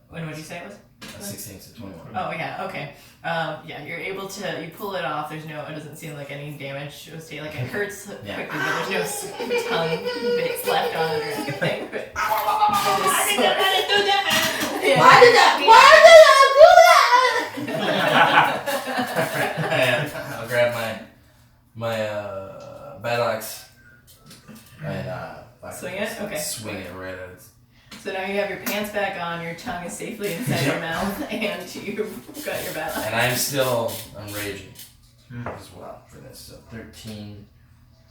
Speaker 2: What did you say it was?
Speaker 6: 16 to 21.
Speaker 2: Oh yeah, okay. Yeah, you're able to. You pull it off. It doesn't seem like any damage was taken. Like it hurts quickly, but there's no tongue bits left on it or anything. But
Speaker 5: Why did I do that?
Speaker 2: yeah.
Speaker 5: Why did I do that?
Speaker 6: I'll grab my battle axe and
Speaker 2: Swing it? Okay.
Speaker 6: Swing it right at it.
Speaker 2: So now you have your pants back on. Your tongue is safely inside your mouth, and you've got your battle.
Speaker 6: And I'm raging as well for this. So 13.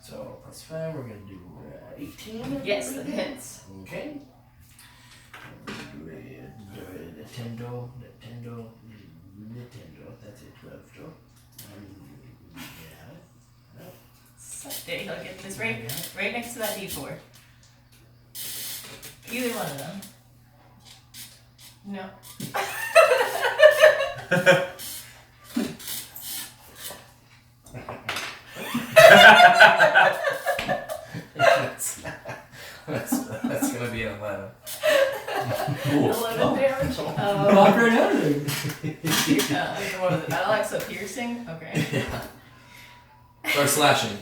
Speaker 6: So plus 5, we're gonna do 18.
Speaker 2: Yes, that hits.
Speaker 6: Okay. Nintendo. That's it. 12.
Speaker 2: There, he'll get this right next to that D4. Either one of them. No.
Speaker 6: That's gonna be an 11.
Speaker 2: 11 damage.
Speaker 1: Walk right out of there.
Speaker 2: What was it? Battle axe of piercing? Okay.
Speaker 6: Or slashing.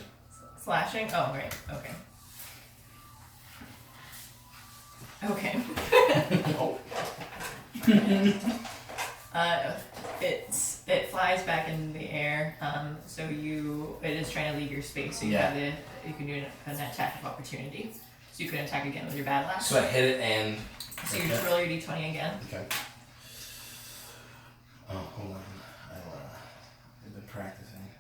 Speaker 2: Slashing? Oh, great. Okay. Okay. It flies back in the air. So it is trying to leave your space. So you can do an attack of opportunity. So you can attack again with your battle axe.
Speaker 6: So I hit it and.
Speaker 2: So you just roll your d20 again.
Speaker 6: Okay. Oh, hold on. I've been practicing.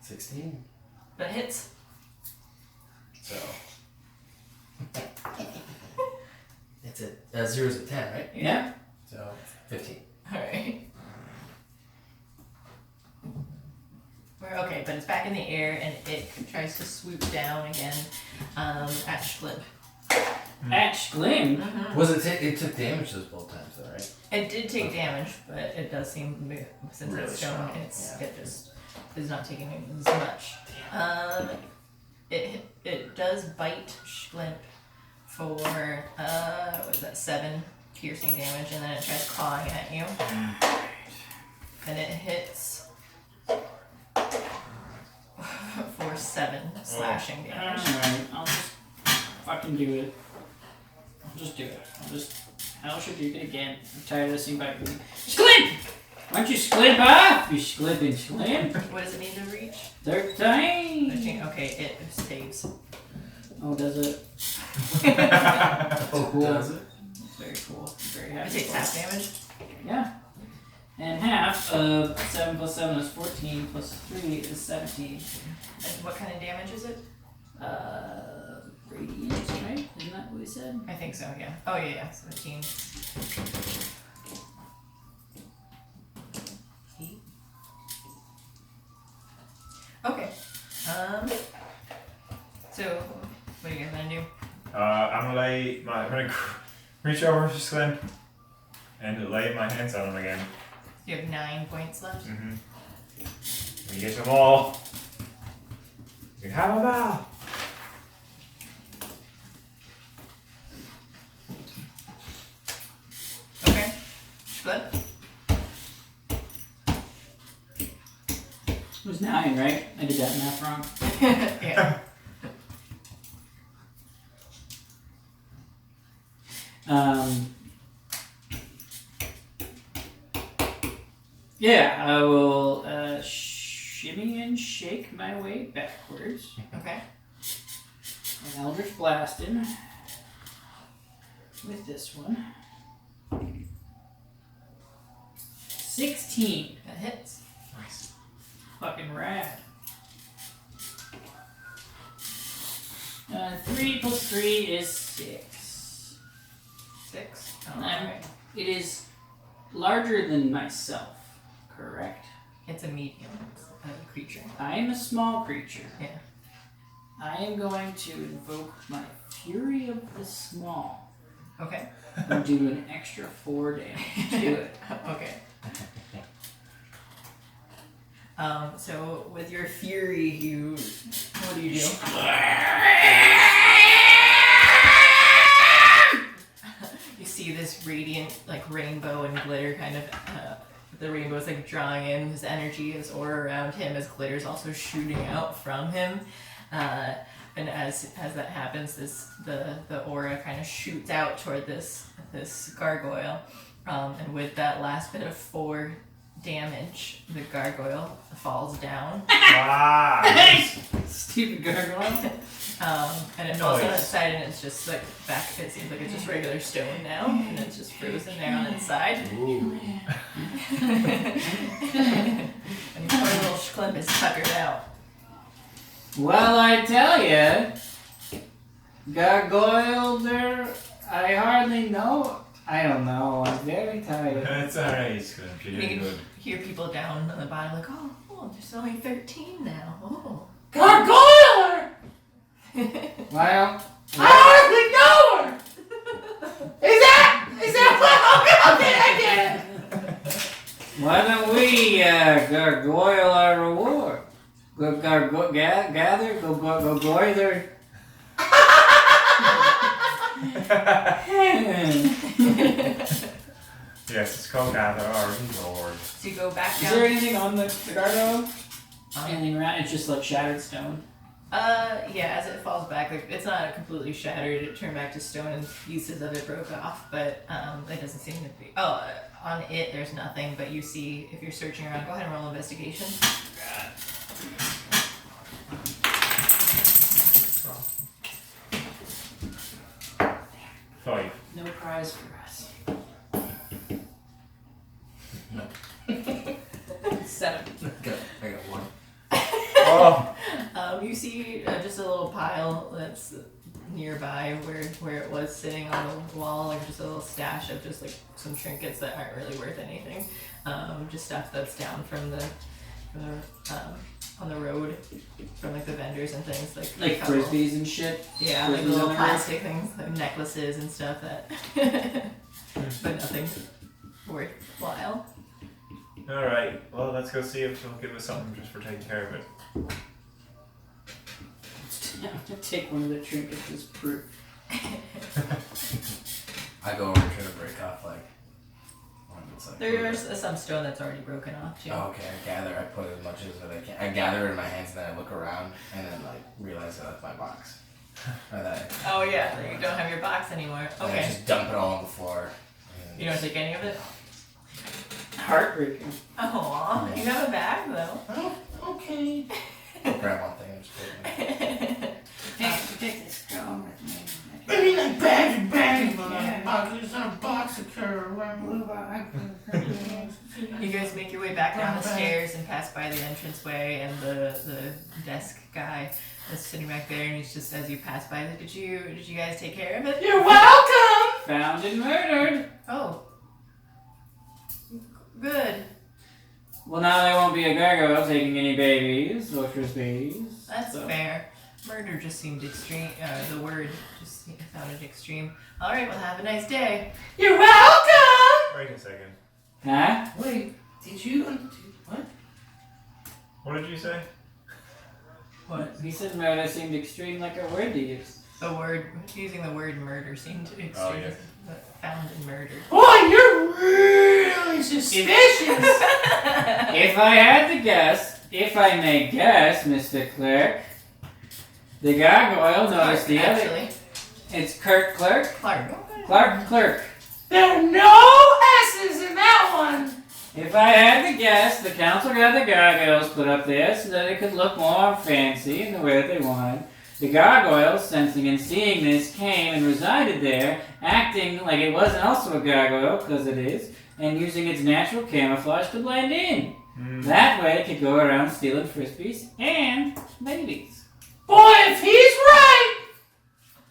Speaker 6: 16.
Speaker 2: That hits.
Speaker 6: So. It's a 0 is a 10, right?
Speaker 1: Yeah.
Speaker 6: So 15.
Speaker 2: Alright. Okay, but it's back in the air and it tries to swoop down again at Schlimp.
Speaker 1: At Schlim.
Speaker 2: Mm-hmm.
Speaker 6: It took damage those both times though, right?
Speaker 2: It did take damage, but it does seem, since
Speaker 6: Really
Speaker 2: it's stone,
Speaker 6: strong,
Speaker 2: it just is not taking as much. It does bite Schlimp for what is that, 7 piercing damage, and then it tries clawing at you, and it hits for 7 slashing damage.
Speaker 1: Alright, I'll just fucking do it. I'll just do it. I'll should do it again. I'm tired of seeing by movie. Sklimp! Why don't you sklimp off? You slipping sklimp.
Speaker 2: What does it need to reach?
Speaker 1: 13.
Speaker 2: 13. Okay, it saves.
Speaker 1: Oh, does it?
Speaker 6: Oh,
Speaker 1: cool.
Speaker 6: Does it?
Speaker 1: Very cool. Very
Speaker 2: It
Speaker 1: happy.
Speaker 2: takes half damage.
Speaker 1: Yeah. And half of 7 plus 7 is 14 plus 3 is 17.
Speaker 2: And what kind of damage is it?
Speaker 1: Radiant, right? Isn't that what we said?
Speaker 2: I think so, yeah. Oh, yeah, 17. Okay. So, what are you guys gonna do?
Speaker 3: I'm gonna reach over to Slim and lay my hands on him again.
Speaker 2: You have 9 points left.
Speaker 3: Mm-hmm. We get them all. You can have them all.
Speaker 2: Okay. Good.
Speaker 1: It was 9, right? I did that math wrong.
Speaker 2: Yeah.
Speaker 1: Yeah, I will shimmy and shake my way backwards.
Speaker 2: Okay.
Speaker 1: And Eldritch Blast him with this one. 16.
Speaker 2: That hits.
Speaker 3: Nice.
Speaker 1: Fucking rad. 3 plus 3 is 6.
Speaker 2: 6.
Speaker 1: Alright. It is larger than myself, correct?
Speaker 2: It's a medium creature.
Speaker 1: I am a small creature.
Speaker 2: Yeah.
Speaker 1: I am going to invoke my Fury of the Small.
Speaker 2: Okay.
Speaker 1: and do an extra 4 damage to it.
Speaker 2: Okay. So with your fury, what do you do? You see this radiant, like rainbow and glitter kind of. The rainbow is like drawing in his energy, his aura around him, as glitter's also shooting out from him. And as that happens, the aura kind of shoots out toward this gargoyle, and with that last bit of 4 damage, the gargoyle falls down.
Speaker 3: Wow.
Speaker 1: Stupid gargoyle.
Speaker 2: And it falls on its side, and it's just like back. It seems like it's just regular stone now, and it's just frozen there on its side.
Speaker 6: Ooh.
Speaker 2: And poor little Schlimp is tuckered out.
Speaker 1: Well, I tell ya, gargoyle, I hardly know. I don't know. I'm very tired.
Speaker 3: That's alright, Scrimp. You're
Speaker 2: You
Speaker 3: doing
Speaker 2: can
Speaker 3: good.
Speaker 2: hear people down on the bottom like, oh, there's only 13 now. Oh.
Speaker 5: Gargoyle!
Speaker 1: Well,
Speaker 5: I hardly know her! Is that what? Okay, I get it!
Speaker 1: why don't we gargoyle our reward? Go gather, go goither.
Speaker 3: Yes, it's called Gather our Lord.
Speaker 2: So you go back
Speaker 1: Is
Speaker 2: down.
Speaker 1: there anything on the gargoyle? Anything around? It's just like shattered stone.
Speaker 2: Yeah, as it falls back, like it's not completely shattered. It turned back to stone, and pieces of it broke off. But it doesn't seem to be. Oh, on it, there's nothing. But you see, if you're searching around, go ahead and roll investigation.
Speaker 3: 5.
Speaker 1: No prize for us. 7.
Speaker 6: I got 1.
Speaker 3: Oh.
Speaker 2: You see just a little pile that's nearby where it was sitting on the wall, like just a little stash of just like some trinkets that aren't really worth anything. Just stuff that's down from the on the road from like the vendors and things
Speaker 1: Like
Speaker 2: a couple-
Speaker 1: frisbees and shit.
Speaker 2: Yeah, like
Speaker 1: Frisbees
Speaker 2: little
Speaker 1: on the road.
Speaker 2: plastic things, like necklaces and stuff that, but nothing worthwhile.
Speaker 3: Alright, well, let's go see if she'll give us something just for taking care of it.
Speaker 1: Take one of the trinkets as proof.
Speaker 6: I go over and try to break off like one that's like.
Speaker 2: There's some stone that's already broken off too.
Speaker 6: Oh, okay, I gather. I put as much as I can. I gather it in my hands, and then I look around, and then like realize I left my box. Or that.
Speaker 2: Oh yeah, you don't have your box anymore.
Speaker 6: And I
Speaker 2: Okay.
Speaker 6: just dump it all on the floor. and
Speaker 2: You don't take any of it?
Speaker 1: Heartbreaking.
Speaker 2: Oh, you have a bag though.
Speaker 5: Oh, okay.
Speaker 6: grab one thing and just put it in.
Speaker 1: Take this stone with me.
Speaker 5: I mean, like bag,
Speaker 1: Yeah.
Speaker 5: It's not a box of
Speaker 2: You guys make your way back down the stairs and pass by the entranceway, and the desk guy is sitting back there, and he's just as you pass by, like, did you guys take care of it?
Speaker 5: You're welcome!
Speaker 1: Found and murdered.
Speaker 2: Oh. Good.
Speaker 1: Well, now there won't be a gargoyle taking any babies or frisbees.
Speaker 2: That's
Speaker 1: so.
Speaker 2: fair. Murder just seemed extreme. The word just sounded extreme. All right, well, have a nice day.
Speaker 5: You're welcome!
Speaker 3: Wait a second.
Speaker 1: Huh?
Speaker 5: Wait, did you what?
Speaker 3: What did you say?
Speaker 2: What?
Speaker 1: He said murder seemed extreme like a word to use.
Speaker 2: The word using the word murder seemed extreme.
Speaker 3: Oh, yeah.
Speaker 2: Found and murdered.
Speaker 5: Boy, you're really suspicious!
Speaker 1: If I had to guess, if I may guess, Mr. Clerk, the gargoyle noticed the other.
Speaker 2: Actually,
Speaker 1: It's Clerk.
Speaker 2: Clark.
Speaker 1: Clerk.
Speaker 5: There are no S's in that one!
Speaker 1: If I had to guess, the council got the gargoyles put up there so that it could look more fancy in the way that they wanted. The gargoyles, sensing and seeing this, came and resided there, acting like it wasn't also a gargoyle, because it is, and using its natural camouflage to blend in. That way it could go around stealing frisbees and babies.
Speaker 5: Boy, if he's right!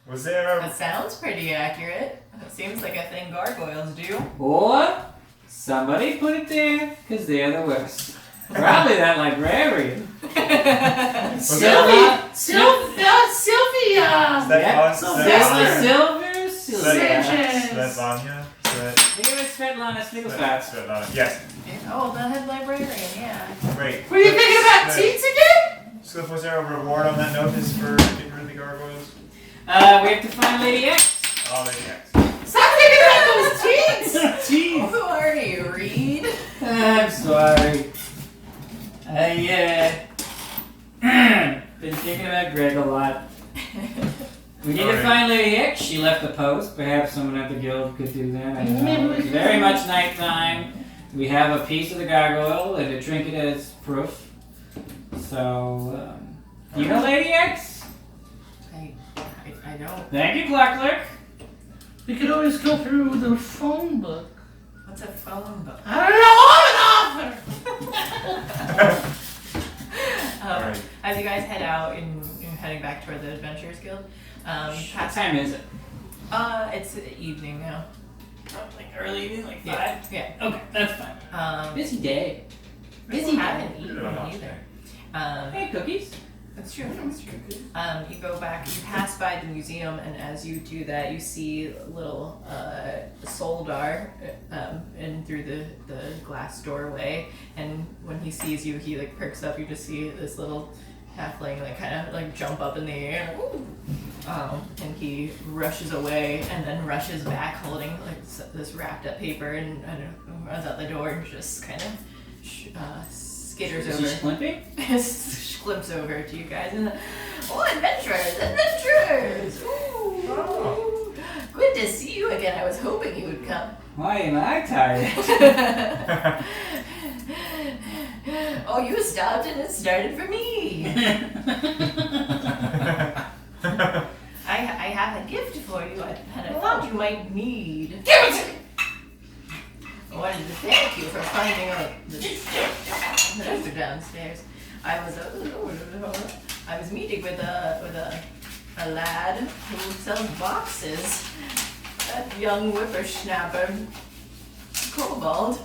Speaker 3: Was there a...
Speaker 2: That sounds pretty accurate. It seems like a thing gargoyles do.
Speaker 1: Or somebody put it there because they're the worst. Probably that librarian.
Speaker 5: Sylvia!
Speaker 3: Is that
Speaker 1: Yeah.
Speaker 3: us?
Speaker 5: Sylvester.
Speaker 1: Sylvia.
Speaker 3: Svetlana?
Speaker 1: Think of it Svetlana Snigglesfast.
Speaker 3: Svetlana. Yes.
Speaker 2: Oh, the head librarian, yeah.
Speaker 3: Great.
Speaker 5: Were you thinking about teats again?
Speaker 3: Swift, was there a reward on that notice for getting rid of the gargoyles?
Speaker 1: We have to find Lady X.
Speaker 3: Oh, they next.
Speaker 5: Stop thinking about those teats!
Speaker 1: Jeez.
Speaker 2: Who are you, Reed?
Speaker 1: I'm sorry. Been thinking about Greg a lot. We need to
Speaker 3: Alright.
Speaker 1: find Lady X. She left the post. Perhaps someone at the guild could do that. I don't know. It's very much nighttime. We have a piece of the gargoyle and a trinket as proof. So, you know Lady X?
Speaker 2: I don't.
Speaker 1: Thank you, Clerk.
Speaker 5: We could always go through the phone book.
Speaker 2: What's a phone book?
Speaker 5: I don't know, I'm an author!
Speaker 3: Alright.
Speaker 2: As you guys head out and you're heading back toward the Adventurers Guild,
Speaker 1: What
Speaker 2: past
Speaker 1: time is it?
Speaker 2: it's evening now.
Speaker 1: Like early evening, like
Speaker 2: Yeah.
Speaker 1: 5?
Speaker 2: Yeah.
Speaker 1: Okay, that's fine. Busy day.
Speaker 2: Busy haven't eaten
Speaker 3: Yeah.
Speaker 2: either.
Speaker 1: Hey, cookies.
Speaker 2: That's true. That's true. You go back. You pass by the museum, and as you do that, you see little Soldar in through the glass doorway. And when he sees you, he like perks up. You just see this little halfling like kind of like jump up in the air. Ooh. And he rushes away, and then rushes back, holding like this wrapped up paper, and runs out the door and just kind of skitters
Speaker 1: Is
Speaker 2: over.
Speaker 1: he slimping?
Speaker 2: Glimpse over to you guys and adventurers! Ooh,
Speaker 3: Oh.
Speaker 2: good to see you again. I was hoping you would come.
Speaker 1: Why am I tired?
Speaker 2: Oh, you stopped and it started for me. I have a gift for you and I thought you might need.
Speaker 5: Give it to me!
Speaker 2: I wanted to thank you for finding out the downstairs. I was meeting with a lad who sells boxes. That young whippersnapper, Kobold,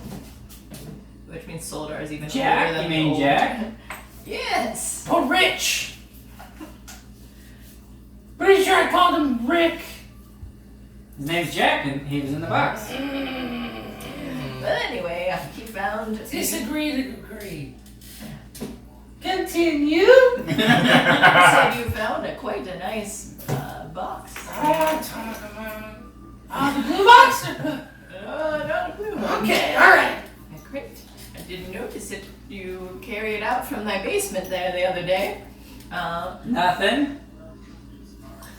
Speaker 2: which means Soldar is even
Speaker 1: Jack?
Speaker 2: older than
Speaker 1: You mean
Speaker 2: old.
Speaker 1: Jack?
Speaker 2: Yes.
Speaker 5: Oh, Rich! Pretty sure I called him Rick.
Speaker 1: His name's Jack, and he was in the box.
Speaker 2: But anyway, he found.
Speaker 5: Disagree to agree. Continue.
Speaker 2: Said you found quite a nice box.
Speaker 5: I'm talking about the blue box.
Speaker 2: Not a blue one.
Speaker 5: Okay, alright.
Speaker 2: Great. I didn't notice it. You carried it out from my basement there the other day.
Speaker 1: Nothing.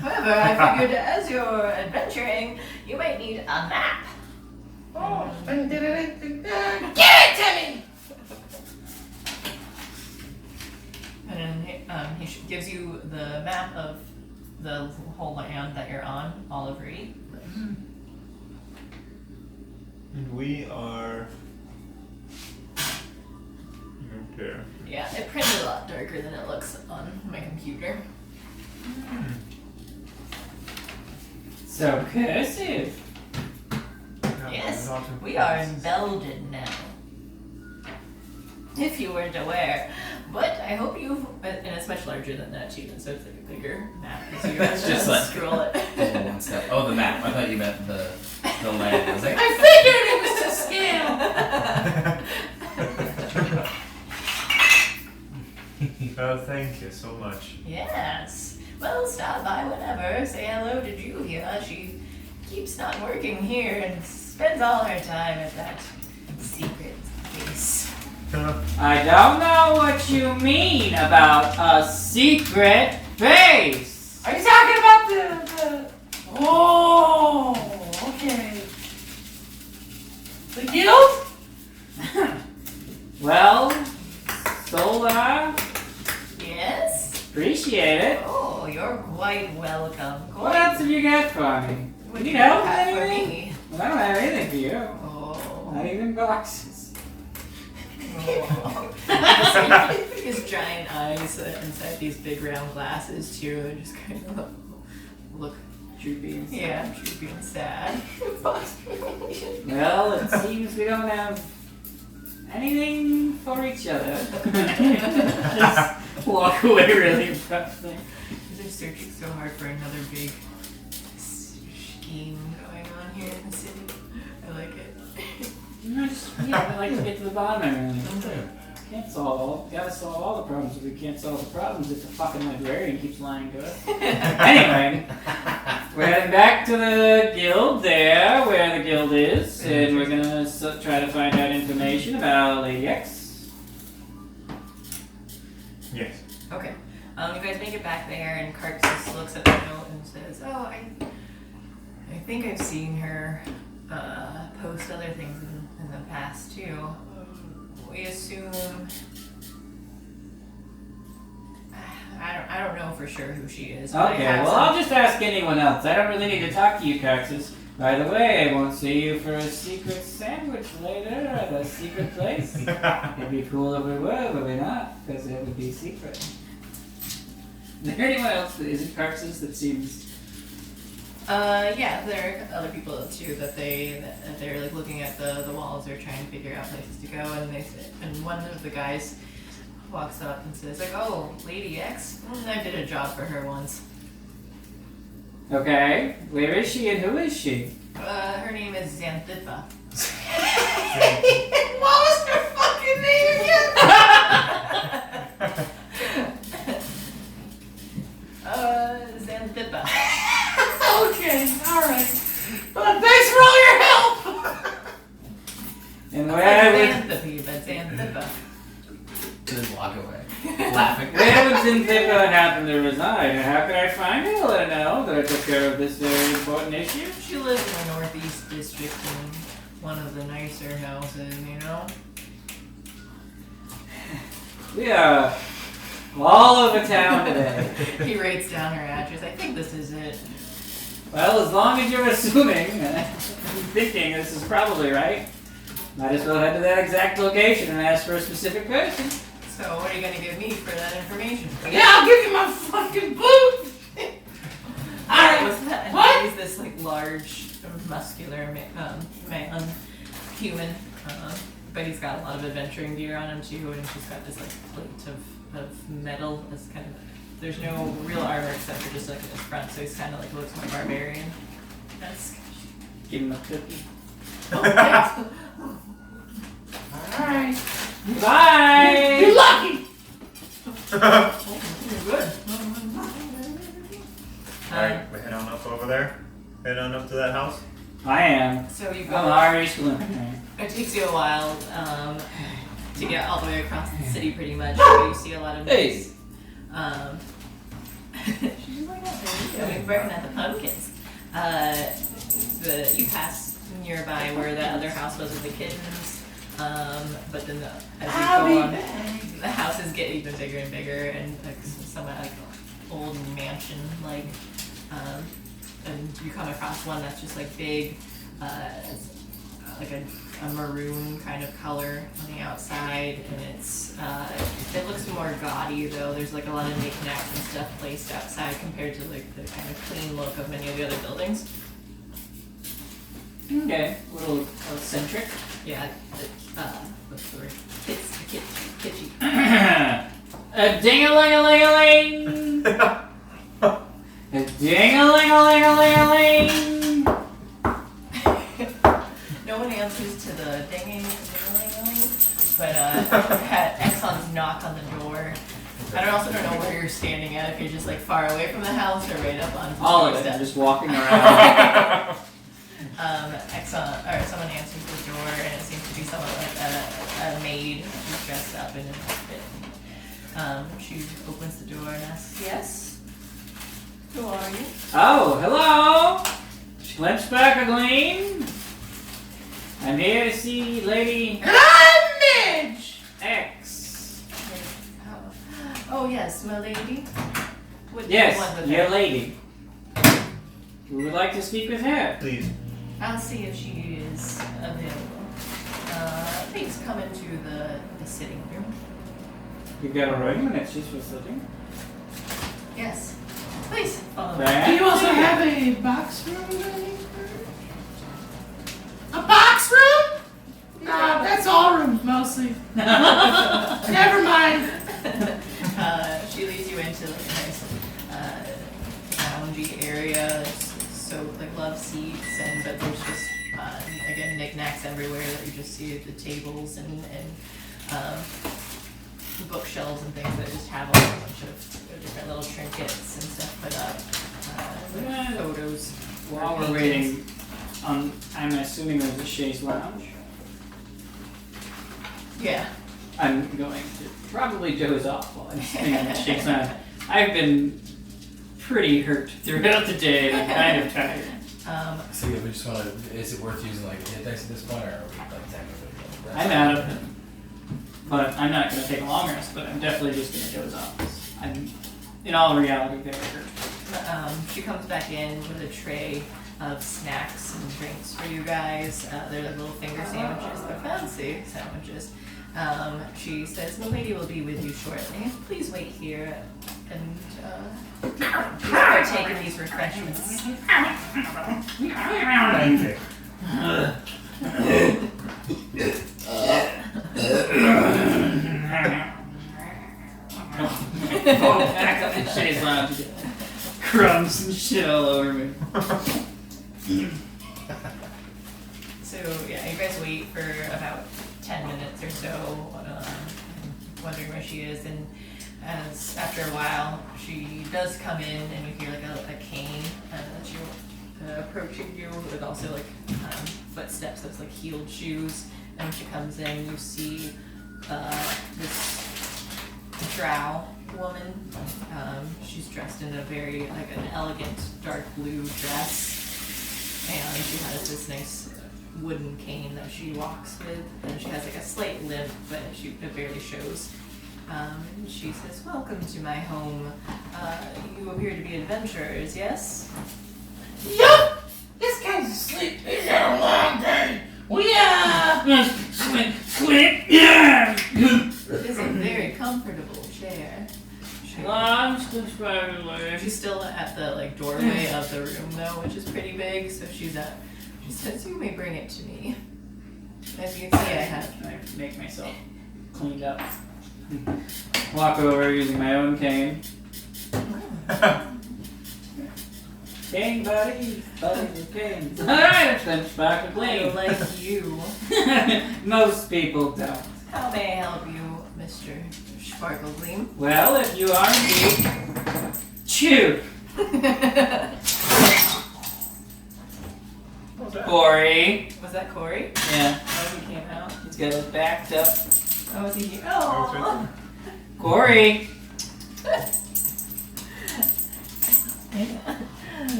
Speaker 2: However, I figured as you're adventuring, you might need a map.
Speaker 5: Oh, give it to me!
Speaker 2: And then he gives you the map of the whole land that you're on, all of Rhyea.
Speaker 3: And we are right there.
Speaker 2: Yeah, it printed a lot darker than it looks on my computer.
Speaker 1: So cursive.
Speaker 2: Yes, we are in Belden now. If you weren't aware. But I hope you and it's much larger than that too, so it's like a bigger map. So you
Speaker 6: It's just like-
Speaker 2: scroll it.
Speaker 6: Just one step. Oh, the map. I thought you meant the land. I was like,
Speaker 5: I figured it was to scale.
Speaker 3: Oh, thank you so much.
Speaker 2: Yes. Well, stop by whenever. Say hello to Julia. She keeps not working here and spends all her time at that secret base.
Speaker 1: I don't know what you mean about a secret base.
Speaker 5: Are you talking about the... Oh, okay. The guild?
Speaker 1: Well, Solar,
Speaker 2: Yes?
Speaker 1: appreciate it.
Speaker 2: Oh, you're quite welcome.
Speaker 1: What else have you got for me?
Speaker 2: What
Speaker 1: Need
Speaker 2: do you
Speaker 1: help?
Speaker 2: have for
Speaker 1: Anything?
Speaker 2: me?
Speaker 1: Well, I don't have anything for you.
Speaker 2: Oh.
Speaker 1: Not even boxes.
Speaker 2: His giant eyes inside these big round glasses too, and just kind of look
Speaker 1: Droopy and stuff.
Speaker 2: yeah, droopy and sad.
Speaker 1: Well, it seems we don't have anything for each other. Just walk away really abruptly.
Speaker 2: They're searching so hard for another big scheme
Speaker 1: like to get to the bottom of everything. Can't gotta solve all the problems. If we can't solve the problems, if the fucking librarian keeps lying to us. Anyway, we're heading back to the guild there, where the guild is, and we're gonna try to find out information about Lady X.
Speaker 3: Yes.
Speaker 2: Okay. You guys make it back there, and Kark just looks at the note and says, "Oh, I think I've seen her post other things in the past too. We assume. I don't know for sure who she is. But
Speaker 1: Okay, well, I'll just ask anyone else. I don't really need to talk to you, Carxus. By the way, I won't see you for a secret sandwich later at a secret place. It'd be cool if we were, but we're not, because it would be secret. Is there anyone else that isn't Carxus that seems...
Speaker 2: Yeah, there are other people too that they're like looking at the walls. They're trying to figure out places to go, and one of the guys walks up and says like, "Oh, Lady X, I did a job for her once.
Speaker 1: Okay, where is she and who is she?
Speaker 2: Her name is Xanthipa."
Speaker 5: What was her fucking name again?
Speaker 2: Xanthipa.
Speaker 5: Okay, alright. Thanks for all your help!
Speaker 1: And
Speaker 2: Like
Speaker 1: where
Speaker 2: Xanthippe, but Xanthipa.
Speaker 6: Just walk away, laughing.
Speaker 1: would Xanthipa happen to reside? How could I find her? Let her know that I took care of this very important issue.
Speaker 2: She lives in the Northeast District in one of the nicer houses, you know?
Speaker 1: We are all over town today.
Speaker 2: He writes down her address. I think this is it.
Speaker 1: Well, as long as you're assuming, thinking this is probably right, might as well head to that exact location and ask for a specific person.
Speaker 2: So what are you going to give me for that information?
Speaker 5: Yeah, I'll give you my fucking boot! Alright,
Speaker 2: What's that? And
Speaker 5: what?
Speaker 2: he's this like large, muscular man, human, but he's got a lot of adventuring gear on him too, and he's got this like plate of metal. That's kind of, there's no real armor except for just like in his front, so he's kind of like looks more barbarian. That's
Speaker 1: Give him a cookie.
Speaker 5: Alright.
Speaker 1: Bye!
Speaker 5: You're lucky!
Speaker 2: good.
Speaker 3: Alright, we head on up over there. Head on up to that house.
Speaker 1: I am.
Speaker 2: So you
Speaker 1: I'm
Speaker 2: go.
Speaker 1: already swimming.
Speaker 2: It takes you a while to get all the way across the city, pretty much. But you see a lot of
Speaker 6: Hey.
Speaker 2: she's like, "Oh, we're working at the pumpkins." You pass nearby where the other house was with the kittens, but then as you go on, the houses get even bigger and bigger, and like somewhat like old mansion like, and you come across one that's just like big, like a maroon kind of color on the outside, and it looks more gaudy though. There's like a lot of knickknacks and stuff placed outside compared to like the kind of clean look of many of the other buildings.
Speaker 1: Okay, a little eccentric.
Speaker 2: Yeah, what's the word? It's kitschy.
Speaker 1: A ding-a-ling-a-ling-a-ling! A ding-a-ling-a-ling-a-ling-a-ling!
Speaker 2: No one answers to the dinging, but Exxon's knock on the door. I also don't know where you're standing at, if you're just like far away from the house or right up on
Speaker 1: All of
Speaker 2: the
Speaker 1: it. I'm
Speaker 2: steps.
Speaker 1: just walking around.
Speaker 2: Someone answers the door, and it seems to be someone like a maid who's dressed up in an outfit. She opens the door and asks, "Yes? Who are you?"
Speaker 1: Oh, hello! Schlimpsparkagleam. I'm here to see Lady
Speaker 5: And I'm Midge!
Speaker 1: X.
Speaker 2: Oh yes, my lady. What do you want
Speaker 1: Yes,
Speaker 2: with
Speaker 1: your
Speaker 2: her?
Speaker 1: lady. We would like to speak with her.
Speaker 3: Please.
Speaker 2: I'll see if she is available. Please come into the sitting room.
Speaker 1: You've got a room and it's just for sitting.
Speaker 2: Yes. Please follow me.
Speaker 1: Right.
Speaker 5: Do you also have a box room? A box room? Nah, that's all rooms mostly. Never mind.
Speaker 2: She leads you into like a nice loungy area. There's so like love seats, but there's just again, knickknacks everywhere that you just see at the tables and bookshelves and things that just have a whole bunch of different little trinkets and stuff put up. Photos.
Speaker 1: While we're waiting, I'm assuming there's a chaise lounge.
Speaker 2: Yeah.
Speaker 1: I'm going to probably doze off while I'm sitting on the chaise lounge. I've been pretty hurt throughout the day and I'm kind of tired.
Speaker 6: So yeah, we just want to. Is it worth using like a hit dice at this point, or are we like technically?
Speaker 1: I'm out of it. But I'm not going to take a long rest, but I'm definitely just going to doze off. I'm, in all reality, very hurt.
Speaker 2: She comes back in with a tray of snacks and drinks for you guys. They're like little finger sandwiches. They're fancy sandwiches. She says, the lady will be with you shortly. Please wait here and please partake in these refreshments.
Speaker 3: Thank you.
Speaker 1: Oh, back up in chaise lounge again. Crumbs and shit all over me.
Speaker 2: So yeah, you guys wait for about 10 minutes or so, wondering where she is, and as after a while she does come in and you hear like a cane she approaching you with also like footsteps that's like heeled shoes, and when she comes in you see this drow woman. She's dressed in a very like an elegant dark blue dress, and she has this nice wooden cane that she walks with, and she has like a slight limp, but it barely shows. And she says, welcome to my home. You appear to be adventurers, yes?
Speaker 5: Yup! This guy's asleep. He's had a long day.
Speaker 1: Sleep, yeah!
Speaker 2: It is a very comfortable chair. She's still at the like doorway of the room though, which is pretty big, so she says, you may bring it to me. As you can see,
Speaker 1: I make myself cleaned up. Walk over using my own cane. Cane, buddy. Buddy with canes. Alright, then back to
Speaker 2: I
Speaker 1: clean.
Speaker 2: like you.
Speaker 1: Most people don't.
Speaker 2: How may I help you, Mr. Sparkle Gleam?
Speaker 1: Well, if you are indeed, chew. Corey.
Speaker 2: Was that Corey?
Speaker 1: Yeah,
Speaker 2: Oh, he came out.
Speaker 1: he's got it backed up.
Speaker 2: Oh, was he? Oh.
Speaker 1: Corey.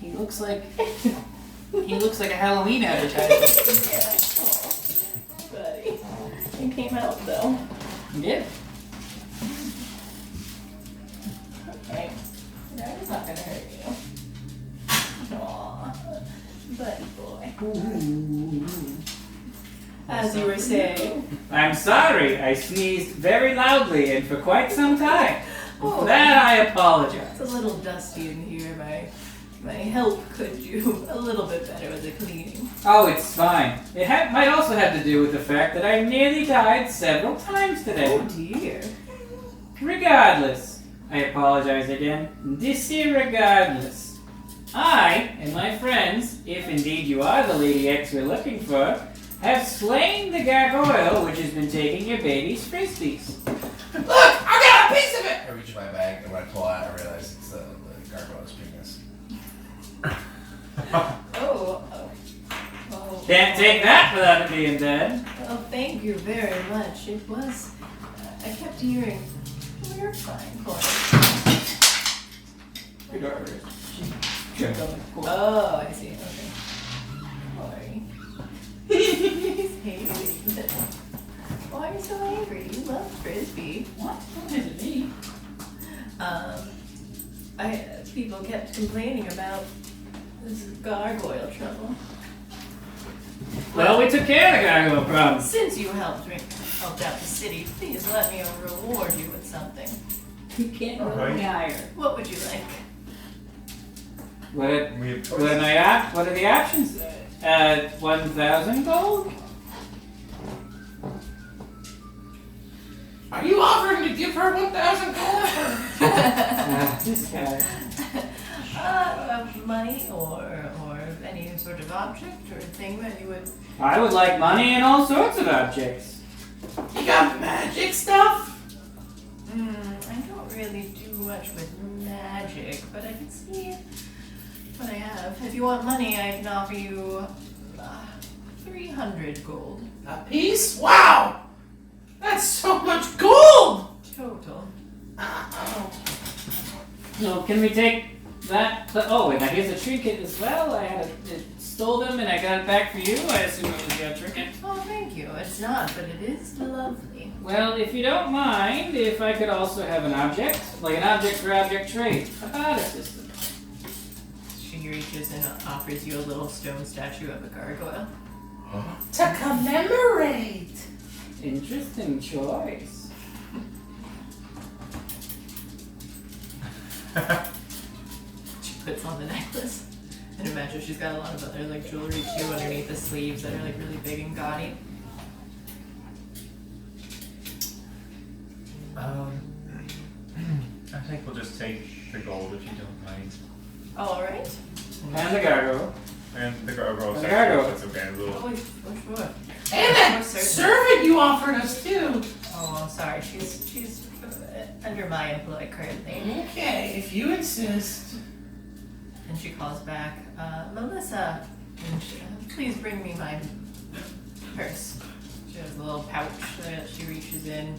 Speaker 1: He looks like a Halloween advertisement.
Speaker 2: Yeah. Oh, buddy. He came out though.
Speaker 1: He did.
Speaker 2: Okay. That's not gonna hurt you. Aww. Buddy boy. As you were saying.
Speaker 1: I'm sorry, I sneezed very loudly and for quite some time.
Speaker 2: Oh.
Speaker 1: For that I apologize.
Speaker 2: It's a little dusty in here. My help could do a little bit better with the cleaning.
Speaker 1: Oh, it's fine. It might also have to do with the fact that I nearly died several times today.
Speaker 2: Oh dear.
Speaker 1: Regardless, I apologize again. Disregardless. I and my friends, if indeed you are the Lady X we're looking for, have slain the gargoyle which has been taking your baby's frisbees.
Speaker 5: Look, I got a piece of it.
Speaker 6: I reach in my bag, and when I pull out, I realize it's the gargoyle's penis.
Speaker 2: Oh.
Speaker 1: Can't take that without it being dead.
Speaker 2: Well, thank you very much. It was. I kept hearing. Oh, you're fine, Corey.
Speaker 1: Your daughter is.
Speaker 2: Oh, I see. Okay. Corey. He's hating. Why are you so angry? You love Frisbee.
Speaker 1: What? What is it me?
Speaker 2: People kept complaining about this gargoyle trouble.
Speaker 1: Well, we took care of the gargoyle problem.
Speaker 2: Since you helped out the city, please let me reward you with something.
Speaker 1: You can't go
Speaker 3: Alright.
Speaker 1: any higher.
Speaker 2: What would you like?
Speaker 1: What are the options? 1,000 gold?
Speaker 5: Are you offering to give her 1,000 gold for?
Speaker 1: This guy.
Speaker 2: Money or any sort of object or thing that you would.
Speaker 1: I would like money and all sorts of objects.
Speaker 5: You got magic stuff?
Speaker 2: I don't really do much with magic, but I can see what I have. If you want money, I can offer you 300 gold
Speaker 5: A piece? Wow! That's so much gold!
Speaker 2: total.
Speaker 5: Oh.
Speaker 1: So can we take that? Oh, and I guess a trinket as well. I stole them and I got it back for you. I assume it was your trinket.
Speaker 2: Oh, thank you. It's not, but it is lovely.
Speaker 1: Well, if you don't mind, if I could also have an object, like an object for object trade, a barter system.
Speaker 2: She reaches and offers you a little stone statue of a gargoyle.
Speaker 5: To commemorate!
Speaker 1: Interesting choice.
Speaker 2: She puts on the necklace. And imagine she's got a lot of other like jewelry too underneath the sleeves that are like really big and gaudy.
Speaker 3: I think we'll just take the gold if you don't mind.
Speaker 2: Alright.
Speaker 1: And the gargoyle.
Speaker 3: And the gargoyle.
Speaker 1: The gargoyle.
Speaker 3: That's okay. A little.
Speaker 2: Oh, for sure.
Speaker 5: And that
Speaker 2: Oh, certainly.
Speaker 5: servant you offered us too!
Speaker 2: Oh, I'm sorry. She's under my employ currently.
Speaker 5: Okay, if you insist.
Speaker 2: And she calls back, Melissa, and please bring me my purse. She has a little pouch that she reaches in,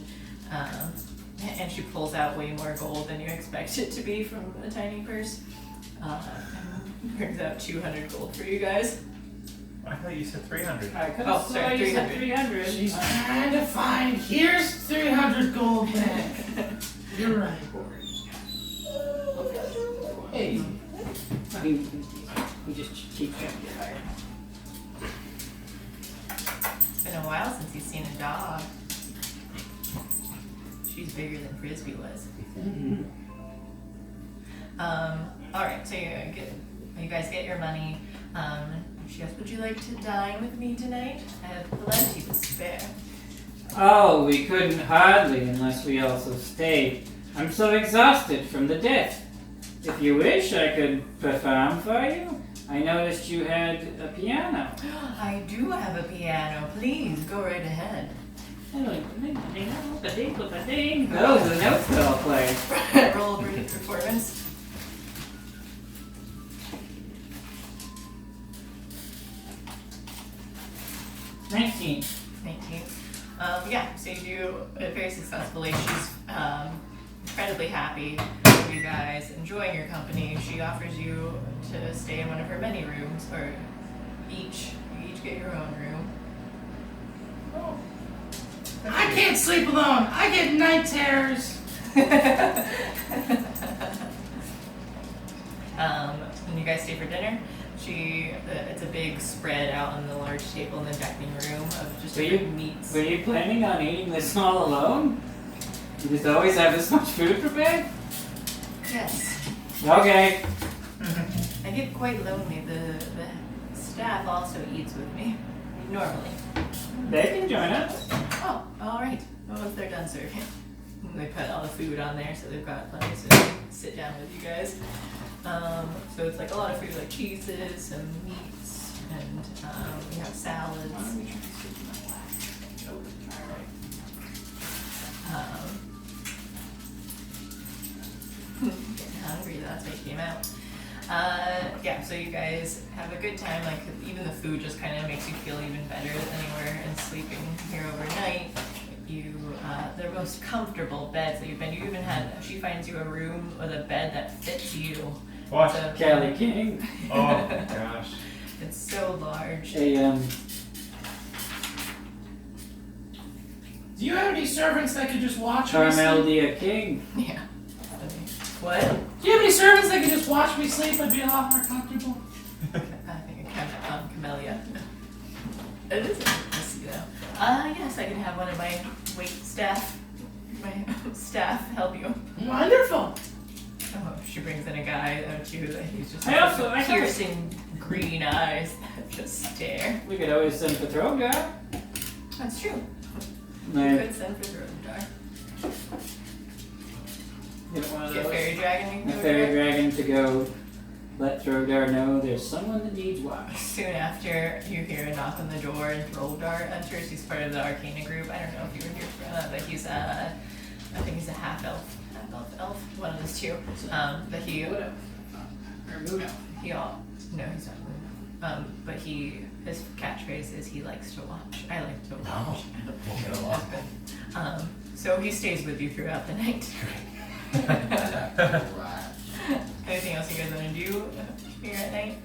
Speaker 2: and she pulls out way more gold than you expect it to be from a tiny purse. And brings out 200 gold for you guys.
Speaker 3: I thought you said 300.
Speaker 1: I could
Speaker 2: Oh,
Speaker 1: have
Speaker 2: sorry,
Speaker 1: you said
Speaker 2: 300.
Speaker 1: 300.
Speaker 5: She's trying to find. Here's 300 gold back. You're right.
Speaker 1: Hey. We just keep trying to get higher.
Speaker 2: It's been a while since you've seen a dog. She's bigger than Frisbee was. Alright, so you guys get your money. She goes, would you like to dine with me tonight? I have plenty to spare.
Speaker 1: Oh, we couldn't hardly unless we also stayed. I'm so exhausted from the death. If you wish, I could perform for you. I noticed you had a piano.
Speaker 2: I do have a piano. Please, go right ahead.
Speaker 1: Those are the notes that I'll play.
Speaker 2: Roll a great performance.
Speaker 1: $19.
Speaker 2: 19. Yeah, so you do it very successfully. She's incredibly happy with you guys, enjoying your company. She offers you to stay in one of her many rooms, or you each get your own room.
Speaker 5: I can't sleep alone. I get night terrors.
Speaker 2: When you guys stay for dinner, it's a big spread out on the large table in the dining room of just different meats.
Speaker 1: Were you planning on eating this all alone? You just always have this much food prepared?
Speaker 2: Yes.
Speaker 1: Okay.
Speaker 2: I get quite lonely. The staff also eats with me, normally.
Speaker 1: They can join us.
Speaker 2: Oh, alright. Well, once they're done serving. They put all the food on there, so they've got plenty so they can sit down with you guys. So it's like a lot of food, like cheeses and meats, and we have salads. Getting hungry, that's why he came out. Yeah, so you guys have a good time. Like, even the food just kind of makes you feel even better anywhere, and sleeping here overnight. The most comfortable beds that you've been. You even she finds you a room with a bed that fits you.
Speaker 3: What?
Speaker 2: So,
Speaker 1: Kelly King.
Speaker 3: Oh my gosh.
Speaker 2: it's so large.
Speaker 1: A
Speaker 5: Do you have any servants that could just watch me sleep?
Speaker 1: Carmelia King.
Speaker 2: Yeah. What?
Speaker 5: Do you have any servants that could just watch me sleep? I'd be a lot more comfortable.
Speaker 2: I think it kind of Camellia. It is interesting though. Yes, I can have one of my staff help you.
Speaker 5: Wonderful.
Speaker 2: Oh, she brings in a guy too that he's just
Speaker 1: I
Speaker 2: piercing green eyes that just stare.
Speaker 1: We could always send Petroga.
Speaker 2: That's true. You
Speaker 1: Like,
Speaker 2: could send for Jar.
Speaker 1: get one of
Speaker 2: Get
Speaker 1: those.
Speaker 2: fairy dragon.
Speaker 1: A fairy dragon to go let Throdar know there's someone that needs watch.
Speaker 2: Soon after, you hear a knock on the door, and Throdar enters. He's part of the Arcana group. I don't know if you were here for that, but he's I think he's a half-elf, elf, one of those two. But he,
Speaker 1: Or Moon Elf.
Speaker 2: no, he's not Moon. But his catchphrase is he likes to watch. I like to watch.
Speaker 6: We'll get along.
Speaker 2: So he stays with you throughout the night.
Speaker 6: Right.
Speaker 2: Anything else you guys want to do here at night?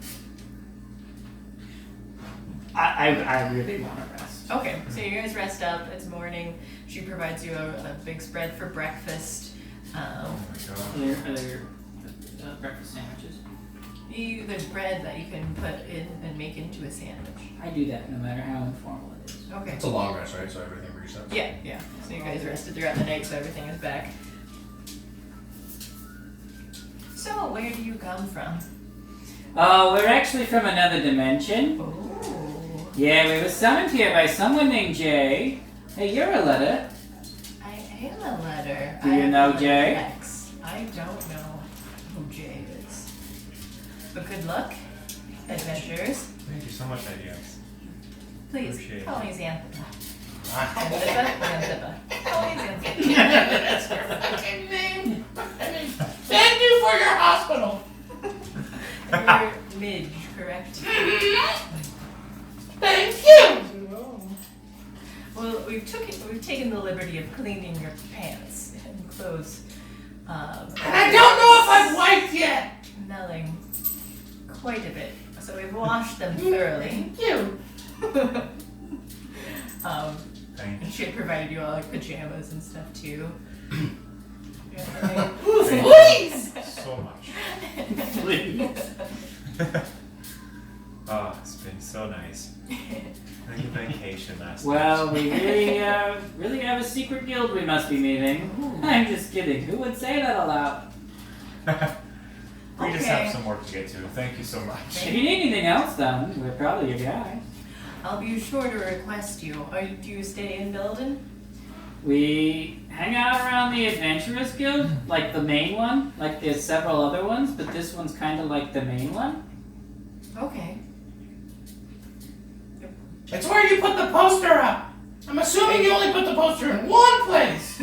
Speaker 1: I really want to rest.
Speaker 2: Okay, so you guys rest up. It's morning. She provides you a big spread for breakfast.
Speaker 3: Oh my god.
Speaker 1: Are there breakfast sandwiches?
Speaker 2: There's bread that you can put in and make into a sandwich.
Speaker 1: I do that no matter how informal it is.
Speaker 2: Okay.
Speaker 6: It's a long rest, right? So everything resets.
Speaker 2: Yeah. So you guys rested throughout the night, so everything is back. So where do you come from?
Speaker 1: Oh, we're actually from another dimension.
Speaker 2: Oh.
Speaker 1: Yeah, we were summoned here by someone named Jay. Hey, you're a letter.
Speaker 2: I am a letter.
Speaker 1: Do you
Speaker 2: I am
Speaker 1: know
Speaker 2: a letter
Speaker 1: Jay?
Speaker 2: X. I don't know who Jay is. But good luck, adventurers.
Speaker 3: Thank you so much, ideas.
Speaker 2: Please,
Speaker 3: Appreciate it.
Speaker 2: call me Xanthipa. Xanthipa. Call me Xanthipa.
Speaker 5: That's your fucking name. Thank you for your hospital.
Speaker 2: And you're Midge, correct?
Speaker 5: Thank you.
Speaker 2: Well, we've taken the liberty of cleaning your pants and clothes.
Speaker 5: And I don't know if I've wiped yet.
Speaker 2: Smelling quite a bit. So we've washed them thoroughly.
Speaker 5: Thank you.
Speaker 3: Thank you.
Speaker 2: She had provided you all like pajamas and stuff too.
Speaker 5: Please.
Speaker 3: So much.
Speaker 1: Please.
Speaker 3: Oh, it's been so nice. Like a vacation last
Speaker 1: Well, we really have a secret guild we must be meeting. I'm just kidding. Who would say that aloud?
Speaker 3: night. We just
Speaker 2: Okay.
Speaker 3: have some work to get to. Thank you so much.
Speaker 1: If you need anything else done, we're probably your guys.
Speaker 2: I'll be sure to request you. Do you stay in Belden?
Speaker 1: We hang out around the Adventurers Guild, like the main one. Like there's several other ones, but this one's kind of like the main one.
Speaker 2: Okay.
Speaker 5: It's where you put the poster up. I'm assuming you only put the poster in one place.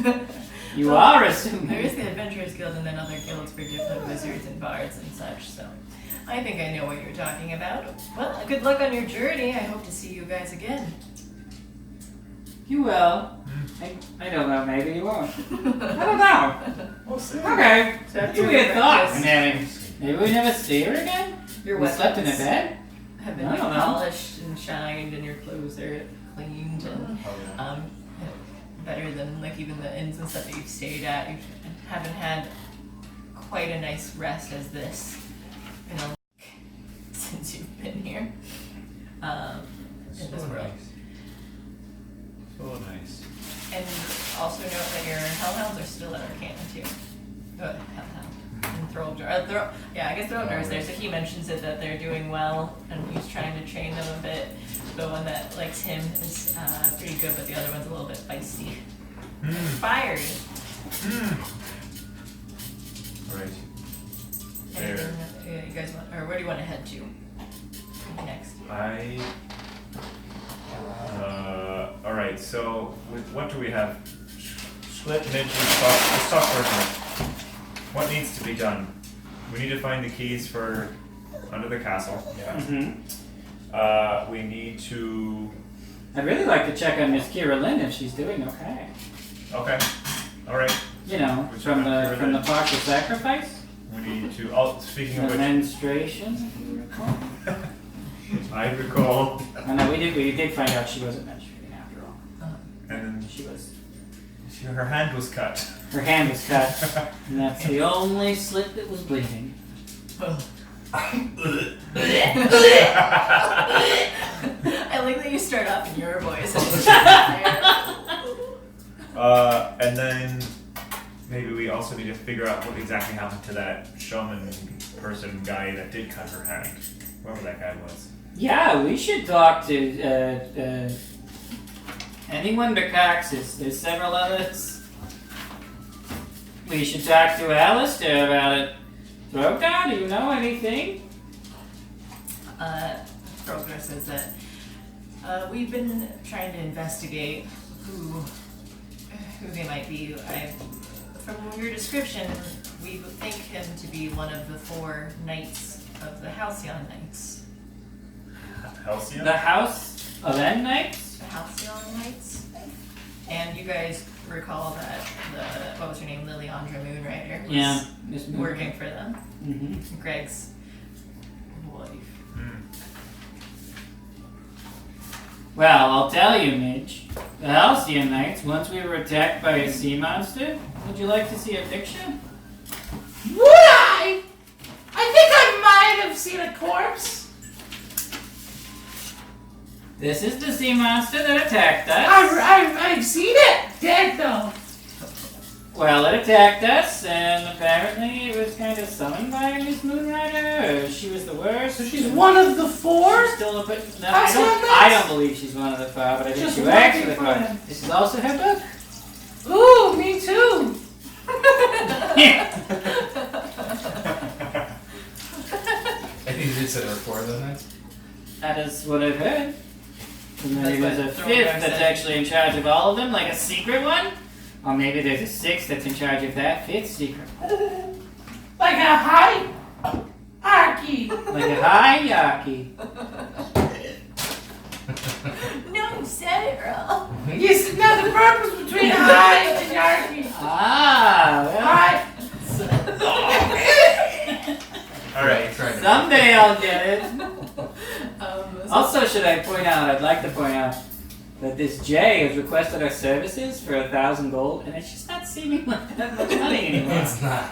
Speaker 1: You are assuming.
Speaker 2: There is the Adventurers Guild and then other guilds for different wizards and bards and such, so I think I know what you're talking about. Well, good luck on your journey. I hope to see you guys again.
Speaker 1: You will. I don't know, maybe you won't. I don't know.
Speaker 3: We'll see.
Speaker 1: Okay. That's a
Speaker 2: Your
Speaker 1: weird thought.
Speaker 2: breakfast.
Speaker 1: Maybe we never see her again?
Speaker 2: Your
Speaker 1: We slept in a
Speaker 2: weapons
Speaker 1: bed?
Speaker 2: have been
Speaker 1: I don't know.
Speaker 2: polished and shined, and your clothes are cleaned and
Speaker 6: Oh, yeah.
Speaker 2: better than like even the inns and stuff that you've stayed at. You haven't had quite a nice rest as this, since you've been here. In this
Speaker 3: So
Speaker 2: world.
Speaker 3: nice. So nice.
Speaker 2: And also note that your hellhounds are still at Arcana too. Hellhound. And Throldar. I guess Throldar is there, so he mentions it that they're doing well, and he's trying to train them a bit. The one that likes him is pretty good, but the other one's a little bit feisty. Fiery.
Speaker 3: Alright.
Speaker 2: Anything that you guys want, or where do you want to head to next?
Speaker 3: Alright, so what do we have? Split, mid, let's talk first. What needs to be done? We need to find the keys for under the castle.
Speaker 6: Yeah.
Speaker 1: Mm-hmm.
Speaker 3: We need to.
Speaker 1: I'd really like to check on Miss Kira Lynn if she's doing okay.
Speaker 3: Okay. Alright.
Speaker 1: You know,
Speaker 3: Which
Speaker 1: from
Speaker 3: one, Kira
Speaker 1: the
Speaker 3: Lynn?
Speaker 1: partial sacrifice,
Speaker 3: We need to. Oh, speaking
Speaker 1: the
Speaker 3: of which,
Speaker 1: menstruation. if you recall.
Speaker 3: I recall.
Speaker 1: Oh no, we did find out she wasn't menstruating after all.
Speaker 3: And
Speaker 1: She was.
Speaker 3: her hand was cut.
Speaker 1: Her hand was cut, and that's the only slit that was bleeding.
Speaker 2: I like that you start off in your voice.
Speaker 3: And then maybe we also need to figure out what exactly happened to that shaman person guy that did cut her hand. Whoever that guy was.
Speaker 1: Yeah, we should talk to anyone but Cox's. There's several others. We should talk to Alistair about it. Throgar, do you know anything?
Speaker 2: Throgar says that we've been trying to investigate who they might be. From your description, we think him to be one of the 4 knights of the Halcyon Knights.
Speaker 3: Halcyon?
Speaker 1: The House of End Knights?
Speaker 2: The Halcyon Knights. And you guys recall that what was her name, Liliandra Moonrider, was
Speaker 1: Yeah. Miss Moon.
Speaker 2: working for them.
Speaker 1: Mm-hmm.
Speaker 2: Greg's wife.
Speaker 1: Well, I'll tell you, Midge. The Halcyon Knights, once we were attacked by a sea monster. Would you like to see a picture?
Speaker 5: Would I? I think I might have seen a corpse.
Speaker 1: This is the sea monster that attacked us.
Speaker 5: I've seen it. Dead though.
Speaker 1: Well, it attacked us, and apparently it was kind of summoned by Miss Moonrider, or she was the worst.
Speaker 5: So she's one of the 4?
Speaker 1: She's still a bit. No,
Speaker 5: Halcyon
Speaker 1: I
Speaker 5: Knights?
Speaker 1: don't believe she's one of the 5, but I think
Speaker 5: Just
Speaker 1: she works for the
Speaker 5: working for
Speaker 1: 5.
Speaker 5: them.
Speaker 1: This is also her book.
Speaker 5: Ooh, me too.
Speaker 6: I think you said there were 4 of those nights.
Speaker 1: That is what I've heard. And then
Speaker 2: That's
Speaker 1: there's a
Speaker 2: what
Speaker 1: 5th
Speaker 2: Throgar
Speaker 1: that's
Speaker 2: said.
Speaker 1: actually in charge of all of them, like a secret one. Or maybe there's a 6th that's in charge of that 5th secret.
Speaker 5: Like a hierarchy.
Speaker 1: Like a hierarchy.
Speaker 2: No, Sarah.
Speaker 5: You know the purpose between high and hierarchy.
Speaker 1: Ah, well,
Speaker 5: High.
Speaker 3: Alright.
Speaker 1: someday I'll get it.
Speaker 2: So
Speaker 1: Also, should I point out, I'd like to point out that this Jay has requested our services for 1,000 gold, and it's just not seeming like that much money anymore.
Speaker 6: It's not.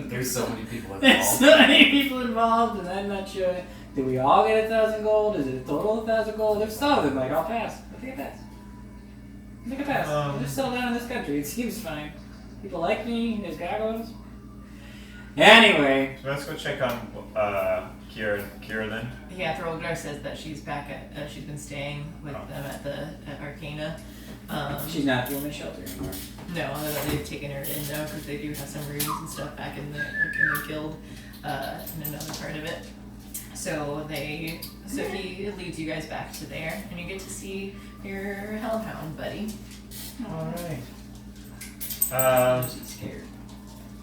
Speaker 6: There's so many people
Speaker 1: There's
Speaker 6: involved.
Speaker 1: so many people involved, and I'm not sure. Do we all get 1,000 gold? Is it a total of 1,000 gold? If so, then like I'll pass. I think I pass. I think I pass. I'll just settle down in this country. It seems fine. People like me. There's gargoyles. Anyway,
Speaker 3: So let's go check on Kira then.
Speaker 2: yeah, Throgar says that she's back at. She's been staying with them at Arcana.
Speaker 1: she's not doing the shelter anymore.
Speaker 2: No, they've taken her in though because they do have some rooms and stuff back in the guild, in another part of it. So he leads you guys back to there, and you get to see your hellhound buddy.
Speaker 3: Alright.
Speaker 1: She's scared.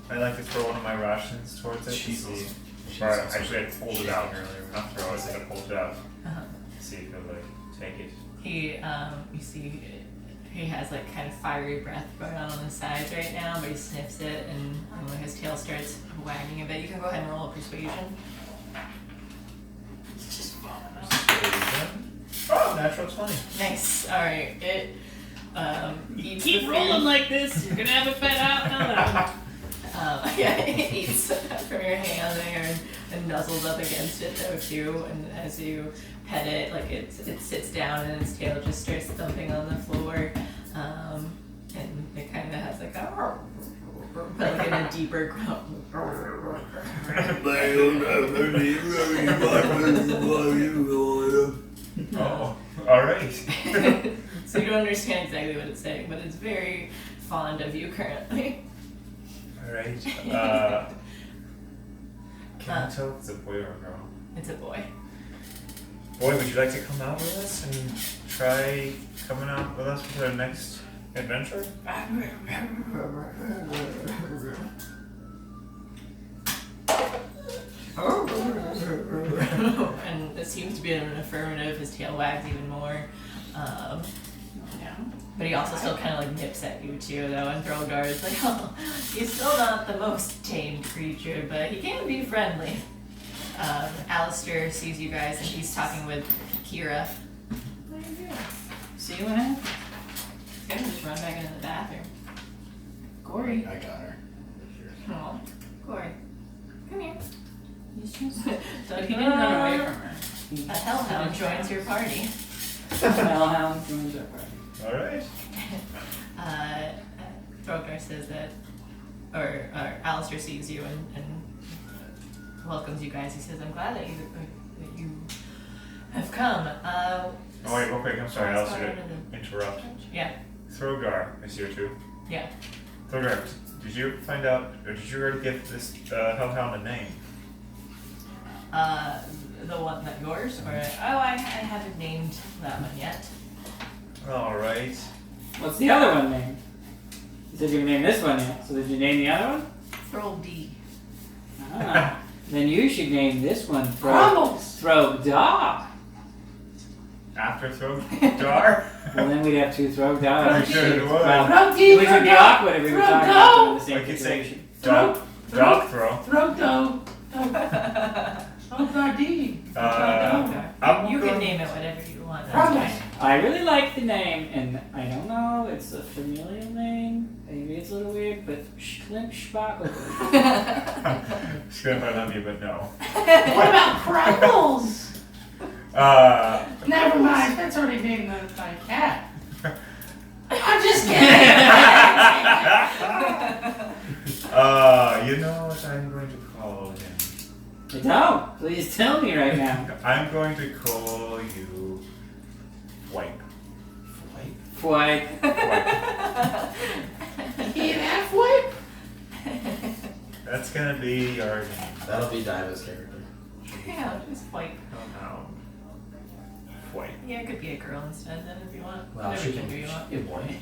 Speaker 3: I'd like to throw one of my rations towards it. to
Speaker 6: Jesus.
Speaker 3: see-
Speaker 6: Jesus.
Speaker 3: Or actually, I pulled it out earlier. Not throw it, I pulled it out.
Speaker 2: Uh-huh.
Speaker 3: See if he'll like take it.
Speaker 2: He, you see, he has like kind of fiery breath going on the sides right now, but he sniffs it, and when his tail starts wagging a bit, you can go ahead and roll a persuasion.
Speaker 3: Oh, natural 20.
Speaker 2: Nice. All right. It.
Speaker 1: You
Speaker 2: Eats
Speaker 1: keep
Speaker 2: the
Speaker 1: rolling
Speaker 2: food.
Speaker 1: like this, you're gonna have a pet out now.
Speaker 2: Yeah, it eats from your hand there and nuzzles up against it though too. And as you pet it, like it sits down and its tail just starts thumping on the floor, and it kind of has like a, but like in a deeper growl.
Speaker 3: Oh, alright.
Speaker 2: So you don't understand exactly what it's saying, but it's very fond of you currently.
Speaker 3: Alright. Can I tell if it's a boy or a girl?
Speaker 2: It's a boy.
Speaker 3: Boy, would you like to come out with us and try coming out with us for our next adventure?
Speaker 2: And it seems to be an affirmative. His tail wags even more. But he also still kind of like nips at you too, though. And Throgar is like, oh, he's still not the most tamed creature, but he can be friendly. Alistair sees you guys, and he's talking with Kira. What are you doing?
Speaker 1: See what happens?
Speaker 2: He's gonna just run back into the bathroom. Corey.
Speaker 6: I got her.
Speaker 2: Oh, Corey. Come here. So he
Speaker 1: He
Speaker 2: didn't run away from her. A hellhound joins your party.
Speaker 1: Hellhound joins our party.
Speaker 3: Alright.
Speaker 2: Throgar says that, or Alistair sees you and welcomes you guys. He says, "I'm glad that you have come."
Speaker 3: Oh wait, real quick, I'm sorry,
Speaker 2: let's
Speaker 3: Alistair,
Speaker 2: go
Speaker 3: to interrupt.
Speaker 2: Yeah,
Speaker 3: Throgar is here too.
Speaker 2: yeah.
Speaker 3: Throgar, Did you find out, or did you already give this hellhound a name?
Speaker 2: The one that yours, or I haven't named that one yet.
Speaker 3: All right.
Speaker 1: What's the other one named? You said you were name this one yet, so did you name the other one?
Speaker 2: Throw D.
Speaker 1: Ah, then you should name this one
Speaker 5: Crumbles.
Speaker 1: Throw Dog.
Speaker 3: After throw jar?
Speaker 1: Well, then we'd have two Throw Dogs.
Speaker 3: I'm sure it would.
Speaker 1: Well,
Speaker 5: Throw
Speaker 1: it
Speaker 5: D.
Speaker 1: would
Speaker 5: Throw
Speaker 1: be
Speaker 5: dough.
Speaker 1: awkward if we were
Speaker 5: Throw
Speaker 1: talking
Speaker 5: dough.
Speaker 1: about them in the
Speaker 3: I
Speaker 1: same
Speaker 3: could say
Speaker 1: situation.
Speaker 3: dog throw.
Speaker 5: Throw dough. Oh, God, D.
Speaker 2: You can name it whatever you want. That's
Speaker 5: Crumbles.
Speaker 2: fine.
Speaker 1: I really like the name, and I don't know, it's a familial name. Maybe it's a little weird, but Schlimp Schwackle.
Speaker 3: Scrimp, I love you, but no.
Speaker 5: What about Crumbles? Never mind. That's already named my cat. I'm just kidding.
Speaker 3: You know what I'm going to call him?
Speaker 1: Don't! Please tell me right now.
Speaker 3: I'm going to call you Wipe.
Speaker 1: Flight.
Speaker 5: He an F-wipe?
Speaker 3: That's gonna be your name.
Speaker 6: That'll be Diva's character.
Speaker 2: Yeah, just white.
Speaker 3: Hellhound. Wipe.
Speaker 2: Yeah, it could be a girl instead then if you want.
Speaker 6: Well,
Speaker 2: Whatever
Speaker 6: she can
Speaker 2: gender you want.
Speaker 6: be a boy.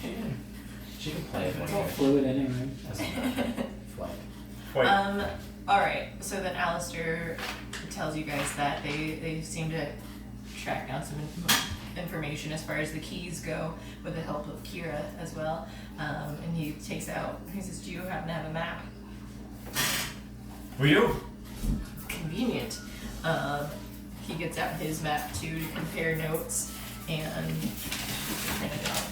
Speaker 6: She can play it
Speaker 1: It's
Speaker 6: one
Speaker 1: all
Speaker 6: way.
Speaker 1: fluid anyway.
Speaker 6: Doesn't matter. Flight.
Speaker 3: Wipe.
Speaker 2: Alright, so then Alistair tells you guys that they seem to track down some information as far as the keys go with the help of Kira as well. And he takes out, he says, do you happen to have a map?
Speaker 3: We do.
Speaker 2: Convenient. He gets out his map too to compare notes and print it out.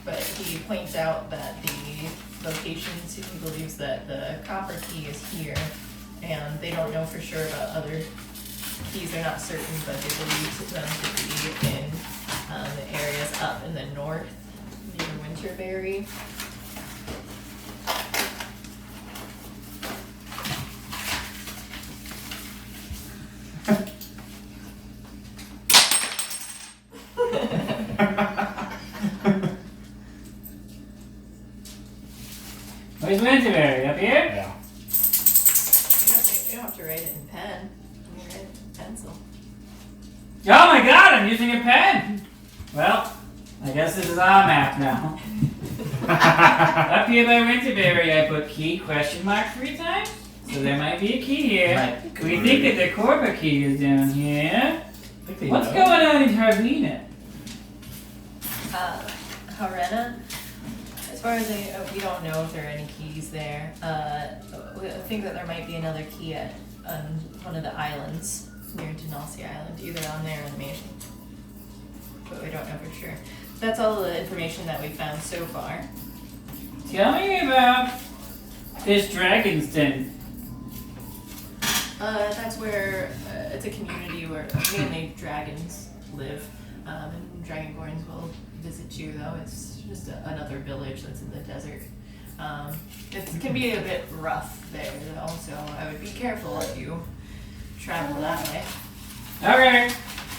Speaker 2: But he points out that the locations, he believes that the copper key is here, and they don't know for sure about other keys. They're not certain, but they believe them to be in the areas up in the north near Winterberry.
Speaker 1: Where's Winterberry? Up here?
Speaker 6: Yeah.
Speaker 2: You don't have to write it in pen. You can write it in pencil.
Speaker 1: Oh my god, I'm using a pen! Well, I guess this is our map now. Up here by Winterberry, I put key question mark 3 times. So there might be a key here.
Speaker 6: Might.
Speaker 1: We think that the Corba key is down here. What's
Speaker 6: know.
Speaker 1: going on in Harvina?
Speaker 2: Harena, as far as we don't know if there are any keys there. We think that there might be another key at on one of the islands near Denalsi Island, either on there or the Mansion. But we don't know for sure. That's all the information that we found so far.
Speaker 1: Tell me about this Dragon's Den.
Speaker 2: That's where it's a community where mainly dragons live, and dragonborns will visit you. Though it's just another village that's in the desert. It can be a bit rough there, though, so I would be careful if you travel that way.
Speaker 1: Okay.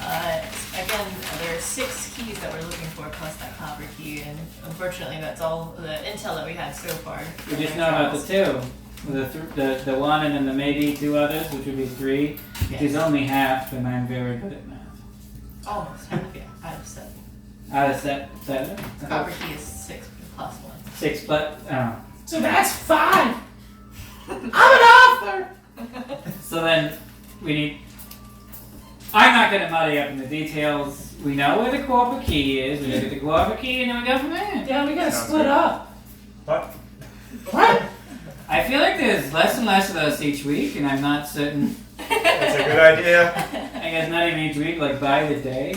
Speaker 2: Again, there are 6 keys that we're looking for, plus that copper key, and unfortunately, that's all the intel that we had so far.
Speaker 1: We just know about the 2. The 1 and then the maybe 2 others, which would be 3. Which is only half, and I'm very good at math.
Speaker 2: Almost half, yeah, out of 7.
Speaker 1: Out of 7?
Speaker 2: The copper key is 6 plus 1.
Speaker 1: 6 plus. Oh.
Speaker 5: So that's 5. I'm an author.
Speaker 1: So then we need. I'm not going to muddy up in the details. We know where the Corba key is. We look at the Corba key, and then we go from there.
Speaker 5: Yeah, we gotta
Speaker 3: Sounds
Speaker 5: split
Speaker 3: good.
Speaker 5: up.
Speaker 3: What?
Speaker 5: What?
Speaker 1: I feel like there's less and less of us each week, and I'm not certain.
Speaker 3: That's a good idea.
Speaker 1: I guess not even each week, like by the day.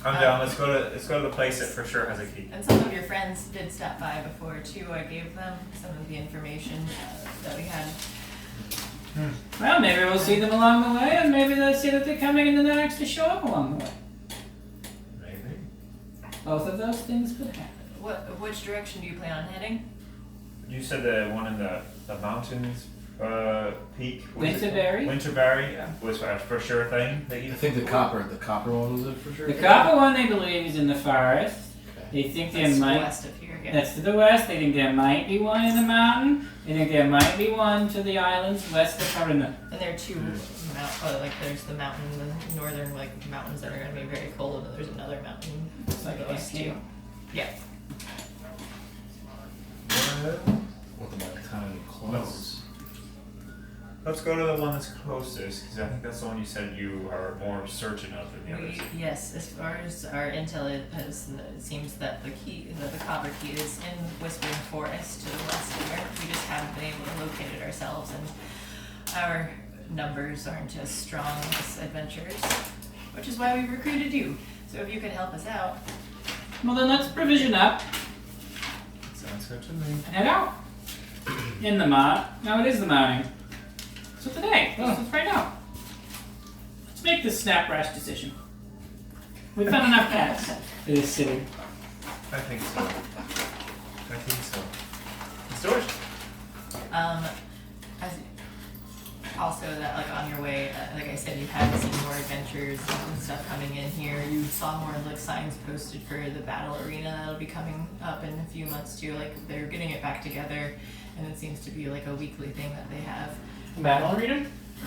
Speaker 3: I'm down. Let's go to the place that for sure has a key.
Speaker 2: And some of your friends did stop by before too. I gave them some of the information that we had.
Speaker 1: Well, maybe we'll see them along the way, and maybe they'll see that they're coming and then they'll actually show up along the way.
Speaker 3: Maybe.
Speaker 1: Both of those things could happen.
Speaker 2: Which direction do you plan on heading?
Speaker 3: You said the one in the mountains peak.
Speaker 1: Winterberry?
Speaker 3: Winterberry
Speaker 1: Yeah.
Speaker 3: was a for sure thing that
Speaker 6: I
Speaker 3: you
Speaker 6: think the copper one was it for sure.
Speaker 1: The copper one they believe is in the forest,
Speaker 6: Okay.
Speaker 1: They think there
Speaker 2: That's
Speaker 1: might.
Speaker 2: west of here. Yeah.
Speaker 1: That's to the west. They think there might be one in the mountain. They think there might be one to the islands west of Karuna.
Speaker 2: And there are two there's the mountain, the northern mountains that are gonna be very cold, and there's another mountain
Speaker 1: like
Speaker 2: to the west
Speaker 1: Iceland.
Speaker 2: too. Yeah.
Speaker 6: What about time close?
Speaker 3: Let's go to the one that's closest, because I think that's the one you said you are more certain of than the others.
Speaker 2: Yes, as far as our intel, it seems that the copper key is in Whispering Forest to the west here. We just haven't been able to locate it ourselves, and our numbers aren't as strong as adventurers, which is why we recruited you. So if you could help us out.
Speaker 1: Well, then let's provision up
Speaker 3: Sounds good to me.
Speaker 1: and head out. In the mount. No, it is the mounting. So today, let's find out. Let's make this snap rash decision. We've found enough cats in this city.
Speaker 3: I think so. Let's do it.
Speaker 2: As also that on your way, like I said, you have seen more adventures and stuff coming in here. You saw more signs posted for the battle arena that'll be coming up in a few months too. They're getting it back together, and it seems to be a weekly thing that they have.
Speaker 1: Battle arena?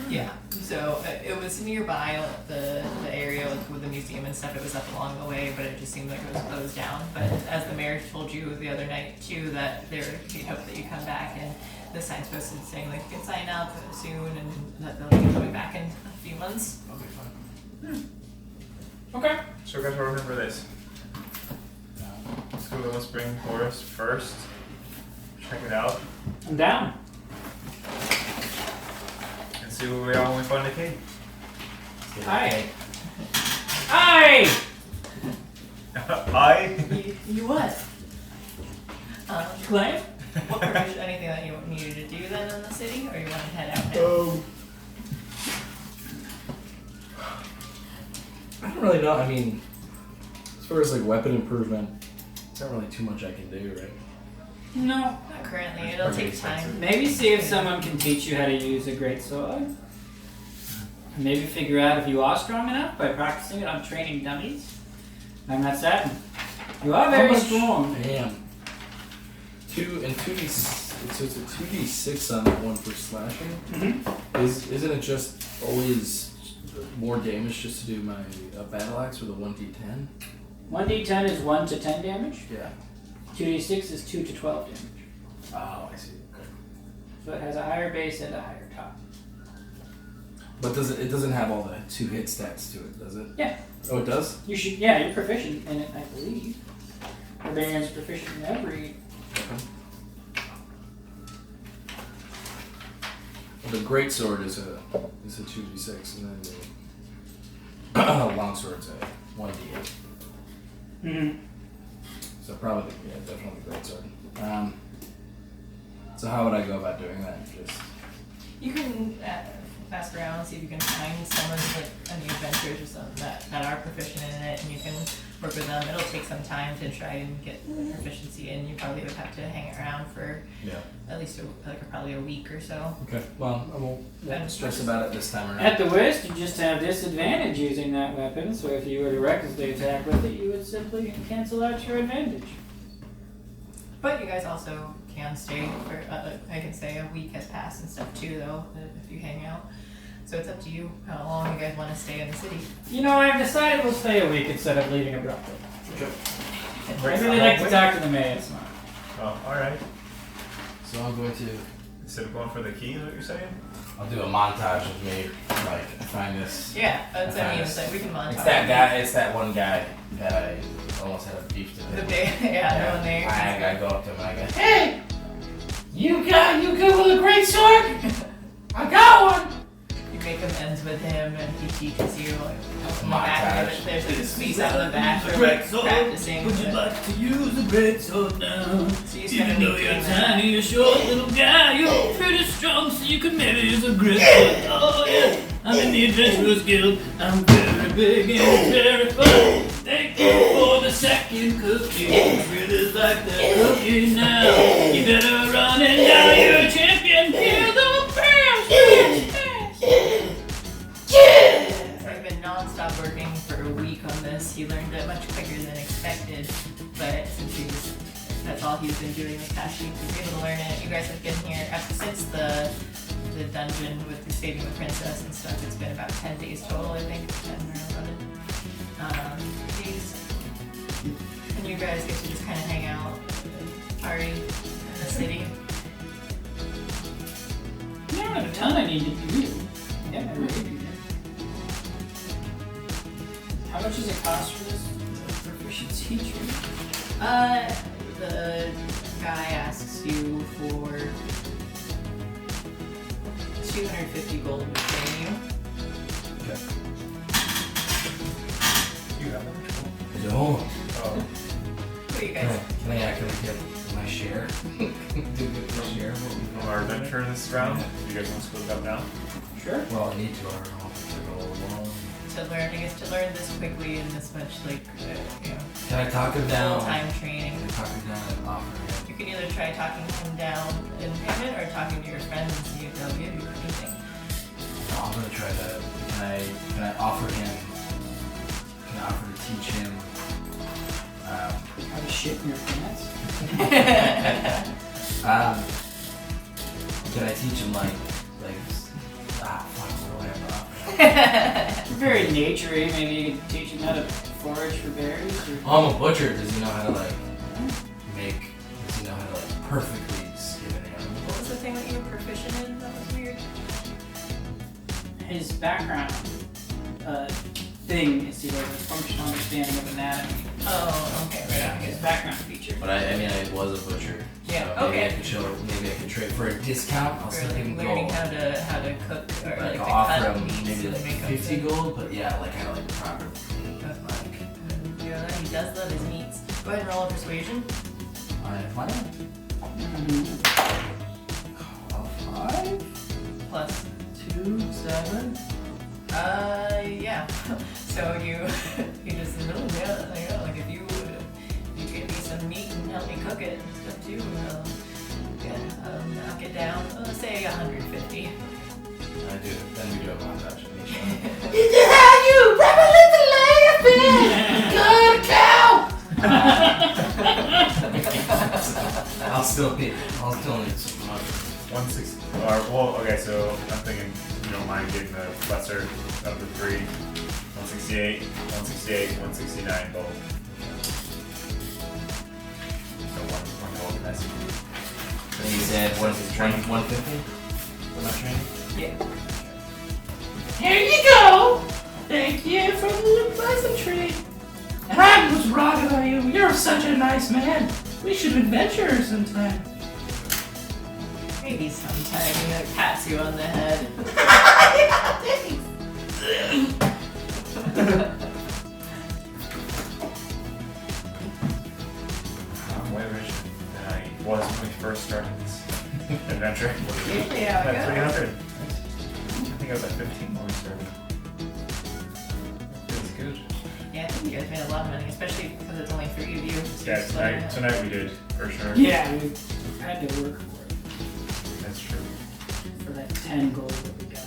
Speaker 2: Yeah. So it was nearby the area with the museum and stuff. It was up along the way, but it just seemed like it was closed down. But as the mayor told you the other night too, that he hoped that you come back, and the sign's posted saying you can sign up soon, and that they'll be coming back in a few months.
Speaker 3: I'll be fine.
Speaker 1: Okay.
Speaker 3: So we got to remember this. Let's go to the Whispering Forest first. Check it out.
Speaker 1: I'm down.
Speaker 3: And see where we are when we find the key.
Speaker 1: Aye. Aye!
Speaker 2: You what?
Speaker 1: Claim?
Speaker 2: What provision, anything that you needed to do then in the city, or you want to head out now?
Speaker 6: I don't really know. I mean, as far as weapon improvement, there's not really too much I can do, right?
Speaker 1: No.
Speaker 2: Not currently. It'll
Speaker 3: Pretty
Speaker 2: take time.
Speaker 1: Maybe see if someone can teach you how to use a great sword. Maybe figure out if you are strong enough by practicing it on training dummies. I'm not certain. You are very strong.
Speaker 6: I am. 2d6. So it's a 2d6 on that one for slashing.
Speaker 1: Mm-hmm.
Speaker 6: Isn't it just always more damage just to do my battle axe with a 1d10?
Speaker 1: 1d10 is 1 to 10 damage.
Speaker 6: Yeah.
Speaker 1: 2d6 is 2 to 12 damage.
Speaker 6: Oh, I see. Okay.
Speaker 1: So it has a higher base and a higher top.
Speaker 6: But it doesn't have all the 2 hit stats to it, does it?
Speaker 1: Yeah.
Speaker 6: Oh, it does?
Speaker 1: You should, yeah, you're proficient in it, I believe. Barbarian's proficient in every.
Speaker 6: Okay. Well, the greatsword is a 2d6, and then the longsword's a 1d8.
Speaker 1: Mm-hmm.
Speaker 6: So probably, yeah, definitely greatsword. So how would I go about doing that? Just
Speaker 2: You can ask around and see if you can find someone any adventurers or something that are proficient in it, and you can work with them. It'll take some time to try and get proficiency in. You probably would have to hang around for at least probably a week or so.
Speaker 6: okay. Well, I won't stress about it this time around.
Speaker 1: At the worst, you just have disadvantage using that weapon, so if you were to recklessly attack with it, you would simply cancel out your advantage.
Speaker 2: But you guys also can stay for, I can say a week has passed and stuff too, though, if you hang out. So it's up to you how long you guys want to stay in the city.
Speaker 1: You know, I've decided we'll stay a week instead of leaving abruptly.
Speaker 3: Okay.
Speaker 1: I really like to talk to the mayor. It's smart.
Speaker 3: Oh, alright.
Speaker 6: So I'm going to.
Speaker 3: Instead of going for the key, is what you're saying?
Speaker 6: I'll do a montage of me, find this.
Speaker 2: Yeah, that's what I mean. It's we can montage.
Speaker 6: It's that guy. It's that one guy that I almost had a beef to.
Speaker 2: The big, the one there.
Speaker 6: I go up to him and I go,
Speaker 5: Hey! You good with a great sword? I got one!
Speaker 2: You make amends with him, and he teaches you in the
Speaker 6: Montage.
Speaker 2: back. There's a space out in the back for practicing.
Speaker 1: Would you like to use a great sword now?
Speaker 2: So you spend a week doing that.
Speaker 1: tiny, you're short little guy, you're pretty strong, so you can maybe use a great sword. Oh yeah, I'm in the Adventurers Guild. I'm very big and terrified. Thank you for the second cookie. Really like that cookie now. You better run it now, you're a champion. Hear the bells,
Speaker 2: I've been non-stop working for a week on this. He learned it much quicker than expected, but while he's been doing this past week. He's able to learn it. You guys have been here since the dungeon with the saving the princess and stuff. It's been about 10 days total, I think, 10 or 11 days. And you guys get to just kind of hang out with Ari in the city.
Speaker 1: I don't have a ton I need to do. Yeah, I really do. How much does it cost for this proficiency tree?
Speaker 2: The guy asks you for 250 gold to train you.
Speaker 3: You have that much gold?
Speaker 6: No.
Speaker 3: Oh.
Speaker 2: What do you guys?
Speaker 6: Can I get my share? Do get my share? of what we got?
Speaker 3: Our adventure this round. Do you guys want to split it up now?
Speaker 1: Sure.
Speaker 6: Well, I need to. I don't know if I go along.
Speaker 2: To learn this quickly and this much, like,
Speaker 6: Can I talk him down?
Speaker 2: full-time training.
Speaker 6: Can I talk him down and offer him?
Speaker 2: You can either try talking him down in payment or talking to your friends and see if they'll give you anything.
Speaker 6: No, I'm gonna try to. Can I offer him? Can I offer to teach him?
Speaker 1: How to shit in your pants?
Speaker 6: Can I teach him fuck, what do I have to offer?
Speaker 1: Very naturey. Maybe you could teach him how to forage for berries. Or...
Speaker 6: I'm a butcher. Does he know how to make? Does he know how to perfectly skin an animal?
Speaker 2: What was the thing that you were proficient in that was weird?
Speaker 1: His background thing is he has a functional understanding of anatomy.
Speaker 2: Oh, okay, right.
Speaker 6: Yeah.
Speaker 1: His background feature.
Speaker 6: But I was a butcher.
Speaker 2: Yeah,
Speaker 6: So maybe
Speaker 2: okay.
Speaker 6: I could maybe I could trade for a discount. I'll
Speaker 2: Or
Speaker 6: still give him
Speaker 2: learning
Speaker 6: gold.
Speaker 2: how to cook or
Speaker 6: Like
Speaker 2: to
Speaker 6: I'll offer
Speaker 2: cut
Speaker 6: him
Speaker 2: meats
Speaker 6: maybe
Speaker 2: and
Speaker 6: like
Speaker 2: make
Speaker 6: 50
Speaker 2: them
Speaker 6: gold, but yeah, kind of properly.
Speaker 2: That's fine. Yeah, he does love his meats. Go ahead and roll a persuasion.
Speaker 6: Why not?
Speaker 1: Well, 5
Speaker 2: Plus.
Speaker 1: 2 7.
Speaker 2: Yeah. So you just like if you give me some meat and help me cook it and stuff too, knock it down. Say 150.
Speaker 6: I do. Then we do a montage.
Speaker 5: You never let the laugh in! Good cow!
Speaker 6: I'll still need some money.
Speaker 3: 160. Okay, so I'm thinking you don't mind getting the lesser of the three. 168, 169 gold. So one gold and that's
Speaker 6: And you said 150 for my training?
Speaker 2: Yeah.
Speaker 5: Here you go! Thank you for the pleasantry. And I was wrong about you. You're such a nice man. We should adventure sometime.
Speaker 2: Maybe sometime he like pats you on the head.
Speaker 3: I'm way richer than I was when we first started this adventure.
Speaker 2: Usually how it
Speaker 3: At
Speaker 2: goes.
Speaker 3: 300. I think I was at 15 when we started. Feels good.
Speaker 2: Yeah, I think you guys made a lot of money, especially because it's only 3 of you. So
Speaker 3: Yeah,
Speaker 2: you're splitting it.
Speaker 3: tonight we did, for sure.
Speaker 1: Yeah, we had to work for it.
Speaker 3: That's true.
Speaker 1: For that 10 gold that we got.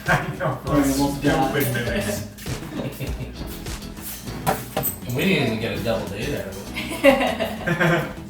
Speaker 3: I know,
Speaker 1: Or we almost
Speaker 3: stupid
Speaker 1: died.
Speaker 3: mimics.
Speaker 6: And we didn't even get a double date out of it.